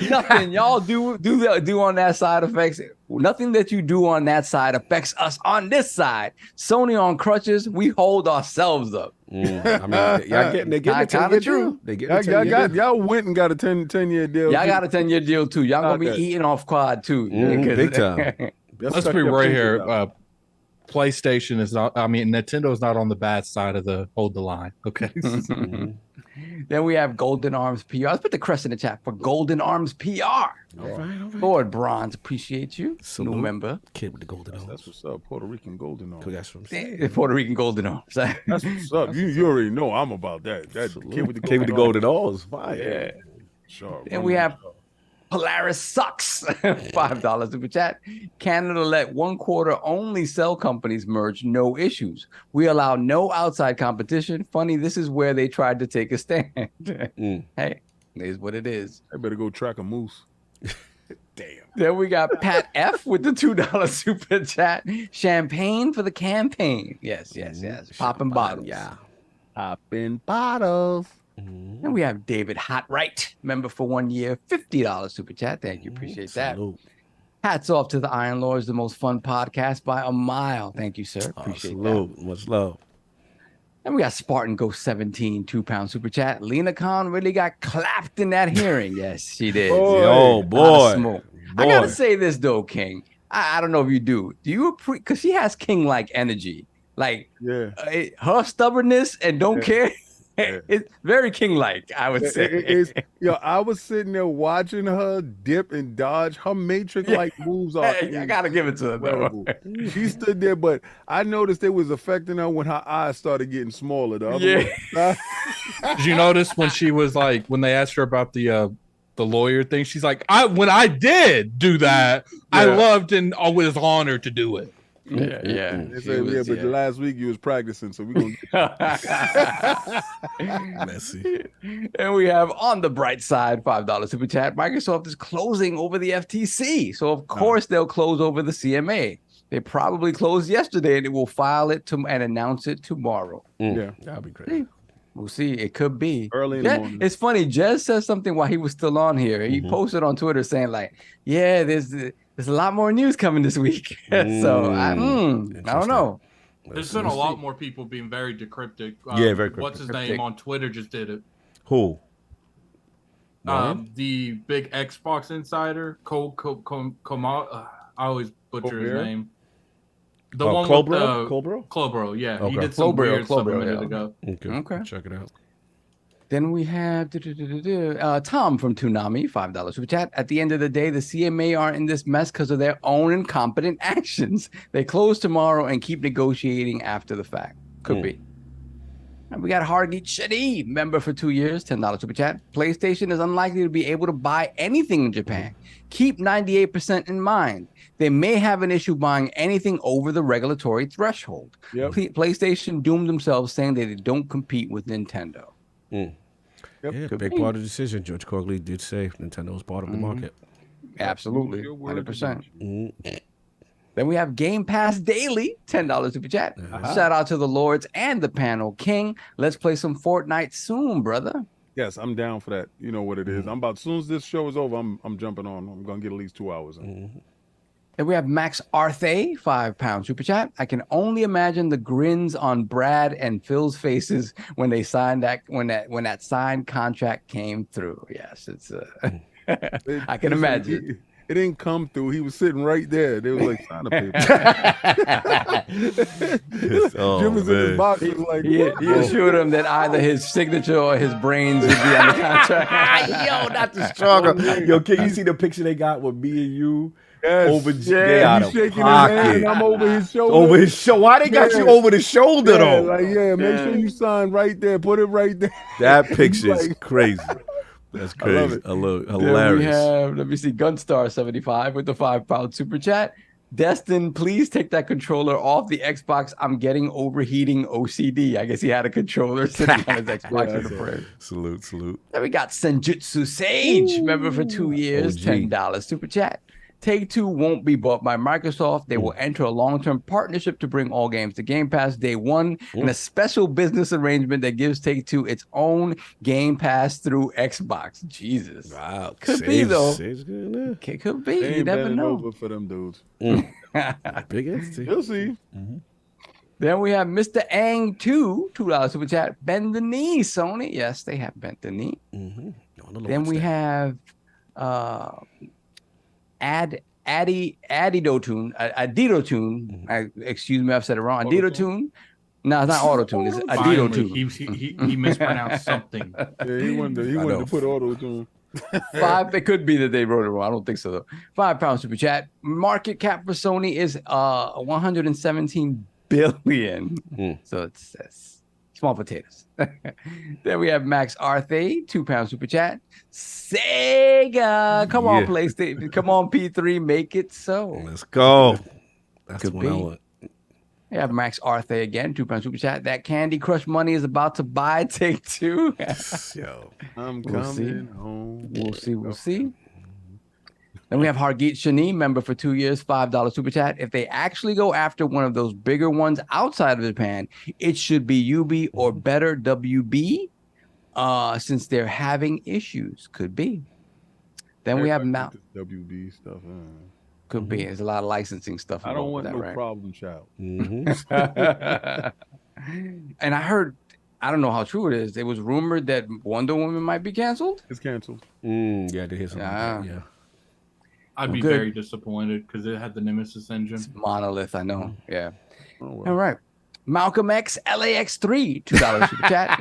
Nothing y'all do on that side affects nothing that you do on that side affects us on this side. Sony on crutches, we hold ourselves up. I mean, they're getting a 10-year deal. They y'all went and got a 10-year deal. Y'all got a 10-year deal too. Y'all gonna be eating off COD too. Big time. Let's be right here. PlayStation is not. I mean, Nintendo is not on the bad side of the hold the line. Okay. Then we have Golden Arms PR. Let's put the crest in the chat for Golden Arms PR. All right. Lord Bronze, appreciate you. New member. Kid with the golden arms. That's what's up. Puerto Rican Golden Arms. That's what I'm saying. Puerto Rican Golden Arms. That's what's up. You already know I'm about that. That kid with the golden arms. Fire. Yeah. Sure. And we have Polaris Sucks. $5 super chat. Canada let 1/4 only cell companies merge, no issues. We allow no outside competition. Funny, this is where they tried to take a stand. Hey, it is what it is. I better go track a moose. Damn. Then we got Pat F with the $2 super chat. Champagne for the campaign. Yes. Popping bottles. Yeah. Popping bottles. And we have David Hotright, member for 1 year, $50 super chat. Thank you. Appreciate that. Hats off to the Iron Lords, the most fun podcast by a mile. Thank you, sir. Appreciate that. Much love. And we got Spartan Ghost 17, £2 super chat. Lena Khan really got clapped in that hearing. Yes, she did. Boy. I gotta say this though, King. I don't know if you do. Do you because she has king-like energy, like her stubbornness and don't care. It's very king-like, I would say. I was sitting there watching her dip and dodge. Her matrix-like moves are. I gotta give it to her though. She stood there, but I noticed it was affecting her when her eyes started getting smaller. Did you notice when she was like, when they asked her about the lawyer thing, she's like, when I did do that, I loved and was honored to do it. But last week you was practicing, so we're gonna messy. And we have on the bright side, $5 super chat. Microsoft is closing over the FTC, so of course they'll close over the CMA. They probably closed yesterday, and they will file it and announce it tomorrow. Yeah, that'd be great. We'll see. It could be early in the morning. It's funny. Jez said something while he was still on here. He posted on Twitter saying like, "Yeah, there's a lot more news coming this week." So I don't know. There's been a lot more people being very decryptic. Very cryptic. What's his name on Twitter just did it. Who? The big Xbox insider, I always butcher his name. The one with Clobro, yeah. Okay. He did some weird stuff a minute ago. Okay. Check it out. Then we have Tom from Toonami, $5 super chat. At the end of the day, the CMA are in this mess because of their own incompetent actions. They close tomorrow and keep negotiating after the fact. Could be. And we got Hargeet Shadi, member for 2 years, $10 super chat. PlayStation is unlikely to be able to buy anything in Japan. Keep 98% in mind. They may have an issue buying anything over the regulatory threshold. PlayStation doomed themselves saying that they don't compete with Nintendo. Yeah, big part of the decision. George Corgley did say Nintendo is part of the market. Absolutely, 100%. Then we have Game Pass Daily, $10 super chat. Shout out to the Lords and the panel. King, let's play some Fortnite soon, brother. Yes, I'm down for that. You know what it is. As soon as this show is over, I'm jumping on. I'm gonna get at least 2 hours in. Then we have Max Arthe, £5 super chat. I can only imagine the grins on Brad and Phil's faces when they signed when that signed contract came through. Yes, it's I can imagine. It didn't come through. He was sitting right there. They was like, sign the paper. Jim was in his box. He was like, he assured him that either his signature or his brains would be on the contract. Yo, not the stronger. Yo, can you see the picture they got with me and you They out of shaking his pocket. hand. I'm over his shoulder. Over his shoulder. Why they got you over the shoulder though? Make sure you sign right there. Put it right there. That picture is crazy. That's crazy. I love it. Hilarious. We have, let me see, Gunstar75 with the £5 super chat. Destin, please take that controller off the Xbox. I'm getting overheating OCD. I guess he had a controller sitting on his Xbox in the fridge. Salute. Then we got Senjutsu Sage, member for 2 years, $10 super chat. Take-Two won't be bought by Microsoft. They will enter a long-term partnership to bring all games to Game Pass day one, and a special business arrangement that gives Take-Two its own Game Pass through Xbox. Jesus. Wow. Could be, though. Good. Could be. You never know. Over for them dudes. Big entity. You'll see. Then we have Mr. Ang 2, $2 super chat. Bend the knee, Sony. Yes, they have bent the knee. Then we have Adidotune. Excuse me, I've said it wrong. Adidotune. No, it's not auto-tune. It's Adidotune. He mispronounced something. Yeah, he wanted to put auto-tune. It could be that they wrote it wrong. I don't think so though. £5 super chat. Market cap for Sony is 117 billion. So it's small potatoes. Then we have Max Arthe, £2 super chat. Sega, come on, PlayStation, come on, P3, make it so. Let's go. That's what I want. We have Max Arthe again, £2 super chat. That Candy Crush money is about to buy Take-Two. Yo, I'm coming home. We'll see. Then we have Hargeet Shani, member for 2 years, $5 super chat. If they actually go after one of those bigger ones outside of Japan, it should be UB or better WB, since they're having issues. Could be. Then we have WB stuff. Could be. There's a lot of licensing stuff. I don't want no problem child. And I heard, I don't know how true it is. It was rumored that Wonder Woman might be canceled. It's canceled. Yeah, they hear something like that. Yeah. I'd be very disappointed because it had the Nemesis engine. It's Monolith, I know. Yeah. All right. Malcolm X LAX3, $2 super chat.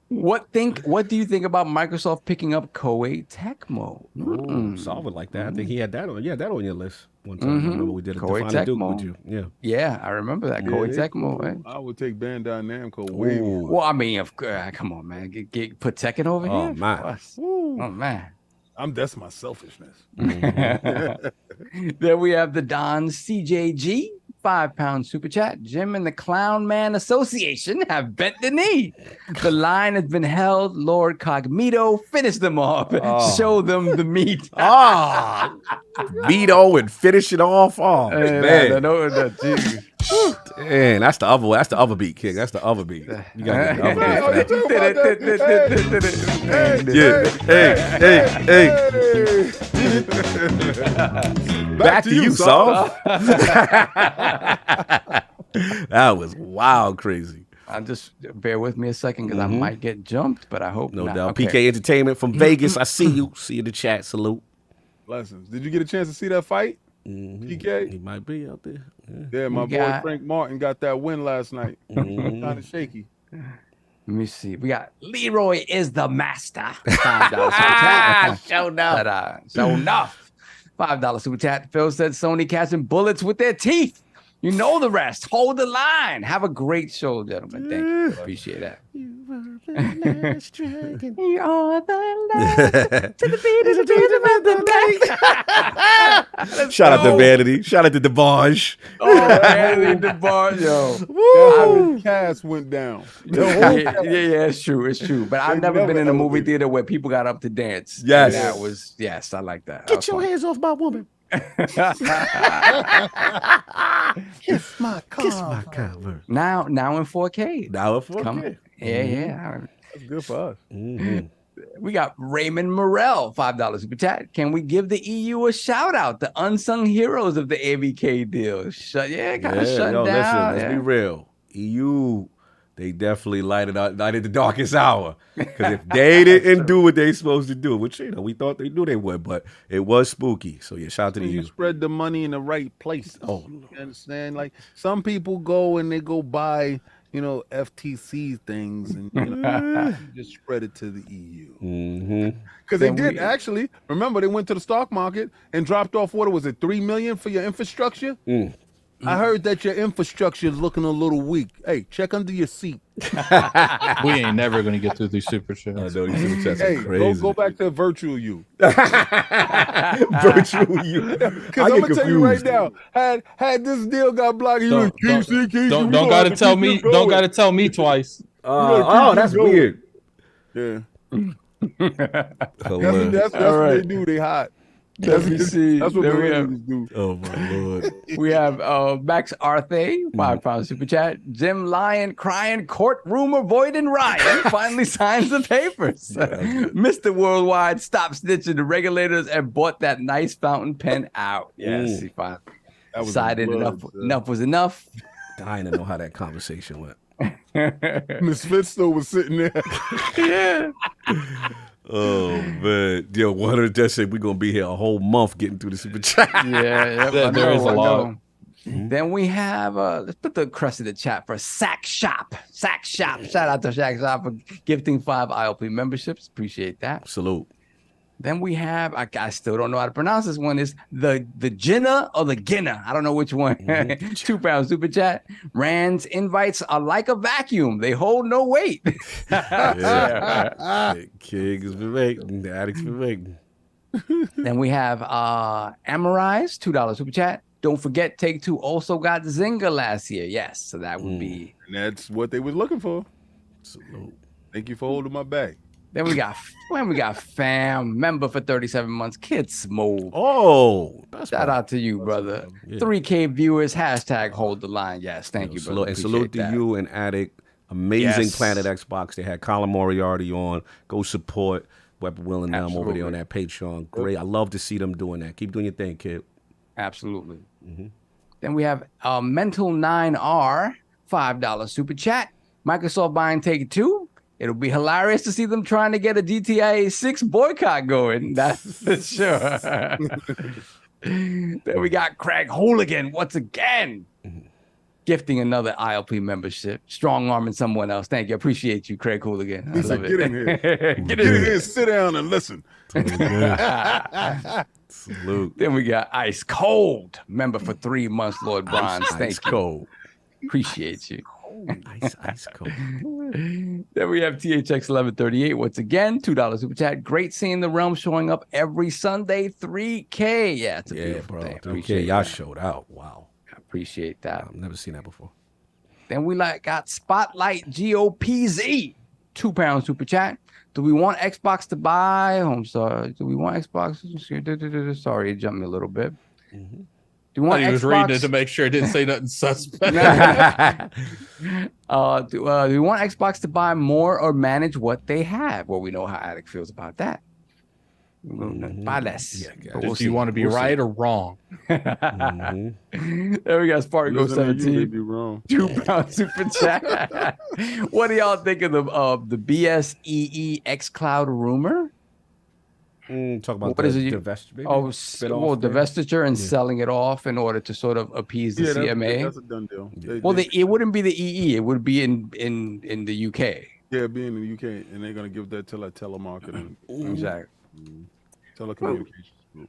What do you think about Microsoft picking up Koei Tecmo? Solve it like that. I think he had that on. Yeah, that on your list one time. I remember we did a Koei Tecmo with you. Yeah, I remember that. Koei Tecmo. Right? I would take Bandai Namco way more. Well, I mean, come on, man. Put Tekken over here. Man. Oh man. That's my selfishness. Then we have the Don CJG, £5 super chat. Jim and the Clown Man Association have bent the knee. The line has been held. LordCognito, finish them off. Show them the meat. Vito and finish it off. Oh man. Man, that's the other beat, King. That's the other beat. You gotta get the other beat. Hey. Back to you, Saul. That was wild crazy. Just bear with me a second because I might get jumped, but I hope no not. doubt. Okay. PK Entertainment from Vegas. I see you. See you in the chat. Salute. Blessings. Did you get a chance to see that fight? PK? He might be out there. Yeah, my boy Frank Martin got that win last night. Kind of shaky. Let me see. We got Leroy is the master. $5 Show enough. Show enough. $5 super chat. Phil said Sony catching bullets with their teeth. You know the rest. Hold the line. Have a great show, gentlemen. Thank you. Appreciate that. You are the last dragon. You are the last. To the beat of the Shout out to Vanity. Shout out to DeBarge. Vanity DeBarge, yo. Woo! Cast went down. Yeah, it's true. But I've never been in a movie theater where people got up to dance. Yes. And that was, I like that. Get your hands off my woman. Kiss my car. Now in 4K. Now in 4K. Yeah. That's good for us. We got Raymond Morel, $5 super chat. Can we give the EU a shout out? The unsung heroes of the ABK deal. Shut down. Listen, let's be real. EU, they definitely lighted the darkest hour. Because if they didn't do what they supposed to do, which we thought they knew they would, but it was spooky. So shout out to the EU. Spread the money in the right place. You understand? Like some people go and they go buy FTC things and just spread it to the EU. Because they did actually. Remember, they went to the stock market and dropped off, what was it, $3 million for your infrastructure? I heard that your infrastructure is looking a little weak. Hey, check under your seat. We ain't never gonna get through these super chats. I know these super chats are crazy. Go back to virtual you. Virtual you. Because I'm gonna tell you right now, had this deal got blocked, Don't gotta tell me. Don't gotta tell me twice. Oh, that's weird. Yeah. That's what they do. They hot. That's what millennials do. Oh my lord. We have Max Arthe, £5 super chat. Jim Lyon crying, courtroom avoiding Ryan finally signs the papers. Mr. Worldwide stopped snitching the regulators and bought that nice fountain pen out. Yes, he finally decided enough was enough. Dying to know how that conversation went. Miss Fitz was sitting there. Yeah. Oh man, yo, Water just said we're gonna be here a whole month getting through the super chat. Yeah, there is a lot. Then we have let's put the crest of the chat for Sack Shop. Sack Shop. Shout out to Sack Shop for gifting 5 ILP memberships. Appreciate that. Salute. Then we have, I still don't know how to pronounce this one, is the Jinna or the Ginna. I don't know which one. £2 super chat. Rand's invites are like a vacuum. They hold no weight. King has been waiting. The addict's been waiting. Then we have Amorize, $2 super chat. Don't forget, Take-Two also got Zynga last year. Yes, so that would be. And that's what they was looking for. Salute. Thank you for holding my bag. Then we got Fam, member for 37 months, Kid Smooth. Oh, shout out to you, brother. Yeah. 3K viewers, #hold the line. Yes, thank you, brother. And salute to you and Addict. Amazing Planet Xbox. They had Colin Moriarty on. Go support Weapon Will and them over there on that Patreon. Great. I love to see them doing that. Keep doing your thing, kid. Absolutely. Then we have Mental 9R, $5 super chat. Microsoft buying Take-Two. It'll be hilarious to see them trying to get a GTA 6 boycott going. That's for sure. Then we got Craig Hooligan once again, gifting another ILP membership, strong arming someone else. Thank you. I appreciate you, Craig Hooligan. I love get in here. Get in here, sit down and listen. Salute. Then we got Ice Cold, member for 3 months, Lord Bronze. Thank you. Cold. Appreciate you. Ice cold. Then we have THX 1138 once again, $2 super chat. Great seeing the realm showing up every Sunday. 3K. Yeah, it's a beautiful bro. thing. 3K, y'all showed out. Wow. I appreciate that. I've never seen that before. Then we got Spotlight GOPZ, £2 super chat. Do we want Xbox to buy? Oh, I'm sorry. Do we want Xbox? Sorry, it jumped me a little bit. Do you want he Xbox? was reading it to make sure it didn't say nothing suspect. Do we want Xbox to buy more or manage what they have? Well, we know how Addict feels about that. Buy less. Do you want to be right or wrong? There we go. Spargo 17. Be wrong. £2 super chat. What do y'all think of the BSEE xCloud rumor? Talk about what is it? Divestiture. Divestiture and selling it off in order to sort of appease the CMA. That's a done deal. It wouldn't be the EE. It would be in the UK. Yeah, be in the UK, and they're gonna give that to like telemarketing. Exactly. Telecommunications group.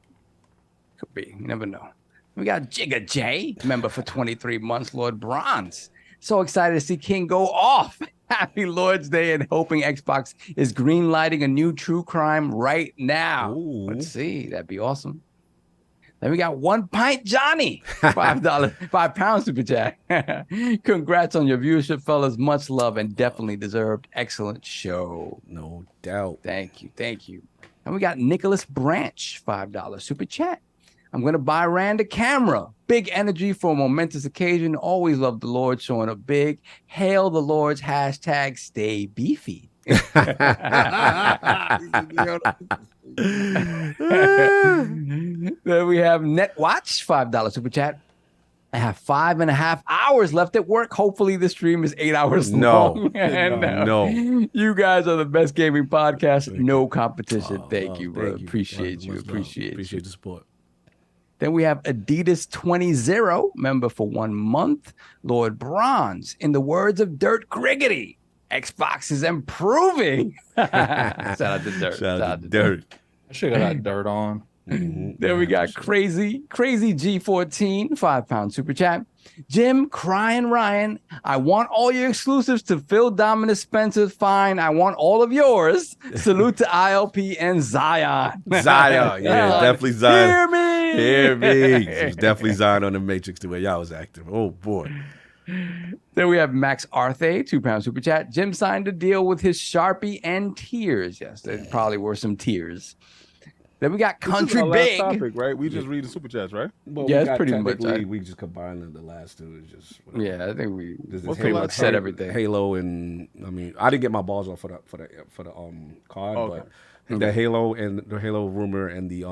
Could be. You never know. We got Jigga J, member for 23 months, Lord Bronze. So excited to see King go off. Happy Lord's Day and hoping Xbox is green-lighting a new true crime right now. Let's see. That'd be awesome. Then we got One Pint Johnny, £5 super chat. Congrats on your viewership, fellas. Much love and definitely deserved. Excellent show. No doubt. Thank you. And we got Nicholas Branch, $5 super chat. I'm going to buy Rand a camera. Big energy for a momentous occasion. Always love the Lord showing up big. Hail the Lord's # stay beefy. Then we have Netwatch, $5 super chat. I have 5.5 hours left at work. Hopefully this stream is 8 hours long. No. You guys are the best gaming podcast. No competition. Thank you, bro. Appreciate you. Appreciate the support. Then we have Adidas 20 member for 1 month. Lord Bronze. In the words of Dirt Griggity, Xbox is improving. Shout out to Dirt. Shout out to Dirt. I should have got that dirt on. Then we got Crazy G14, £5 super chat. Jim, Crying Ryan, I want all your exclusives to Phil Dominus Spencer. Fine, I want all of yours. Salute to ILP and Zion. Zion, yeah, definitely Zion. Hear me. Hear me. It was definitely Zion on the Matrix the way y'all was active. Oh boy. Then we have Max Arthe, £2 super chat. Jim signed a deal with his Sharpie and tears. Yes, there probably were some tears. Then we got Country Big. Topic, right? We just read the super chats, right? Well, yeah, it's pretty much. We just combined the last two. It's just whatever. Yeah, I think we pretty much said everything. Halo and I mean, I didn't get my balls off for the card, but the Halo and the Halo rumor and the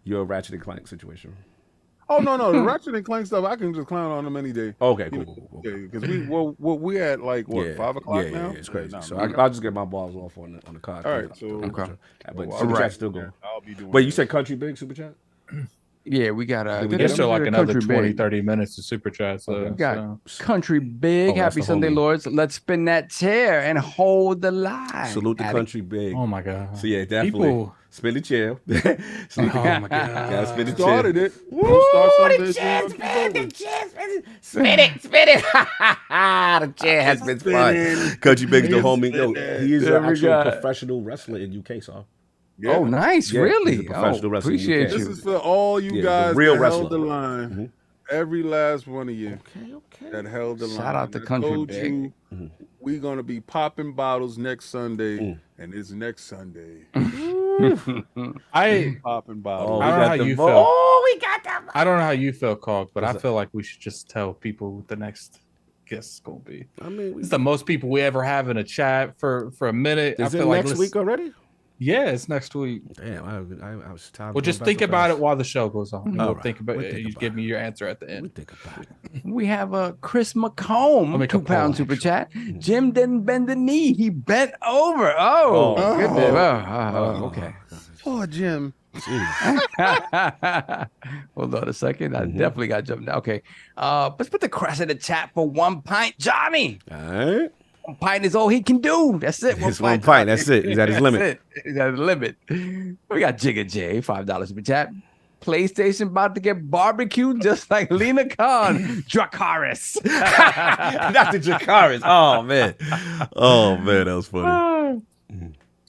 your Ratchet and Clank situation. Oh no, the Ratchet and Clank stuff I can just clown on them any day. Okay, cool. Yeah, because we at like 5 o'clock now. Yeah, it's crazy. So I'll just get my balls off on the card. All right, so okay. But super chat's still going. I'll be doing. Wait, you said Country Big super chat? Yeah, we got there's still like another 20-30 minutes to super chat. So we got Country Big. Happy Sunday, Lords. Let's spin that chair and hold the line. Salute the Country Big. Oh my god. So yeah, definitely. Spin the chair. Oh my god. Gotta spin the chair. Started it. Woo, the chair, spin it. Spin it. The chair has been spun. Country Big's the homie. Yo, he is an actual professional wrestler in UK, so. Yeah. Oh, nice! Yeah, really? Professional wrestler. Appreciate you. This is for all you guys real that wrestler. held the line. Every last one of you that held the line. Shout out to Country Big. We're gonna be popping bottles next Sunday, and it's next Sunday. I popping bottles. I don't know how you feel. Oh, we got that. I don't know how you feel, Cog, but I feel like we should just tell people what the next guest is gonna be. I mean, it's the most people we ever have in a chat for a minute. Is I it feel next like week already? Yeah, it's next week. Damn, I was tired. Well, just think about it while the show goes on. We'll right. think about it. You give me your answer at the end. Think about it. We have a Chris McComb, £2 super chat. Jim didn't bend the knee; he bent over. Okay. Poor Jim. Hold on a second. I definitely got jumped down. Okay. Let's put the crest in the chat for 1 pint, Johnny. All right. 1 pint is all he can do. That's it. It's 1 pint. That's it. He's at his limit. He's at his limit. We got Jigga J, $5 super chat. PlayStation about to get barbecued just like Lena Khan. Dracarys. Not the Dracarys. Oh man, that was funny.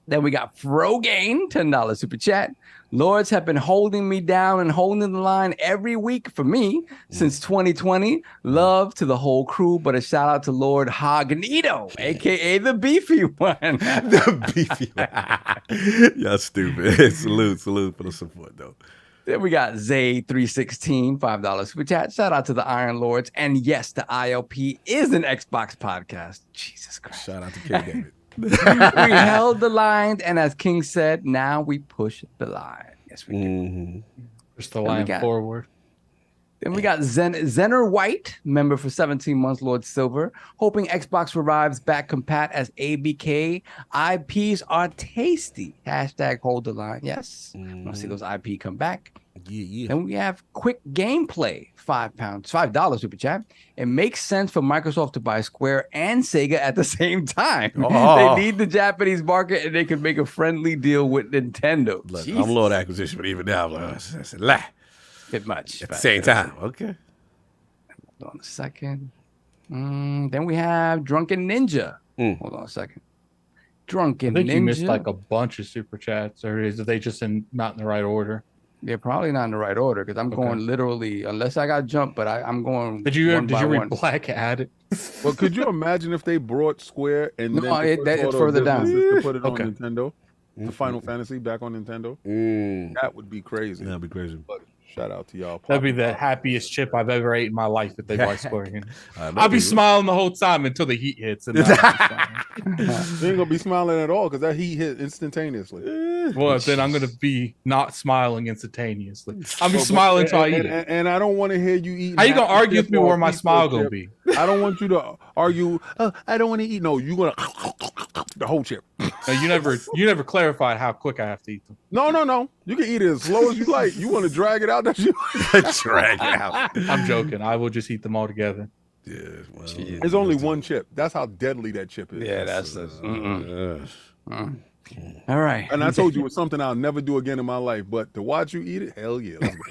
Then we got Frogain, $10 super chat. Lords have been holding me down and holding the line every week for me since 2020. Love to the whole crew, but a shout out to LordCognito, aka the beefy one. The beefy one. Y'all stupid. Salute for the support though. Then we got Zay316, $5 super chat. Shout out to the Iron Lords. And yes, the ILP is an Xbox podcast. Jesus Christ. Shout out to King David. We held the line, and as King said, now we push the line. Yes, we do. Push the line forward. Then we got Zener White, member for 17 months, Lord Silver, hoping Xbox revives back compat as ABK. IPs are tasty. Hashtag hold the line. Yes. I want to see those IP come back. Yeah. Then we have quick gameplay, $5 super chat. It makes sense for Microsoft to buy Square and Sega at the same time. They need the Japanese market, and they can make a friendly deal with Nintendo. Look, I'm Lord Acquisition, but even now, that's a lie. Bit much. At the same time. Okay. Hold on a second. Then we have Drunken Ninja. Hold on a second. Drunken Ninja. I think you missed like a bunch of super chats, or is they just not in the right order? They're probably not in the right order because I'm going literally, unless I got jumped, but I'm going. Did you read Black Ad? Well, could you imagine if they brought Square and no, it's further down to put it on Nintendo, the Final Fantasy back on Nintendo? That would be crazy. That'd be crazy. But shout out to y'all. That'd be the happiest chip I've ever ate in my life if they buy Square. I'll be smiling the whole time until the heat hits. And you ain't gonna be smiling at all because that heat hit instantaneously. Well, then I'm gonna be not smiling instantaneously. I'll be smiling until I eat it. And I don't want to hear you eat. How you gonna argue with me where my smile gonna be? I don't want you to argue. I don't want to eat. No, you gonna the whole chip. No, you never clarified how quick I have to eat them. No. You can eat it as slow as you like. You want to drag it out? That's you. Drag it out. I'm joking. I will just eat them all together. Yeah, well, There's only one chip. That's how deadly that chip is. Yeah, that's all right. And I told you it's something I'll never do again in my life. But to watch you eat it, hell yeah. Let's go.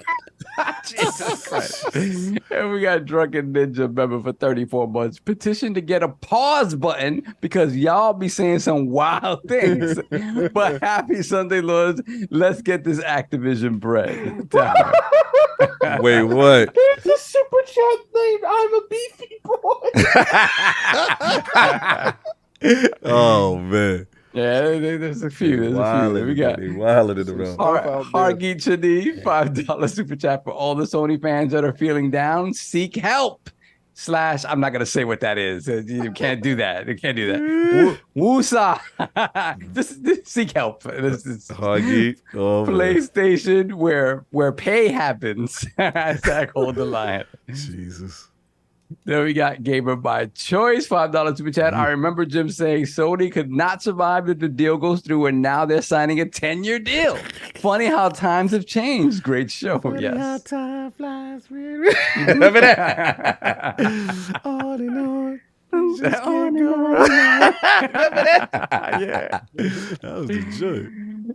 Jesus Christ. And we got Drunken Ninja member for 34 months. Petition to get a pause button because y'all be saying some wild things. But happy Sunday, Lords. Let's get this Activision bread. Wait, what? There's a super chat named I'm a beefy boy. Oh, man. Yeah, there's a few. We got Wilding in the room. Hargeet Chadi, $5 super chat for all the Sony fans that are feeling down. Seek help. / I'm not gonna say what that is. You can't do that. You can't do that. Woosa. This seek help. This is Hargeet. Oh, PlayStation where pay happens. Hashtag hold the line. Jesus. Then we got Gamer by Choice, $5 super chat. I remember Jim saying Sony could not survive if the deal goes through, and now they're signing a 10-year deal. Funny how times have changed. Great show. Funny yes. how time flies. Remember that? On and on. Yeah. That was the joke.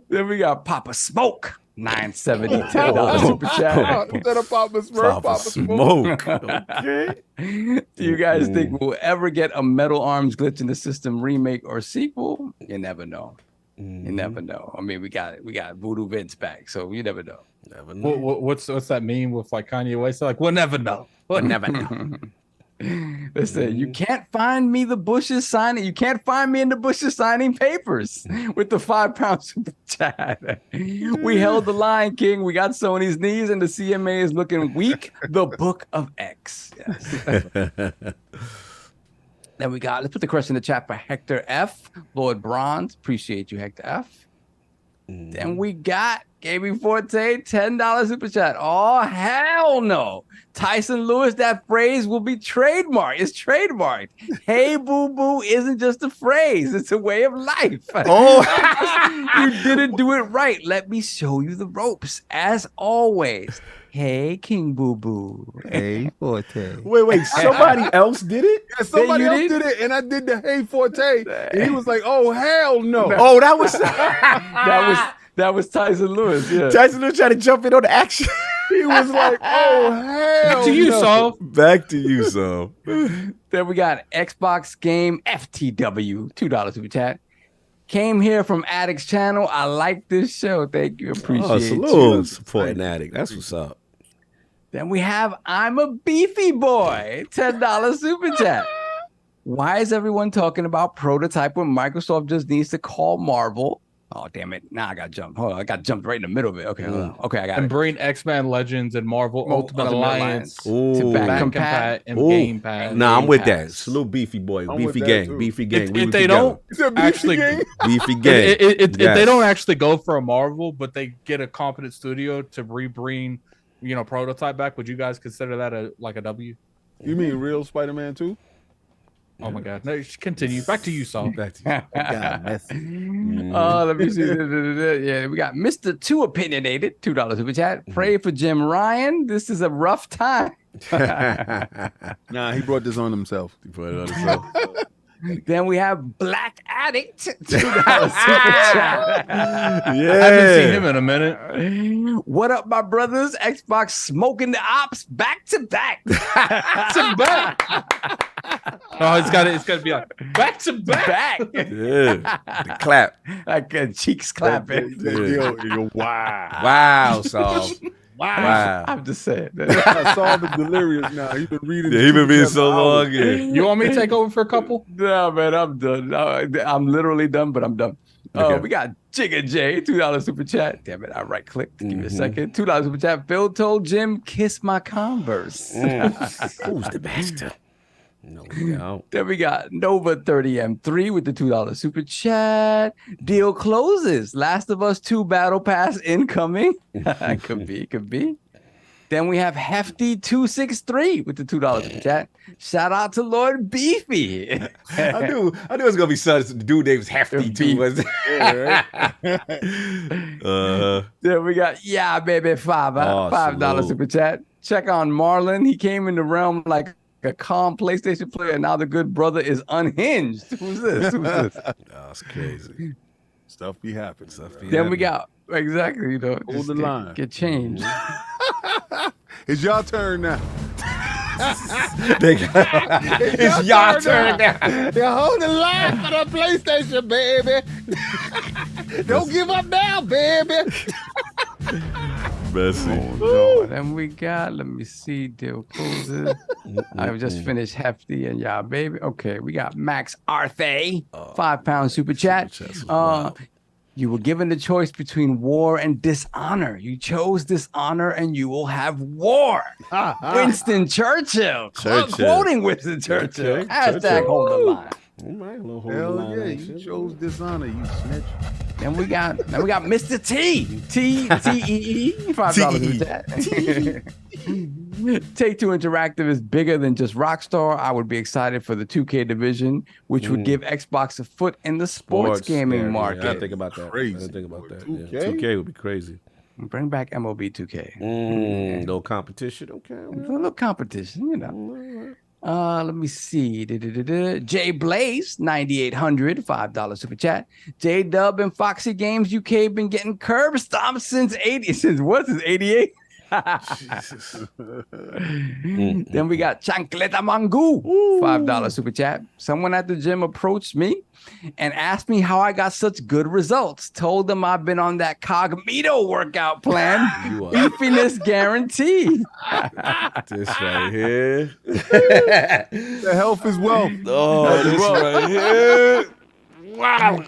Then we got Papa Smoke, $970, $10 super chat. Instead of Papa Smurf, Papa Smoke. Okay. Do you guys think we'll ever get a Metal Arms Glitch in the System remake or sequel? You never know. You never know. I mean, we got Voodoo Vince back, so you never know. Never know. What's that meme with like Kanye West? Like, we'll never know. We'll never know. Listen, you can't find me the Bushes signing. You can't find me in the Bushes signing papers with the £5 super chat. We held the Lion King. We got Sony's knees, and the CMA is looking weak. The Book of X. Yes. Then we got. Let's put the question in the chat for Hector F. Lord Bronze. Appreciate you, Hector F. Then we got Gaming Forte, $10 super chat. Oh, hell no. Tyson Lewis, that phrase will be trademarked. It's trademarked. Hey, boo-boo isn't just a phrase. It's a way of life. Oh. You didn't do it right. Let me show you the ropes. As always, hey, King Boo-boo. Hey, Forte. Wait. Somebody else did it? Yeah, somebody else did it, and I did the Hey Forte. And he was like, oh, hell no. Oh, that was... That was Tyson Lewis, yeah. Tyson Lewis trying to jump in on the action. He was like, oh, hell Back to you, no. Saul. Back to you, Saul. Then we got Xbox Game FTW, $2 super chat. Came here from Addict's channel. I like this show. Thank you. Appreciate salute. you. Supporting Addict. That's what's up. Then we have I'm a Beefy Boy, $10 super chat. Why is everyone talking about prototype when Microsoft just needs to call Marvel? Oh, damn it. Now I got jumped. Hold on. I got jumped right in the middle of it. Okay, hold on. Okay, I got And it. bring X-Men Legends and Marvel Ultimate Alliance to back compat. and Game Pass. Nah, I'm with that. Pass. Salute Beefy Boy. I'm Beefy with that, gang. too. Beefy gang. We If was they together. don't It's a beefy actually, gang. Beefy gang. if they Yes. don't actually go for a Marvel, but they get a competent studio to rebring, prototype back, would you guys consider that a W? You mean real Spider-Man 2? Oh my God! No, continue. Back to you, Saul. Back to you. God, messy. Let me see. Yeah, we got Mr. Too Opinionated, $2 super chat. Pray for Jim Ryan. This is a rough time. Nah, he brought this on himself. He put it on himself. Then we have Black Addict, $2 super chat. I haven't seen him in a minute. What up, my brothers? Xbox smoking the ops back to back. To back. Oh, it's got to be like back to back. Yeah. The clap. Like cheeks clapping. Yo, wow. Wow, Saul. Wow. I'm just saying. I saw the delirious now. He's been reading. Yeah, he been being so long. Yeah. You want me to take over for a couple? No, man, I'm done. I'm literally done, but I'm done. Okay. We got Jigga J, $2 super chat. Damn it, I right clicked. Give me a second. $2 super chat. Phil told Jim, kiss my Converse. Who's the master? No doubt. Then we got Nova 30M3 with the $2 super chat. Deal closes. Last of Us 2 Battle Pass incoming. Could be. Then we have Hefty263 with the $2 super chat. Shout out to Lord Beefy. I knew it was gonna be such. The dude named was Hefty too. Was it? Then we got baby $5 super chat. Check on Marlon. He came in the realm like a calm PlayStation player, and now the good brother is unhinged. Who's this? That's crazy. Stuff be happening. Then we got exactly, hold the line. Get changed. It's your turn now. It's your turn now. You hold the line for the PlayStation, baby. Don't give up now, baby. Messy. Then we got, let me see, deal closes. I've just finished Hefty and y'all, baby. Okay, we got Max Arthay, £5 super chat. You were given the choice between war and dishonor. You chose dishonor and you will have war. Winston Churchill. Quoting Winston Churchill. Okay. Hashtag hold the line. All right, a little hold the Hell line yeah, action. you chose dishonor, you snitch. Then we got Mr. T. T-E-E, $5 super chat. Take-Two Interactive is bigger than just Rockstar. I would be excited for the 2K division, which would give Xbox a foot in the sports gaming market. I think about that. Crazy. I didn't think about that. 2K? Yeah, 2K would be crazy. Bring back MLB 2K. No competition. Okay. A little competition, let me see. Jay Blaze, 9,800, $5 super chat. J Dub and Foxy Games UK been getting curb stomped since 88. Then we got Chancleta Mangu, $5 super chat. Someone at the gym approached me and asked me how I got such good results. Told them I've been on that Cognito workout plan. Beefiness guarantee. This right here. The health is wealth. Oh, this right here. Wow.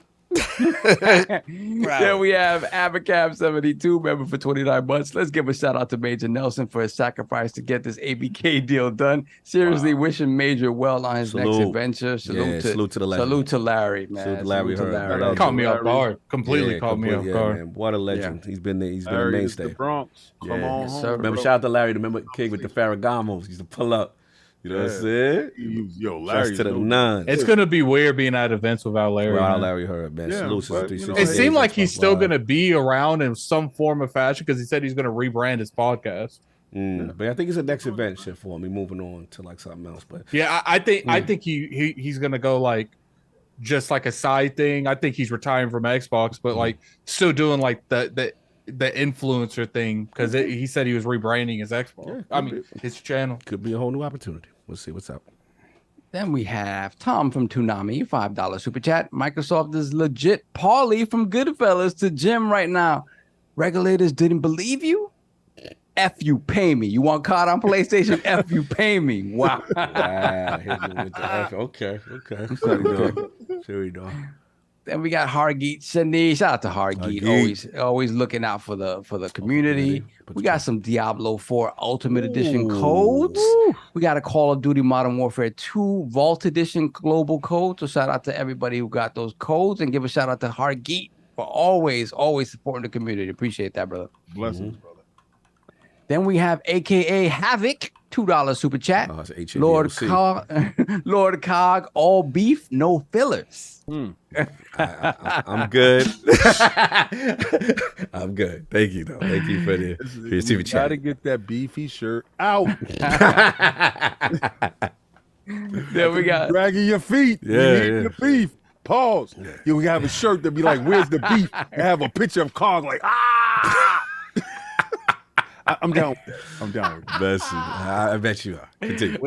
Then we have Abacab72 member for 29 months. Let's give a shout out to Major Nelson for his sacrifice to get this ABK deal done. Seriously, wishing Major well on his next adventure. Salute to Larry. Salute to Larry. Man. Salute to Larry. Caught me off guard. Completely caught me off guard. Man. What a legend. He's been there. He's been a mainstay. The Bronx. Come on home. Remember, shout out to Larry. Remember King with the Ferragamos. He used to pull up. You know what I'm saying? Yo, Larry. To the none. It's going to be weird being at events without Larry. Without Larry Heard, man. Yeah, it seemed like he's still going to be around in some form of fashion because he said he's going to rebrand his podcast. But I think it's a next event shit for him. We're moving on to like something else. But yeah, I think he's going to go like just like a side thing. I think he's retiring from Xbox, but like still doing like the influencer thing because he said he was rebranding his Xbox. His channel. Could be a whole new opportunity. We'll see what's up. Then we have Tom from Toonami, $5 super chat. Microsoft is legit. Paulie from Goodfellas to Jim right now. Regulators didn't believe you? F you, pay me. You want COD on PlayStation? F you, pay me. Wow. Okay. Here we go. Then we got Hargeet Shani. Shout out to Hargeet. Always looking out for the community. We got some Diablo 4 Ultimate Edition codes. We got a Call of Duty Modern Warfare 2 Vault Edition global code. So shout out to everybody who got those codes, and give a shout out to Hargeet for always supporting the community. Appreciate that, brother. Blessings, brother. Then we have AKA Havoc, $2 super chat. Lord Cog, all beef, no fillers. I'm good. I'm good. Thank you, though. Thank you for your super chat. Gotta get that beefy shirt out. Then we got dragging your feet. Your beef. Pause. Yeah. We have a shirt that be like, "Where's the beef?" And have a picture of Cog like, ah. I'm down. I'm down. I bet you are. Continue.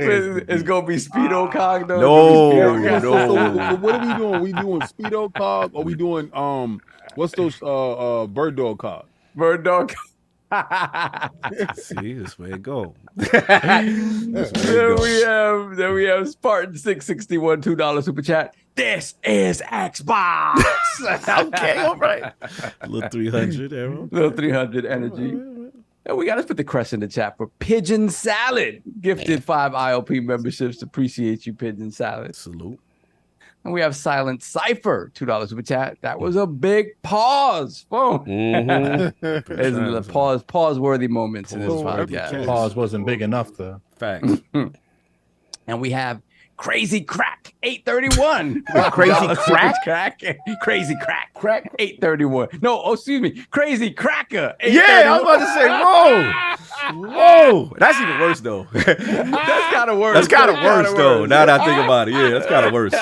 It's gonna be Speedo Cog though. No. So what are we doing? We doing Speedo Cog, or we doing what's those bird dog Cog? Bird dog. See, this way it go. Then we have Spartan 661 $2 super chat. This is Xbox. Okay, all right. Little 300 arrow. Little 300 energy. And we got to put the crest in the chat for Pigeon Salad. Gifted 5 IOP memberships. Appreciate you, Pigeon Salad. Salute. And we have Silent Cypher, $2 super chat. That was a big pause. Boom. There's the pause-worthy moments in this podcast. Pause wasn't big enough, though. Facts. And we have Crazy Crack, 831. Crazy Crack? Crazy Crack. Crack, 831. No, excuse me. Crazy Cracker, 831. Yeah, I was about to say, whoa. That's even worse, though. That's kind of worse. That's kind of worse, though. Now that I think about it. Yeah, that's kind of worse.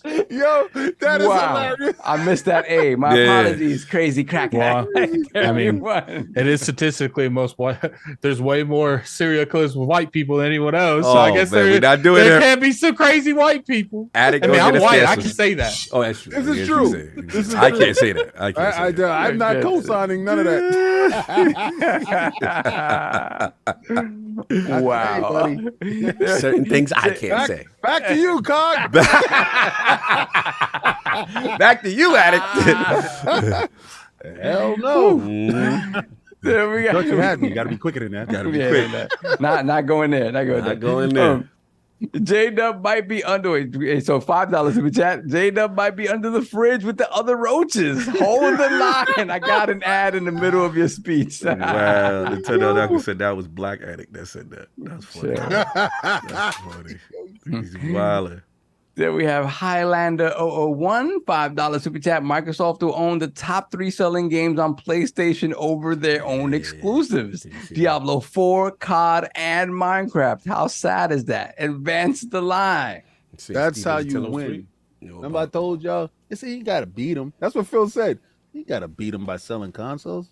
Yo, that is hilarious. I missed that A. My apologies, Crazy Cracker. Well, I mean, it is statistically there's way more serial killers with white people than anyone else. So I guess there can't be some crazy white people. I mean, I'm white. I can say that. Oh, that's true. This is true. I can't say that. I'm not co-signing none of that. Wow. Hey, certain things I can't say. Back to you, Cog. Back to you, Addict. Hell no. There we go. You had me. You got to be quicker than that. Got to be quick. Not going there. Not going there. J-Dub might be under it. So $5 super chat. J-Dub might be under the fridge with the other roaches. Hold the line. I got an ad in the middle of your speech. Wow. It turned out I said that was Black Addict that said that. That's funny. That's funny. He's wilding. Then we have Highlander 001, $5 super chat. Microsoft will own the top 3 selling games on PlayStation over their own exclusives. Diablo 4, COD, and Minecraft. How sad is that? Advance the line. That's how you win. Remember I told y'all? You see, you got to beat them. That's what Phil said. You got to beat them by selling consoles.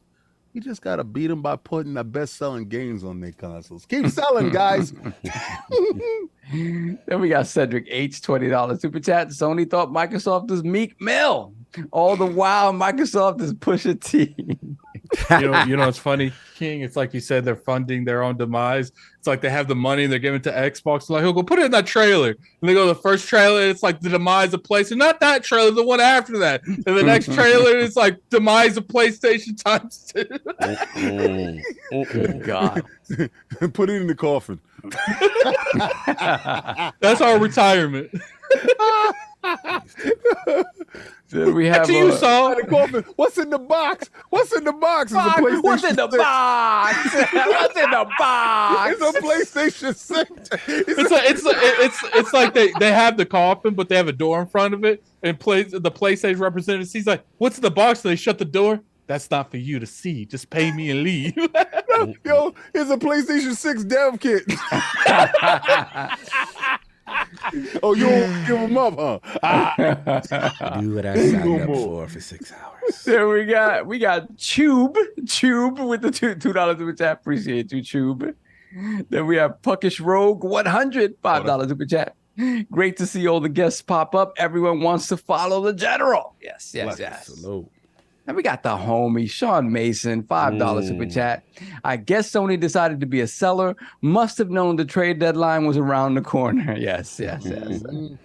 You just got to beat them by putting the best-selling games on their consoles. Keep selling, guys. Then we got Cedric H, $20 super chat. Sony thought Microsoft was Meek Mill. All the while, Microsoft is Pusha T. You know, it's funny, King. It's like you said, they're funding their own demise. It's like they have the money and they're giving it to Xbox. Like, he'll go put it in that trailer. And they go to the first trailer, it's like the demise of PlayStation. Not that trailer, the one after that. And the next trailer is like demise of PlayStation times 2. God. Put it in the coffin. That's our retirement. Then we have you, Saul. What's in the box? What's in the box? What's in the box? What's in the box? It's a PlayStation 6. It's like they have the coffin, but they have a door in front of it, and the PlayStation representative sees like, "What's in the box?" So they shut the door. That's not for you to see. Just pay me and leave. Yo, it's a PlayStation 6 dev kit. Oh, you don't give them up, huh? Do what I signed up for 6 hours. There we got Tube with the $2 super chat. Appreciate you, Tube. Then we have Puckish Rogue 100, $5 super chat. Great to see all the guests pop up. Everyone wants to follow the general. Yes. Salute. And we got the homie, Sean Mason, $5 super chat. I guess Sony decided to be a seller. Must have known the trade deadline was around the corner. Yes. Then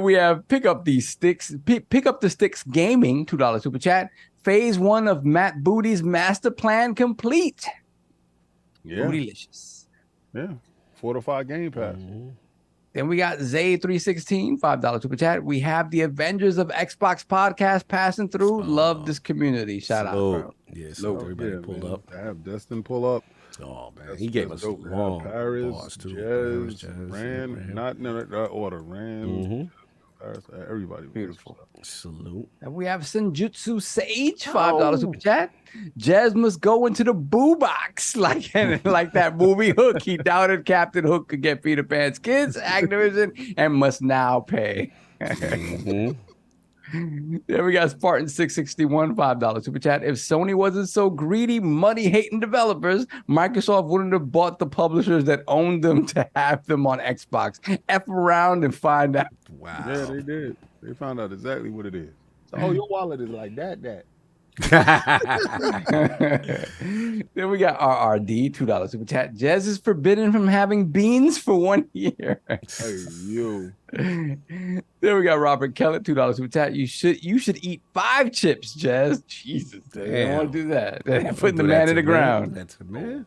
we have Pick Up the Sticks Gaming, $2 super chat. Phase 1 of Matt Booty's master plan complete. Yeah. Bootylicious. Yeah. 4 to 5 Game Pass. Then we got Zay316, $5 super chat. We have the Avengers of Xbox podcast passing through. Love this community. Shout out, bro. Yes, everybody pulled up. I have Destin pull up. Oh man, he gave us long Paris, Jazz, Rand, not in that order. Rand, Paris, everybody. Beautiful. Salute. And we have Senjutsu Sage, $5 super chat. Jazz must go into the boo box like that movie Hook. He doubted Captain Hook could get Peter Pan's kids, Activision, and must now pay. Then we got Spartan 661, $5 super chat. If Sony wasn't so greedy, money-hating developers, Microsoft wouldn't have bought the publishers that owned them to have them on Xbox. F around and find out. Wow. Yeah, they did. They found out exactly what it is. So, your wallet is like that. Then we got RRD, $2 super chat. Jez is forbidden from having beans for 1 year. Hey, you. Then we got Robert Kellett, $2 super chat. You should eat 5 chips, Jez. Jesus, I don't want to do that. Putting the man in the ground. That's a man.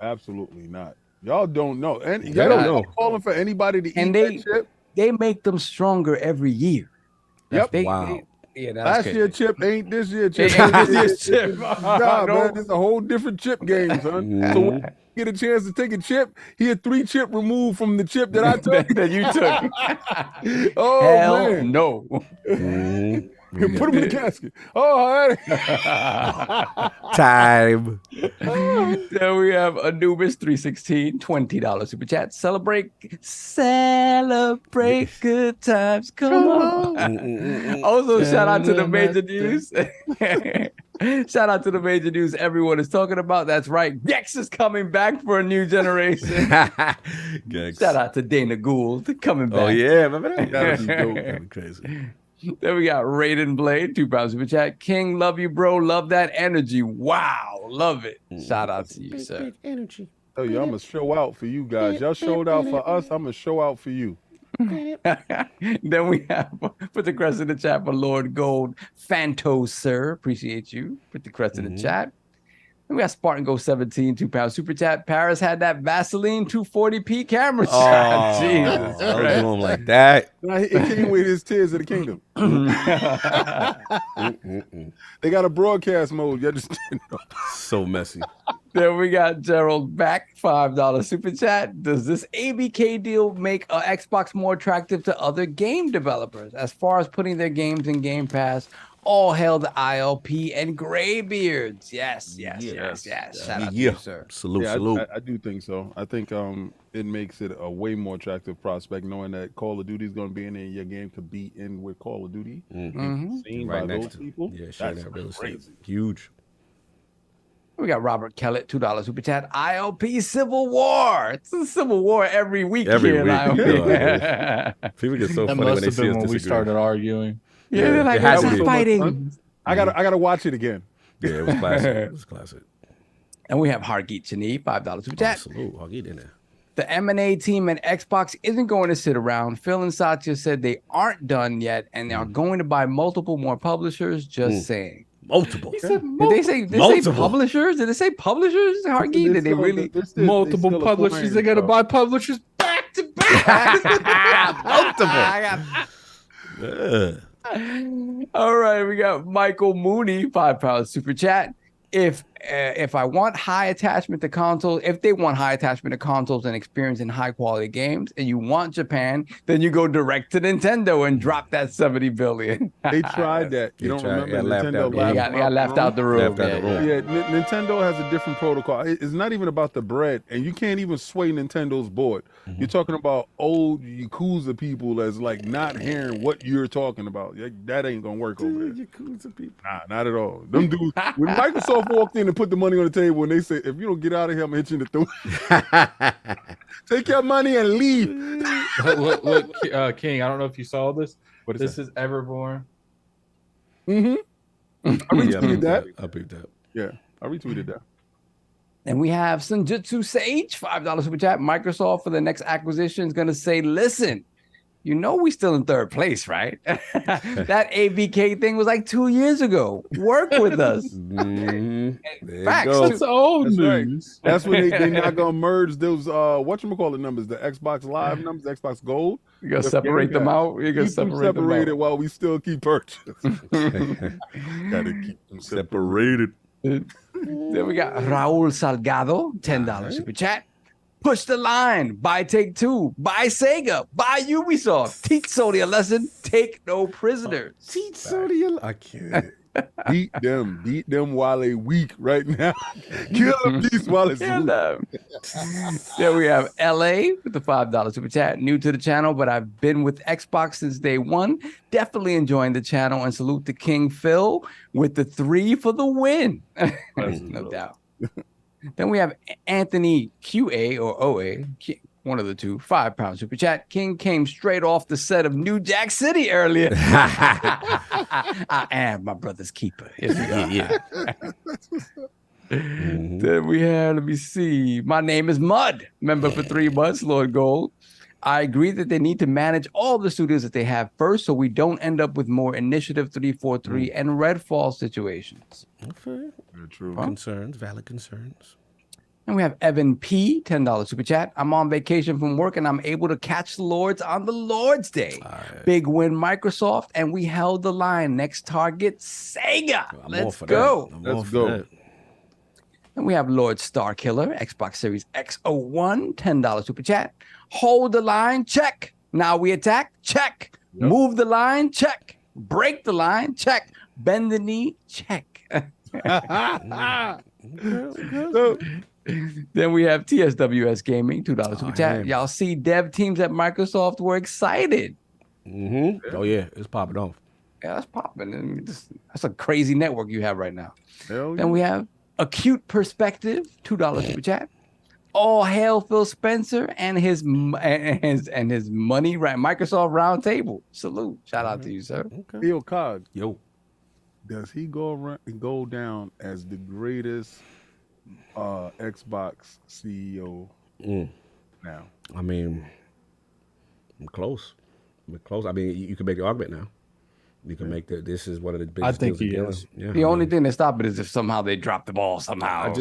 Absolutely not. Y'all don't know. And They don't know. calling for anybody to eat And that chip. they make them stronger every year. Yep. Wow. Last year chip ain't this year chip. Ain't this year's chip. Nah, man, it's a whole different chip game, son. So when you get a chance to take a chip, he had 3 chip removed from the chip that I took. that you took. Oh, Hell man. no. Put him in the casket. Oh, Time. Then we have Anubis 316, $20 super chat. Celebrate good times. Come on. Also, shout out to the major news. Shout out to the major news everyone is talking about. That's right. Gex is coming back for a new generation. Shout out to Dana Gould coming back. Oh, yeah. Remember that? That was dope. That was crazy. Then we got Raiden Blade, $2 super chat. King, love you, bro. Love that energy. Wow. Love it. Shout out to you, sir. Energy. Oh, yeah, I'm going to show out for you guys. Y'all showed out for us. I'm going to show out for you. Then we have, put the crest in the chat for Lord Gold. Fanto, sir. Appreciate you. Put the crest in the chat. Then we got Spartan Go 17, £2 super chat. Paris had that Vaseline 240p camera shot. Jesus I was Christ. doing like that. Nah, it came with his Tears of the Kingdom. They got a broadcast mode. You understand? So messy. Then we got Gerald back, $5 super chat. Does this ABK deal make Xbox more attractive to other game developers as far as putting their games in Game Pass? All hail the ILP and Graybeards. Yes. Shout out to you, sir. Salute. I do think so. I think it makes it a way more attractive prospect knowing that Call of Duty is going to be in there. Your game could be in with Call of Duty. Seen Right by next those to people. Yeah, That's that real estate. crazy. Huge. We got Robert Kellett, $2 super chat. ILP Civil War. It's a Civil War every week Every here in week. ILP. People get so That funny when must they have see been us when we disagree. started arguing. Yeah, they're like, it has we're to be. fighting. I gotta watch it again. Yeah, it was classic. It was classic. And we have Hargeet Chani, $5 super chat. Salute. I'll get in there. The M&A team at Xbox isn't going to sit around. Phil and Satya said they aren't done yet, and they are going to buy multiple more publishers. Just saying. Multiple. Did they say publishers? Did they say publishers, Hargeet? Did they really? Multiple publishers. They got to buy publishers back to back. Yeah. All right, we got Michael Mooney, £5 super chat. If I want high attachment to consoles, if they want high attachment to consoles and experience in high quality games, and you want Japan, then you go direct to Nintendo and drop that $70 billion. They tried that. You don't remember? Nintendo got left out the room. Yeah, Nintendo has a different protocol. It's not even about the bread, and you can't even sway Nintendo's board. You're talking about old Yakuza people that's like not hearing what you're talking about. That ain't gonna work over there. Yakuza people. Nah, not at all. Them dudes. When Microsoft walked in and put the money on the table, and they said, "If you don't get out of here, I'm gonna hit you in the throat. Take your money and leave." Look, King. I don't know if you saw this. This is Everborn. I retweeted that. I picked that. Yeah, I retweeted that. And we have Senjutsu Sage, $5 super chat. Microsoft for the next acquisition is going to say, listen, you know we still in third place, right? That ABK thing was like 2 years ago. Work with us. Facts. That's old news. Right. That's when they're not gonna merge those whatchamacallit numbers, the Xbox Live numbers, Xbox Gold. You gotta separate them out. You gotta keep them separate them separated out. while we still keep purchasing. Gotta keep them Separated. Then we got Raul Salgado, $10 super chat. Push the line. Buy Take-Two. Buy Sega. Buy Ubisoft. Teach Sony a lesson. Take no prisoners. Teach Sony. I can't. beat them while they weak right now. Kill them beast while it's weak. There we have LA with the $5 super chat. New to the channel, but I've been with Xbox since day one. Definitely enjoying the channel, and salute to King Phil with the 3 for the win. No doubt. Then we have Anthony QA or OA, one of the two, £5 super chat. King came straight off the set of New Jack City earlier. I am my brother's keeper. Yes, we are. Yeah. Then we have, let me see. My name is Mud. Member for 3 months, Lord Gold. I agree that they need to manage all the studios that they have first, so we don't end up with more Initiative 343 and Redfall situations. Okay. Very true. Concerns, valid concerns. And we have Evan P, $10 super chat. I'm on vacation from work and I'm able to catch the Lords on the Lord's Day. Right. Big win, Microsoft, and we held the line. Next target, Sega. Let's go. Let's go. And we have Lord Star Killer, Xbox Series X01, $10 super chat. Hold the line, check. Now we attack, check. Yep. Move the line, check. Break the line, check. Bend the knee, check. Then we have TSWS Gaming, $2 super chat. Y'all see dev teams at Microsoft were excited. Oh yeah, it's popping off. Yeah, that's popping. That's a crazy network you have right now. Hell then we have Acute Perspective, $2 super chat. All hail Phil Spencer and his money right Microsoft Roundtable. Salute. Shout out to you, sir. Okay. Yo, Cog. Yo. Does he go down as the greatest Xbox CEO now? I mean, I'm close. I mean, you can make the argument now. You can make this is one of the biggest. I think he is. Yeah, the only thing that stop it is if somehow they drop the ball somehow.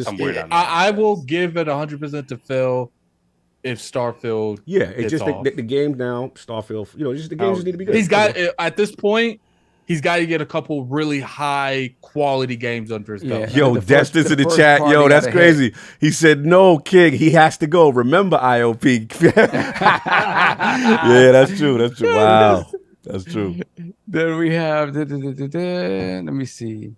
I will give it 100% to Phil if Starfield. Yeah, it's just the game now. Starfield, just the games just need to be good. He's got at this point. He's got to get a couple really high quality games under his belt. Yo, Destin's in the chat. Yo, that's crazy. He said, no, King, he has to go. Remember IOP. Yeah, that's true. That's true. Wow. That's true. Then we have, let me see.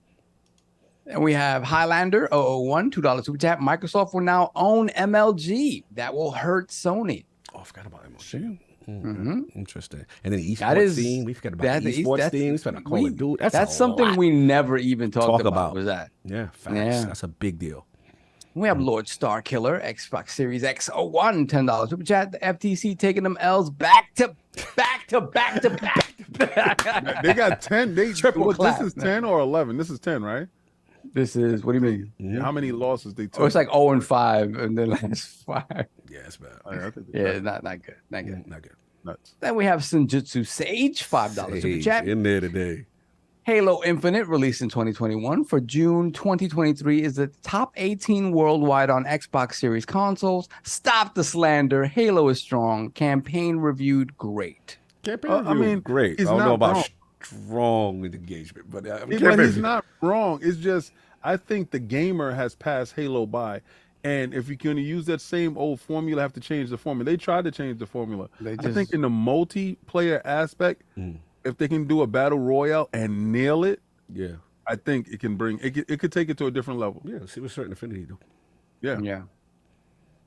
And we have Highlander 001, $2 super chat. Microsoft will now own MLG. That will hurt Sony. Oh, I forgot about MLG. Interesting. And then the esports scene. We forgot about the esports scene. We forgot about Call of Duty. That's something we never even talked about. Was that? Yeah, facts. Yeah. That's a big deal. We have Lord Star Killer, Xbox Series X01, $10 super chat. The FTC taking them L's back to back. They got 10. Triple clap. This is 10 or 11. This is 10, right? This is, what do you mean? Yeah. How many losses they took? Oh, it's like 0-5 and then last 5. Yeah, it's bad. Yeah, not good. Not good. Not good. Nuts. Then we have Senjutsu Sage, $5 super chat. In there today. Halo Infinite, released in 2021 for June 2023, is the top 18 worldwide on Xbox Series consoles. Stop the slander. Halo is strong. Campaign reviewed great. Campaign reviewed great. I don't know about strong engagement, but he's not wrong. It's just I think the gamer has passed Halo by. And if you're going to use that same old formula, have to change the formula. They tried to change the formula. I think in the multiplayer aspect, if they can do a battle royale and nail it, I think it can bring it could take it to a different level. Yeah, see what certain affinity do. Yeah.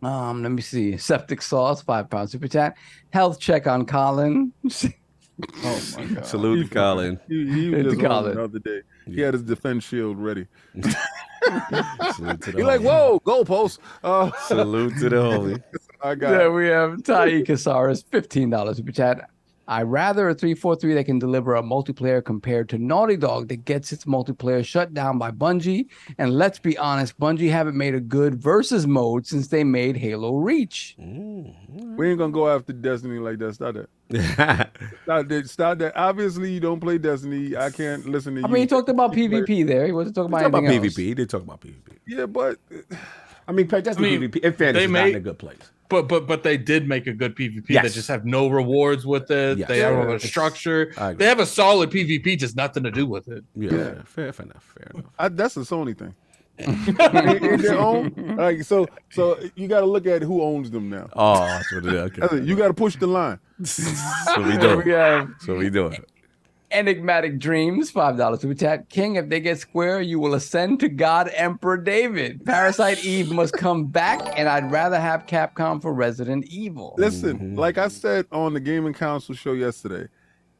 Let me see. Septic Sauce, £5 super chat. Health check on Colin. Oh my God! Salute to Colin. He was just on the other day. He had his defense shield ready. He's like, whoa, goalpost. Salute to the homie. I got it. We have Tai Casares, $15 super chat. I rather a 343 that can deliver a multiplayer compared to Naughty Dog that gets its multiplayer shut down by Bungie. And let's be honest, Bungie haven't made a good versus mode since they made Halo Reach. We ain't gonna go after Destiny like that. Stop that. Stop that. Obviously, you don't play Destiny. I can't listen to you. I mean, he talked about PvP there. He wasn't talking about anything else. PvP. He did talk about PvP. Yeah, but I mean, Destiny PvP. In fairness, is not in a good place. But they did make a good PvP. They just have no rewards with it. They have a structure. They have a solid PvP, just nothing to do with it. Yeah. Fair enough. That's a Sony thing. In their own, like so you got to look at who owns them now. Oh, that's what it is. Okay. You got to push the line. So we doing. So we doing. Enigmatic Dreams, $5 super chat. King, if they get Square, you will ascend to God Emperor David. Parasite Eve must come back, and I'd rather have Capcom for Resident Evil. Listen, like I said on the Gaming Council show yesterday,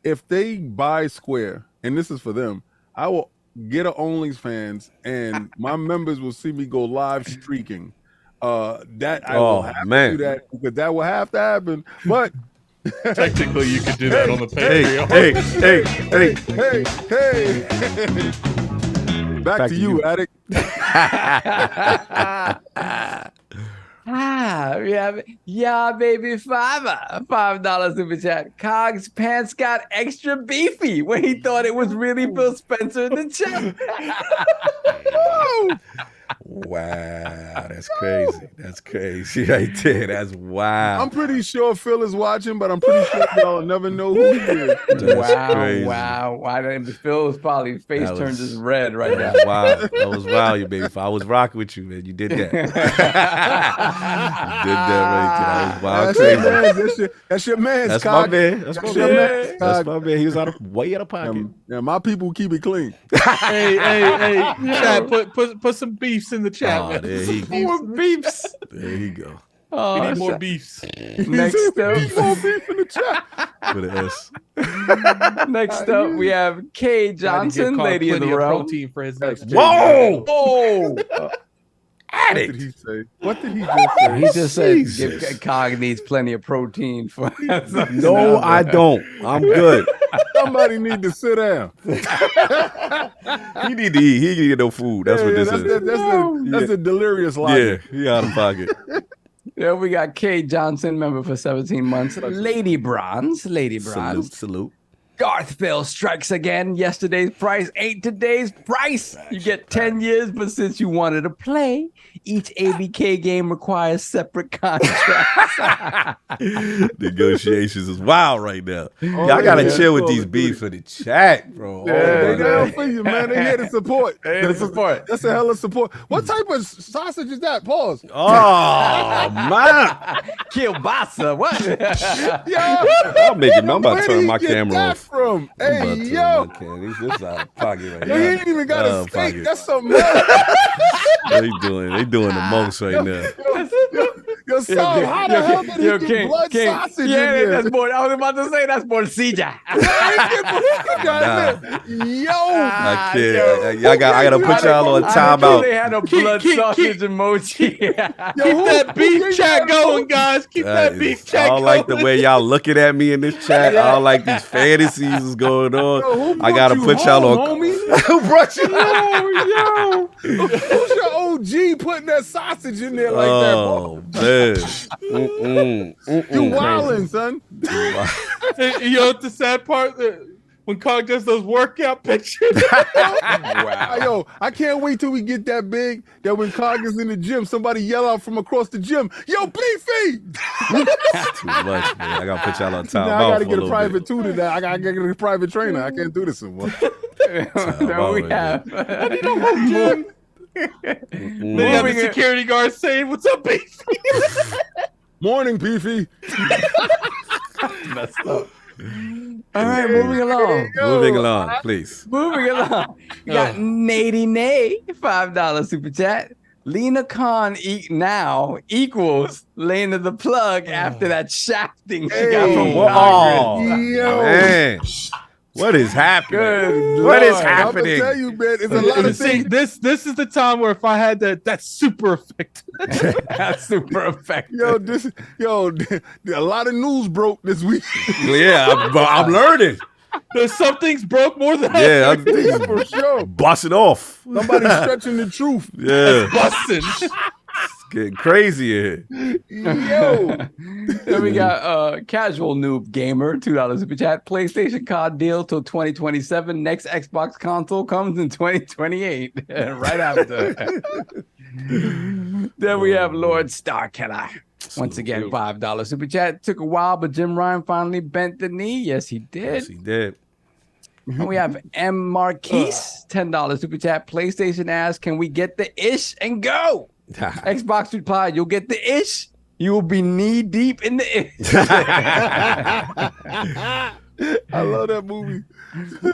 if they buy Square, and this is for them, I will get a OnlyFans, and my members will see me go live streaking. That I will have to do that because that will have to happen. But technically, you could do that on the Patreon. Hey. Back to you, Addict. We have baby $5 super chat. Cog's pants got extra beefy when he thought it was really Phil Spencer in the chat. Wow, that's crazy. That's crazy right there. That's wild. I'm pretty sure Phil is watching, but I'm pretty sure y'all never know who he is. Wow. Why didn't Phil's probably face turned just red right now? Wow. That was wild, you baby. If I was rocking with you, man, you did that. You did that right there. That was wild. That's your man. That's my man. That's my man. That's my man. He was way out of pocket. Yeah, my people keep it clean. hey, chat, put some beefs in the chat. Oh, Man. there he go. More beefs. There you go. We need more beefs. Next up, more beef in the chat. With an S. Next up, we have Kay Johnson, lady of the row. Protein for his next Whoa! Oh! What did he say? What did he just say? He just said Cog needs plenty of protein for. No, I don't. I'm good. Somebody need to sit down. He need to eat. He need to get no food. That's what this is. That's the delirious logic. Yeah, he out of pocket. Yeah, we got Kay Johnson, member for 17 months. Lady Bronze. Salute. Garthville strikes again. Yesterday's price ain't today's price. You get 10 years, but since you wanted to play, each ABK game requires separate contracts. Negotiations is wild right now. Y'all gotta chill with these beefs in the chat, bro. They down for you, man. They here to support. That's a hell of support. What type of sausage is that? Pause. Oh man. Kielbasa. What? I'm about to turn my camera off. From? Hey, yo. This is out of pocket right now. He ain't even got a steak. That's something else. They doing the most right now. Yo, Saul, how the hell did he get blood sausage in there? That's more. I was about to say that's morcilla. I can't. I gotta put y'all on timeout. They had a blood sausage emoji. Keep that beef chat going, guys. Keep that beef chat going. I don't like the way y'all looking at me in this chat. I don't like these fantasies is going on. I gotta put y'all on. Who brought you home? Yo, who's your OG putting that sausage in there like that? Oh man. You wildin', son. You know what the sad part? When Cog does those workout pictures. Wow. Yo, I can't wait till we get that big that when Cog is in the gym, somebody yell out from across the gym, "Yo, Beefy!" Too much, man. I gotta put y'all on time. I gotta get a private tutor. I gotta get a private trainer. I can't do this anymore. There we have. I need a whole gym. They have the security guard saying, "What's up, Beefy?" Morning, Beefy. Messed up. All right, moving along. Moving along, please. Moving along. We got Nady Nay, $5 super chat. Lena Khan now equals Lena the Plug after that shafting she got from man. What is happening? What is happening? I'm gonna tell you, man, it's a lot of things. This is the time where if I had that super effect. That super effect. Yo, a lot of news broke this week. Yeah, I'm learning. There's some things broke more than others. For sure. Busting off. Somebody's stretching the truth. Yeah. Busting. It's getting crazy here. Yo. Then we got Casual Noob Gamer, $2 super chat. PlayStation COD deal till 2027. Next Xbox console comes in 2028. Right after. Then we have Lord Starkiller. Once again, $5 super chat. Took a while, but Jim Ryan finally bent the knee. Yes, he did. Yes, he did. And we have M. Marquise, $10 super chat. PlayStation asks, can we get the ish and go? Xbox replied, you'll get the ish. You will be knee deep in the ish. I love that movie.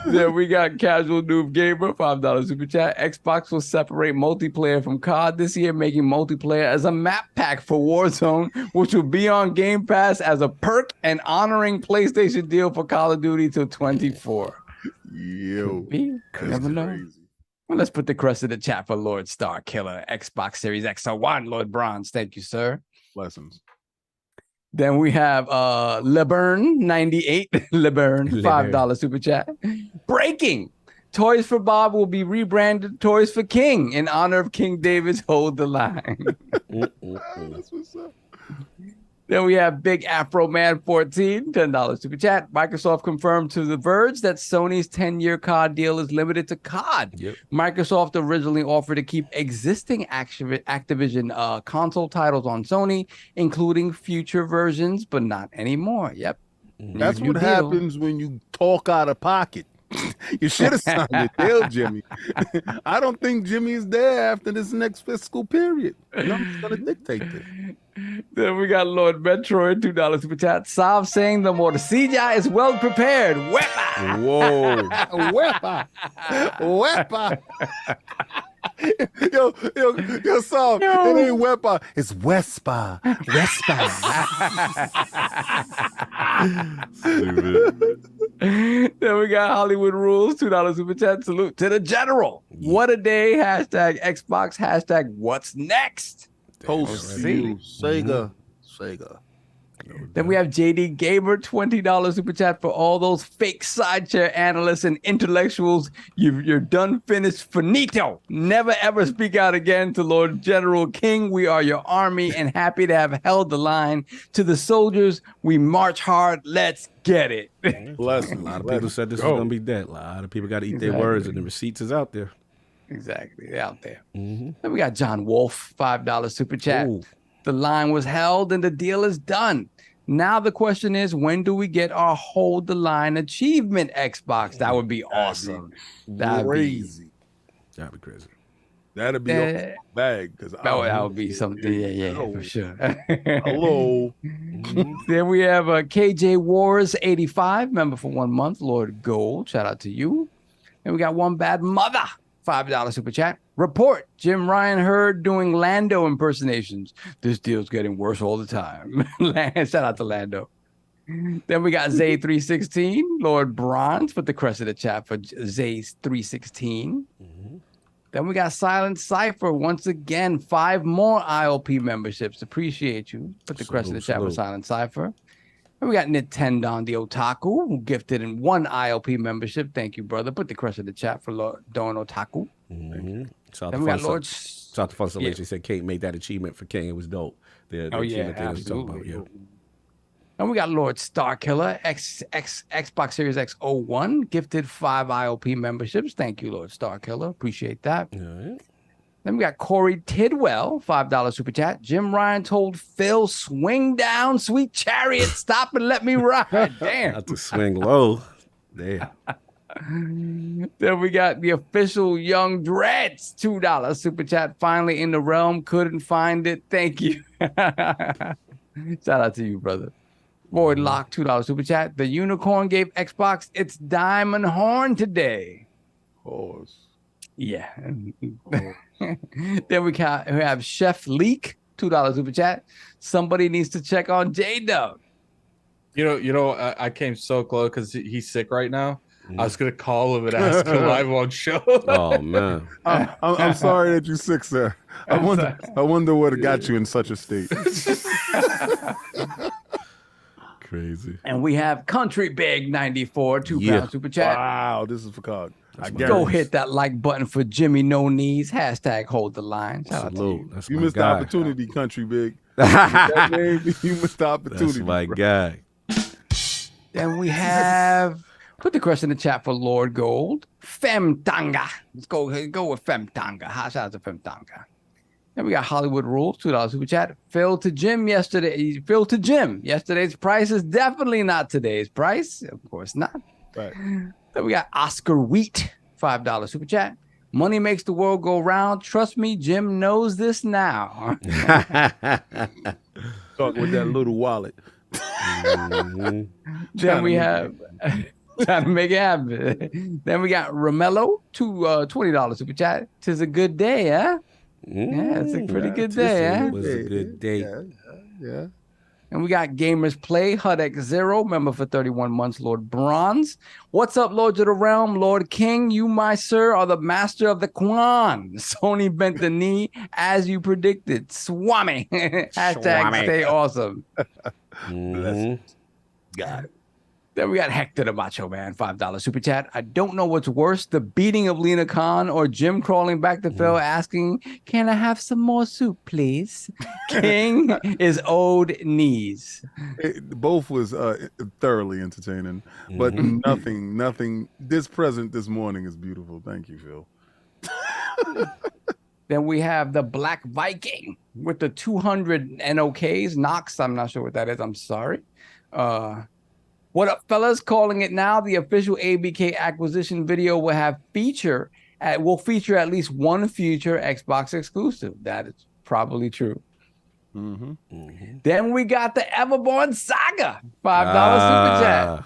Then we got Casual Noob Gamer, $5 super chat. Xbox will separate multiplayer from COD this year, making multiplayer as a map pack for Warzone, which will be on Game Pass as a perk and honoring PlayStation deal for Call of Duty till 24. Yo, never know. Crazy. Well, let's put the crest in the chat for Lord Star Killer, Xbox Series X01, Lord Bronze. Thank you, sir. Blessings. Then we have Leburn98, Leburn, $5 super chat. Breaking. Toys for Bob will be rebranded Toys for King in honor of King David's Hold the Line. That's what's up. Then we have Big Afro Man 14, $10 super chat. Microsoft confirmed to The Verge that Sony's 10-year COD deal is limited to COD. Yep. Microsoft originally offered to keep existing Activision console titles on Sony, including future versions, but not anymore. Yep. That's what happens when you talk out of pocket. You should have signed the deal, Jimmy. I don't think Jimmy is there after this next fiscal period. Nothing's going to dictate this. Then we got Lord Metroid, $2 super chat. Sav saying the CGI is well prepared. Wepa! Whoa. Wepa! Wepa! Yo, Sav, it ain't Wepa, it's Wespa. Then we got Hollywood Rules, $2 super chat. Salute to the general. What a day. Hashtag Xbox. Hashtag what's next. Post Sega. Then we have JD Gamer, $20 super chat for all those fake sidechair analysts and intellectuals. You're done, finished, finito. Never ever speak out again. To Lord General King, we are your army and happy to have held the line. To the soldiers, we march hard. Let's get it. Bless A lot of people said this was going to be dead. A lot of people got to eat their words, and the receipts is out there. Exactly. They're out there. Then we got John Wolf, $5 super chat. Ooh. The line was held and the deal is done. Now the question is, when do we get our hold the line achievement Xbox? That would be awesome. That'd be crazy. That'd be a bag. That would be something. Yeah, for sure. Hello. Then we have KJ Wars 85, member for 1 month. Lord Gold, shout out to you. And we got One Bad Mother, $5 super chat. Report, Jim Ryan heard doing Lando impersonations. This deal's getting worse all the time. Shout out to Lando. Then we got Zay316, Lord Bronze, put the crest of the chat for Zay316. Then we got Silent Cypher, once again, 5 more ILP memberships. Appreciate you. Put the crest of the chat for Silent Cypher. And we got Nintendo the Otaku, who gifted in 1 ILP membership. Thank you, brother. Put the crest of the chat for Lord Don Otaku. Then we got Lord. Shout out to Fun Salvation. He said Kate made that achievement for King. It was dope. Absolutely. And we got Lord Starkiller, Xbox Series X01, gifted 5 ILP memberships. Thank you, Lord Starkiller. Appreciate that. Then we got Corey Tidwell, $5 super chat. Jim Ryan told Phil, swing down, sweet chariot, stop and let me ride. Damn. Not to swing low. Damn. Then we got the official Young Dreads, $2 super chat. Finally in the realm, couldn't find it. Thank you. Shout out to you, brother. Void Lock, $2 super chat. The unicorn gave Xbox its diamond horn today. Horse. Yeah. Then we have Chef Leak, $2 super chat. Somebody needs to check on J-Dub. You know, I came so close because he's sick right now. I was gonna call him and ask him live on show. Oh man, I'm sorry that you're sick, sir. I wonder what got you in such a state. Crazy. And we have Country Big 94, £2 super chat. Wow, this is for COD. Go hit that like button for Jimmy No Knees. Hashtag hold the line. Shout out to you. You missed the opportunity, Country Big. You missed the opportunity. That's my guy. Then we have, put the question in the chat for Lord Gold. Femtanga. Let's go with Femtanga. Shout out to Femtanga. Then we got Hollywood Rules, $2 super chat. Phil to Jim. Yesterday's price is definitely not today's price. Of course not. Right. Then we got Oscar Wheat, $5 super chat. Money makes the world go round. Trust me, Jim knows this now. Talk with that little wallet. Then we have trying to make it happen. Then we got Romello, $20 super chat. 'Tis a good day, huh? Yeah, it's a pretty good day, huh? It was a good day. Yeah. And we got Gamers Play, HUD X0, member for 31 months, Lord Bronze. What's up, Lords of the Realm? Lord King, you, my sir, are the master of the Quan. Sony bent the knee as you predicted. Swami. Hashtag stay awesome. Got it. Then we got Hector the Macho Man, $5 super chat. I don't know what's worse, the beating of Lena Khan or Jim crawling back to Phil asking, "Can I have some more soup, please?" King is owed knees. Both was thoroughly entertaining, but nothing. This present this morning is beautiful. Thank you, Phil. Then we have the Black Viking with the 200 NOKs. Knox, I'm not sure what that is. I'm sorry. What up, fellas? Calling it now. The official ABK acquisition video will feature at least one future Xbox exclusive. That is probably true. Then we got the Everborn Saga, $5 super chat.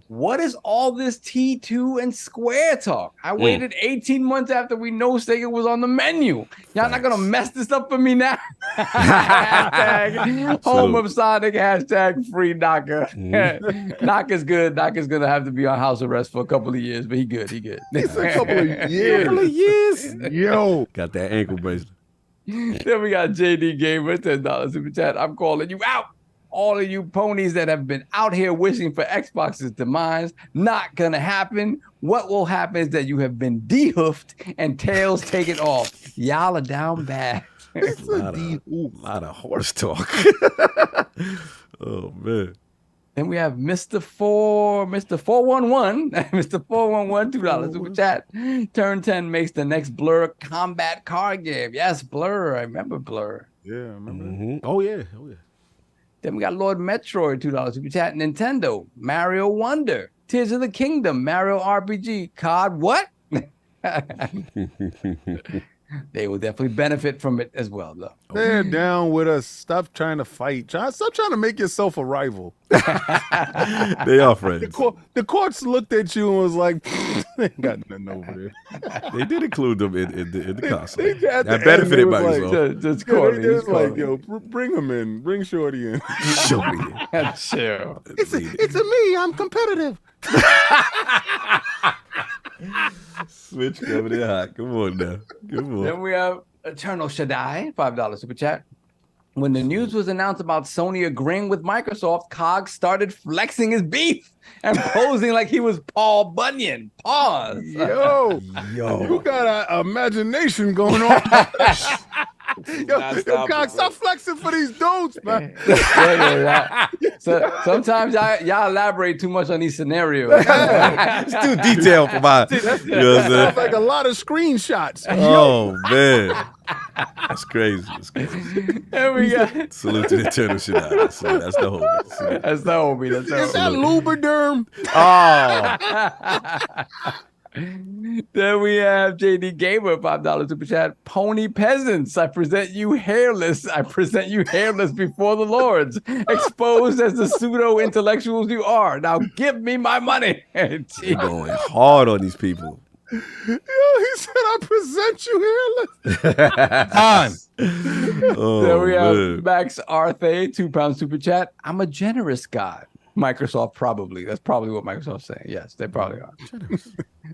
What is all this T2 and Square talk? I waited 18 months after we know Sega was on the menu. Y'all not gonna mess this up for me now? Hashtag home of Sonic, hashtag free Naka. Naka's good. Naka's gonna have to be on house arrest for a couple of years, but he good. It's a couple of years. Yo. Got that ankle bracelet. Then we got JD Gamer, $10 super chat. I'm calling you out. All of you ponies that have been out here wishing for Xbox's demise, not gonna happen. What will happen is that you have been de-hoofed and tails taken off. Y'all are down bad. A lot of horse talk. Oh man. Then we have Mr. 411, Mr. 411, $2 super chat. Turn 10 makes the next Blur combat card game. Yes, Blur. I remember Blur. Yeah, I remember. Oh yeah. Then we got Lord Metroid, $2 super chat. Nintendo, Mario Wonder, Tears of the Kingdom, Mario RPG, COD, what? They will definitely benefit from it as well, though. They're down with us. Stop trying to fight. Stop trying to make yourself a rival. They are friends. The courts looked at you and was like, they ain't got nothing over there. They did include them in the console. That benefited Microsoft. Just like, yo, bring him in. Bring Shorty in. Shorty in. Sure. It's a me. I'm competitive. Switch coming in hot. Come on now. Come on. Then we have Eternal Shaddai, $5 super chat. When the news was announced about Sony agreeing with Microsoft, Cog started flexing his beef and posing like he was Paul Bunyan. Pause. Yo, you got an imagination going on. Yo, Cog, stop flexing for these dudes, man. So sometimes y'all elaborate too much on these scenarios. It's too detailed for my. You know what I'm saying? Like a lot of screenshots. Oh man, that's crazy. There we go. Salute to the Eternal Shaddai. That's the homie. That's the homie. Is that Lubriderm? Oh. Then we have JD Gamer, $5 super chat. Pony peasants, I present you hairless. Before the lords, exposed as the pseudo intellectuals you are. Now give me my money. You're going hard on these people. Yo, he said, I present you hairless. On. Then we have Max Arthe, £2 super chat. I'm a generous god. Microsoft probably. That's probably what Microsoft's saying. Yes, they probably are.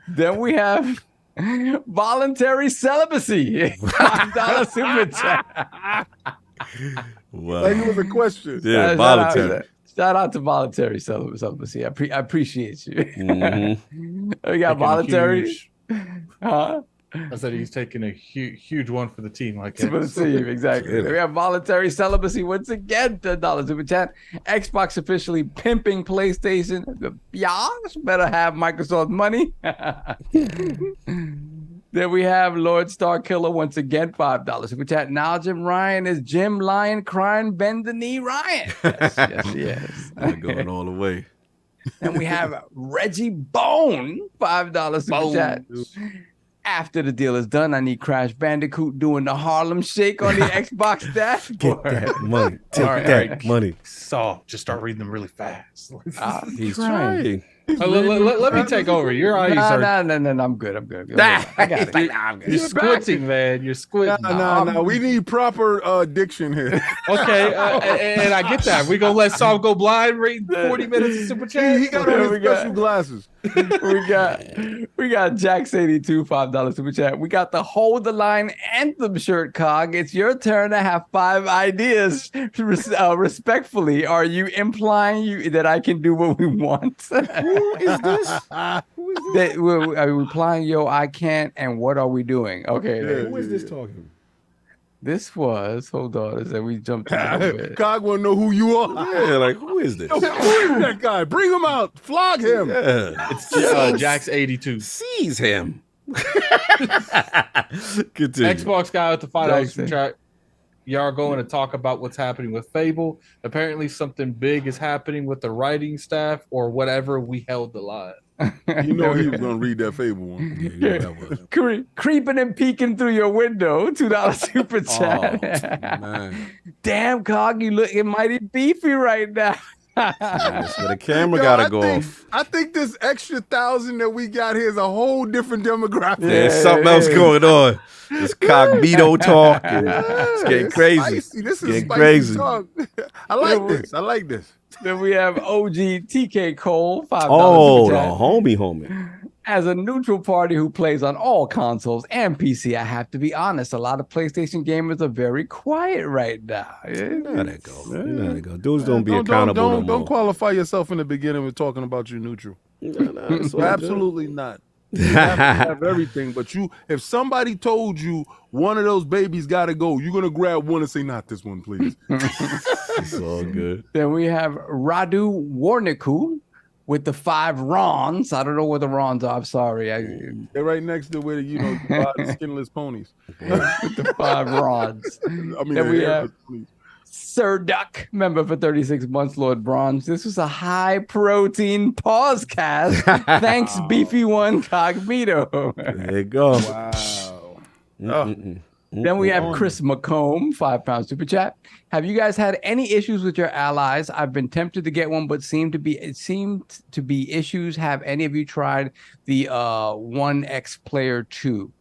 Then we have voluntary celibacy. $5 super chat. Wow. Like it was a question. Yeah, voluntary. Shout out to voluntary celibacy. I appreciate you. Mm-hmm. We got voluntary. I said he's taking a huge one for the team. Like for the team, exactly. We have voluntary celibacy once again. $10 super chat. Xbox officially pimping PlayStation. The Bios better have Microsoft money. Then we have Lord Star Killer once again. $5 super chat. Now Jim Ryan is Jim Lion crying bend the knee Ryan. Yes. Going all the way. And we have Reggie Bone, $5 super chat. After the deal is done, I need Crash Bandicoot doing the Harlem Shake on the Xbox dashboard. Get that money. Take that money. So just start reading them really fast. He's trying. Let me take over. Your eyes are. No. I'm good. I'm good. I got it. You're squinting, man. You're squinting. No. We need proper diction here. Okay, and I get that. We gonna let Saul go blind reading 40 minutes of super chat. He got on his special glasses. we got Jax82 $5 super chat. We got the Hold the Line anthem shirt, Cog. It's your turn to have 5 ideas. Respectfully, are you implying that I can do what we want? Who is this? Are we implying, yo, I can't, and what are we doing? Okay. Who is this talking? This was, hold on, so we jumped a little bit. Cog want to know who you are. Yeah, like, who is this? Who is that guy? Bring him out. Flog him. Yeah. It's Jax82. Seize him. Continue. Xbox guy with the $5 super chat. Y'all going to talk about what's happening with Fable. Apparently something big is happening with the writing staff or whatever. We held the line. You know he was going to read that Fable one. Creeping and peeking through your window. $2 super chat. Oh, man. Damn, Cog, you looking mighty beefy right now. That's where the camera gotta go off. I think this extra 1,000 that we got here is a whole different demographic. There's something else going on. This Cognito talk. It's getting crazy. Spicy. This is getting spicy crazy. talk. I like this. Then we have OG TK Cole, $5 Oh, super the chat. homie. As a neutral party who plays on all consoles and PC, I have to be honest. A lot of PlayStation gamers are very quiet right now. You know how that go. Dudes don't be accountable no more. Don't qualify yourself in the beginning with talking about you neutral. Absolutely not. You have to have everything, but if somebody told you one of those babies got to go, you're gonna grab one and say, "Not this one, please." It's all good. Then we have Radu Warniku with the 5 Rons. I don't know what the Rons are. I'm sorry. They're right next to where the skinless ponies. With the 5 Rons. Then we have Sir Duck, member for 36 months, Lord Bronze. This was a high protein pause cast. Thanks, Beefy One Cognito. There you go. Wow. Then we have Chris McComb, £5 super chat. Have you guys had any issues with your allies? I've been tempted to get one, but it seemed to be issues. Have any of you tried the One X Player 2?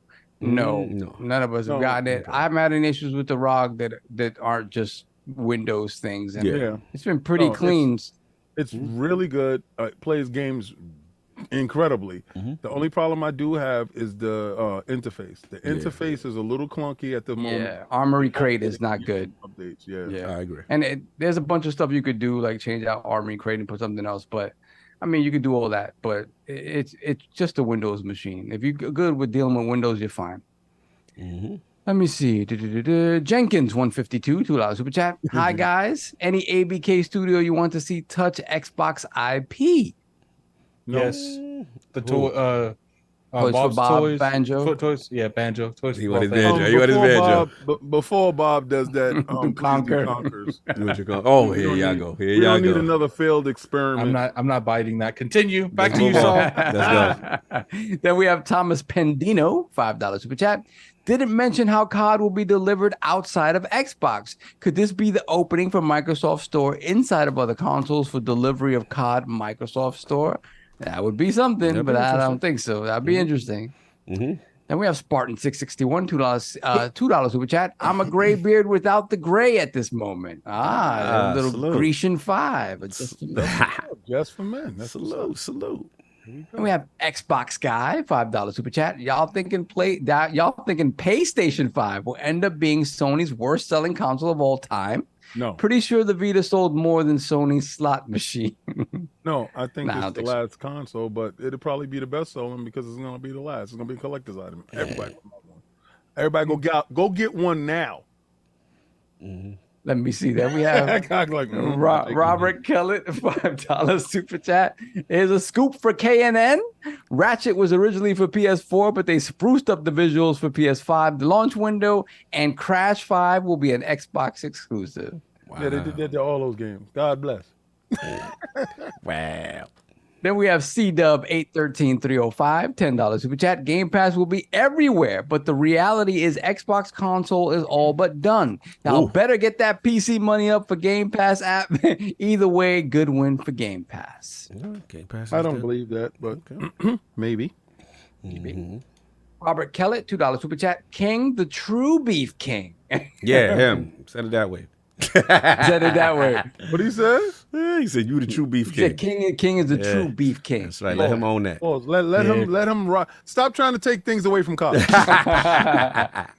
No, none of us have gotten it. I haven't had any issues with the ROG that aren't just Windows things. And it's been pretty clean. It's really good. It plays games incredibly. The only problem I do have is the interface. The interface is a little clunky at the moment. Yeah, Armory Crate is not good. Updates, yeah, I agree. And there's a bunch of stuff you could do, like change out Armory Crate and put something else. But I mean, you could do all that. But it's just a Windows machine. If you're good with dealing with Windows, you're fine. Let me see. Jenkins 152 $2 super chat. Hi guys. Any ABK studio you want to see touch Xbox IP? No. Yes. The toy Toys for Bob, toys, Banjo. Toys, yeah, Banjo. Toys He for want his Bob banjo. You want his banjo. Before Bob does that, Conkers. Here y'all go. We don't need another failed experiment. I'm not biting that. Continue. Back to you, Saul. Let's go. Then we have Thomas Pendino, $5 super chat. Didn't mention how COD will be delivered outside of Xbox. Could this be the opening for Microsoft Store inside of other consoles for delivery of COD Microsoft Store? That would be something, but I don't think so. That'd be interesting. Then we have Spartan 661, $2 super chat. I'm a gray beard without the gray at this moment. A little salute. Grecian 5. Just for men. That's salute. And we have Xbox Guy, $5 super chat. Y'all thinking PlayStation 5 will end up being Sony's worst selling console of all time? No. Pretty sure the Vita sold more than Sony's slot machine. No, I think it's the last console, but it'll probably be the best selling because it's gonna be the last. It's gonna be a collector's item. Everybody go get one now. Let me see that. We have Robert Kellett, $5 super chat. Here's a scoop for KNN. Ratchet was originally for PS4, but they spruced up the visuals for PS5. The launch window and Crash 5 will be an Xbox exclusive. Wow. Yeah, they did that to all those games. God bless. Wow. Then we have C-Dub 813305, $10 super chat. Game Pass will be everywhere, but the reality is Xbox console is all but done. Now, better get that PC money up for Game Pass app. Either way, good win for Game Pass. Game Pass. I don't believe that, but maybe. Robert Kellett, $2 super chat. King, the true beef king. Yeah, him. Said it that way. Said it that way. What he said? Yeah, he said you the true beef He said King is the true beef king. That's right. Let him own that. Let him rock. Stop trying to take things away from Cog.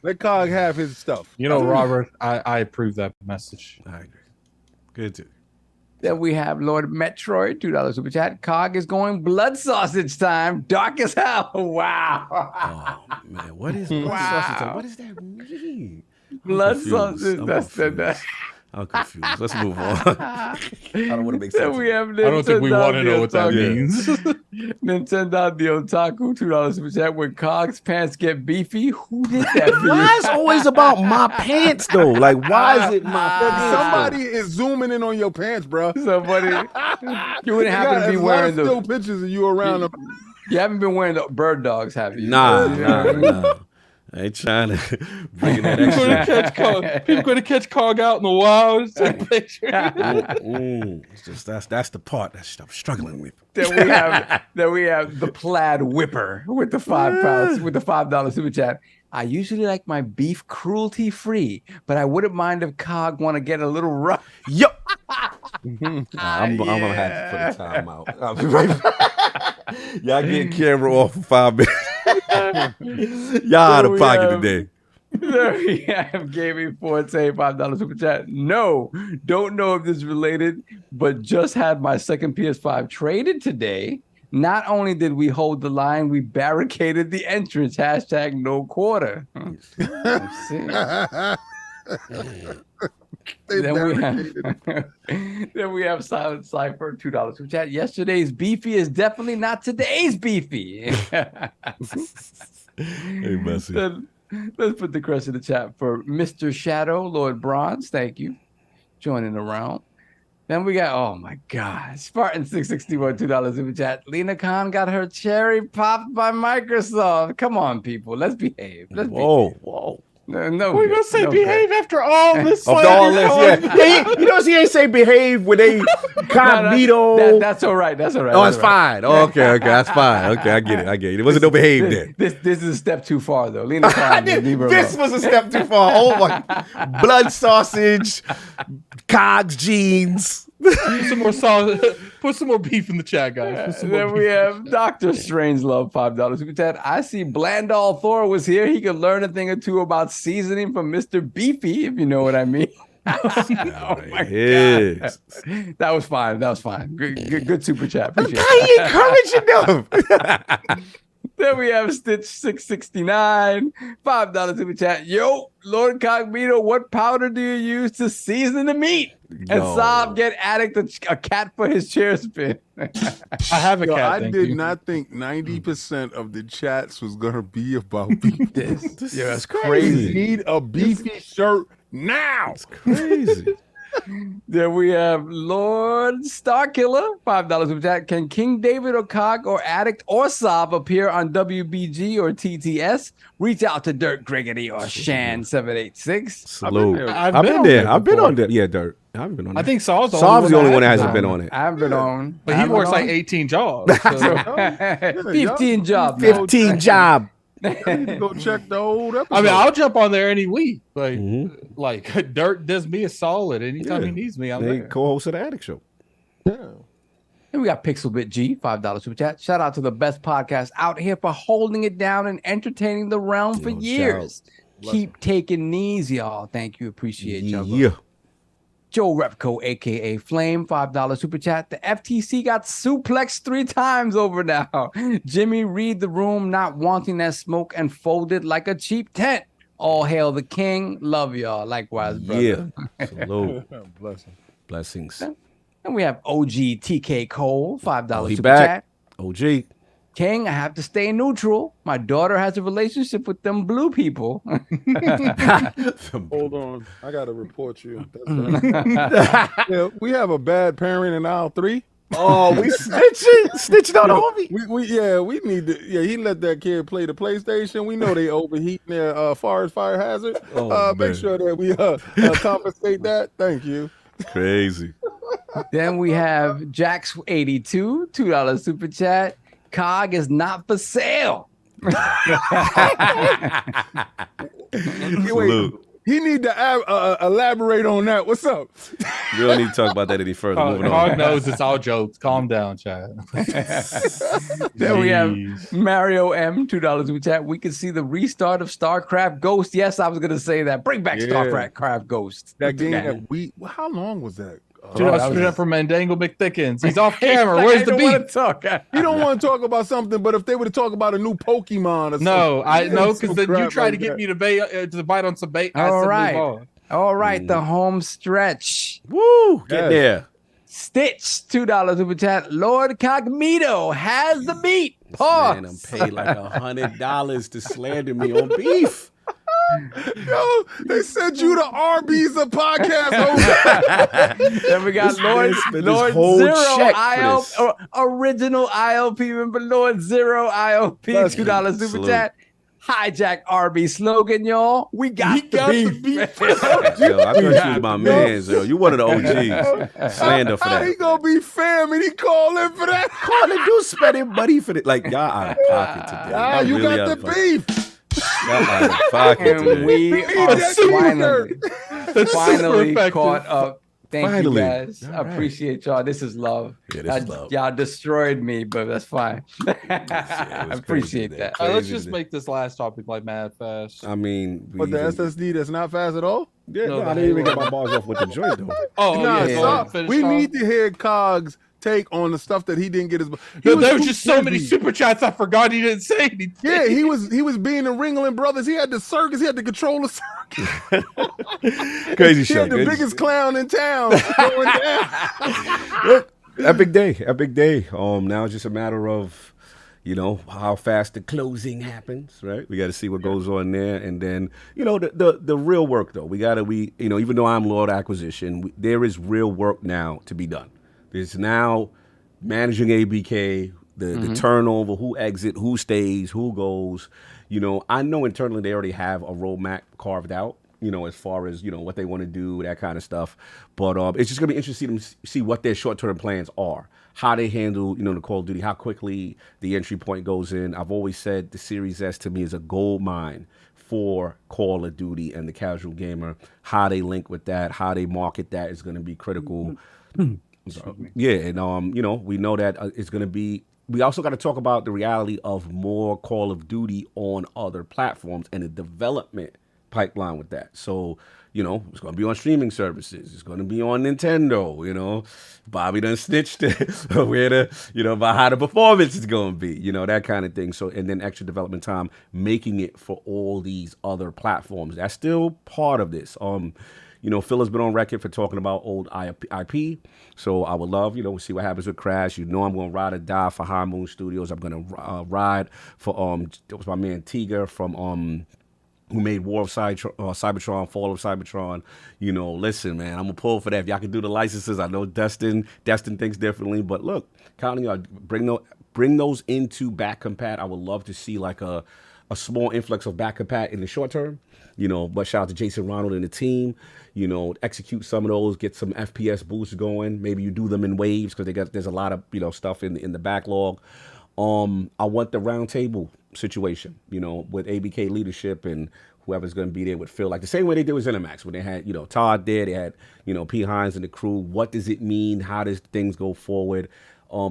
Let Cog have his stuff. You know, Robert, I approve that message. I agree. Good too. Then we have Lord Metroid, $2 super chat. Cog is going blood sausage time. Dark as hell. Wow. Oh man, what is blood sausage? What does that mean? Blood sausage. I'm confused. Let's move on. I don't want to make sense. We have I don't think we want to know what that means. Nintendo the Otaku, $2 super chat. When Cog's pants get beefy, who did that? Why is it always about my pants though? Like, why is it my pants? Somebody is zooming in on your pants, bro. Somebody. You wouldn't happen to be wearing still pictures of you around them. You haven't been wearing the bird dogs, have you? Nah. I ain't trying to bring that extra. People going to catch Cog out in the wild and take a picture. It's just that's the part that I'm struggling with. Then we have the plaid whipper with the $5 super chat. I usually like my beef cruelty free, but I wouldn't mind if Cog want to get a little rough. Yo, I'm gonna have to put a time out. I'll be right back. Y'all get camera off for 5 minutes. Y'all out of pocket today. There we have Gaming Forte, $5 super chat. No, don't know if this is related, but just had my second PS5 traded today. Not only did we hold the line, we barricaded the entrance. # no quarter. Then we have Silent Cypher, $2 super chat. Yesterday's beefy is definitely not today's beefy. Hey, Messi. Then, let's put the crest in the chat for Mr. Shadow, Lord Bronze. Thank you. Joining around. Then we got, oh my God, Spartan 661, $2 super chat. Lena Khan got her cherry popped by Microsoft. Come on, people. Let's behave. Whoa. No, We're going to say behave after all this. After all this, yeah. You notice he ain't say behave when they cognito. That's all right. That's all right. Oh, it's fine. Oh, okay. That's fine. Okay, I get it. It wasn't no behave there. This is a step too far, though. Lena Khan, this was a step too far. Oh, my. Blood sausage, Cog's jeans. Put some more beef in the chat, guys. Then we have Dr. Strangelove, $5 super chat. I see Blandall Thor was here. He could learn a thing or two about seasoning from Mr. Beefy, if you know what I mean. Oh my God. That was fine. Good super chat. Appreciate it. Encouraging them. Then we have Stitch 669, $5 super chat. Yo, LordCognito, what powder do you use to season the meat? And Saab get Addict a cat for his chair spin. I have a cat. I did not think 90% of the chats was gonna be about beef. That's crazy. We need a beefy shirt now. It's crazy. Then we have Lord Starkiller, $5 super chat. Can King David or Cog or Addict or Saab appear on WBG or TTS? Reach out to Dirt Gregory or Shan786. Salute. I've been there. I've been on that. Yeah, Dirt. I've been on. I think Saab's the only one that hasn't been on it. I haven't been on. But he works like 18 jobs. So. 15 job. 15 job. Go check the old episode. I mean, I'll jump on there any week. Like Dirt does me a solid anytime he needs me. I'm there. Co-host of the Addict Show. Yeah. And we got Pixelbit G, $5 super chat. Shout out to the best podcast out here for holding it down and entertaining the realm for years. Keep taking these, y'all. Thank you. Appreciate y'all. Yeah. Joe Repco, aka Flame, $5 super chat. The FTC got suplexed 3 times over now. Jimmy read the room, not wanting that smoke, and folded like a cheap tent. All hail the king. Love y'all. Likewise, brother. Yeah. Salute. Blessings. And we have OG TK Cole, $5 He super back. chat. OG. King, I have to stay neutral. My daughter has a relationship with them blue people. Hold on. I got to report you. That's right. Yeah, we have a bad parent in aisle 3. Oh, we snitching on the homie. We need to. Yeah, he let that kid play the PlayStation. We know they overheating their fire hazard. Make sure that we compensate that. Thank you. Crazy. Then we have Jax82, $2 super chat. COG is not for sale. Salute. He need to elaborate on that. What's up? We don't need to talk about that any further. Moving on. Hog knows it's all jokes. Calm down, Chad. Then we have Mario M, $2 super chat. We can see the restart of StarCraft Ghost. Yes, I was going to say that. Bring back StarCraft Ghost. That game that how long was that? For Mandango McThickens. He's off camera. Where's the beat? You don't want to talk about something, but if they were to talk about a new Pokemon or something. No, I know, because then you tried to get me to bite on some bait. All right, the home stretch. Woo! Get there. Stitch, $2 super chat. LordCognito has the beat. Pause. Man, I'm paid like $100 to slander me on beef. Yo, they sent you to Arby's, a podcast host. Then we got Lord Zero original ILP member, Lord Zero ILP, $2 super chat. Hijack Arby's slogan, y'all. We got the beef. Yo, I thought you was my man, yo. You one of the OGs. Slander for that. How he gonna be fam and he calling for that? Calling, do spending money for it. Like, y'all out of pocket today. You really got the beef. And we are finally caught up. Thank you guys. I appreciate y'all. This is love. Yeah, this is love. Y'all destroyed me, but that's fine. I appreciate that. Let's just make this last topic like mad fast. I mean, but the SSD that's not fast at all? Yeah, no, I didn't even get my bars off with the joint though. We need to hear Cog's take on the stuff that he didn't get his. There was just so many super chats. I forgot he didn't say anything. Yeah, he was being the Ringling Brothers. He had the circus. He had to control the circus. Crazy he show. Had the biggest clown in town going down. Look, epic day. Now it's just a matter of, how fast the closing happens, right? We got to see what goes on there, and then the real work though. Even though I'm Lord Acquisition, there is real work now to be done. There's now managing ABK, the turnover, who exit, who stays, who goes. I know internally they already have a roadmap carved out, as far as, what they want to do, that kind of stuff. But it's just going to be interesting to see what their short-term plans are, how they handle, the Call of Duty, how quickly the entry point goes in. I've always said the Series S to me is a gold mine for Call of Duty and the casual gamer. How they link with that, how they market that is going to be critical. Yeah, and we know that it's going to be. We also got to talk about the reality of more Call of Duty on other platforms and the development pipeline with that. So, it's going to be on streaming services. It's going to be on Nintendo. Bobby done snitched where about how the performance is going to be. That kind of thing. So, and then extra development time, making it for all these other platforms. That's still part of this. Phil has been on record for talking about old IP. So I would love, we'll see what happens with Crash. I'm going to ride or die for High Moon Studios. I'm going to ride for, it was my man Tiga from, who made War of Cybertron, Fall of Cybertron. Listen, man, I'm going to pull for that. If y'all can do the licenses, I know Destin thinks differently. But look, counting on bring those into back compat. I would love to see like a small influx of back compat in the short term. But shout out to Jason Ronald and the team. Execute some of those, get some FPS boosts going. Maybe you do them in waves because there's a lot of stuff in the backlog. I want the round table situation, with ABK leadership and whoever's going to be there with Phil, like the same way they did with ZeniMax when they had Todd there, they had P. Hines and the crew. What does it mean? How does things go forward?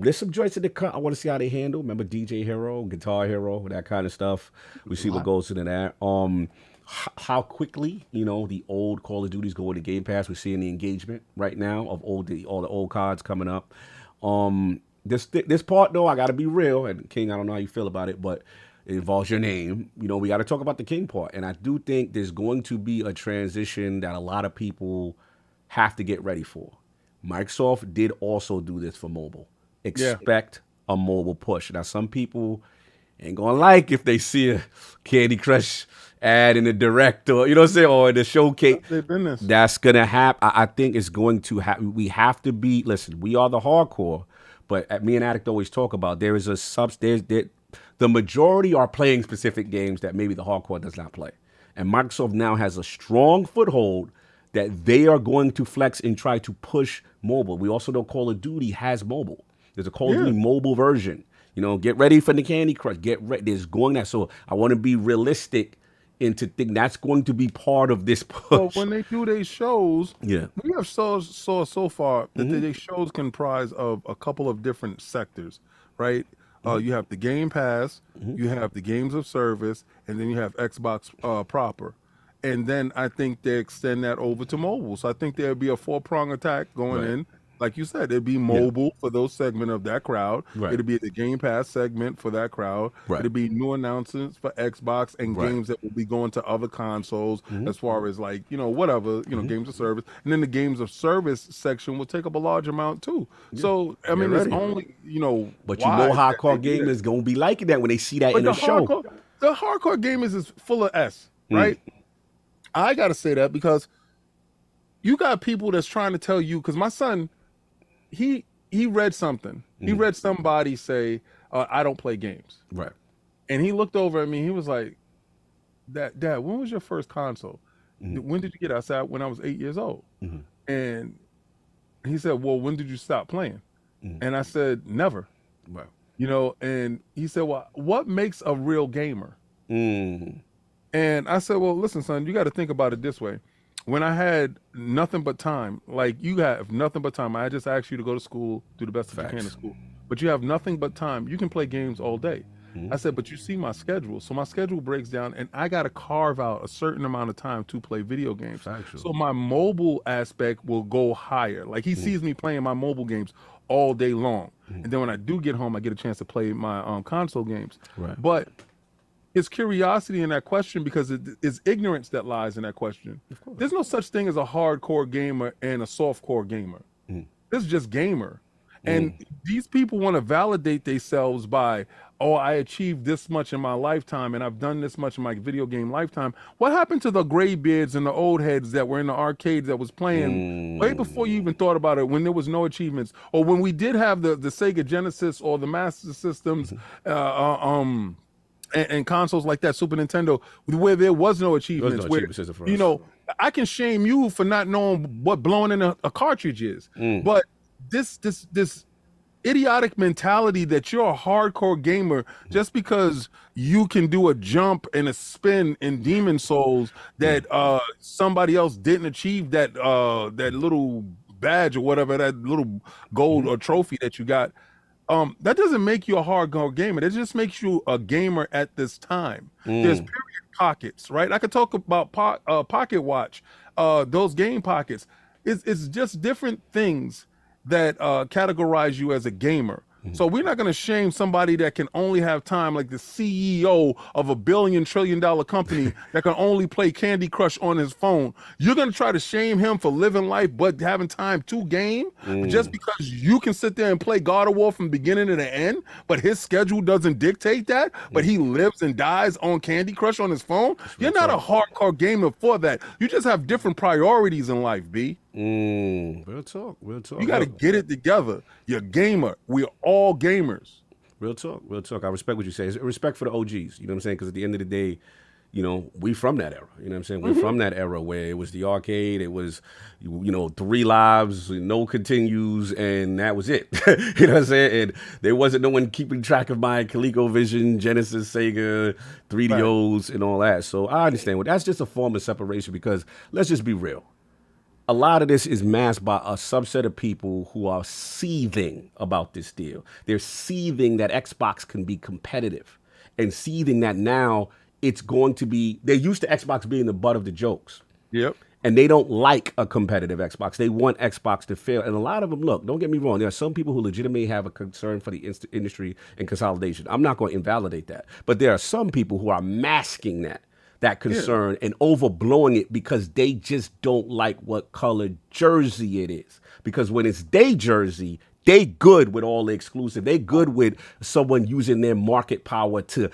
There's some joints in the cut. I want to see how they handle. Remember DJ Hero, Guitar Hero, that kind of stuff. We see what goes into that. How quickly, the old Call of Duties go into Game Pass. We're seeing the engagement right now of all the old cards coming up. This part, though, I got to be real. And King, I don't know how you feel about it, but it involves your name. We got to talk about the King part. And I do think there's going to be a transition that a lot of people have to get ready for. Microsoft did also do this for mobile. Expect a mobile push. Now, some people ain't going to like if they see a Candy Crush ad in the direct, or you know what I'm saying, or in the showcase. They've been this. That's gonna happen. I think it's going to happen. We have to be. Listen, we are the hardcore, but me and Addict always talk about there is a the majority are playing specific games that maybe the hardcore does not play, and Microsoft now has a strong foothold that they are going to flex and try to push mobile. We also know Call of Duty has mobile. There's a Call of Duty mobile version. You know, get ready for the Candy Crush. Get ready. There's going that. So I want to be realistic into think that's going to be part of this push. Well, when they do their shows, we have saw so far that their shows comprise of a couple of different sectors, right? You have the Game Pass, you have the games of service, and then you have Xbox proper. And then I think they extend that over to mobile. So I think there'd be a 4-prong attack going in. Like you said, it'd be mobile for those segment of that crowd. It'd be the Game Pass segment for that crowd. It'd be new announcements for Xbox and games that will be going to other consoles as far as like, you know, whatever, you know, games of service. And then the games of service section will take up a large amount too. So, I mean, it's only, you know. But you know hardcore gamers going to be liking that when they see that in the show. The hardcore gamers is full of S, right? I got to say that because you got people that's trying to tell you, because my son, he read something. He read somebody say, I don't play games. Right. And he looked over at me. He was like, Dad, when was your first console? When did you get it? I said, when I was 8 years old. And he said, well, when did you stop playing? And I said, never. Right. You know, and he said, well, what makes a real gamer? And I said, well, listen, son, you got to think about it this way. When I had nothing but time, like you have nothing but time, I just asked you to go to school, do the best that you can in school, but you have nothing but time. You can play games all day. I said, but you see my schedule. So my schedule breaks down and I got to carve out a certain amount of time to play video games. So my mobile aspect will go higher. Like he sees me playing my mobile games all day long. And then when I do get home, I get a chance to play my console games. But it's curiosity in that question because it's ignorance that lies in that question. There's no such thing as a hardcore gamer and a softcore gamer. This is just gamer. And these people want to validate themselves by, oh, I achieved this much in my lifetime and I've done this much in my video game lifetime. What happened to the graybeards and the old heads that were in the arcades that was playing way before you even thought about it, when there was no achievements, or when we did have the Sega Genesis or the Master Systems, and consoles like that, Super Nintendo, where there was no achievements. You know, I can shame you for not knowing what blowing in a cartridge is. But this idiotic mentality that you're a hardcore gamer just because you can do a jump and a spin in Demon Souls that somebody else didn't achieve, that little badge or whatever, that little gold or trophy that you got. That doesn't make you a hardcore gamer. That just makes you a gamer at this time. There's period pockets, right? I could talk about Pocket Watch, those game pockets. It's just different things that categorize you as a gamer. So we're not going to shame somebody that can only have time, like the CEO of a $1 billion trillion company that can only play Candy Crush on his phone. You're going to try to shame him for living life but having time to game just because you can sit there and play God of War from beginning to the end, but his schedule doesn't dictate that, but he lives and dies on Candy Crush on his phone? You're not a hardcore gamer for that. You just have different priorities in life, B. Real talk. You got to get it together. You're a gamer. We're all gamers. Real talk. I respect what you say. It's respect for the OGs. You know what I'm saying? Because at the end of the day, you know, we from that era. You know what I'm saying? We're from that era where it was the arcade. It was, you know, 3 lives, no continues, and that was it. You know what I'm saying? And there wasn't no one keeping track of my ColecoVision, Genesis, Sega, 3DOs, and all that. So I understand. Well, that's just a form of separation because let's just be real. A lot of this is masked by a subset of people who are seething about this deal. They're seething that Xbox can be competitive and seething that now it's going to be, they're used to Xbox being the butt of the jokes. Yep. And they don't like a competitive Xbox. They want Xbox to fail. And a lot of them, look, don't get me wrong. There are some people who legitimately have a concern for the industry and consolidation. I'm not going to invalidate that. But there are some people who are masking that concern and overblowing it because they just don't like what color jersey it is. Because when it's their jersey, they good with all the exclusive. They good with someone using their market power to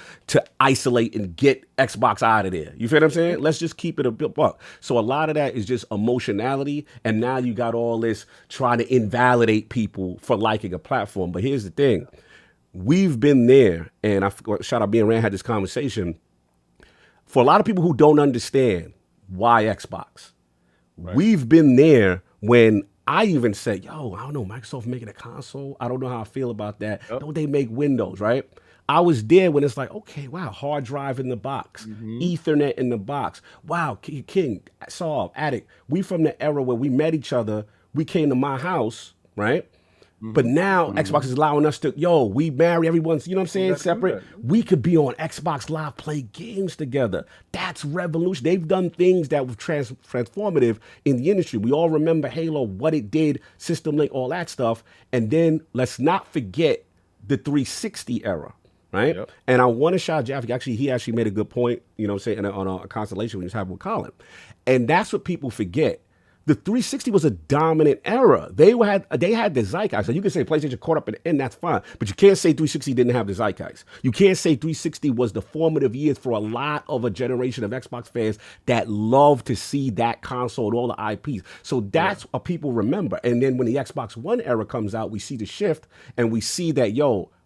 isolate and get Xbox out of there. You feel what I'm saying? Let's just keep it a bit buck. So a lot of that is just emotionality, and now you got all this trying to invalidate people for liking a platform. But here's the thing. We've been there, and shout out, me and Rand had this conversation. For a lot of people who don't understand why Xbox, we've been there when I even said, yo, I don't know, Microsoft making a console. I don't know how I feel about that. Don't they make Windows, right? I was there when it's like, okay, wow, hard drive in the box, Ethernet in the box. Wow, King, Saul, Attic. We from the era where we met each other. We came to my house, right? But now Xbox is allowing us to, we marry, everyone's, you know what I'm saying, separate. We could be on Xbox Live, play games together. That's revolution. They've done things that were transformative in the industry. We all remember Halo, what it did, System Link, all that stuff. And then let's not forget the 360 era, right? Yep. And I want to shout Jaffe. Actually, he actually made a good point, you know what I'm saying, on a constellation when he was having with Colin. And that's what people forget. The 360 was a dominant era. They had the zeitgeist. So you can say PlayStation caught up in the end, that's fine. But you can't say 360 didn't have the zeitgeist. You can't say 360 was the formative years for a lot of a generation of Xbox fans that love to see that console and all the IPs. So that's what people remember. And then when the Xbox One era comes out, we see the shift and we see that,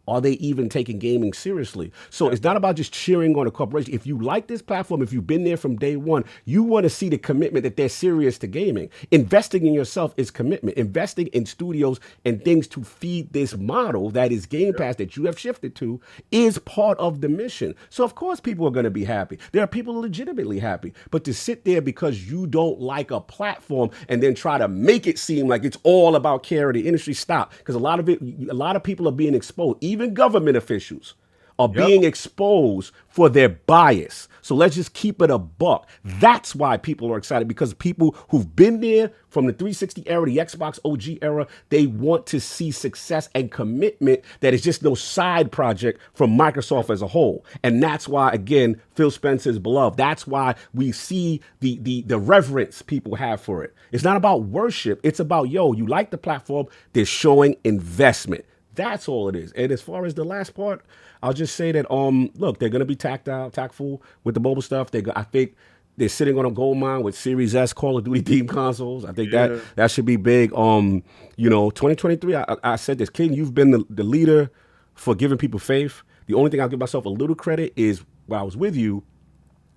are they even taking gaming seriously? So it's not about just cheering on a corporation. If you like this platform, if you've been there from day one, you want to see the commitment that they're serious to gaming. Investing in yourself is commitment. Investing in studios and things to feed this model that is Game Pass that you have shifted to is part of the mission. So of course people are going to be happy. There are people legitimately happy. But to sit there because you don't like a platform and then try to make it seem like it's all about care of the industry, stop. Because a lot of people are being exposed. Even government officials are being exposed for their bias. So let's just keep it a buck. That's why people are excited, because people who've been there from the 360 era, the Xbox OG era, they want to see success and commitment that is just no side project from Microsoft as a whole. And that's why, again, Phil Spencer is beloved. That's why we see the reverence people have for it. It's not about worship. It's about, you like the platform, they're showing investment. That's all it is. And as far as the last part, I'll just say that, look, they're going to be tactful with the mobile stuff. I think they're sitting on a gold mine with Series S Call of Duty theme consoles. I think that should be big. 2023, I said this, King, you've been the leader for giving people faith. The only thing I'll give myself a little credit is, while I was with you,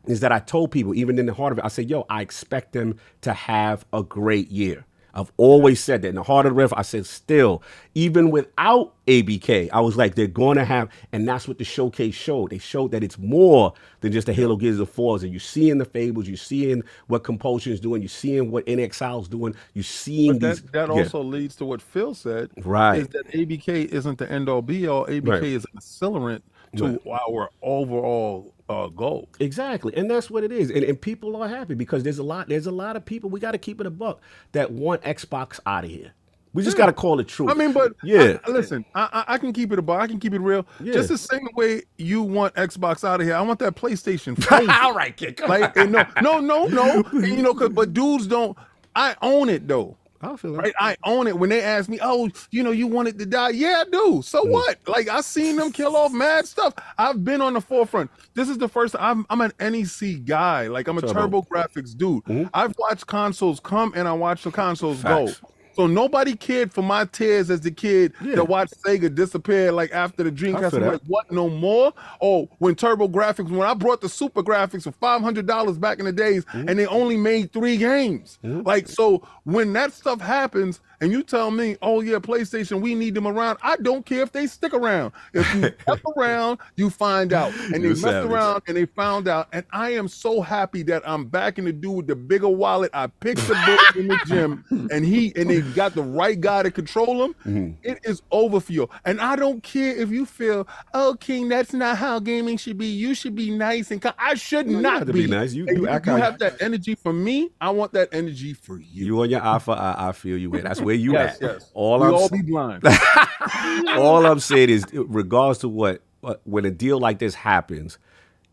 is that I told people, even in the heart of it, I said, I expect them to have a great year. I've always said that. In the heart of the riff, I said still, even without ABK, I was like, they're going to have, and that's what the showcase showed. They showed that it's more than just a Halo, Gears of Forza. You're seeing the Fables, you're seeing what Compulsion is doing, you're seeing what NXL is doing, you're seeing these. That also leads to what Phil said, right? Is that ABK isn't the end all be all. ABK is an accelerant to our overall goal. Exactly. And that's what it is. And people are happy because there's a lot of people, we got to keep it a buck, that want Xbox out of here. We just got to call it true. I mean, but listen, I can keep it a buck. I can keep it real. Yeah. Just the same way you want Xbox out of here. I want that PlayStation. All right, kid. Like, no. But dudes don't. I own it though. I feel that. Right, I own it. When they ask me, you want it to die? Yeah, I do. So what? Like, I seen them kill off mad stuff. I've been on the forefront. This is the first time I'm an NEC guy. Like, I'm a Turbo Graphics dude. I've watched consoles come and I watched the consoles go. So nobody cared for my tears as the kid that watched Sega disappear like after the Dreamcast. I'm like, what, no more? Oh, when Turbo Graphics, when I brought the Super Graphics for $500 back in the days and they only made 3 games. Like, so when that stuff happens and you tell me, oh yeah, PlayStation, we need them around, I don't care if they stick around. If you step around, you find out. And they messed around and they found out. And I am so happy that I'm back in the dude with the bigger wallet. I picked the book in the gym and they got the right guy to control him. It is over for you. And I don't care if you feel, King, that's not how gaming should be. You should be nice and I should not be nice. You have that energy for me. I want that energy for you. You on your alpha, I feel you. That's where you at. Yes. All be blind. All I'm saying is, regards to when a deal like this happens,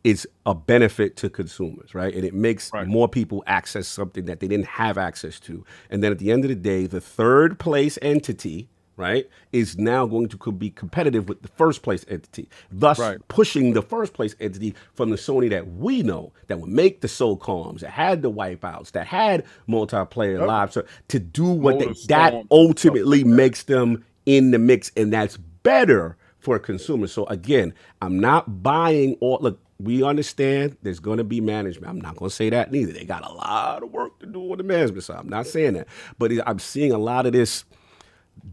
it's a benefit to consumers, right? And it makes more people access something that they didn't have access to. And then at the end of the day, the third place entity, right, is now going to be competitive with the first place entity, thus pushing the first place entity from the Sony that we know that would make the SOCOMs, that had the wipeouts, that had multiplayer live, to do what that ultimately makes them in the mix, and that's better for consumers. So again, I'm not buying all. Look, we understand there's going to be management. I'm not going to say that neither. They got a lot of work to do on the management side. I'm not saying that, but I'm seeing a lot of this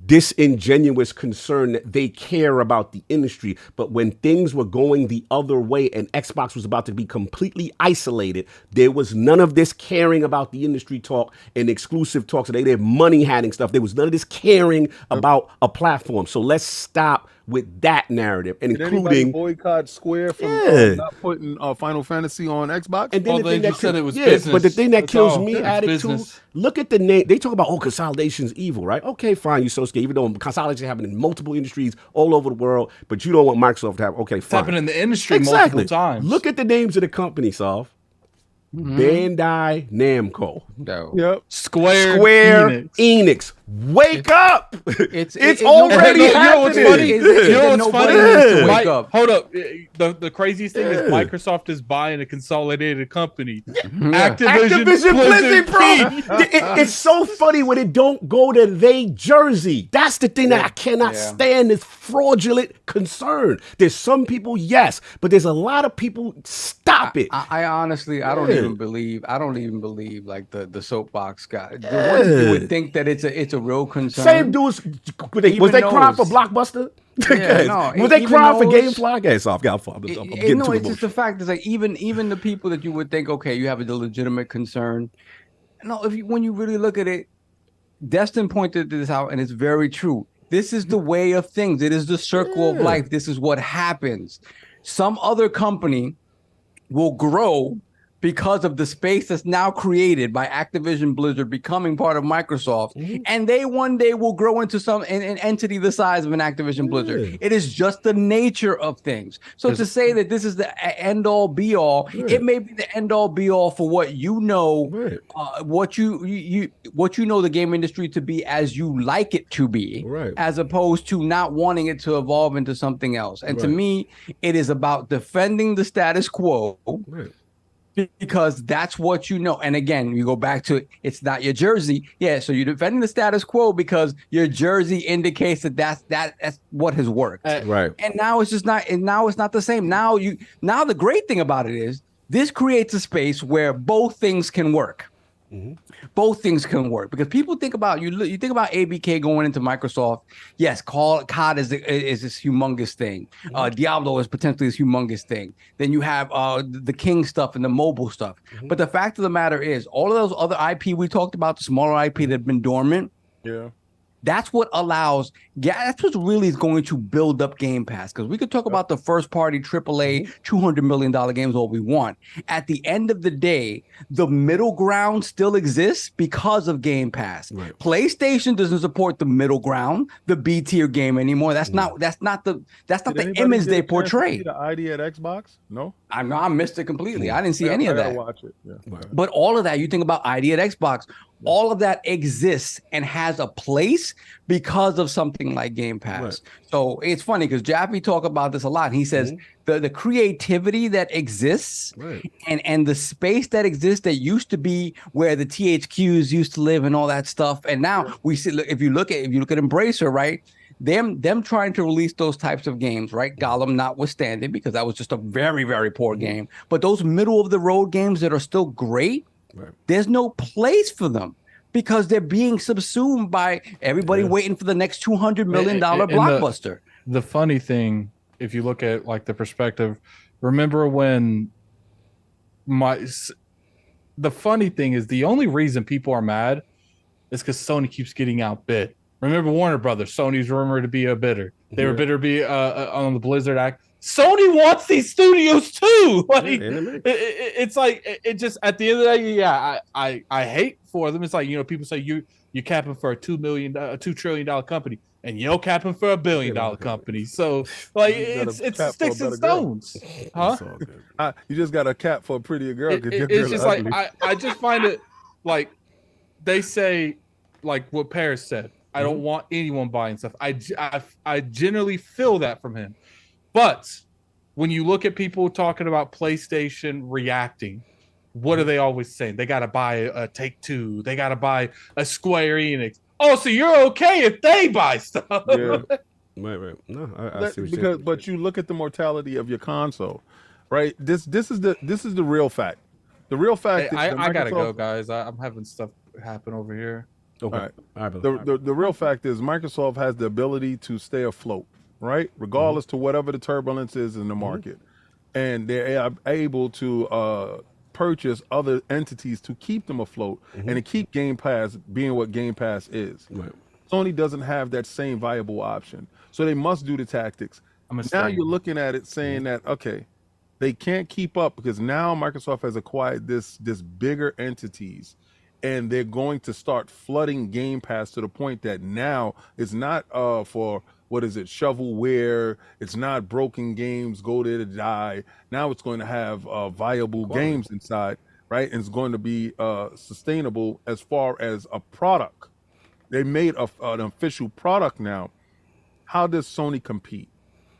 disingenuous concern that they care about the industry. But when things were going the other way and Xbox was about to be completely isolated, there was none of this caring about the industry talk and exclusive talks. So they did money handing stuff. There was none of this caring about a platform. So let's stop with that narrative, and Did including boycott Square from not putting Final Fantasy on Xbox. And then they just said it was business. But the thing that That's kills all. me It's attitude, business. look at the name. They talk about, consolidation's evil, right? Okay, fine, you so scared. Even though consolidation happening in multiple industries all over the world, but you don't want Microsoft to have, okay, fine. It's happened in the industry Exactly. multiple times. Look at the names of the company, Solve. Bandai Namco. Yep. Square Enix. Wake up! It's already happening. You know what's funny? To wake up. Hold up. The craziest thing is Microsoft is buying a consolidated company. Activision Blizzard, bro. P. It's so funny when it don't go to they jersey. That's the thing that I cannot stand, this fraudulent concern. There's some people, yes, but there's a lot of people, stop it. I honestly, I don't even believe like the soapbox guy. The ones who would think that it's a real concern. Same dudes, was they crying for Blockbuster? Was they crying for GameFly? Okay, so I'm getting too it's just the fact is like even the people that you would think, okay, you have a legitimate concern. No, when you really look at it, Destin pointed this out, and it's very true. This is the way of things. It is the circle of life. This is what happens. Some other company will grow because of the space that's now created by Activision Blizzard becoming part of Microsoft, and they one day will grow into an entity the size of an Activision Blizzard. It is just the nature of things. So to say that this is the end all be all, it may be the end all be all for what you know, what you know the game industry to be as you like it to be, as opposed to not wanting it to evolve into something else. And to me, it is about defending the status quo. Because that's what you know. And again, you go back to it's not your jersey. Yeah, so you're defending the status quo because your jersey indicates that that's what has worked. Right. And now it's just not, and now it's not the same. Now the great thing about it is this creates a space where both things can work. Both things can work because people think about you think about ABK going into Microsoft. Yes, COD is this humongous thing. Diablo is potentially this humongous thing. Then you have the King stuff and the mobile stuff. But the fact of the matter is, all of those other IP we talked about, the smaller IP that have been dormant. That's what allows. That's what really is going to build up Game Pass. Because we could talk about the first party AAA $200 million games all we want. At the end of the day, the middle ground still exists because of Game Pass. PlayStation doesn't support the middle ground, the B tier game anymore. That's not the image they portray. The ID at Xbox? No, I missed it completely. I didn't see any of that. Watch it. But all of that, you think about ID at Xbox. All of that exists and has a place because of something like Game Pass. So it's funny because Jaffe talk about this a lot. He says the creativity that exists and the space that exists that used to be where the THQs used to live and all that stuff. And now we see, if you look at Embracer, right? Them trying to release those types of games, right? Gollum notwithstanding, because that was just a very, very poor game. But those middle of the road games that are still great, there's no place for them because they're being subsumed by everybody waiting for the next $200 million blockbuster. The funny thing, if you look at like the perspective, remember when the funny thing is the only reason people are mad is because Sony keeps getting outbid. Remember Warner Brothers, Sony's rumored to be a bidder. They were bidder be on the Blizzard Act. Sony wants these studios too. Like it's like it just at the end of the day, I hate for them. It's like, people say you're capping for a $2 trillion company, and you're capping for $1 billion company. So like it's sticks and stones, huh? You just got a cap for a prettier girl. It's just ugly. Like I just find it like they say, like what Paris said. I don't want anyone buying stuff. I generally feel that from him. But when you look at people talking about PlayStation reacting, what are they always saying? They got to buy a Take-Two. They got to buy a Square Enix. Oh, so you're okay if they buy stuff. Yeah. Right. No, I see what you're saying. But you look at the mortality of your console, right? This is the real fact. The real fact. Hey, I gotta go, guys. I'm having stuff happen over here. Okay. All right. The real fact is Microsoft has the ability to stay afloat, right? Regardless to whatever the turbulence is in the market, and they're able to purchase other entities to keep them afloat and to keep Game Pass being what Game Pass is. Right. Sony doesn't have that same viable option, so they must do the tactics. Now you're looking at it saying that, okay, they can't keep up because now Microsoft has acquired this bigger entities, and they're going to start flooding Game Pass to the point that now it's not for, what is it, shovelware, it's not broken games, go there to die. Now it's going to have viable games inside, right? And it's going to be sustainable as far as a product. They made an official product now. How does Sony compete?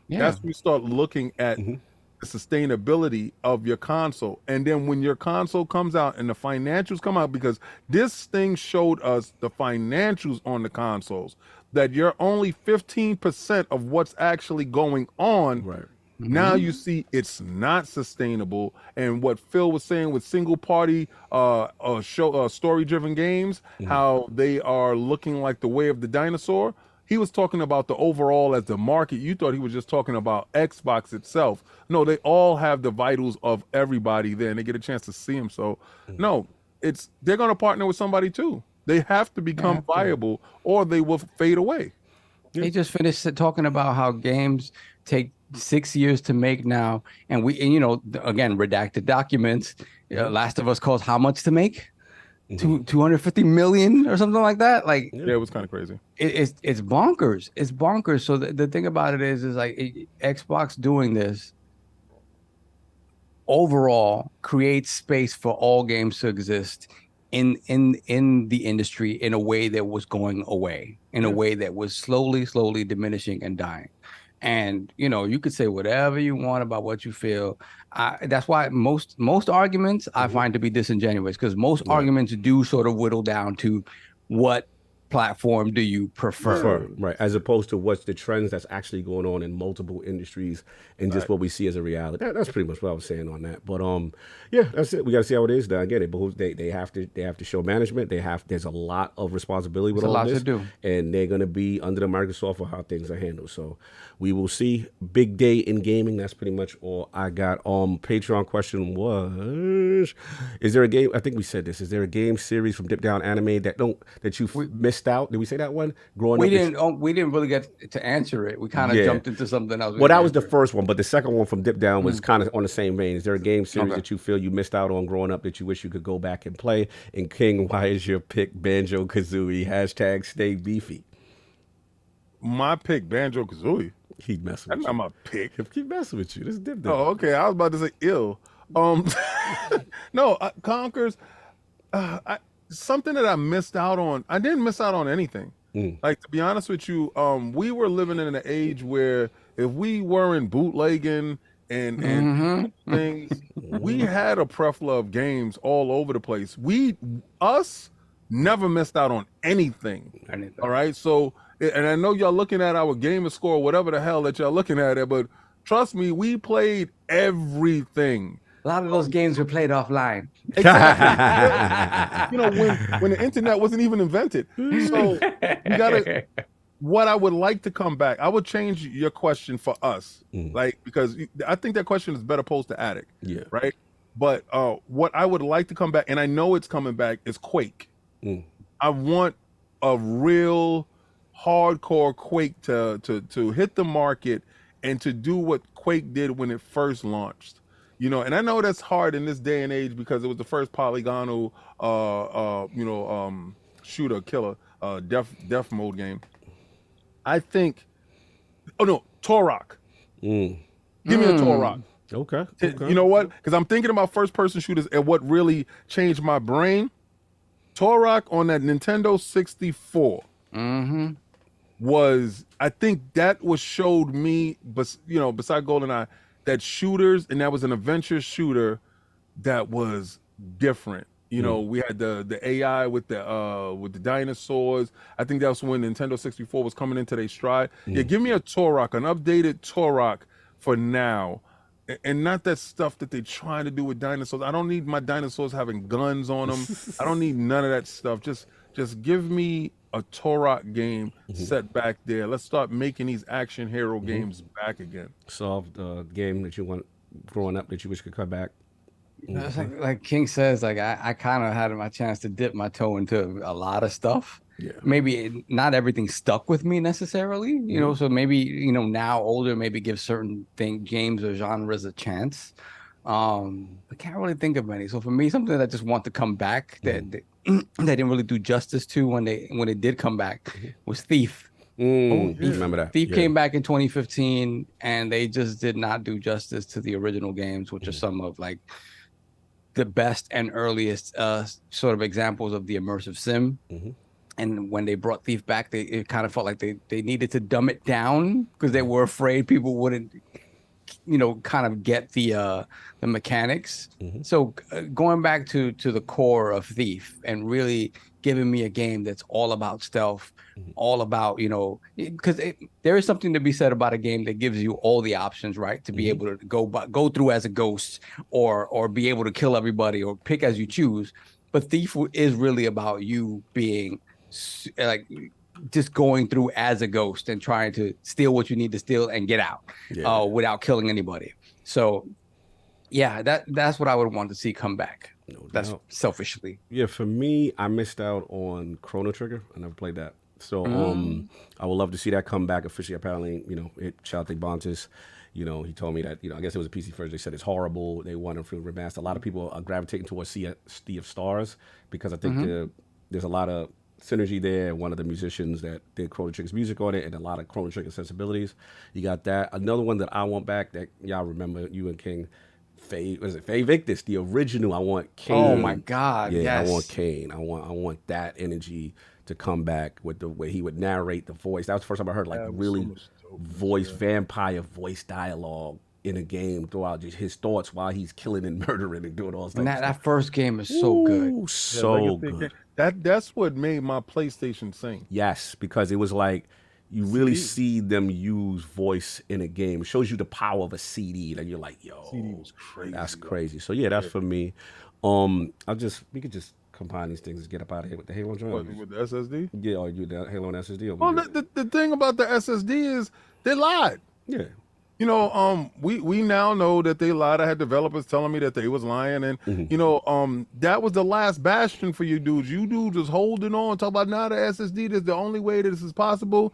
Yeah. That's when you start looking at the sustainability of your console. And then when your console comes out and the financials come out, because this thing showed us the financials on the consoles, that you're only 15% of what's actually going on. Right. Now you see it's not sustainable. And what Phil was saying with single party story driven games, how they are looking like the way of the dinosaur. He was talking about the overall as the market. You thought he was just talking about Xbox itself. No, they all have the vitals of everybody there and they get a chance to see them. So no, they're going to partner with somebody too. They have to become viable or they will fade away. They just finished talking about how games take 6 years to make now, and again, redacted documents. Last of Us cost how much to make? 250 million or something like that. Like, yeah, it was kind of crazy. It's bonkers. It's bonkers. So the thing about it is like Xbox doing this overall creates space for all games to exist in the industry in a way that was going away, in a way that was slowly diminishing and dying. And you could say whatever you want about what you feel. That's why most arguments I find to be disingenuous, because most arguments do sort of whittle down to what platform do you prefer? Right, as opposed to what's the trends that's actually going on in multiple industries and just what we see as a reality. That's pretty much what I was saying on that. But yeah, that's it. We got to see how it is. I get it, but they have to show management. There's a lot of responsibility with all this, and they're going to be under the Microsoft for how things are handled. So we will see. Big day in gaming. That's pretty much all I got. Patreon question was: is there a game? I think we said this. Is there a game series from Dip Down Anime that you missed out? Did we say that one? We didn't really get to answer it. We kind of jumped into something else. Well, that was the first one, but the second one from Dip Down was kind of on the same vein. Is there a game series that you feel you missed out on growing up that you wish you could go back and play? And King, why is your pick Banjo-Kazooie? # stay beefy. My pick Banjo-Kazooie. Keep messing with you. That's not my pick. Keep messing with you. This is Dip Down. Oh, okay. I was about to say ill. No, Conkers. Something that I missed out on. I didn't miss out on anything. Like, to be honest with you, we were living in an age where if we weren't bootlegging and things, we had a plethora of games all over the place. Us never missed out on anything. All right. So, and I know y'all looking at our gamer score, whatever the hell that y'all looking at it, but trust me, we played everything. A lot of those games were played offline. Exactly. when the internet wasn't even invented. So you gotta. What I would like to come back, I would change your question for us, because I think that question is better posed to Attic. Yeah. Right. But what I would like to come back, and I know it's coming back, is Quake. I want a real hardcore Quake to hit the market and to do what Quake did when it first launched. And I know that's hard in this day and age because it was the first polygonal, shooter killer, death mode game. I think, Turok. Give me a Turok. Okay. You know what? Because I'm thinking about first person shooters and what really changed my brain. Turok on that Nintendo 64. was, I think that was showed me, but beside GoldenEye, that shooters, and that was an adventure shooter that was different. We had the AI with the dinosaurs. I think that was when Nintendo 64 was coming into their stride. Yeah, give me a Turok, an updated Turok for now. And not that stuff that they're trying to do with dinosaurs. I don't need my dinosaurs having guns on them. I don't need none of that stuff. Just give me a Turok game set back there. Let's start making these action hero games back again. Solved game that you want growing up that you wish could come back. Like King says, like I kind of had my chance to dip my toe into a lot of stuff. Yeah. Maybe not everything stuck with me necessarily, so maybe, now older, maybe give certain games or genres a chance. I can't really think of any. So for me, something that I just want to come back that they didn't really do justice to when it did come back was Thief. Remember that. Thief came back in 2015 and they just did not do justice to the original games, which are some of like the best and earliest sort of examples of the immersive sim. And when they brought Thief back, it kind of felt like they needed to dumb it down because they were afraid people wouldn't, kind of get the mechanics. So going back to the core of Thief and really giving me a game that's all about stealth, all about, because there is something to be said about a game that gives you all the options, right? To be able to go through as a ghost or be able to kill everybody or pick as you choose. But Thief is really about you being like just going through as a ghost and trying to steal what you need to steal and get out without killing anybody. So yeah, that's what I would want to see come back. That's selfishly. Yeah, for me, I missed out on Chrono Trigger. I never played that. So I would love to see that come back officially. Apparently, Shout to Bontis. He told me that, I guess it was a PC first. They said it's horrible. They want to remaster. A lot of people are gravitating towards Sea of Stars because I think there's a lot of synergy there. One of the musicians that did Chrono Trigger's music on it and a lot of Chrono Trigger sensibilities. You got that. Another one that I want back that y'all remember, you and King, Faye Victus, the original. I want Kane. Oh my God! Yeah, yes. I want Kane. I want that energy to come back with the way he would narrate the voice. That was the first time I heard really vampire voice dialogue in a game throughout just his thoughts while he's killing and murdering and doing all this. And that first game is so good. So good. That's what made my PlayStation sing. Yes, because it was like you really see them use voice in a game. It shows you the power of a CD. And you're like, yo, CD was crazy. That's crazy. So yeah, that's for me. We could just combine these things and get up out of here with the Halo joint. With the SSD? Yeah, or you the Halo and SSD. Well, the thing about the SSD is they lied. Yeah. We now know that they lied. I had developers telling me that they was lying, and that was the last bastion for you dudes. You dudes was holding on, talk about now the SSD. This is the only way that this is possible.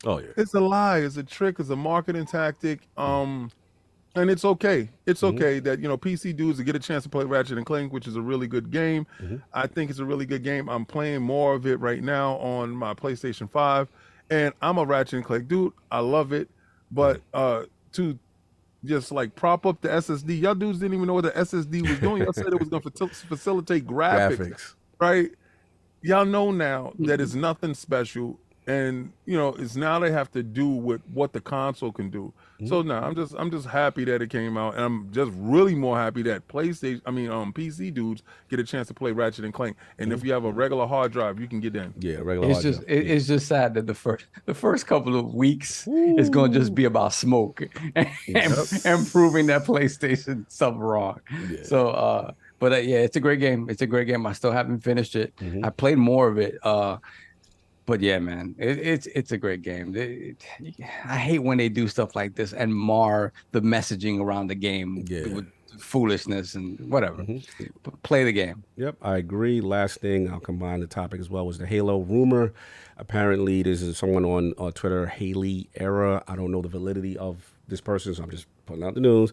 Oh yeah, it's a lie. It's a trick. It's a marketing tactic. And it's okay. It's okay that PC dudes to get a chance to play Ratchet&Clank, which is a really good game. I think it's a really good game. I'm playing more of it right now on my PlayStation 5, and I'm a Ratchet&Clank dude. I love it, but to just like prop up the SSD. Y'all dudes didn't even know what the SSD was doing. Y'all said it was going to facilitate graphics, right? Y'all know now that it's nothing special, and it's now they have to do with what the console can do. So now I'm just happy that it came out, and I'm just really more happy that PC dudes get a chance to play Ratchet&Clank. And if you have a regular hard drive, you can get in. Yeah, regular hard drive. It's just sad that the first couple of weeks is going to just be about smoke and proving that PlayStation something wrong. Yeah. So, yeah, it's a great game. It's a great game. I still haven't finished it. I played more of it. But yeah, man, it's a great game. I hate when they do stuff like this and mar the messaging around the game with foolishness and whatever. Play the game. Yep, I agree. Last thing, I'll combine the topic as well, was the Halo rumor. Apparently, this is someone on Twitter, Haley Era. I don't know the validity of this person, so I'm just putting out the news.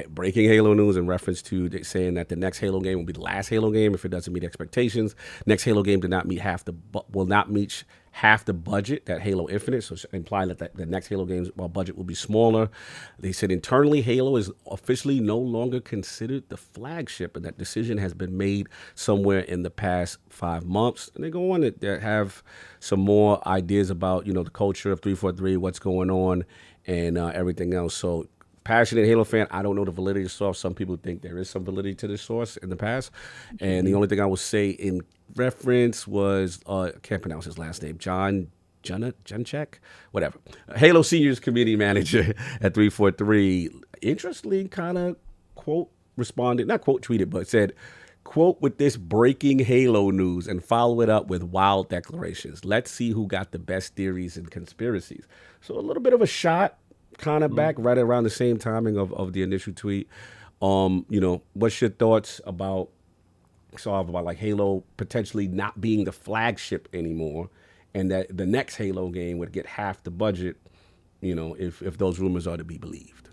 Breaking Halo news in reference to saying that the next Halo game will be the last Halo game if it doesn't meet expectations. Next Halo game will not meet half the budget that Halo Infinite, so implying that the next Halo game's budget will be smaller. They said internally Halo is officially no longer considered the flagship, and that decision has been made somewhere in the past 5 months. And they go on to have some more ideas about, the culture of 343, what's going on, and everything else. So passionate Halo fan, I don't know the validity of the source. Some people think there is some validity to this source in the past. And the only thing I will say in reference was, I can't pronounce his last name, Junchek, whatever. Halo Seniors community manager at 343, interestingly kind of responded, not tweeted, but said, quote, with this breaking Halo news and follow it up with wild declarations. Let's see who got the best theories and conspiracies. So a little bit of a shot kind of back right around the same timing of the initial tweet. What's your thoughts about like Halo potentially not being the flagship anymore, and that the next Halo game would get half the budget, if those rumors are to be believed?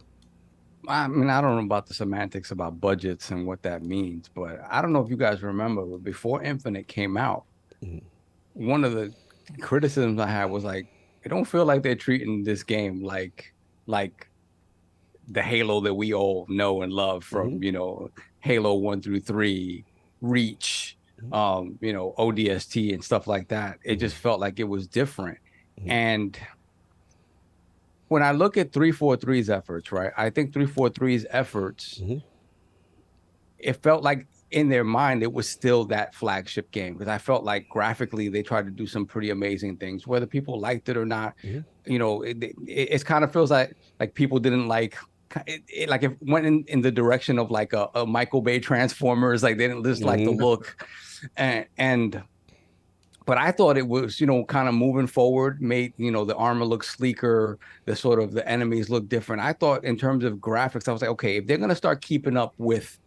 I mean, I don't know about the semantics about budgets and what that means, but I don't know if you guys remember, but before Infinite came out, one of the criticisms I had was like, it don't feel like they're treating this game like the Halo that we all know and love from, Halo 1 through 3, Reach, ODST and stuff like that. It just felt like it was different. And when I look at 343's efforts, right, I think 343's efforts, it felt like in their mind, it was still that flagship game, because I felt like graphically they tried to do some pretty amazing things, whether people liked it or not. It kind of feels like people didn't like it, like it went in the direction of like a Michael Bay Transformers, like they didn't just like the look, but I thought it was, kind of moving forward, made, the armor look sleeker, the enemies look different. I thought in terms of graphics, I was like, okay, if they're going to start keeping up with,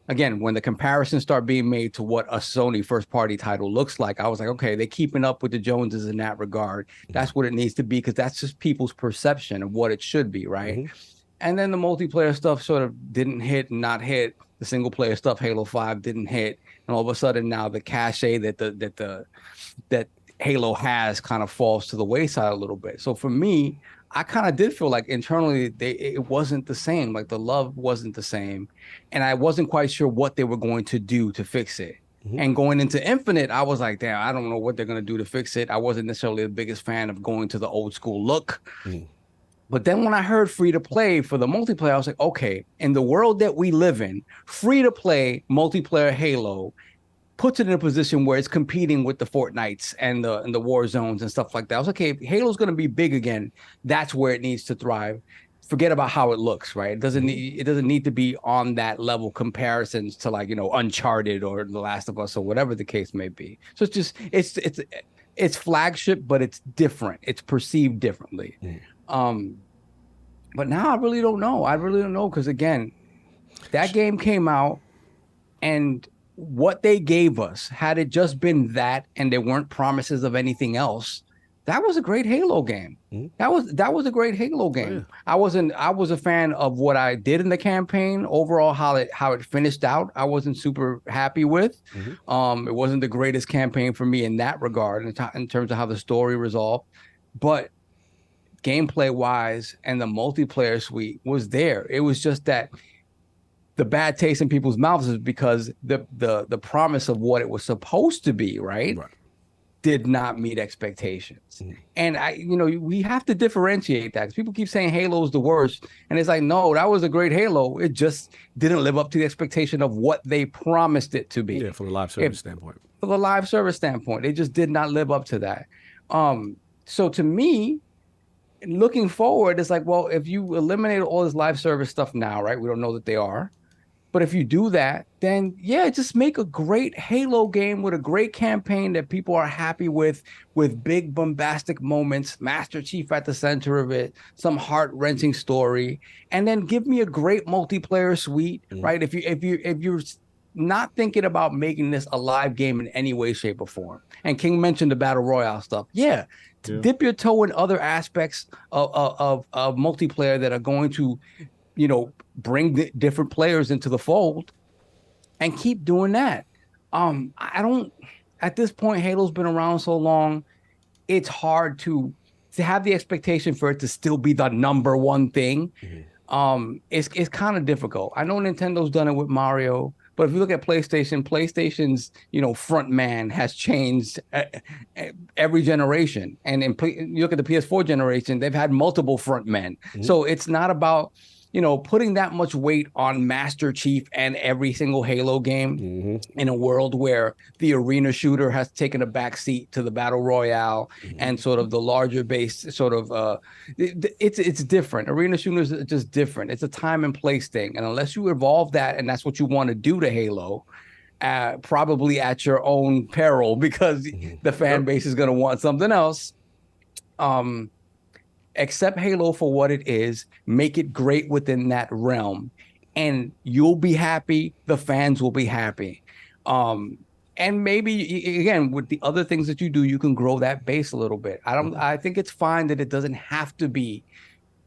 again, when the comparisons start being made to what a Sony first-party title looks like, I was like, okay, they're keeping up with the Joneses in that regard. That's what it needs to be, because that's just people's perception of what it should be, right? And then the multiplayer stuff sort of didn't hit and not hit. The single-player stuff, Halo 5, didn't hit. And all of a sudden now the cachet that Halo has kind of falls to the wayside a little bit. So for me, I kind of did feel like internally it wasn't the same. Like the love wasn't the same. And I wasn't quite sure what they were going to do to fix it. And going into Infinite, I was like, damn, I don't know what they're going to do to fix it. I wasn't necessarily the biggest fan of going to the old school look. But then when I heard free to play for the multiplayer, I was like, okay, in the world that we live in, free to play multiplayer Halo puts it in a position where it's competing with the Fortnites and the war zones and stuff like that. I was like, okay, if Halo's going to be big again, that's where it needs to thrive. Forget about how it looks, right? It doesn't need to be on that level comparisons to like, Uncharted or The Last of Us or whatever the case may be. So it's just it's flagship, but it's different. It's perceived differently. But now I really don't know. Because again, that game came out, and what they gave us, had it just been that and there weren't promises of anything else, that was a great Halo game. That was a great Halo game. I was a fan of what I did in the campaign. Overall, how it finished out, I wasn't super happy with. It wasn't the greatest campaign for me in that regard, in terms of how the story resolved. But gameplay wise and the multiplayer suite was there. It was just that the bad taste in people's mouths is because the promise of what it was supposed to be, right, did not meet expectations. And we have to differentiate that, because people keep saying Halo is the worst, and it's like, no, that was a great Halo. It just didn't live up to the expectation of what they promised it to be. Yeah, from the live service standpoint. From the live service standpoint, it just did not live up to that. So to me, looking forward, it's like, well, if you eliminate all this live service stuff now, right? We don't know that they are. But if you do that, then yeah, just make a great Halo game with a great campaign that people are happy with big bombastic moments, Master Chief at the center of it, some heart-wrenching story, and then give me a great multiplayer suite, right? If you're not thinking about making this a live game in any way, shape, or form. And King mentioned the Battle Royale stuff. Yeah, dip your toe in other aspects of multiplayer that are going to, bring different players into the fold, and keep doing that. I don't. At this point, Halo's been around so long, it's hard to have the expectation for it to still be the number one thing. It's kind of difficult. I know Nintendo's done it with Mario, but if you look at PlayStation's front man has changed every generation, and you look at the PS4 generation, they've had multiple front men. So it's not about putting that much weight on Master Chief and every single Halo game in a world where the arena shooter has taken a backseat to the battle royale and sort of the larger base it's different. Arena shooters are just different. It's a time and place thing. And unless you evolve that, and that's what you want to do to Halo, probably at your own peril, because the fan base is going to want something else. Accept Halo for what it is, make it great within that realm, and you'll be happy. The fans will be happy. And maybe, again, with the other things that you do, you can grow that base a little bit. I think it's fine that it doesn't have to be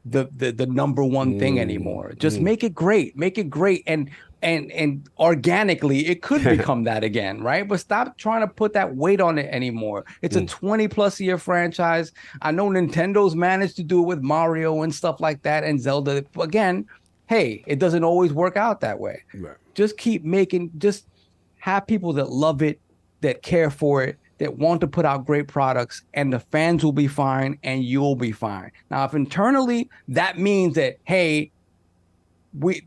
the number one thing anymore. Just make it great. Make it great. And organically, it could become that again, right? But stop trying to put that weight on it anymore. It's a 20+ year franchise. I know Nintendo's managed to do it with Mario and stuff like that, and Zelda. Again, hey, it doesn't always work out that way. Right. Just keep just have people that love it, that care for it, that want to put out great products, and the fans will be fine and you'll be fine. Now, if internally that means that, hey,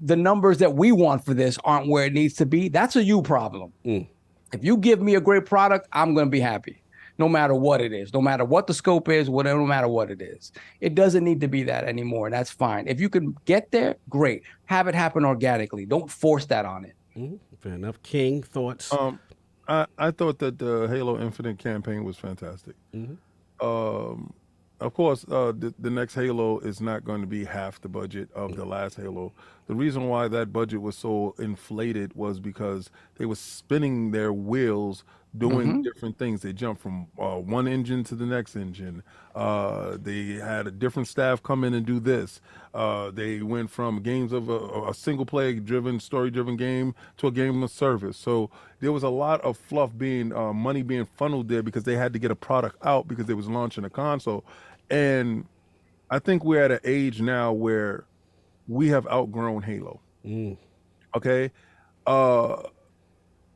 the numbers that we want for this aren't where it needs to be, that's a you problem. If you give me a great product, I'm going to be happy, no matter what it is, no matter what the scope is, no matter what it is. It doesn't need to be that anymore. That's fine. If you can get there, great. Have it happen organically. Don't force that on it. Fair enough. King, thoughts? I thought that the Halo Infinite campaign was fantastic. Of course, the next Halo is not going to be half the budget of the last Halo. The reason why that budget was so inflated was because they were spinning their wheels doing different things. They jumped from one engine to the next engine. They had a different staff come in and do this. They went from games of a single-player driven, story-driven game to a game of service. So there was a lot of fluff money being funneled there because they had to get a product out because they was launching a console. And I think we're at an age now where we have outgrown Halo. Okay?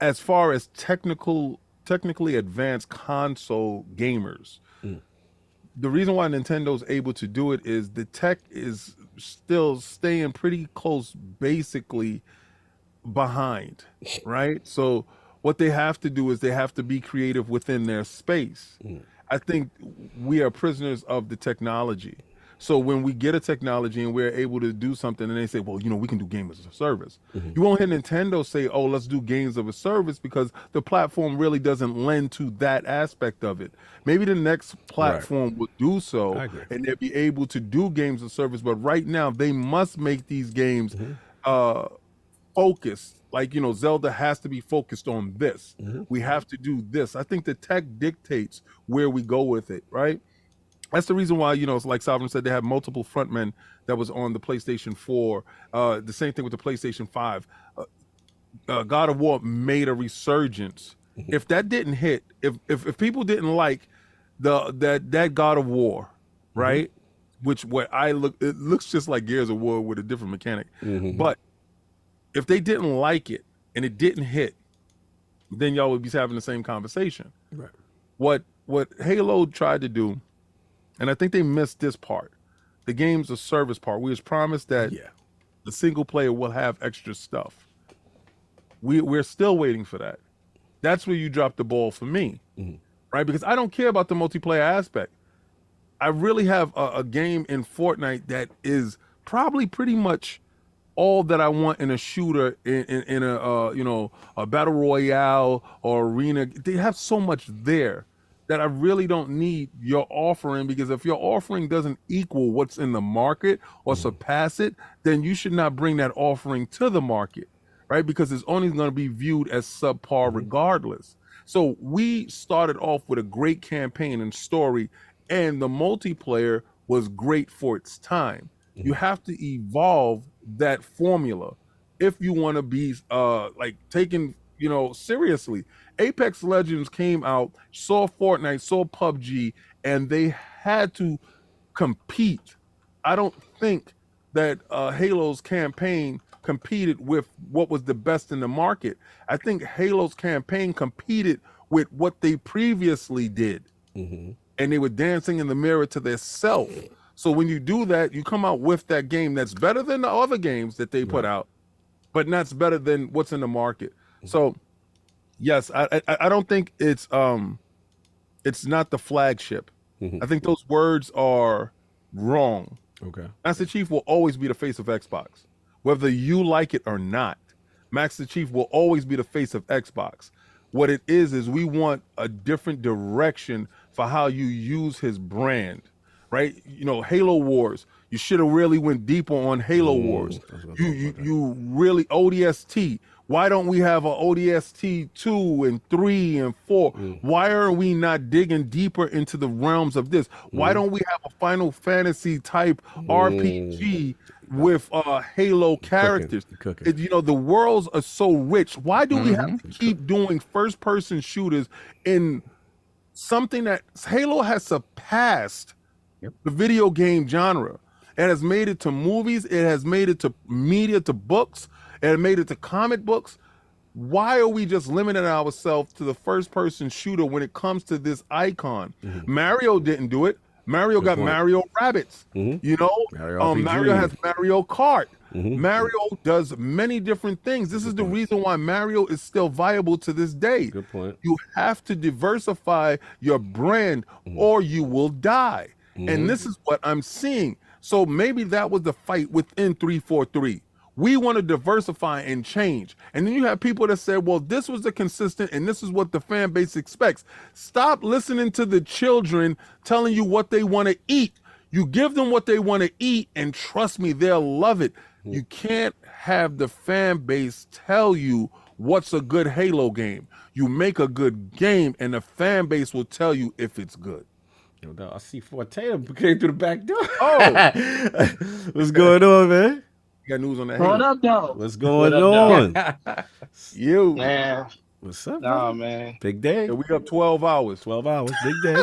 As far as technically advanced console gamers, the reason why Nintendo's able to do it is the tech is still staying pretty close, basically behind, right? So what they have to do is they have to be creative within their space. I think we are prisoners of the technology. So when we get a technology and we're able to do something and they say, well, we can do games as a service. You won't hear Nintendo say, oh, let's do games of a service, because the platform really doesn't lend to that aspect of it. Maybe the next platform will do so and they'll be able to do games of service. But right now they must make these games focused. Like, Zelda has to be focused on this. We have to do this. I think the tech dictates where we go with it, right? That's the reason why, like Sovereign said, they have multiple frontmen that was on the PlayStation 4. The same thing with the PlayStation 5. God of War made a resurgence. If that didn't hit, if people didn't like that God of War, right? Which it looks just like Gears of War with a different mechanic. But if they didn't like it and it didn't hit, then y'all would be having the same conversation. Right. What Halo tried to do, and I think they missed this part, the game's a service part. We was promised that the single player will have extra stuff. We're still waiting for that. That's where you drop the ball for me, right? Because I don't care about the multiplayer aspect. I really have a game in Fortnite that is probably pretty much all that I want in a shooter, in a battle royale or arena. They have so much there that I really don't need your offering, because if your offering doesn't equal what's in the market or surpass it, then you should not bring that offering to the market, right? Because it's only going to be viewed as subpar regardless. So we started off with a great campaign and story and the multiplayer was great for its time. You have to evolve that formula if you want to be like taken, seriously. Apex Legends came out, saw Fortnite, saw PUBG, and they had to compete. I don't think that Halo's campaign competed with what was the best in the market. I think Halo's campaign competed with what they previously did. And they were dancing in the mirror to their self. So when you do that, you come out with that game that's better than the other games that they put out, but that's better than what's in the market. So yes, I don't think it's not the flagship. I think those words are wrong. Okay. Master Chief will always be the face of Xbox, whether you like it or not. Master Chief will always be the face of Xbox. What it is we want a different direction for how you use his brand, right? Halo Wars. You should have really went deeper on Halo Wars. You really ODST. Why don't we have a ODST 2 and 3 and 4? Why are we not digging deeper into the realms of this? Why don't we have a Final Fantasy type RPG with Halo characters? The worlds are so rich. Why do we have to keep doing first person shooters in something that Halo has surpassed the video game genre? It has made it to movies. It has made it to media, to books. It has made it to comic books. Why are we just limiting ourselves to the first person shooter when it comes to this icon? Mario didn't do it. Mario got Mario Rabbids. Mario has Mario Kart. Mario does many different things. This is the reason why Mario is still viable to this day. Good point. You have to diversify your brand or you will die. And this is what I'm seeing. So maybe that was the fight within 343. We want to diversify and change. And then you have people that say, well, this was the consistent and this is what the fan base expects. Stop listening to the children telling you what they want to eat. You give them what they want to eat, and trust me, they'll love it. You can't have the fan base tell you what's a good Halo game. You make a good game, and the fan base will tell you if it's good. Yo, I see Forte came through the back door. Oh, what's going on, man? You got news on that? What up, though? What's going on? You, man. What's up, man? Big day. Yeah, we up 12 hours. 12 hours. Big day.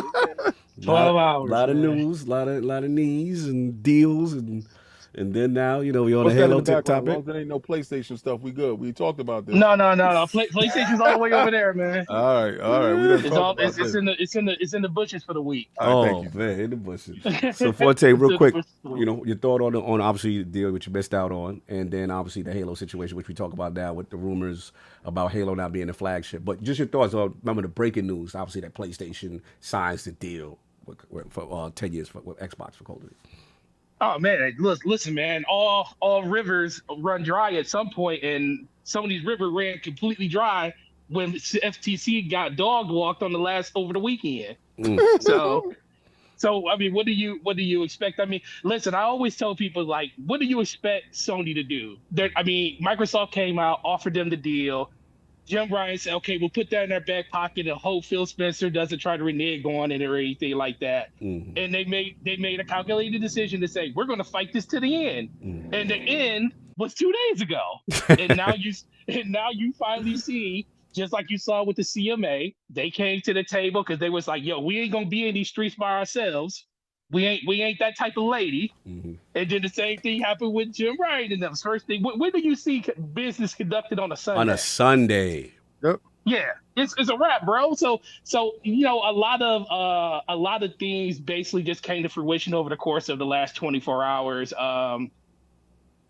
12 hours. A lot of man. news, lot of needs and deals, and then now we on What's the Halo that in the topic. As long as there ain't no PlayStation stuff, we good. We talked about this. No. PlayStation's all the way over there, man. All right. We done It's in the bushes for the week. Oh man, in the bushes. So Forte, real quick, your thought on obviously the deal which you missed out on, and then obviously the Halo situation, which we talk about now with the rumors about Halo not being a flagship. But just your thoughts on, remember the breaking news, obviously that PlayStation signs the deal for 10 years with Xbox for Call of Duty. Oh man, listen, man. All rivers run dry at some point, and Sony's river ran completely dry when FTC got dog walked on over the weekend. So I mean, what do you expect? I mean, listen, I always tell people, like, what do you expect Sony to do? Microsoft came out, offered them the deal. Jim Ryan said, okay, we'll put that in our back pocket and hope Phil Spencer doesn't try to renege on it or anything like that. And they made a calculated decision to say, we're going to fight this to the end. And the end was 2 days ago. And now you finally see, just like you saw with the CMA, they came to the table because they was like, yo, we ain't going to be in these streets by ourselves. We ain't that type of lady. And then the same thing happened with Jim Ryan and them. First thing, when do you see business conducted on a Sunday? On a Sunday. Yep. Yeah, it's a wrap, bro. So a lot of things basically just came to fruition over the course of the last 24 hours.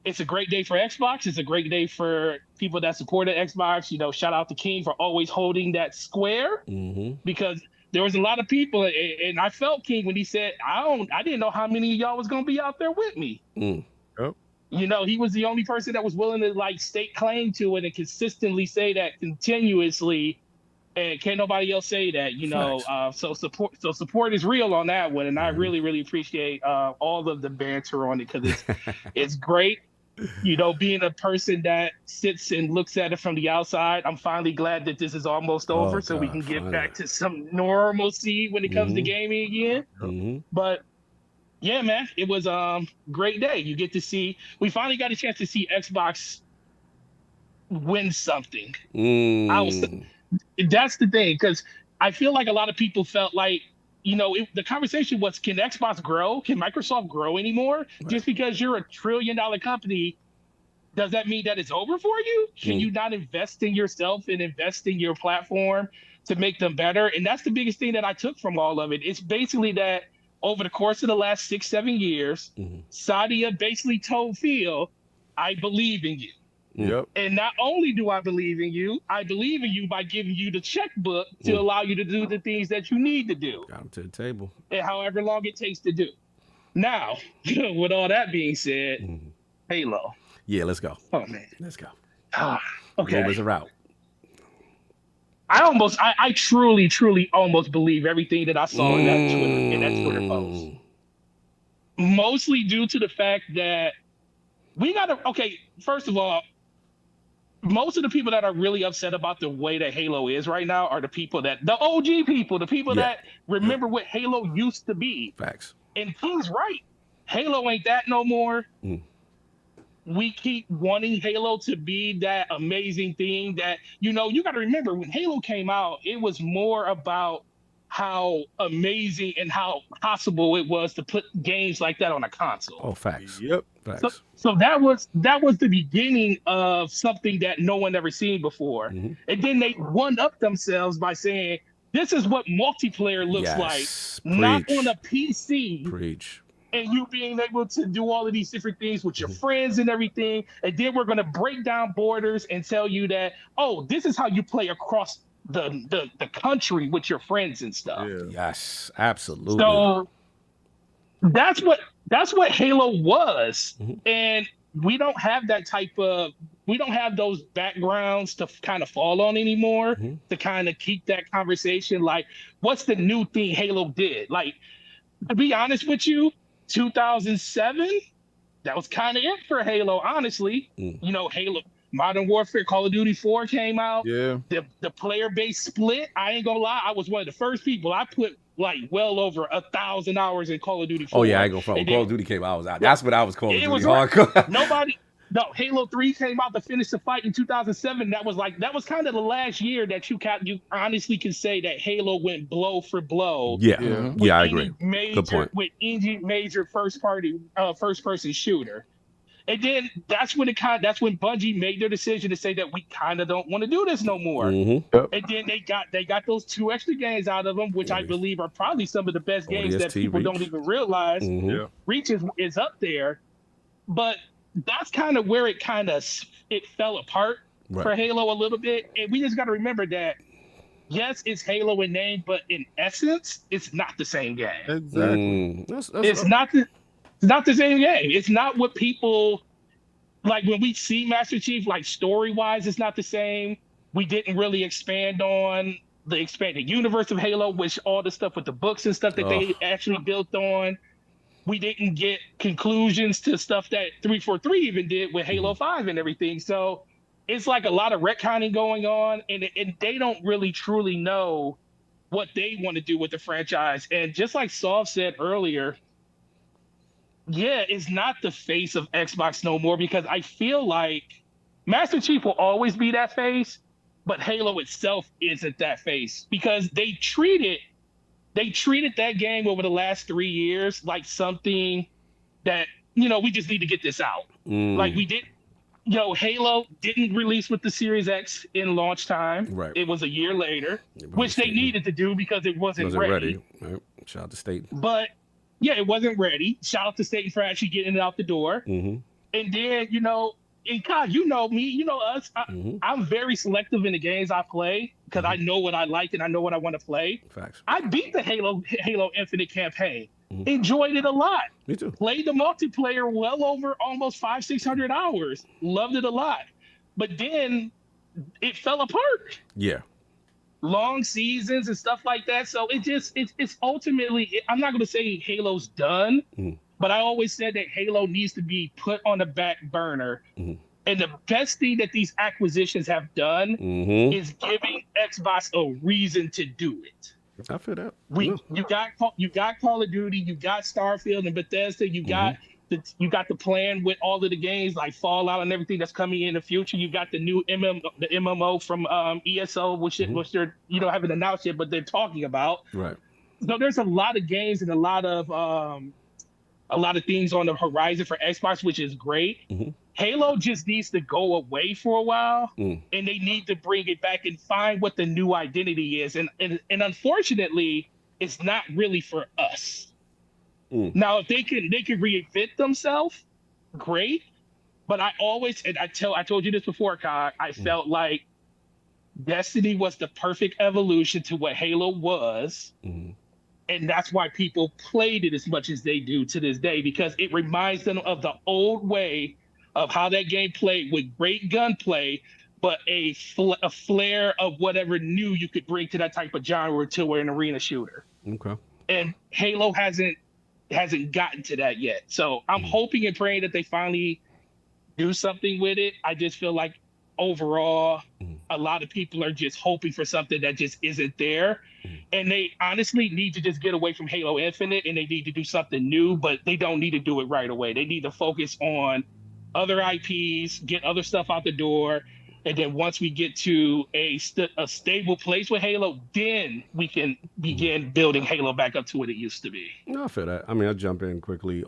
It's a great day for Xbox. It's a great day for people that supported Xbox. Shout out to King for always holding that square because there was a lot of people, and I felt King when he said, I didn't know how many of y'all was going to be out there with me. Yep. He was the only person that was willing to stake claim to it and consistently say that continuously, and can't nobody else say that. So support is real on that one, and I really, really appreciate all of the banter on it because it's great. being a person that sits and looks at it from the outside, I'm finally glad that this is almost over, so we can get back to some normalcy when it comes to gaming again. But yeah, man, it was a great day. We finally got a chance to see Xbox win something. That's the thing, because I feel like a lot of people felt like, the conversation was, can Xbox grow? Can Microsoft grow anymore? Right. Just because you're a $1 trillion company, does that mean that it's over for you? Can you not invest in yourself and invest in your platform to make them better? And that's the biggest thing that I took from all of it. It's basically that over the course of the last 6-7 years, Sadia basically told Phil, I believe in you. Yep. And not only do I believe in you by giving you the checkbook to allow you to do the things that you need to do. Got him to the table. And however long it takes to do. Now, with all that being said, Halo. Yeah, let's go. Oh, man. Let's go. Okay. Rumors are out. I truly almost believe everything that I saw in that Twitter post. Mostly due to the fact that first of all, most of the people that are really upset about the way that Halo is right now are the OG people, the people that remember what Halo used to be. Facts. And he's right. Halo ain't that no more. We keep wanting Halo to be that amazing thing that, you got to remember when Halo came out, it was more about how amazing and how possible it was to put games like that on a console. Oh, facts. Yep. Facts. So that was the beginning of something that no one ever seen before. And then they one-upped themselves by saying, this is what multiplayer looks like, not on a PC. Preach. And you being able to do all of these different things with your friends and everything. And then we're going to break down borders and tell you that, this is how you play across the country with your friends and stuff. Yeah. Yes, absolutely. So that's what Halo was. And we don't have those backgrounds to kind of fall on anymore, to kind of keep that conversation. Like, what's the new thing Halo did? Like, to be honest with you, 2007, that was kind of it for Halo, honestly. Halo, Modern Warfare, Call of Duty 4 came out. Yeah. The player base split. I ain't gonna lie, I was one of the first people. I put like well over 1,000 hours in Call of Duty 4. Oh yeah, I ain't gonna front. Call of Duty came out, I was out. That's what I was Call of Duty hardcore. Halo 3 came out to finish the fight in 2007. That was kind of the last year that you honestly can say that Halo went blow for blow. Yeah, I agree. Good point. With any major first person shooter. And then that's when Bungie made their decision to say that we kind of don't want to do this no more. And then they got those 2 extra games out of them, which I believe are probably some of the best games that people don't even realize. Reach is up there, but that's kind of where it fell apart for Halo a little bit. And we just got to remember that, yes, it's Halo in name, but in essence, it's not the same game. Exactly. It's not the same game. It's not what people like when we see Master Chief, like story-wise, it's not the same. We didn't really expand on the expanded universe of Halo, which all the stuff with the books and stuff that they actually built on. We didn't get conclusions to stuff that 343 even did with Halo 5 and everything. So it's like a lot of retconning going on, and they don't really truly know what they want to do with the franchise. And just like Saul said earlier, it's not the face of Xbox no more, because I feel like Master Chief will always be that face, but Halo itself isn't that face, because they treated that game over the last 3 years like something that, we just need to get this out. Like we did, Halo didn't release with the Series X in launch time. Right. It was a year later, which they needed to do because it wasn't ready. Right. Shout out to Staten. But it wasn't ready. Shout out to Staten for actually getting it out the door. And then, and God, you know me, you know us. I'm very selective in the games I play because I know what I like and I know what I want to play. Facts. I beat the Halo Infinite campaign. Enjoyed it a lot. Me too. Played the multiplayer well over almost 500-600 hours. Loved it a lot. But then it fell apart. Yeah. Long seasons and stuff like that. So it's ultimately, I'm not going to say Halo's done, But I always said that Halo needs to be put on the back burner. And the best thing that these acquisitions have done is giving Xbox a reason to do it. I feel that. You got Call of Duty, you got Starfield and Bethesda, you got the plan with all of the games like Fallout and everything that's coming in the future. You got the new MMO from ESO, which they're haven't announced yet, but they're talking about. Right. So there's a lot of games and a lot of things on the horizon for Xbox, which is great. Halo just needs to go away for a while, and they need to bring it back and find what the new identity is. And unfortunately, it's not really for us. Now, if they can reinvent themselves, great. But I told you this before, Kai. I felt like Destiny was the perfect evolution to what Halo was. And that's why people played it as much as they do to this day, because it reminds them of the old way of how that game played with great gunplay, but a flair of whatever new you could bring to that type of genre to an arena shooter. Okay. And Halo hasn't gotten to that yet. So I'm hoping and praying that they finally do something with it. I just feel like overall, a lot of people are just hoping for something that just isn't there. And they honestly need to just get away from Halo Infinite, and they need to do something new, but they don't need to do it right away. They need to focus on other IPs, get other stuff out the door, and then once we get to a stable place with Halo, then we can begin building Halo back up to what it used to be. No, I feel that. I mean, I'll jump in quickly.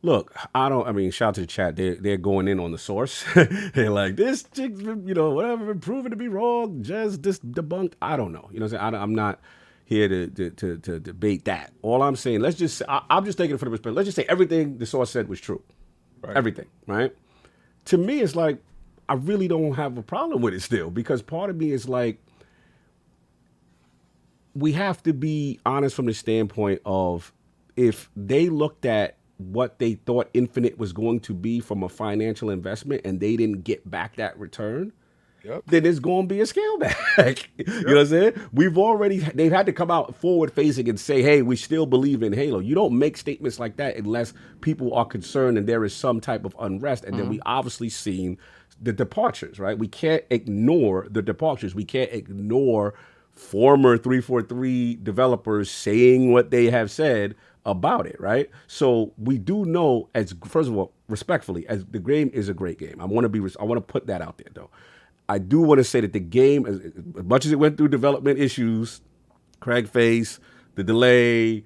Look, shout out to the chat. They're going in on the source. They're like, this chick's, whatever, been proven to be wrong, just this debunked. I don't know. You know what I'm saying? I'm not here to debate that. All I'm saying, I'm just taking it for the perspective. Let's just say everything the source said was true. Right. Everything, right? To me, it's like, I really don't have a problem with it still, because part of me is like, we have to be honest from the standpoint of, if they looked at what they thought Infinite was going to be from a financial investment and they didn't get back that return, then it's going to be a scale back. You know what I'm saying? They've had to come out forward facing and say, hey, we still believe in Halo. You don't make statements like that unless people are concerned and there is some type of unrest. And then we obviously seen the departures, right? We can't ignore the departures. We can't ignore former 343 developers saying what they have said about it, right? So we do know, first of all, respectfully, as the game is a great game. I want to put that out there, though. I do want to say that the game, as much as it went through development issues, Craig Face, the delay,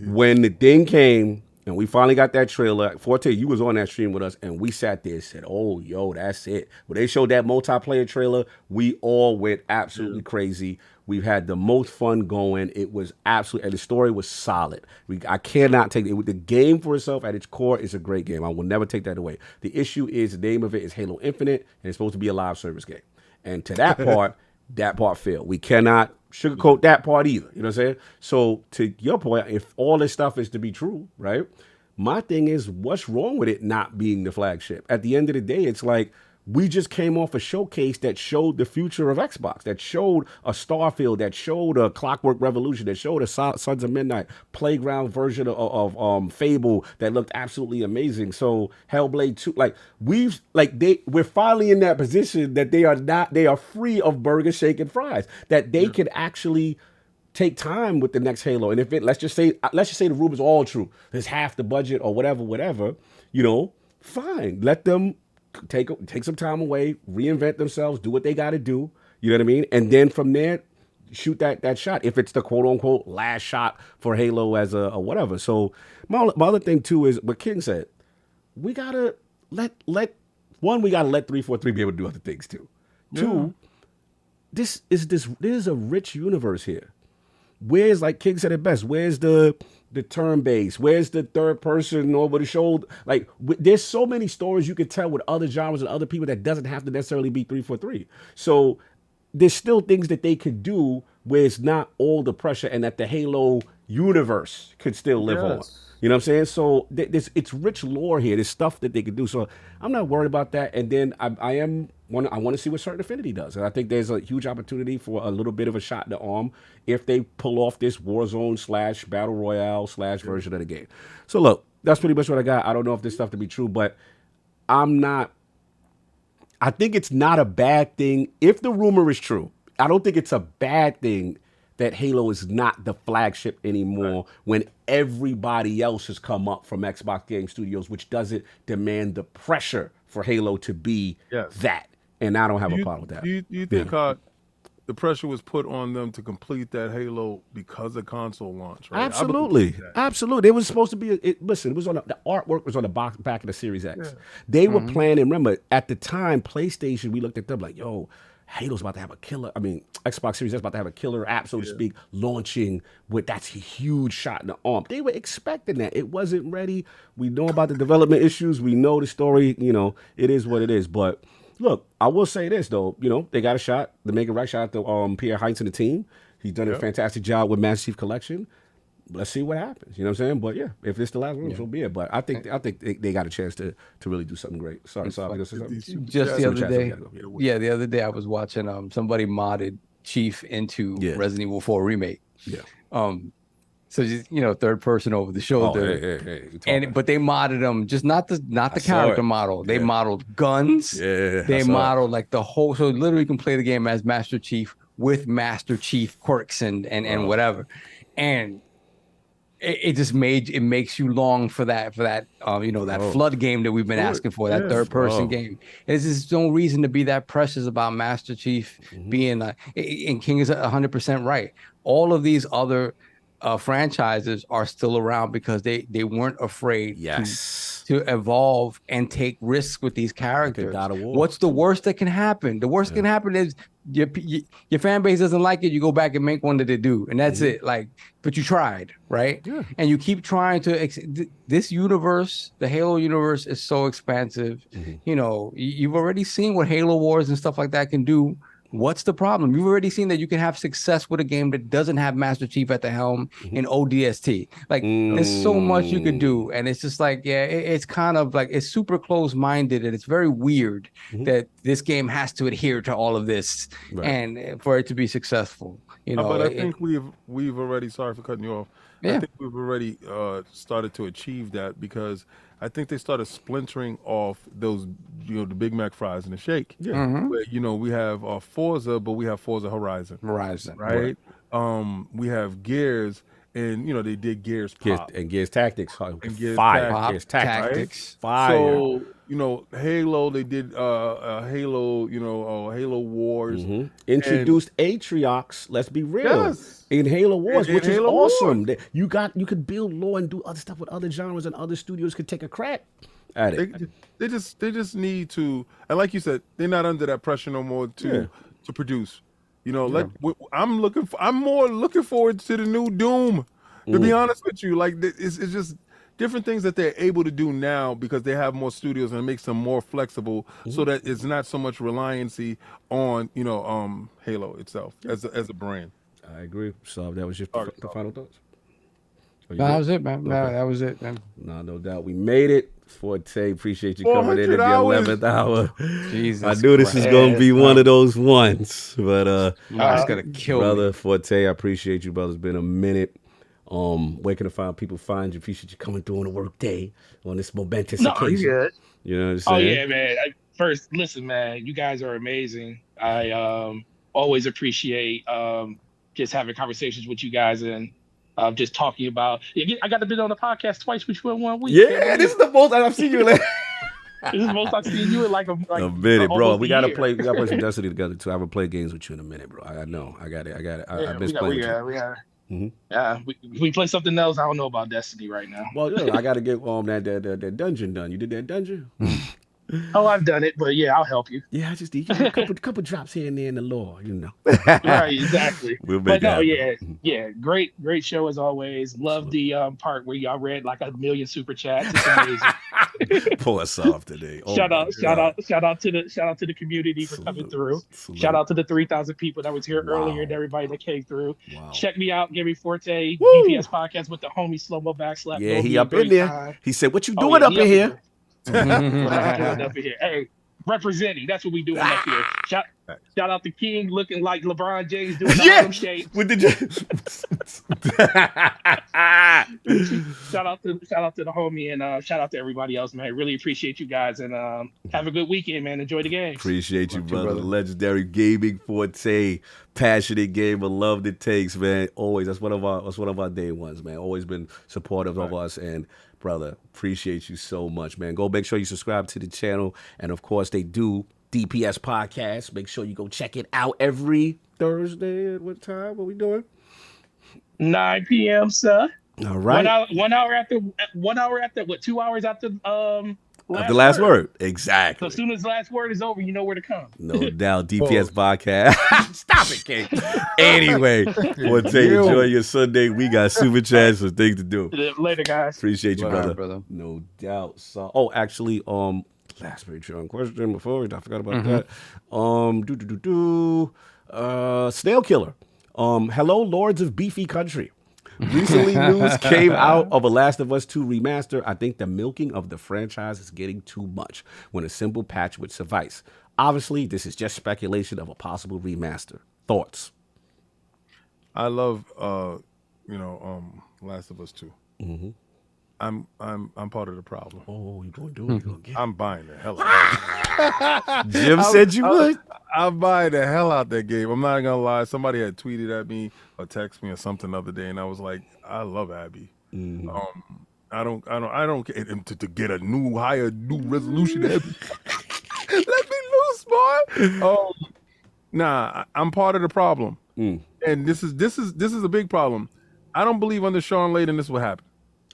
when the thing came and we finally got that trailer, Forte, you was on that stream with us, and we sat there and said, oh, yo, that's it. When they showed that multiplayer trailer, we all went absolutely crazy. We've had the most fun going. It was absolutely, and the story was solid. I cannot take it. The game for itself at its core is a great game. I will never take that away. The issue is the name of it is Halo Infinite, and it's supposed to be a live service game. And to that part, that part failed. We cannot sugarcoat that part either. You know what I'm saying? So to your point, if all this stuff is to be true, right? My thing is, what's wrong with it not being the flagship? At the end of the day, it's like, we just came off a showcase that showed the future of Xbox, that showed a Starfield, that showed a Clockwork Revolution, that showed a Sons of Midnight playground version of Fable that looked absolutely amazing. So Hellblade 2, we're finally in that position that they are free of burger, shake, and fries, that they can actually take time with the next Halo. And if let's just say the rumors are all true, there's half the budget or whatever, fine, let them take some time away, reinvent themselves, do what they got to do. You know what I mean? And then from there, shoot that shot. If it's the quote unquote last shot for Halo as a whatever. So my other thing too is what King said. We gotta let 343 be able to do other things too. Yeah. 2, this is a rich universe here. Where's, like King said it best, where's the turn base? Where's the third person over the shoulder? Like, there's so many stories you could tell with other genres and other people that doesn't have to necessarily be 343. So there's still things that they could do where it's not all the pressure, and that the Halo universe could still live on. You know what I'm saying? So it's rich lore here. There's stuff that they could do. So I'm not worried about that. And then I want to see what Certain Affinity does. And I think there's a huge opportunity for a little bit of a shot in the arm if they pull off this Warzone / Battle Royale / version of the game. So look, that's pretty much what I got. I don't know if this stuff to be true, but I think it's not a bad thing. If the rumor is true, I don't think it's a bad thing that Halo is not the flagship anymore when everybody else has come up from Xbox Game Studios, which doesn't demand the pressure for Halo to be that. And I don't have a problem with that. Do you think the pressure was put on them to complete that Halo because of console launch, right? Absolutely. Absolutely. It was supposed to be, listen, it was on the artwork was on the back of the Series X. Yeah. They were planning, remember, at the time, PlayStation, we looked at them like, yo, Halo's about to have a killer. I mean, Xbox Series X about to have a killer app, so to speak, launching with that's a huge shot in the arm. They were expecting that. It wasn't ready. We know about the development issues. We know the story. You know, it is what it is. But look, I will say this though. You know, they got a shot. The make it right shot to Pierre Heinz and the team. He's done a fantastic job with Master Chief Collection. Let's see what happens. You know what I'm saying? But yeah, if it's the last one, so be it. But I think they got a chance to really do something great. Sorry. Just the other day, the other day I was watching somebody modded Chief into Resident Evil 4 remake. Yeah. So just third person over the shoulder. But they modded him just not the character model. They modeled guns. Yeah. They modeled like the whole. So literally you can play the game as Master Chief with Master Chief quirks and whatever, and it makes you long for that flood game that we've been asking for, that third person game. There's just no reason to be that precious about Master Chief being and King is 100% right. All of these other franchises are still around because they weren't afraid to evolve and take risks with these characters. What's the worst that can happen? The worst that can happen is your fan base doesn't like it. You go back and make one that they do, and that's it. Like, but you tried, right? Yeah. And you keep trying to. This universe, the Halo universe, is so expansive. You've already seen what Halo Wars and stuff like that can do. What's the problem? You've already seen that you can have success with a game that doesn't have Master Chief at the helm in ODST. Like, there's so much you could do. And it's just like, it's kind of like, it's super close-minded, and it's very weird that this game has to adhere to all of this and for it to be successful. But I think we've already, sorry for cutting you off. I think we've already started to achieve that because I think they started splintering off those, the Big Mac fries and the shake. Yeah. Where, we have Forza, but we have Forza Horizon. Right? We have Gears, and they did Gears Pop. And Gears Tactics. And Gears Tactics. Fire. So, Halo, they did Halo, Halo Wars. Introduced Atriox, let's be real. In Halo Wars, which is awesome. You could build lore and do other stuff with other genres, and other studios could take a crack at it. They just need to, and like you said, they're not under that pressure no more to produce. I'm more looking forward to the new Doom. To be honest with you, like it's just different things that they're able to do now because they have more studios, and it makes them more flexible, so that it's not so much reliancy on Halo itself as a brand. I agree. So that was your final thoughts. That was it, man. No, that was it, man. No doubt. We made it. Forte, appreciate you coming in at the 11th hour. Jesus, I knew this was going to be one of those ones, but it's going to kill brother me. Forte, I appreciate you, brother. It's been a minute. Where can people find you? Appreciate you coming through on a work day on this momentous occasion. Good. You know what I'm saying? Oh yeah, man. First, listen, man. You guys are amazing. I always appreciate just having conversations with you guys and just talking about. I got to be on the podcast twice, which went 1 week. Yeah, this is the most I've seen you in. This is the most I've seen you in like a minute, bro. We gotta play some Destiny together too. I haven't played games with you in a minute, bro. I know. I got it. I've been playing. Yeah, we play something else. I don't know about Destiny right now. Well, I got to get that dungeon done. You did that dungeon? Oh, I've done it, but yeah, I'll help you. Yeah, I just need a couple drops here and there in the lore, Right, exactly. Great show as always. Love the part where y'all read like 1 million super chats. It's amazing. Pull us off today. Oh shout my out to the community for coming through. Shout out to the 3,000 people that was here earlier and everybody that came through. Check me out, Gary Forte, DPS podcast with the homie Slow Mo Backslap. Yeah, he up in there. Time. He said, "What you doing up in here?" Hey, representing. That's what we doing up here. Shout out to King looking like LeBron James doing the Harlem Shake. With the shout out to the homie and shout out to everybody else, man. Really appreciate you guys and have a good weekend, man. Enjoy the game. Appreciate you, brother. Legendary gaming forte, passionate gamer, love that takes, man. Always, that's one of our day ones, man. Always been supportive of us, and brother, appreciate you so much, man. Go make sure you subscribe to the channel, and of course they do DPS podcast. Make sure you go check it out every Thursday. At what time are we doing? 9 p.m. sir. All right. 1 hour after what? 2 hours after the last word. Exactly. So as soon as the last word is over, you know where to come. No doubt. DPS podcast. Stop it, King. Anyway, enjoy your Sunday. We got super chats and things to do. Later, guys. Appreciate you, brother. No doubt. So, actually, last Patreon question before I forgot about that. Snail Killer. Hello, Lords of Beefy Country. Recently, news came out of a Last of Us 2 remaster. I think the milking of the franchise is getting too much when a simple patch would suffice. Obviously, this is just speculation of a possible remaster. Thoughts? I love, Last of Us 2. Mm-hmm. I'm part of the problem. Oh, you gonna do it? I'm buying the hell out. Jim said you would. I'm buying the hell out that game. I'm not gonna lie. Somebody had tweeted at me or texted me or something the other day, and I was like, I love Abby. Mm-hmm. I don't care to get a higher resolution. Abby. Let me loose, boy. Nah, I'm part of the problem, and this is a big problem. I don't believe under Shaun Layden this will happen.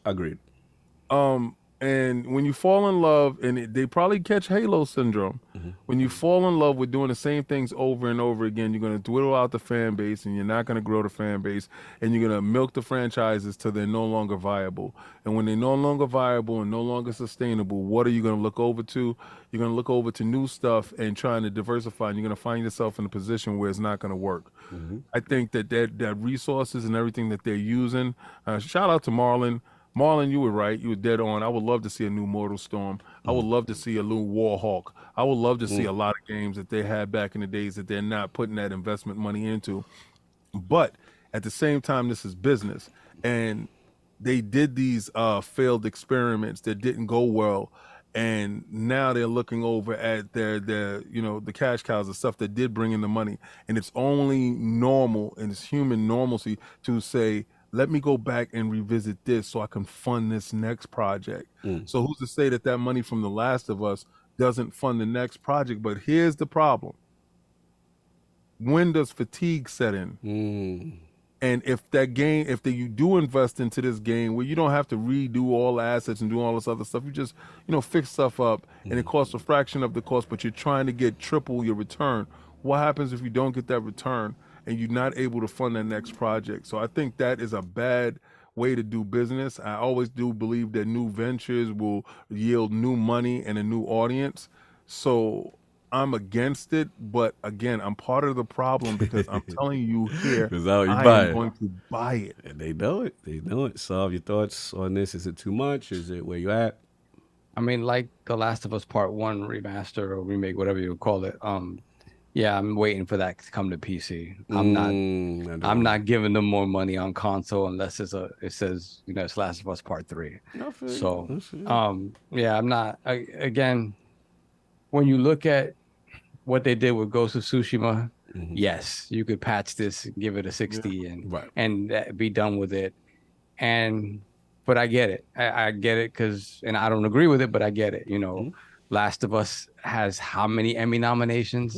Agreed. And when you fall in love, and they probably catch Halo syndrome, when you fall in love with doing the same things over and over again, you're going to dwindle out the fan base, and you're not going to grow the fan base, and you're going to milk the franchises till they're no longer viable. And when they're no longer viable and no longer sustainable, what are you going to look over to? You're going to look over to new stuff and trying to diversify, and you're going to find yourself in a position where it's not going to work. I think that resources and everything that they're using, shout out to Marlon. Marlon, you were right. You were dead on. I would love to see a new Mortal Storm. I would love to see a new Warhawk. I would love to see a lot of games that they had back in the days that they're not putting that investment money into. But at the same time, this is business. And they did these failed experiments that didn't go well. And now they're looking over at their the cash cows, the stuff that did bring in the money. And it's only normal and it's human normalcy to say, let me go back and revisit this so I can fund this next project. So who's to say that money from The Last of Us doesn't fund the next project? But here's the problem. When does fatigue set in? And if you do invest into this game where you don't have to redo all the assets and do all this other stuff, you just, fix stuff up and it costs a fraction of the cost, but you're trying to get triple your return. What happens if you don't get that return and you're not able to fund that next project? So I think that is a bad way to do business. I always do believe that new ventures will yield new money and a new audience. So I'm against it, but again, I'm part of the problem because I'm telling you here, I'm going to buy it. And they know it. They know it. Solve your thoughts on this. Is it too much? Is it where you at? I mean, like The Last of Us Part 1 remaster or remake, whatever you would call it. Yeah, I'm waiting for that to come to PC. I'm not giving them more money on console unless it says it's Last of Us Part 3. So yeah, I'm not. Again, when you look at what they did with Ghost of Tsushima, yes, you could patch this, give it a 60, and be done with it. But I get it. I get it and I don't agree with it, but I get it. Last of Us has how many Emmy nominations?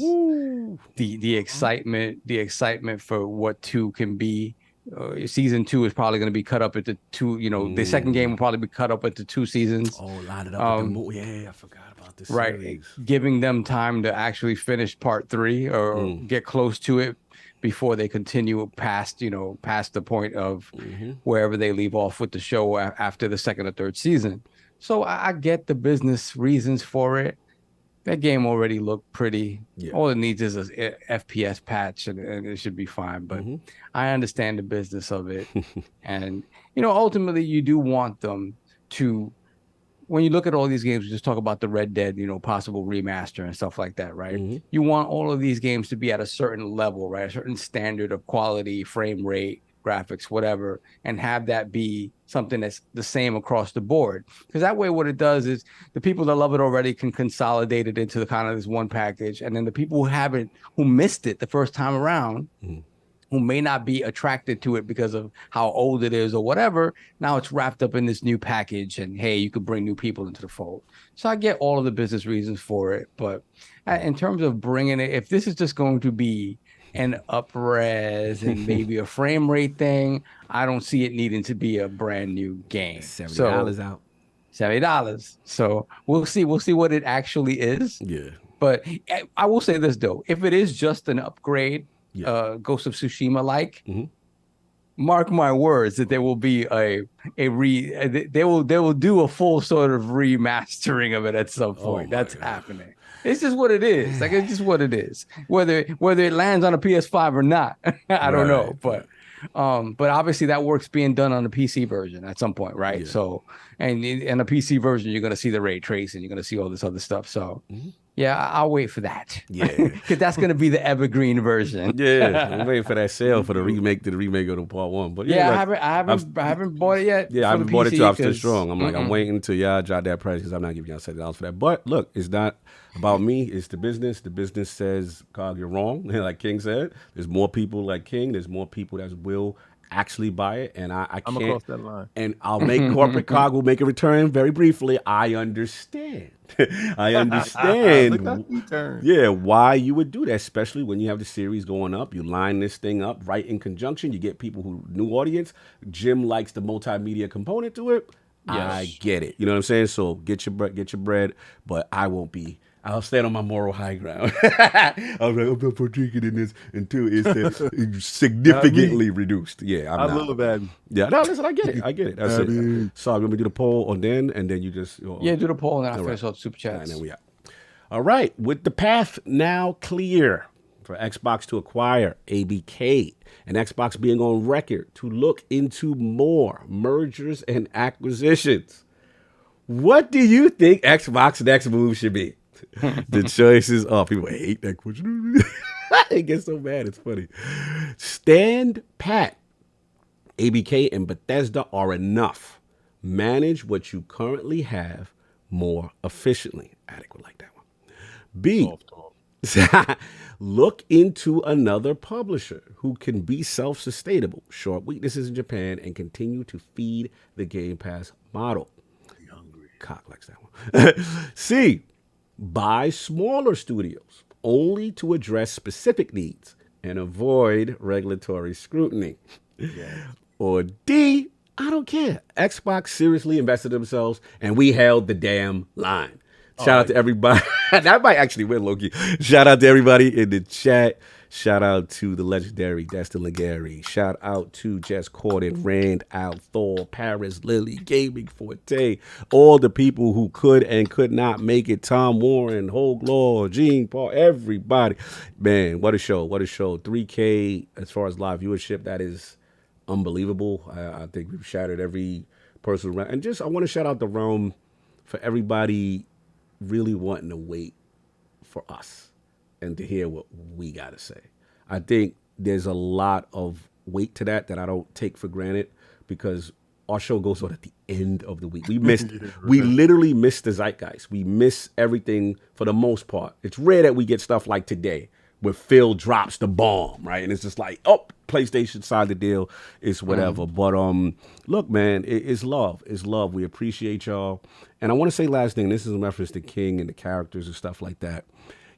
The excitement for what 2 can be. Season 2 is probably going to be cut up into 2. The second game will probably be cut up into 2 seasons. Oh, line it up. Yeah, I forgot about this. Right, series. Giving them time to actually finish Part 3 or get close to it before they continue past the point of wherever they leave off with the show after the second or third season. So I get the business reasons for it. That game already looked pretty. Yeah. All it needs is a FPS patch, and it should be fine. But I understand the business of it, and ultimately, you do want them to. When you look at all these games, we just talk about the Red Dead, possible remaster and stuff like that, right? You want all of these games to be at a certain level, right? A certain standard of quality, frame rate, graphics, whatever, and have that be something that's the same across the board. Because that way, what it does is the people that love it already can consolidate it into the kind of this one package, and then the people who missed it the first time around, who may not be attracted to it because of how old it is or whatever, now it's wrapped up in this new package, and hey, you could bring new people into the fold. So I get all of the business reasons for it, but in terms of bringing it, if this is just going to be an up-res and maybe a frame rate thing, I don't see it needing to be a brand new game. $70 out. $70. So we'll see what it actually is. Yeah. But I will say this though, if it is just an upgrade, Ghost of Tsushima like, mark my words that there will be they will do a full sort of remastering of it at some point. That's happening. It's just what it is. Like, it's just what it is. Whether it lands on a PS5 or not, I don't know. But obviously that work's being done on the PC version at some point, right? Yeah. So, and in a PC version, you're gonna see the ray tracing, you're gonna see all this other stuff. So, yeah, I'll wait for that. Yeah, because that's gonna be the evergreen version. Yeah, I'm waiting for that sale for the remake of the part 1. But yeah, I haven't bought it yet. Yeah, I haven't bought it till I'm still strong. I'm like, I'm waiting till y'all drop that price because I'm not giving y'all $70 for that. But look, it's not about me. It's the business. The business says, Cog, you're wrong. Like King said, there's more people like King. There's more people that will actually buy it, and I can't. I'm across that line. And I'll make corporate Cog will make a return very briefly. I understand. I understand. Yeah, why you would do that, especially when you have the series going up. You line this thing up right in conjunction. You get people who new audience. Jim likes the multimedia component to it. Yes. I get it. You know what I'm saying? So get your bread, but I won't be. I'll stand on my moral high ground. I'm like, I'm not partaking in this until it's significantly reduced. Yeah, I love that. Yeah, no, listen, I get it. That's it. So let me do the poll on then, and then you just do the poll, and then I'll finish up super chats. And then we out. All right, with the path now clear for Xbox to acquire ABK, and Xbox being on record to look into more mergers and acquisitions, what do you think Xbox's next move should be? The choices people hate that question. They get so mad, it's funny. Stand pat. ABK and Bethesda are enough. Manage what you currently have more efficiently. Adequate like that one. B. Look into another publisher who can be self-sustainable, short weaknesses in Japan, and continue to feed the Game Pass model. Cock likes that one. C. Buy smaller studios only to address specific needs and avoid regulatory scrutiny. Yeah. Or D, I don't care. Xbox seriously invested themselves and we held the damn line. Shout out to everybody. That might actually win, Loki. Shout out to everybody in the chat. Shout out to the legendary Destin Legary. Shout out to Jess Corden, Rand, Al, Thor, Paris, Lily, Gaming Forte, all the people who could and could not make it. Tom Warren, Hogue Law, Gene Paul, everybody. Man, what a show. What a show. 3K as far as live viewership. That is unbelievable. I think we've shattered every person around. And just I want to shout out the realm for everybody really wanting to wait for us and to hear what we got to say. I think there's a lot of weight to that I don't take for granted because our show goes on at the end of the week. We literally miss the zeitgeist. We miss everything for the most part. It's rare that we get stuff like today where Phil drops the bomb, right? And it's just like, oh, PlayStation signed the deal. It's whatever. But look, man, it's love. It's love. We appreciate y'all. And I want to say last thing, this is in reference to King and the characters and stuff like that.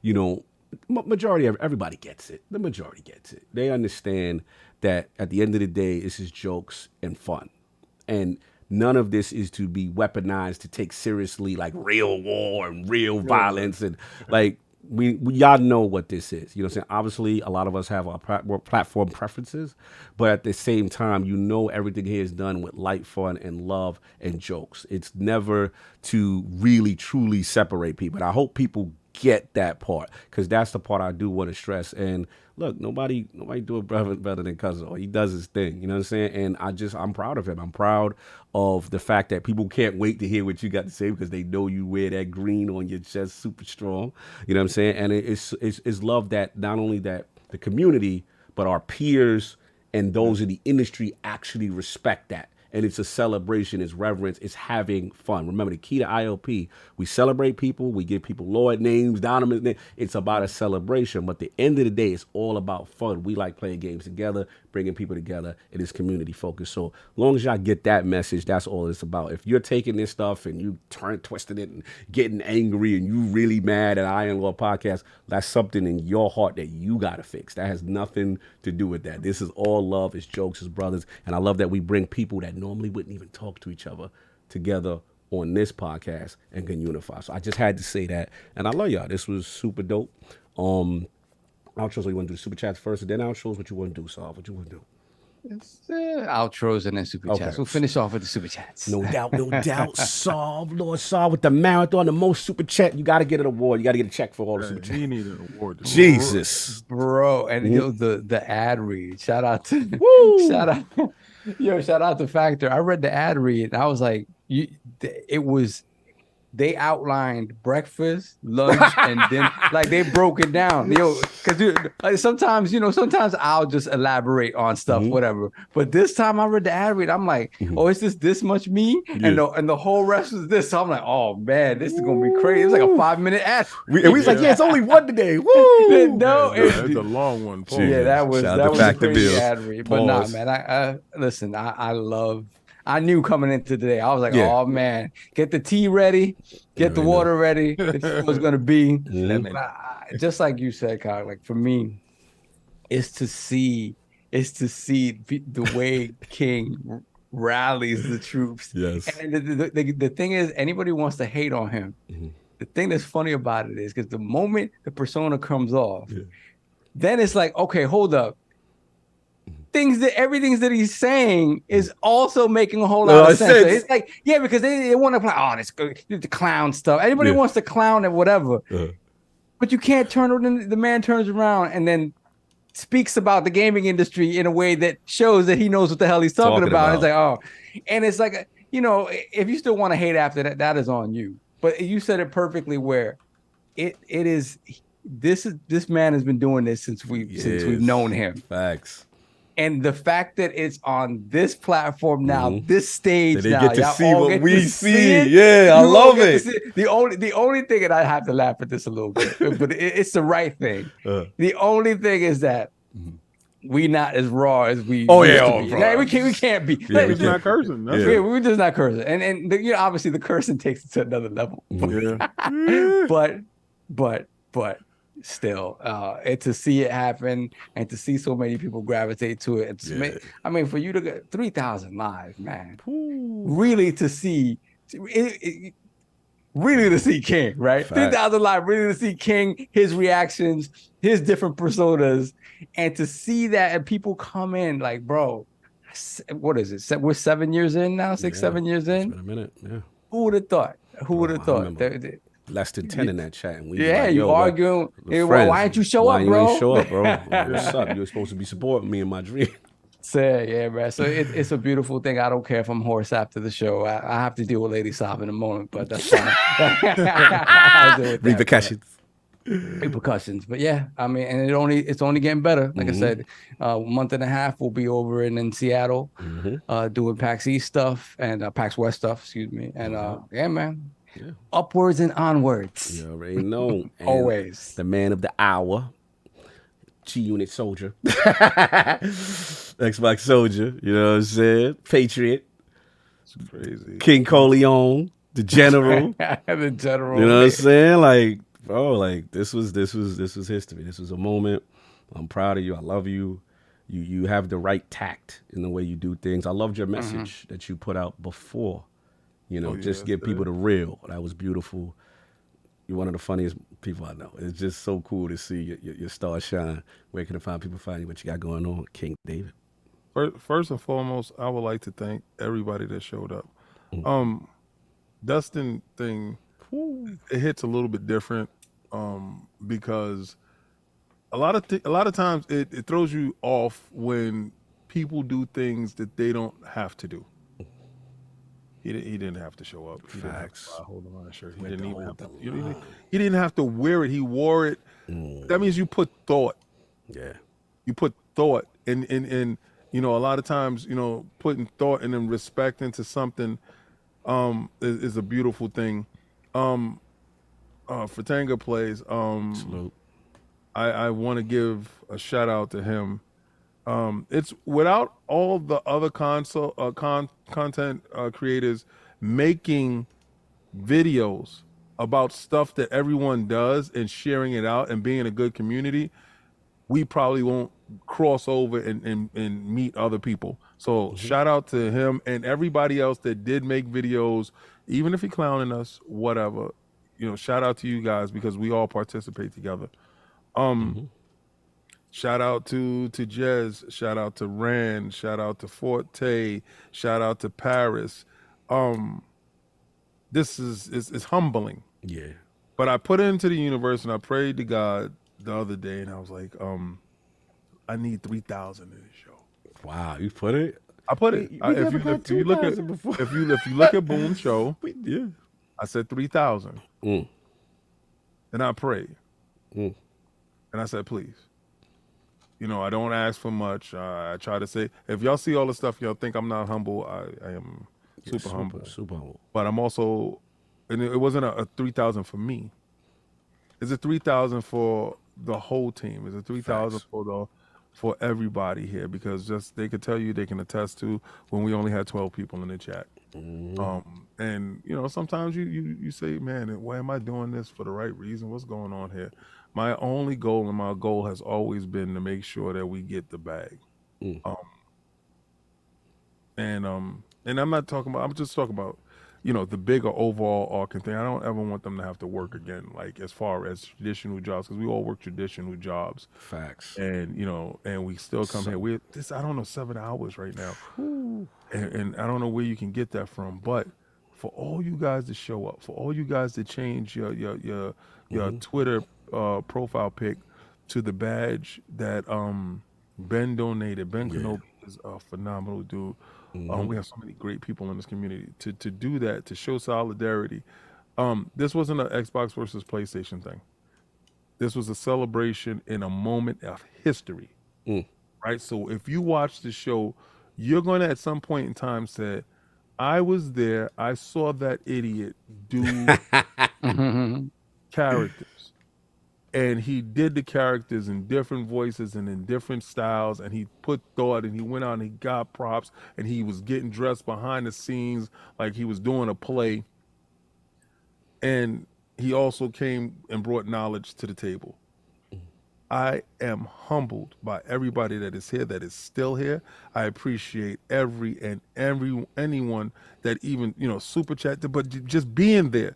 You know, majority of everybody gets it. The majority gets it. They understand that at the end of the day, this is jokes and fun. And none of this is to be weaponized to take seriously like real war and real violence. And like, we y'all know what this is. You know what I'm saying? Obviously, a lot of us have our platform preferences, but at the same time, you know everything here is done with light fun and love and jokes. It's never to really, truly separate people. And I hope people get that part, because that's the part I do want to stress. And look, nobody do it better than Cousin. He does his thing, you know what I'm saying? And I'm proud of him. I'm proud of the fact that people can't wait to hear what you got to say, because they know you wear that green on your chest super strong, you know what I'm saying? And it's love that not only that the community, but our peers and those in the industry actually respect that. And it's a celebration, it's reverence, it's having fun. Remember, the key to ILP, we celebrate people, we give people Lord names, Donovan names. It's about a celebration, but at the end of the day, it's all about fun. We like playing games together, bringing people together. It is community focused. So as long as y'all get that message, that's all it's about. If you're taking this stuff and you twisting it and getting angry and you really mad at Iron Law Podcast, that's something in your heart that you got to fix. That has nothing to do with that. This is all love, it's jokes, it's brothers. And I love that we bring people that normally wouldn't even talk to each other together on this podcast and can unify. So I just had to say that. And I love y'all. This was super dope. Outros, what you want to do? Super chats first and then outros? What you want to do, Saul? What you want to do? It's outros and then super chats. We'll finish off with the super chats. No doubt, no doubt. Saul, Lord Saul with the marathon, the most super chat. You got to get an award. You got to get a check for all the super chats. He need an award. Jesus. Bro. And yo, the ad read. Shout out to shout out to Factor. I read the ad read and I was like, they outlined breakfast, lunch, and dinner. Like they broke it down. Because like sometimes I'll just elaborate on stuff, whatever. But this time I read the ad read, I'm like, oh, it's just this much me, and the whole rest was this. So I'm like, oh man, this is gonna be crazy. It's like a 5-minute ad. We was like, yeah, it's only one today. Woo! No, it's a long one. Paul. Yeah, that was a crazy ad read. But nah, man, I listen. I knew coming into today, I was like, oh man, get the tea ready, get the water ready. This is what's gonna be. Just like you said, Kyle, like for me, it's to see the way King rallies the troops. Yes. And the thing is, anybody who wants to hate on him, the thing that's funny about it is because the moment the persona comes off, then it's like, okay, hold up. Everything that he's saying is also making a whole lot of sense. So it's like, yeah, because they want to play, this the clown stuff. Anybody wants to clown at whatever. But you can't the man turns around and then speaks about the gaming industry in a way that shows that he knows what the hell he's talking about. It's like, and it's like, if you still want to hate after that, that is on you. But you said it perfectly where it is, this man has been doing this since we've known him. Facts. And the fact that it's on this platform now, this stage they now, get to see what we see. I love it. The only thing, and I have to laugh at this a little bit, but it's the right thing. The only thing is that we not as raw as we. We can't be. We're just not cursing. We're just not cursing, and obviously the cursing takes it to another level. But still, and to see it happen and to see so many people gravitate to it. I mean, for you to get 3,000 live, man, really to see King, right? 3,000 live, really to see King, his reactions, his different personas, and to see that and people come in like, bro, what is it? We're 7 years in now, 7 years in. It's been a minute, yeah. Who would have thought? Who would have thought? Less than 10 in that chat. And you arguing. Why didn't you show up, bro? You ain't show up, bro. What's up? You were supposed to be supporting me in my dream. Yeah, man. So it's a beautiful thing. I don't care if I'm hoarse after the show. I have to deal with Lady Sob in a moment, but that's fine. Repercussions. But yeah, I mean, and it's only getting better. Like I said, a month and a half we'll be over in Seattle doing PAX East stuff and PAX West stuff, excuse me. And yeah, man. Yeah. Upwards and onwards. You already know. Always. The man of the hour. G-Unit soldier. Xbox soldier. You know what I'm saying? Patriot. It's crazy. King Corleone. The general. The general. You know what I'm saying? Like, bro, like this was history. This was a moment. I'm proud of you. I love you. You have the right tact in the way you do things. I loved your message that you put out before. Just give people the real. That was beautiful. You're one of the funniest people I know. It's just so cool to see your star shine. Where can people find you? What you got going on, King David? First and foremost, I would like to thank everybody that showed up. Dustin thing, it hits a little bit different because a lot of times it throws you off when people do things that they don't have to do. He didn't have to show up. He didn't have to hold on a shirt. He didn't even have to. He didn't have to wear it. He wore it. That means you put thought. Yeah. You put thought, and you know, a lot of times, you know, putting thought and then respect into something is a beautiful thing. Fratanga plays. I want to give a shout out to him. It's without all the other content creators making videos about stuff that everyone does and sharing it out and being a good community, we probably won't cross over and meet other people. So shout out to him and everybody else that did make videos, even if he clowning us, whatever. You know, shout out to you guys because we all participate together. Shout out to Jez, shout out to Rand, shout out to Forte, shout out to Paris. This is humbling. Yeah. But I put it into the universe and I prayed to God the other day and I was like, I need 3,000 in this show. Wow, you put it? I put it. If you look at Boom Show, yeah. I said 3,000. And I prayed. And I said, please. You know, I don't ask for much. I try to say, if y'all see all the stuff, y'all think I'm not humble. I am super humble. Super humble. But I'm also, and it wasn't a 3,000 for me. It's a 3,000 for the whole team. It's a 3,000 for everybody here because just they could tell you, they can attest to when we only had 12 people in the chat. And you know, sometimes you say, man, why am I doing this for the right reason? What's going on here? My only goal and my goal has always been to make sure that we get the bag. And I'm not talking about, I'm just talking about, you know, the bigger overall arcing thing. I don't ever want them to have to work again, like as far as traditional jobs, because we all work traditional jobs. Facts. And, you know, and we still come here. We're this, I don't know, 7 hours right now. And I don't know where you can get that from, but for all you guys to show up, for all you guys to change your Twitter profile pic to the badge that Ben donated. Ben Kenobi is a phenomenal dude. We have so many great people in this community. To do that, to show solidarity. This wasn't an Xbox versus PlayStation thing. This was a celebration in a moment of history. Right? So if you watch the show, you're going to at some point in time say, I was there, I saw that idiot do characters. And he did the characters in different voices and in different styles, and he put thought, and he went out and he got props, and he was getting dressed behind the scenes like he was doing a play. And he also came and brought knowledge to the table. I am humbled by everybody that is here, that is still here. I appreciate anyone that even, you know, super chat, but just being there.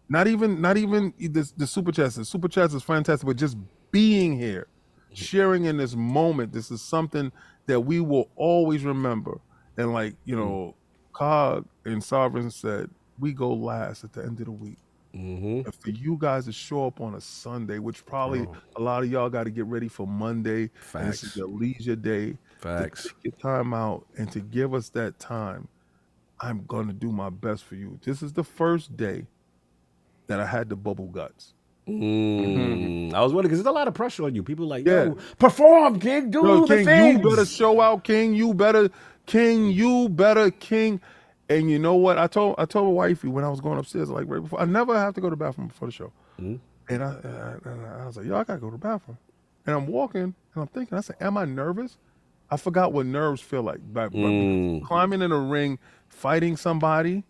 Not even the super chats. The super chats is fantastic, but just being here, sharing in this moment. This is something that we will always remember. And like, you know, Cog and Sovereign said, we go last at the end of the week. And for you guys to show up on a Sunday, which probably a lot of y'all got to get ready for Monday. And this is your leisure day. Facts. To take your time out and to give us that time. I'm going to do my best for you. This is the first day that I had the bubble guts. I was wondering because there's a lot of pressure on you. People like, yo, perform, King, do the King, things. you better show out, King. You better, King. And you know what? I told my wifey when I was going upstairs, like right before, I never have to go to the bathroom before the show. And I was like, yo, I gotta go to the bathroom. And I'm walking and I'm thinking, I said, am I nervous? I forgot what nerves feel like. Climbing in a ring, fighting somebody.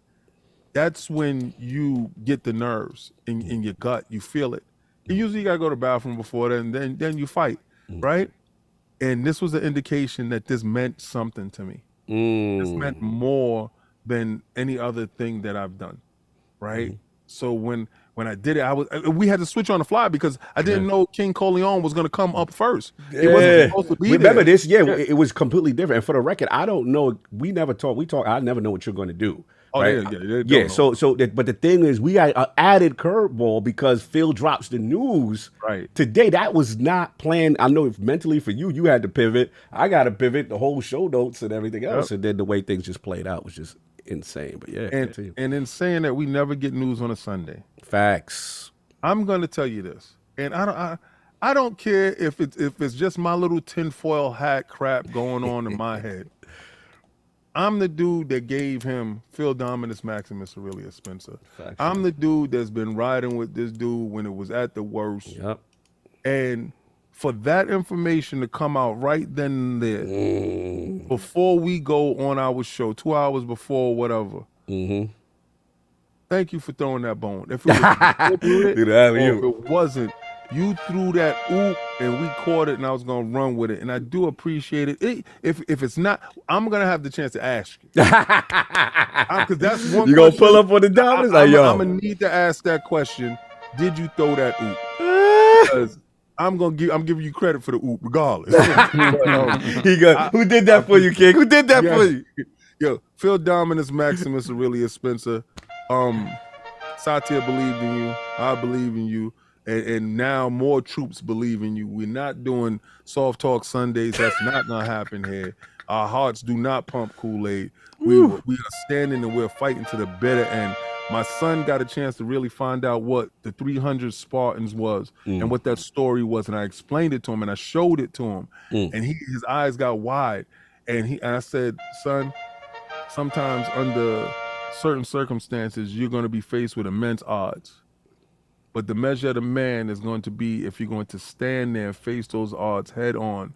That's when you get the nerves in your gut. You feel it. You usually got to go to the bathroom before that, and then you fight, right? And this was an indication that this meant something to me. This meant more than any other thing that I've done, right? So when when I did it, we had to switch on the fly because I didn't know King Coleon was going to come up first. It wasn't supposed to be Remember there. this? Yeah, it was completely different. And for the record, I don't know. We never talk. We talk. I never know what you're going to do. Oh, right? yeah. But the thing is, we got an added curveball because Phil drops the news today. That was not planned. I know if mentally for you had to pivot. I got to pivot the whole show notes and everything else. And then the way things just played out was just insane. But yeah, and in saying that we never get news on a Sunday. Facts. I'm going to tell you this, and I don't care if it's just my little tinfoil hat crap going on in my head. I'm the dude that gave him Phil Dominus Maximus Aurelius Spencer. Facts. I'm the dude that's been riding with this dude when it was at the worst. Yep. And for that information to come out right then and there, before we go on our show, 2 hours before, whatever. Thank you for throwing that bone. If it was if it wasn't, you threw that oop and we caught it, and I was gonna run with it. And I do appreciate it. If it's not, I'm gonna have the chance to ask you. Because that's one. You gonna pull up on the Dominus? I'm gonna need to ask that question. Did you throw that oop? Because I'm giving you credit for the oop regardless. Who did that for you, King? Who did that for you? Yo, Phil Dominus Maximus Aurelius Spencer. Satya believed in you. I believe in you. And now more troops believe in you. We're not doing soft talk Sundays. That's not gonna happen here. Our hearts do not pump Kool-Aid. We are standing and we're fighting to the bitter end. My son got a chance to really find out what the 300 Spartans was and what that story was, and I explained it to him and I showed it to him, and his eyes got wide, and I said, son, sometimes under certain circumstances you're going to be faced with immense odds, but the measure of the man is going to be if you're going to stand there and face those odds head on,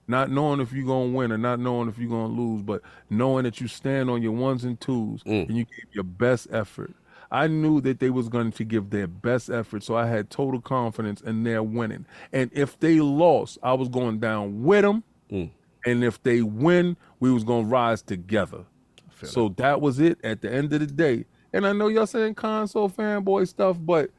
not knowing if you're going to win or not knowing if you're going to lose, but knowing that you stand on your ones and twos and you give your best effort. I knew that they was going to give their best effort, so I had total confidence in their winning. And if they lost, I was going down with them. And if they win, we was going to rise together. So that was it at the end of the day. And I know y'all saying console fanboy stuff, but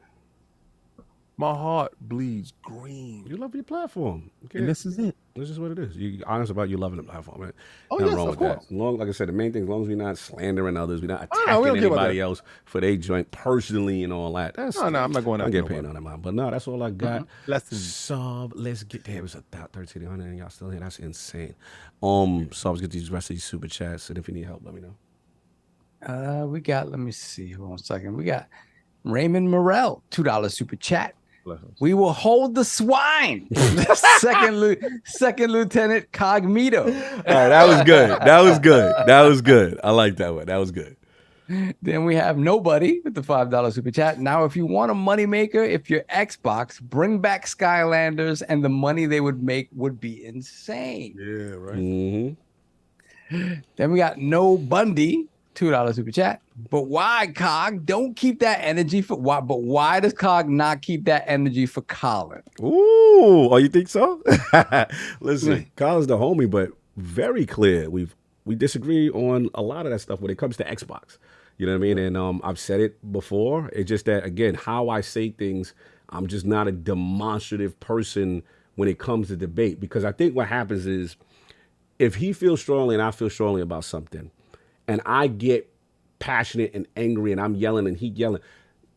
my heart bleeds green. You love your platform. Okay. And this is it. This is what it is. You're honest about you loving the platform, man. Oh, nothing yes, wrong of with course. that. Like I said, the main thing, as long as we're not slandering others, we're not attacking anybody else for their joint personally and all that. No, I'm not going out. I get paid on that, man. But no, that's all I got. Lessons. Let's get there. It was about 1,300 and y'all still here. That's insane. So let's get these rest of these super chats. And if you need help, let me know. We got, let me see. Hold on a second. We got Raymond Morrell, $2 super chat. We will hold the swine. Second Lieutenant Cognito. All right, that was good. That was good. I like that one. That was good. Then we have Nobody with the $5 super chat. Now, if you want a moneymaker, if you're Xbox, bring back Skylanders, and the money they would make would be insane. Yeah, right. Then we got No Bundy, $2 super chat. But why, Cog? Don't keep that energy for why? But why does Cog not keep that energy for Colin? Ooh, oh, you think so? Listen, Colin's the homie, but very clear. We disagree on a lot of that stuff when it comes to Xbox. You know what I mean? And I've said it before. It's just that, again, how I say things, I'm just not a demonstrative person when it comes to debate. Because I think what happens is if he feels strongly and I feel strongly about something, and I get passionate and angry and I'm yelling and he yelling,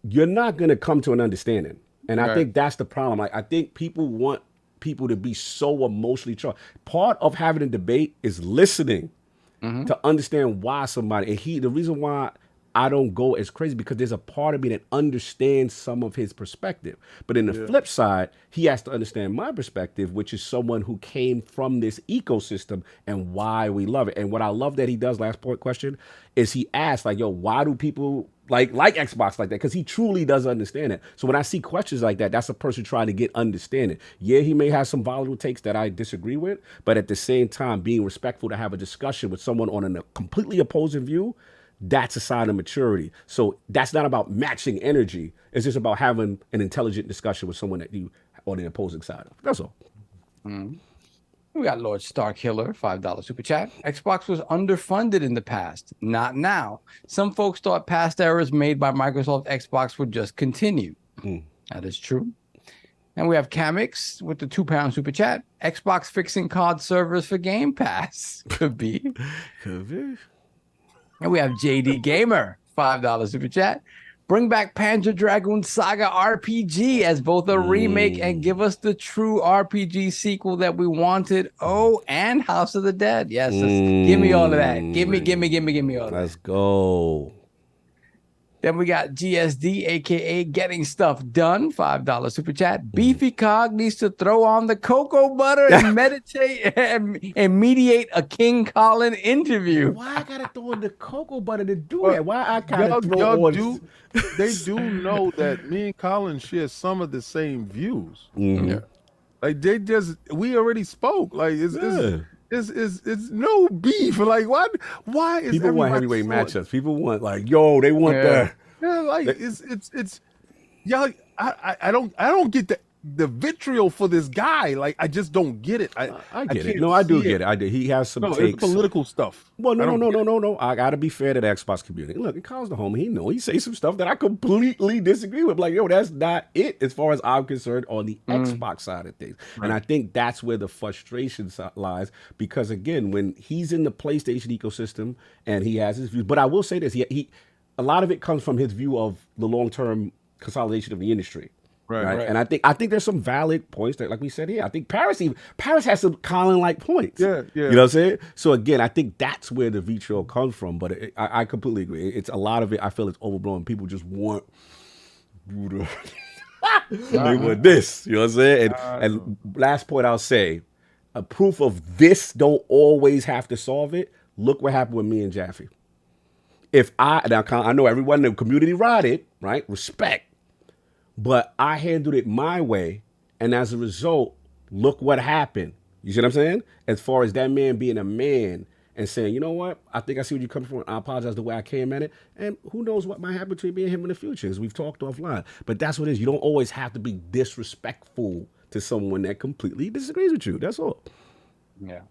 you're not going to come to an understanding. And I think that's the problem. Like, I think people want people to be so emotionally charged. Part of having a debate is listening to understand why somebody, and the reason why I don't go as crazy because there's a part of me that understands some of his perspective. But in the flip side, he has to understand my perspective, which is someone who came from this ecosystem and why we love it. And what I love that he does, last point question, is he asks, like, yo, why do people like Xbox like that? Because he truly does understand it. So when I see questions like that, that's a person trying to get understanding. Yeah, he may have some volatile takes that I disagree with, but at the same time, being respectful to have a discussion with someone on a completely opposing view, that's a sign of maturity. So that's not about matching energy. It's just about having an intelligent discussion with someone that you on the opposing side of. That's all. We got Lord Starkiller, $5 super chat. Xbox was underfunded in the past, not now. Some folks thought past errors made by Microsoft Xbox would just continue. That is true. And we have Camix with the £2 super chat. Xbox fixing COD servers for Game Pass. Could be. Could be. And we have JD Gamer, $5 super chat. Bring back Panzer Dragoon Saga RPG as both a remake and give us the true RPG sequel that we wanted. Oh, and House of the Dead. Yes, give me all of that. Give me all of that. Let's go. Then we got GSD, aka Getting Stuff Done, $5 super chat. Beefy Cog needs to throw on the cocoa butter and meditate and mediate a King Colin interview. Why I gotta throw in the cocoa butter to do that? Why I gotta throw on? They do know that me and Colin share some of the same views. Yeah. Like we already spoke. Like it's no beef. Like why is people want heavyweight matchups? People want they want that. Yeah, like it's y'all. I don't get the vitriol for this guy. Like I just don't get it. I get it. No, I do get it. I do. He has some takes. It's political stuff. Well, no. I gotta be fair to the Xbox community. Look, Kyle's the homie. He know he say some stuff that I completely disagree with. Like, yo, that's not it as far as I'm concerned on the Xbox side of things. Right. And I think that's where the frustration lies. Because again, when he's in the PlayStation ecosystem and he has his views, but I will say this: he a lot of it comes from his view of the long-term consolidation of the industry. Right. And I think there's some valid points that, like we said here, I think Paris has some Colin-like points. Yeah. You know what I'm saying? So again, I think that's where the vitriol comes from. But I completely agree. It's a lot of it. I feel it's overblown. People just want they want this. You know what I'm saying? And last point I'll say, a proof of this don't always have to solve it. Look what happened with me and Jaffe. I know everyone in the community rotted, right? Respect. But I handled it my way, and as a result, look what happened. You see what I'm saying? As far as that man being a man and saying, you know what? I think I see where you're coming from. I apologize the way I came at it. And who knows what might happen between me and him in the future, as we've talked offline. But that's what it is. You don't always have to be disrespectful to someone that completely disagrees with you. That's all. Yeah.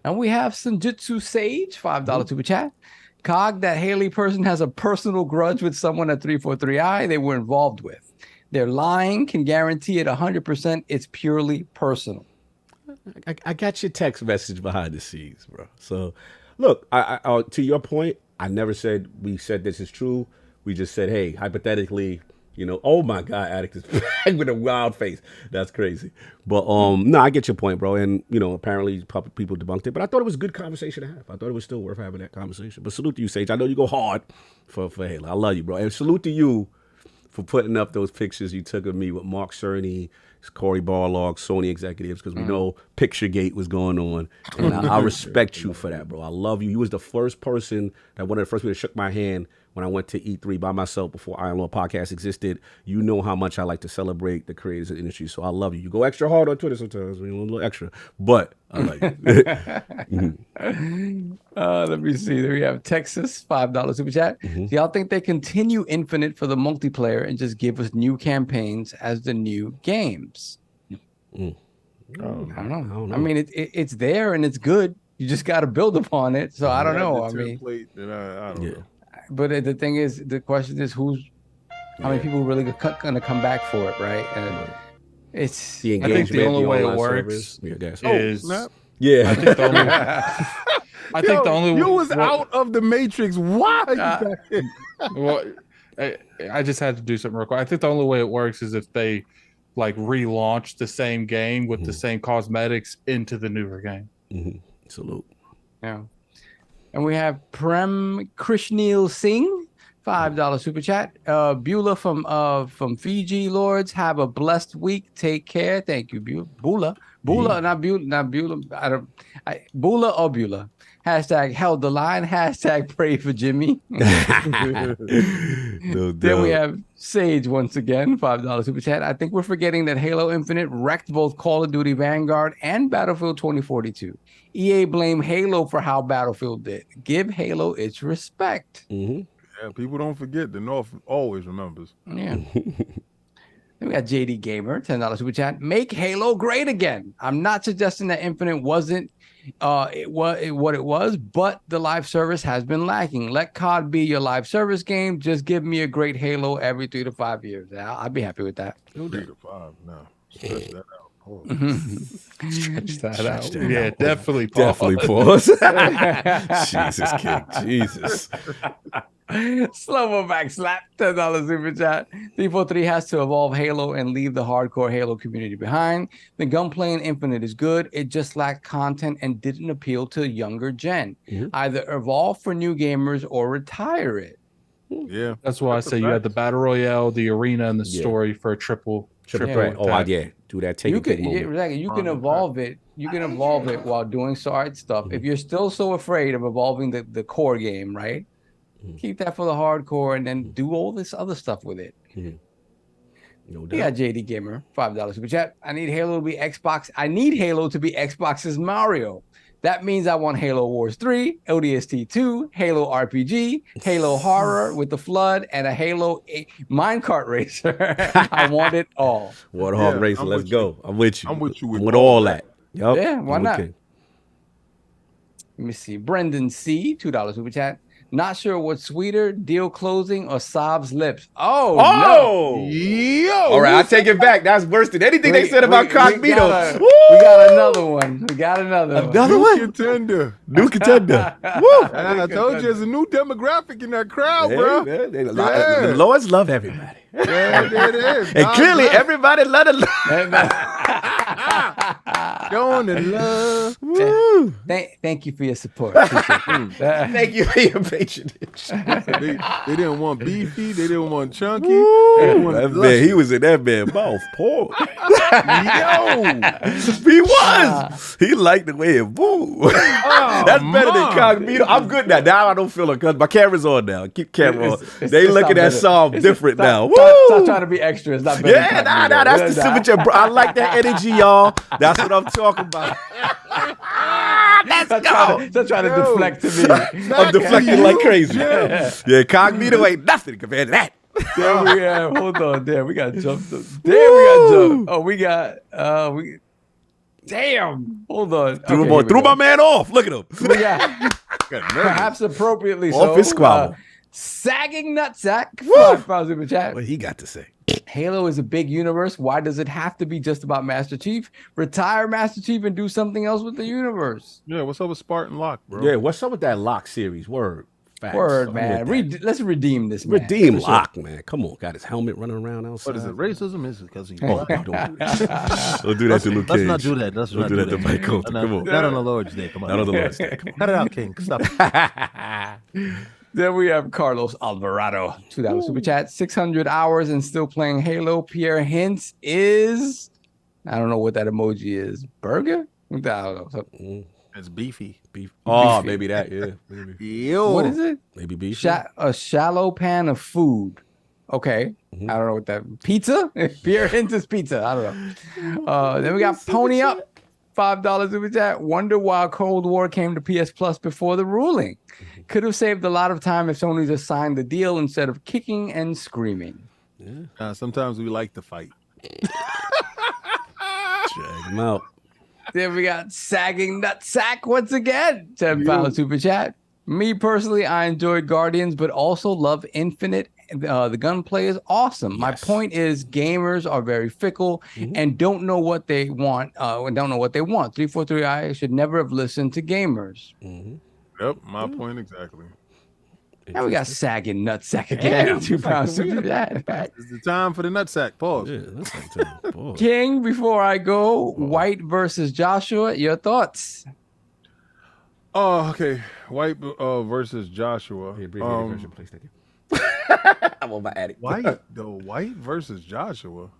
And we have Senjutsu Sage, $5 super chat. Cog, that Haley person has a personal grudge with someone at 343i they were involved with. They're lying, can guarantee it 100% it's purely personal. I got your text message behind the scenes, bro. So, look, I to your point, I never said we said this is true. We just said, hey, hypothetically, oh my God, Addict is back with a wild face. That's crazy. But no, I get your point, bro. And apparently people debunked it. But I thought it was a good conversation to have. I thought it was still worth having that conversation. But salute to you, Sage. I know you go hard for Halo. I love you, bro. And salute to you for putting up those pictures you took of me with Mark Cerny, Corey Barlog, Sony executives, because we know Picturegate was going on. And I respect you for that, bro. I love you. You was the first person one of the first people that shook my hand when I went to E3 by myself before Iron Lord Podcast existed. You know how much I like to celebrate the creators of the industry, so I love you. You go extra hard on Twitter sometimes, a little extra, but I like you. Let me see. There we have Texas, $5 super chat. Do y'all think they continue Infinite for the multiplayer and just give us new campaigns as the new games? I don't know. I mean, it's there and it's good. You just got to build upon it. So I don't know. I mean, I don't know. But the thing is, the question is how many people really going to come back for it, right? And it's the engagement. I think the only way it works is. Yeah. I think the only. I think the only. You was out of the Matrix. Why? Well, I just had to do something real quick. I think the only way it works is if they relaunch the same game with the same cosmetics into the newer game. Salute. Yeah. And we have Prem Krishnil Singh, $5 super chat. Beulah from Fiji Lords, have a blessed week. Take care. Thank you, Beulah. Not Beulah. Beulah or Beulah. Hashtag held the line. Hashtag pray for Jimmy. Then we have Sage once again, $5 super chat. I think we're forgetting that Halo Infinite wrecked both Call of Duty Vanguard and Battlefield 2042. EA blame Halo for how Battlefield did. Give Halo its respect. Yeah, people don't forget. The North always remembers. Yeah. Then We got JD Gamer, $10 super chat. Make Halo great again. I'm not suggesting that Infinite wasn't what it was, but the live service has been lacking. Let COD be your live service game. Just give me a great Halo every 3 to 5 years. I'd be happy with that. 3 to 5, no. Stretch that out. Stretch that out. that Yeah, out. definitely pause. Definitely pause. Jesus, King. Jesus. Slow-mo back slap, $10 super chat. 343 has to evolve Halo and leave the hardcore Halo community behind. The gunplay in Infinite is good. It just lacked content and didn't appeal to younger gen. Either evolve for new gamers or retire it. Yeah. That's why I say you had the battle royale, the arena, and the story for a triple threat. Oh, attack. do that. Take You a quick can, moment. exactly. You can evolve it. You can evolve it while doing side stuff. If you're still so afraid of evolving the core game, right? Keep that for the hardcore and then do all this other stuff with it. No doubt. We got JD Gamer, $5 super chat. I need Halo to be Xbox. I need Halo to be Xbox's Mario. That means I want Halo Wars 3, ODST 2, Halo RPG, Halo Horror with the Flood, and a Halo minecart racer. I want it all. Warthog Racer, let's go. I'm with you. I'm with you with all that. Yep. Yeah, why I'm not? with Let me see. Brendan C, $2 super chat. Not sure what's sweeter, deal closing or Sob's lips. Oh, no. Yo. All right, I take it back. That's worse than anything they said about Cognito. We got another one. Another New one? contender. New contender. Woo! And I told you, there's a new demographic in that crowd, Yeah, bro. man, the Lords love everybody. Yeah, it is. And clearly, everybody love it. Showing the love. Woo! Thank you for your support. Thank you for your patronage. They didn't want beefy. They didn't want chunky. Woo! They wanted That man, luscious. he was in that man's mouth. Poor. Yo. He was. He liked the way it moved. That's better than Cognito. I'm good now. Now I don't feel it because my camera's on now. Keep camera on. They looking at Psalm different now. Stop trying to be extra. It's not better. Yeah, nah. That's the super chat, bro. I like that energy, y'all. That's what I'm talking about. Let's go. Stop trying to deflect to me. I'm deflecting like crazy. Yeah, Cognito ain't nothing compared to that. There we have. Hold on. There we got jumped. There we got jumped. Oh, we got. Damn. Hold on. Threw my man off. Look at him. We got perhaps appropriately Off his squabble. Sagging nutsack. $5 super chat. What he got to say? Halo is a big universe. Why does it have to be just about Master Chief? Retire Master Chief and do something else with the universe. Yeah, what's up with Spartan Locke, bro? Yeah, what's up with that Locke series? Word. Facts. Word, I'm man. with that. Let's redeem this, man. Redeem Locke, man. Come on. Got his helmet running around outside. What is it? Racism? Is it because he? Oh, don't do that. Don't do that to Luke Cage. Let's not do that. Let's Don't not do that to Mike Colton. Come on. Not on the Lord's Day. Come on. Not on the Lord's Day. Come on. Cut it out, King. Stop it. Then we have Carlos Alvarado, $2 super chat, 600 hours and still playing Halo. Pierre Hintz is, I don't know what that emoji is. Burger? I don't know. It's beefy. Beef. Oh, maybe that. Yeah. Maybe. Yo. What is it? Maybe beef. A shallow pan of food. Okay. I don't know what that pizza? Pierre Hintz is pizza. I don't know. Then we got Pony Up, $5 super chat. Wonder why Cold War came to PS Plus before the ruling. Could have saved a lot of time if Sony just signed the deal instead of kicking and screaming. Yeah. Sometimes we like to fight. Check him out. Then we got Sagging Nutsack once again. £10 super chat. Me personally, I enjoyed Guardians, but also love Infinite. The gunplay is awesome. Yes. My point is, gamers are very fickle and don't know what they want. 343i should never have listened to gamers. Yep, my point exactly. Now we got Sagging Nutsack again. £2 super chat. It's the time for the nutsack. Pause. Yeah, that's time. Pause. King, before I go, White versus Joshua. Your thoughts? Oh, okay. White versus Joshua. I'm on my attic. White versus Joshua.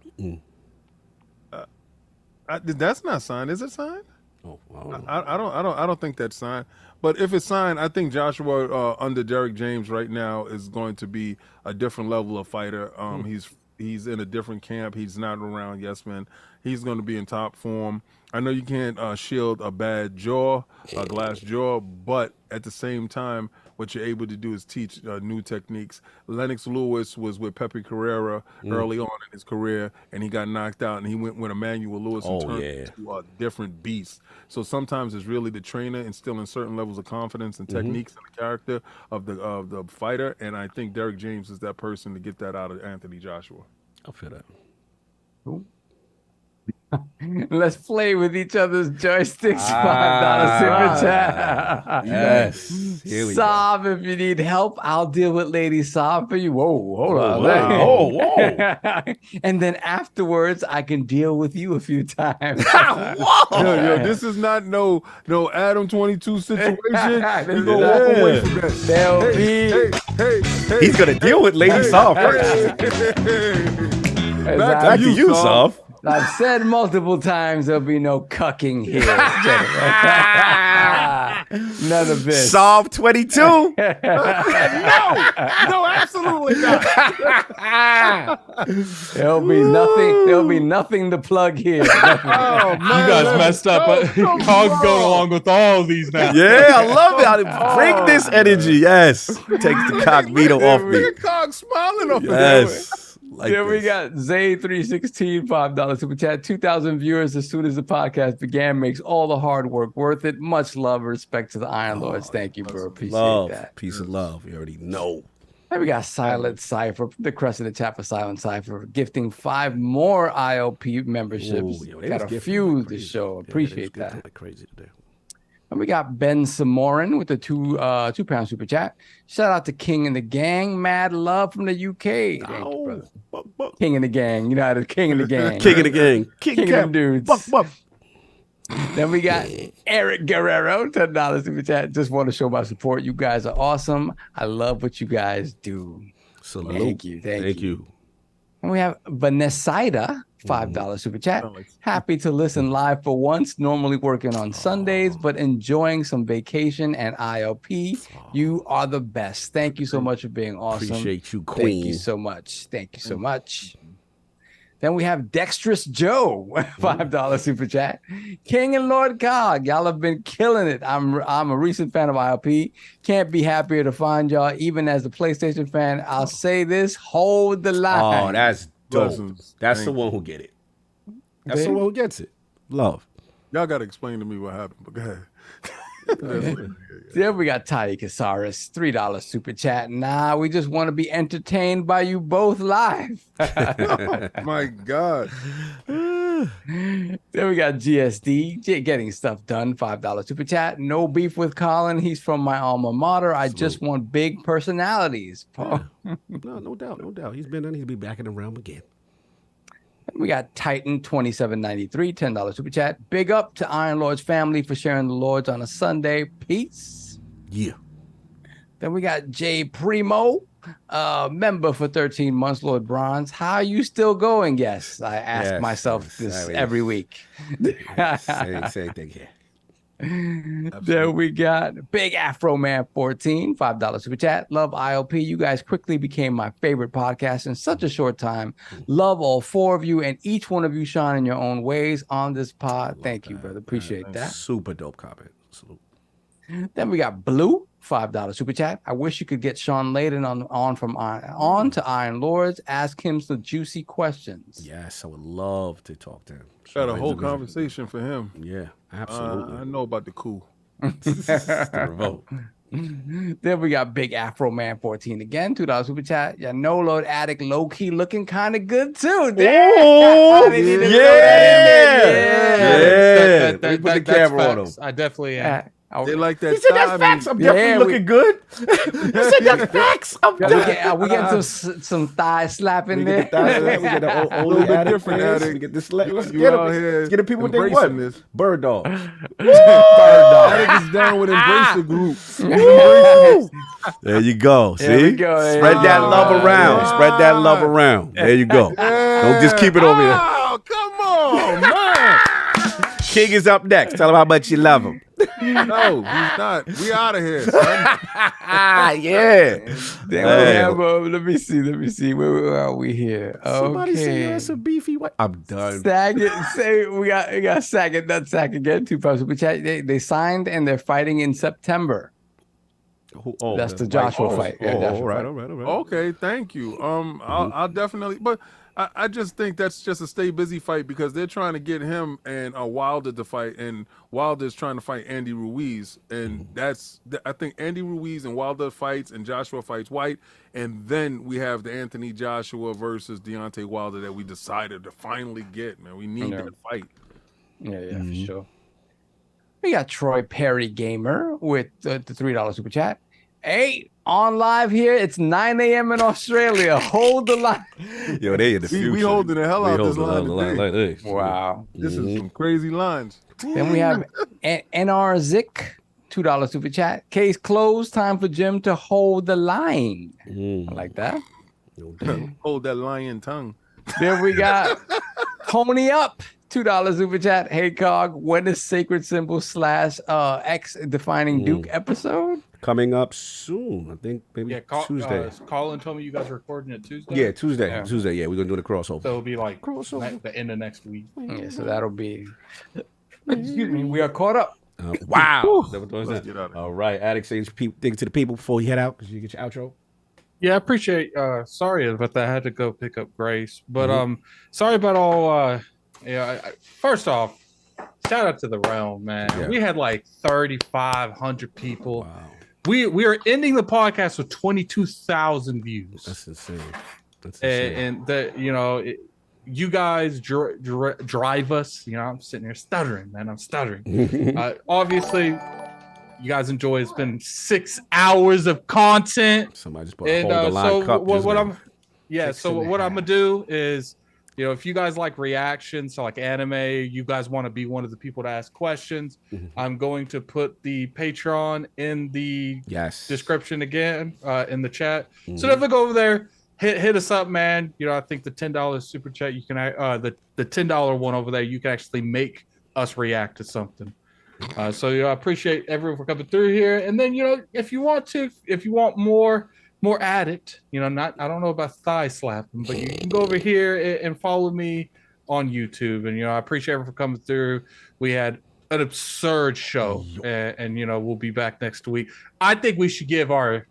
That's not signed. Is it signed? Oh, I don't think that's signed. But if it's signed, I think Joshua under Derek James right now is going to be a different level of fighter. He's in a different camp. He's not around Yes Men. He's going to be in top form. I know you can't shield a bad jaw, a glass jaw, but at the same time, what you're able to do is teach new techniques. Lennox Lewis was with Pepe Carrera early on in his career, and he got knocked out, and he went with Emmanuel Lewis and turned into a different beast. So sometimes it's really the trainer instilling certain levels of confidence and techniques in the character of the fighter, and I think Derek James is that person to get that out of Anthony Joshua. I feel that. Cool. Let's play with each other's joysticks. $5 super chat. Yes. Here we Sob, if you need help, I'll deal with Lady Sob for you. Whoa, hold on. Whoa. And then afterwards, I can deal with you a few times. Yo, this is not no Adam 22 situation. You gonna walk away from that. He's gonna deal with Lady Sob first. Back to you, Sob. I've said multiple times there'll be no cucking here. None of this. Sob 22. No, absolutely not. There'll be nothing. There'll be nothing to plug here. Oh, man, you guys messed up. Cog's going along with all of these now. Yeah, I love it. Bring this energy. Yes. Takes the cognito off me. Look at Cog smiling off Yes. Like yeah, we got Zay316, $5 super chat. 2,000 viewers as soon as the podcast began makes all the hard work worth it. Much love and respect to the Iron Lords. Thank you, bro. Appreciate that. Peace and love. You already know. And we got Silent Cypher, the crest of the chat for Silent Cypher, gifting 5 more IOP memberships. Got a few to show. Appreciate that. Crazy today. And we got Ben Samoran with the £2 super chat. Shout out to King and the Gang. Mad love from the UK. Thank you, brother. King and the Gang. You know how to King and the Gang. King and the Gang. King and them dudes. Then we got Eric Guerrero, $10 super chat. Just want to show my support. You guys are awesome. I love what you guys do. Salute. Thank you. Thank you. And we have Vanessa, $5 super chat. Happy to listen live for once. Normally working on Sundays, but enjoying some vacation and IOP. You are the best. Thank you so much for being awesome. Appreciate you, Queen. Thank you so much. Thank you so much. Then we have Dexterous Joe, $5 super chat. King and Lord Cog, y'all have been killing it. I'm a recent fan of IOP. Can't be happier to find y'all. Even as a PlayStation fan, I'll say this: hold the line. Oh, that's dope. That's the one who get it. That's the one who gets it. Love. Y'all got to explain to me what happened, but go ahead. Then we got Tai Casares, $3 super chat. Nah, we just want to be entertained by you both live. Oh, my God. Then we got GSD, getting stuff done, $5 super chat. No beef with Colin. He's from my alma mater. I just want big personalities. Yeah. No doubt. No doubt. He's been done. He'll be back in the realm again. We got Titan 2793, $10 super chat. Big up to Iron Lords family for sharing the Lords on a Sunday. Peace. Yeah. Then we got Jay Primo, member for 13 months, Lord Bronze. How are you still going? Yes, I ask myself this every week. Same thing here. Then we got Big Afro Man 14, $5 super chat. Love IOP. You guys quickly became my favorite podcast in such a short time. Love all 4 of you and each one of you shine in your own ways on this pod. Thank you, brother. Appreciate that. Super dope comment. Salute. Then we got Blue, $5 super chat. I wish you could get Shaun Layden on to Iron Lords. Ask him some juicy questions. Yes, I would love to talk to him. Had a whole conversation for him. Yeah, absolutely. I know about the coup. The revolt. Then we got Big Afro Man 14 again, $2 super chat. Yeah, No Lord Addict low key looking kind of good too. Oh, yeah. Put the camera on him. I definitely am. They like that. He said that's facts. I'm definitely looking good. He said that's facts. We get some thigh slapping there. We get the old different addict. We get this. Let's get them. Let's get the people what they want. This. Bird dog. Bird dog. Addict is down with Embrace the Group. There you go. See? There we go. Spread that love around. Spread that love around. There you go. Don't just keep it over there. Oh, come on, man. King is up next. Tell him how much you love him. No, he's not. We out of here, son. Yeah. Let me see. Where are we here? Somebody okay. say that's a beefy white. I'm done. Saget, we got Saget, not Sack again. $2 super chat. They signed and they're fighting in September. That's the Joshua fight. Yeah, Joshua all right. Okay, thank you. I'll definitely, but I just think that's just a stay busy fight because they're trying to get him and Wilder to fight, and Wilder's trying to fight Andy Ruiz, and I think Andy Ruiz and Wilder fights and Joshua fights White, and then we have the Anthony Joshua versus Deontay Wilder that we decided to finally get. Man, we need that fight. Yeah, for sure. We got Troy Perry Gamer with the $3 super chat. Hey, on live here. It's 9 a.m. in Australia. Hold the line. Yo, they in the future. We holding the hell out this line today. Wow. This is some crazy lines. Then we have NR Zick, $2 super chat. Case closed. Time for Jim to hold the line. I like that. Hold that lion tongue. Then we got Pony Up. $2 super chat. Hey Cog, when is Sacred Symbol / X defining Duke episode? Coming up soon. I think maybe Tuesday. Colin told me you guys are recording it Tuesday. Yeah, Tuesday. Yeah. Tuesday. Yeah, we're gonna do the crossover. So it'll be like the end of next week. Yeah, so that'll be. Excuse me. We are caught up. Wow. All right, Addict, say things to the people before you head out because you get your outro. Yeah, I appreciate. Sorry about that. I had to go pick up Grace, but sorry about all. First off, shout out to the Realm, man. Yeah. We had like 3,500 people. Wow. We are ending the podcast with 22,000 views. That's insane. And that you guys drive us. I'm sitting here stuttering, man. I'm stuttering. Obviously, you guys enjoy. It's been 6 hours of content. Somebody just put a hold the line cup. What I'm gonna do is. If you guys like reactions to like anime, you guys want to be one of the people to ask questions, I'm going to put the Patreon in the description again, in the chat. So if we go over there, hit us up, man. I think the $10 super chat, you can the $10 one over there, you can actually make us react to something. So I appreciate everyone for coming through here. And then if you want more addict, I don't know about thigh slapping, but you can go over here and follow me on YouTube. And, I appreciate everyone for coming through. We had an absurd show and we'll be back next week. I think we should give our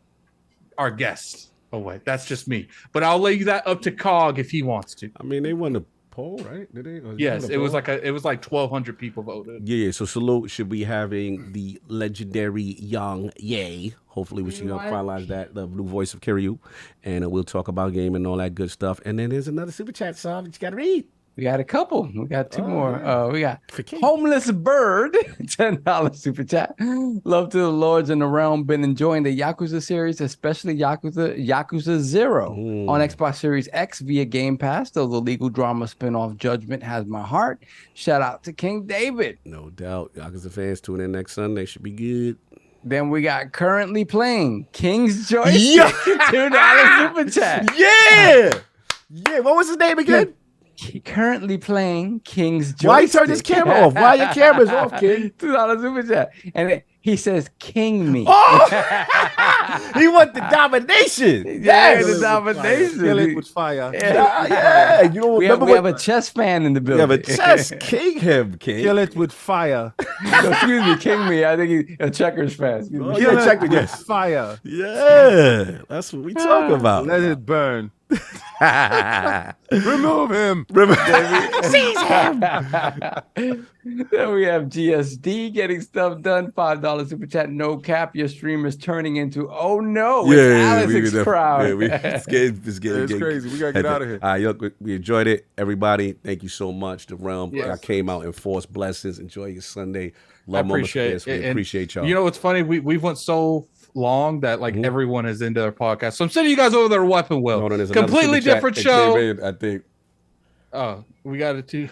guests away. That's just me, but I'll lay that up to Cog if he wants to. I mean, they won the poll, right? Did they? Yes, it was like 1,200 people voted. Yeah. So Salute should be having the legendary Young Ye. Hopefully we should finalize that, the new voice of Kiryu, and we'll talk about game and all that good stuff. And then there's another super chat song that you got to read. We got a couple. We got two more. We got Homeless Bird, $10 super chat. Love to the Lords in the Realm. Been enjoying the Yakuza series, especially Yakuza 0 on Xbox Series X via Game Pass. Though the legal drama spinoff Judgment has my heart. Shout out to King David. No doubt. Yakuza fans tune in next Sunday. Should be good. Then we got currently playing King's Joystick, $2 super chat. Yeah. What was his name again? Currently playing King's Joystick. Why you turn this camera off? Why your camera's off, King? $2 super chat. And he says, "King me." Oh! He want the domination. Yeah, the domination. Kill it with fire. Yeah. We have a chess fan in the building. We have a chess king him, King. Kill it with fire. Excuse me, King me. I think he's a checkers fan. Kill it with fire. Yeah, that's what we talk about. Let it burn. Remove him. Seize him. Then we have GSD getting stuff done. $5 super chat. No cap. Your stream is turning into Alex's crowd. It's crazy. We gotta get out of here. Look, we enjoyed it. Everybody, thank you so much. The Realm. I came out in force. Blessings. Enjoy your Sunday. I appreciate it. We appreciate y'all. You know what's funny? We went so long that everyone is into their podcast. So I'm sending you guys over there to Weapon Will. Completely different show. I think. Oh, we got it too.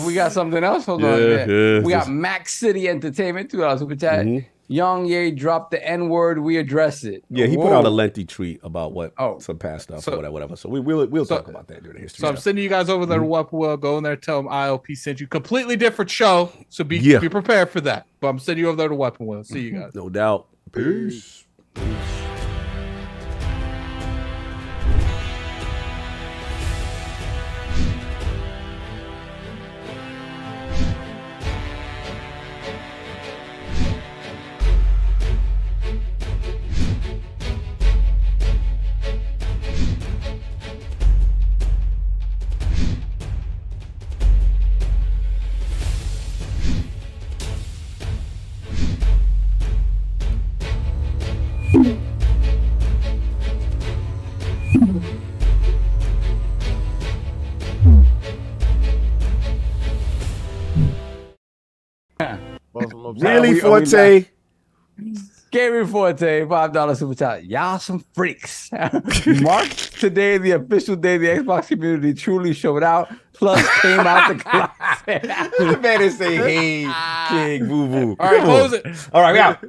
We got something else. Hold on. We got Max City Entertainment, $2 super chat. Young Ye dropped the N-word. We address it. Yeah, he put out a lengthy tweet about some past stuff or whatever. So we'll talk about that during the history. So I'm sending you guys over there to Weapon Will. Go in there, tell them ILP sent you. Completely different show. So be prepared for that. But I'm sending you over there to Weapon Will. See you guys. No doubt. Peace. Really, Forte? Gary Forte, $5 super chat. Y'all some freaks. Mark today, the official day the Xbox community truly showed out. Plus came out the closet. The man is saying, hey, King Boo Boo. All right, close it. All right, we out.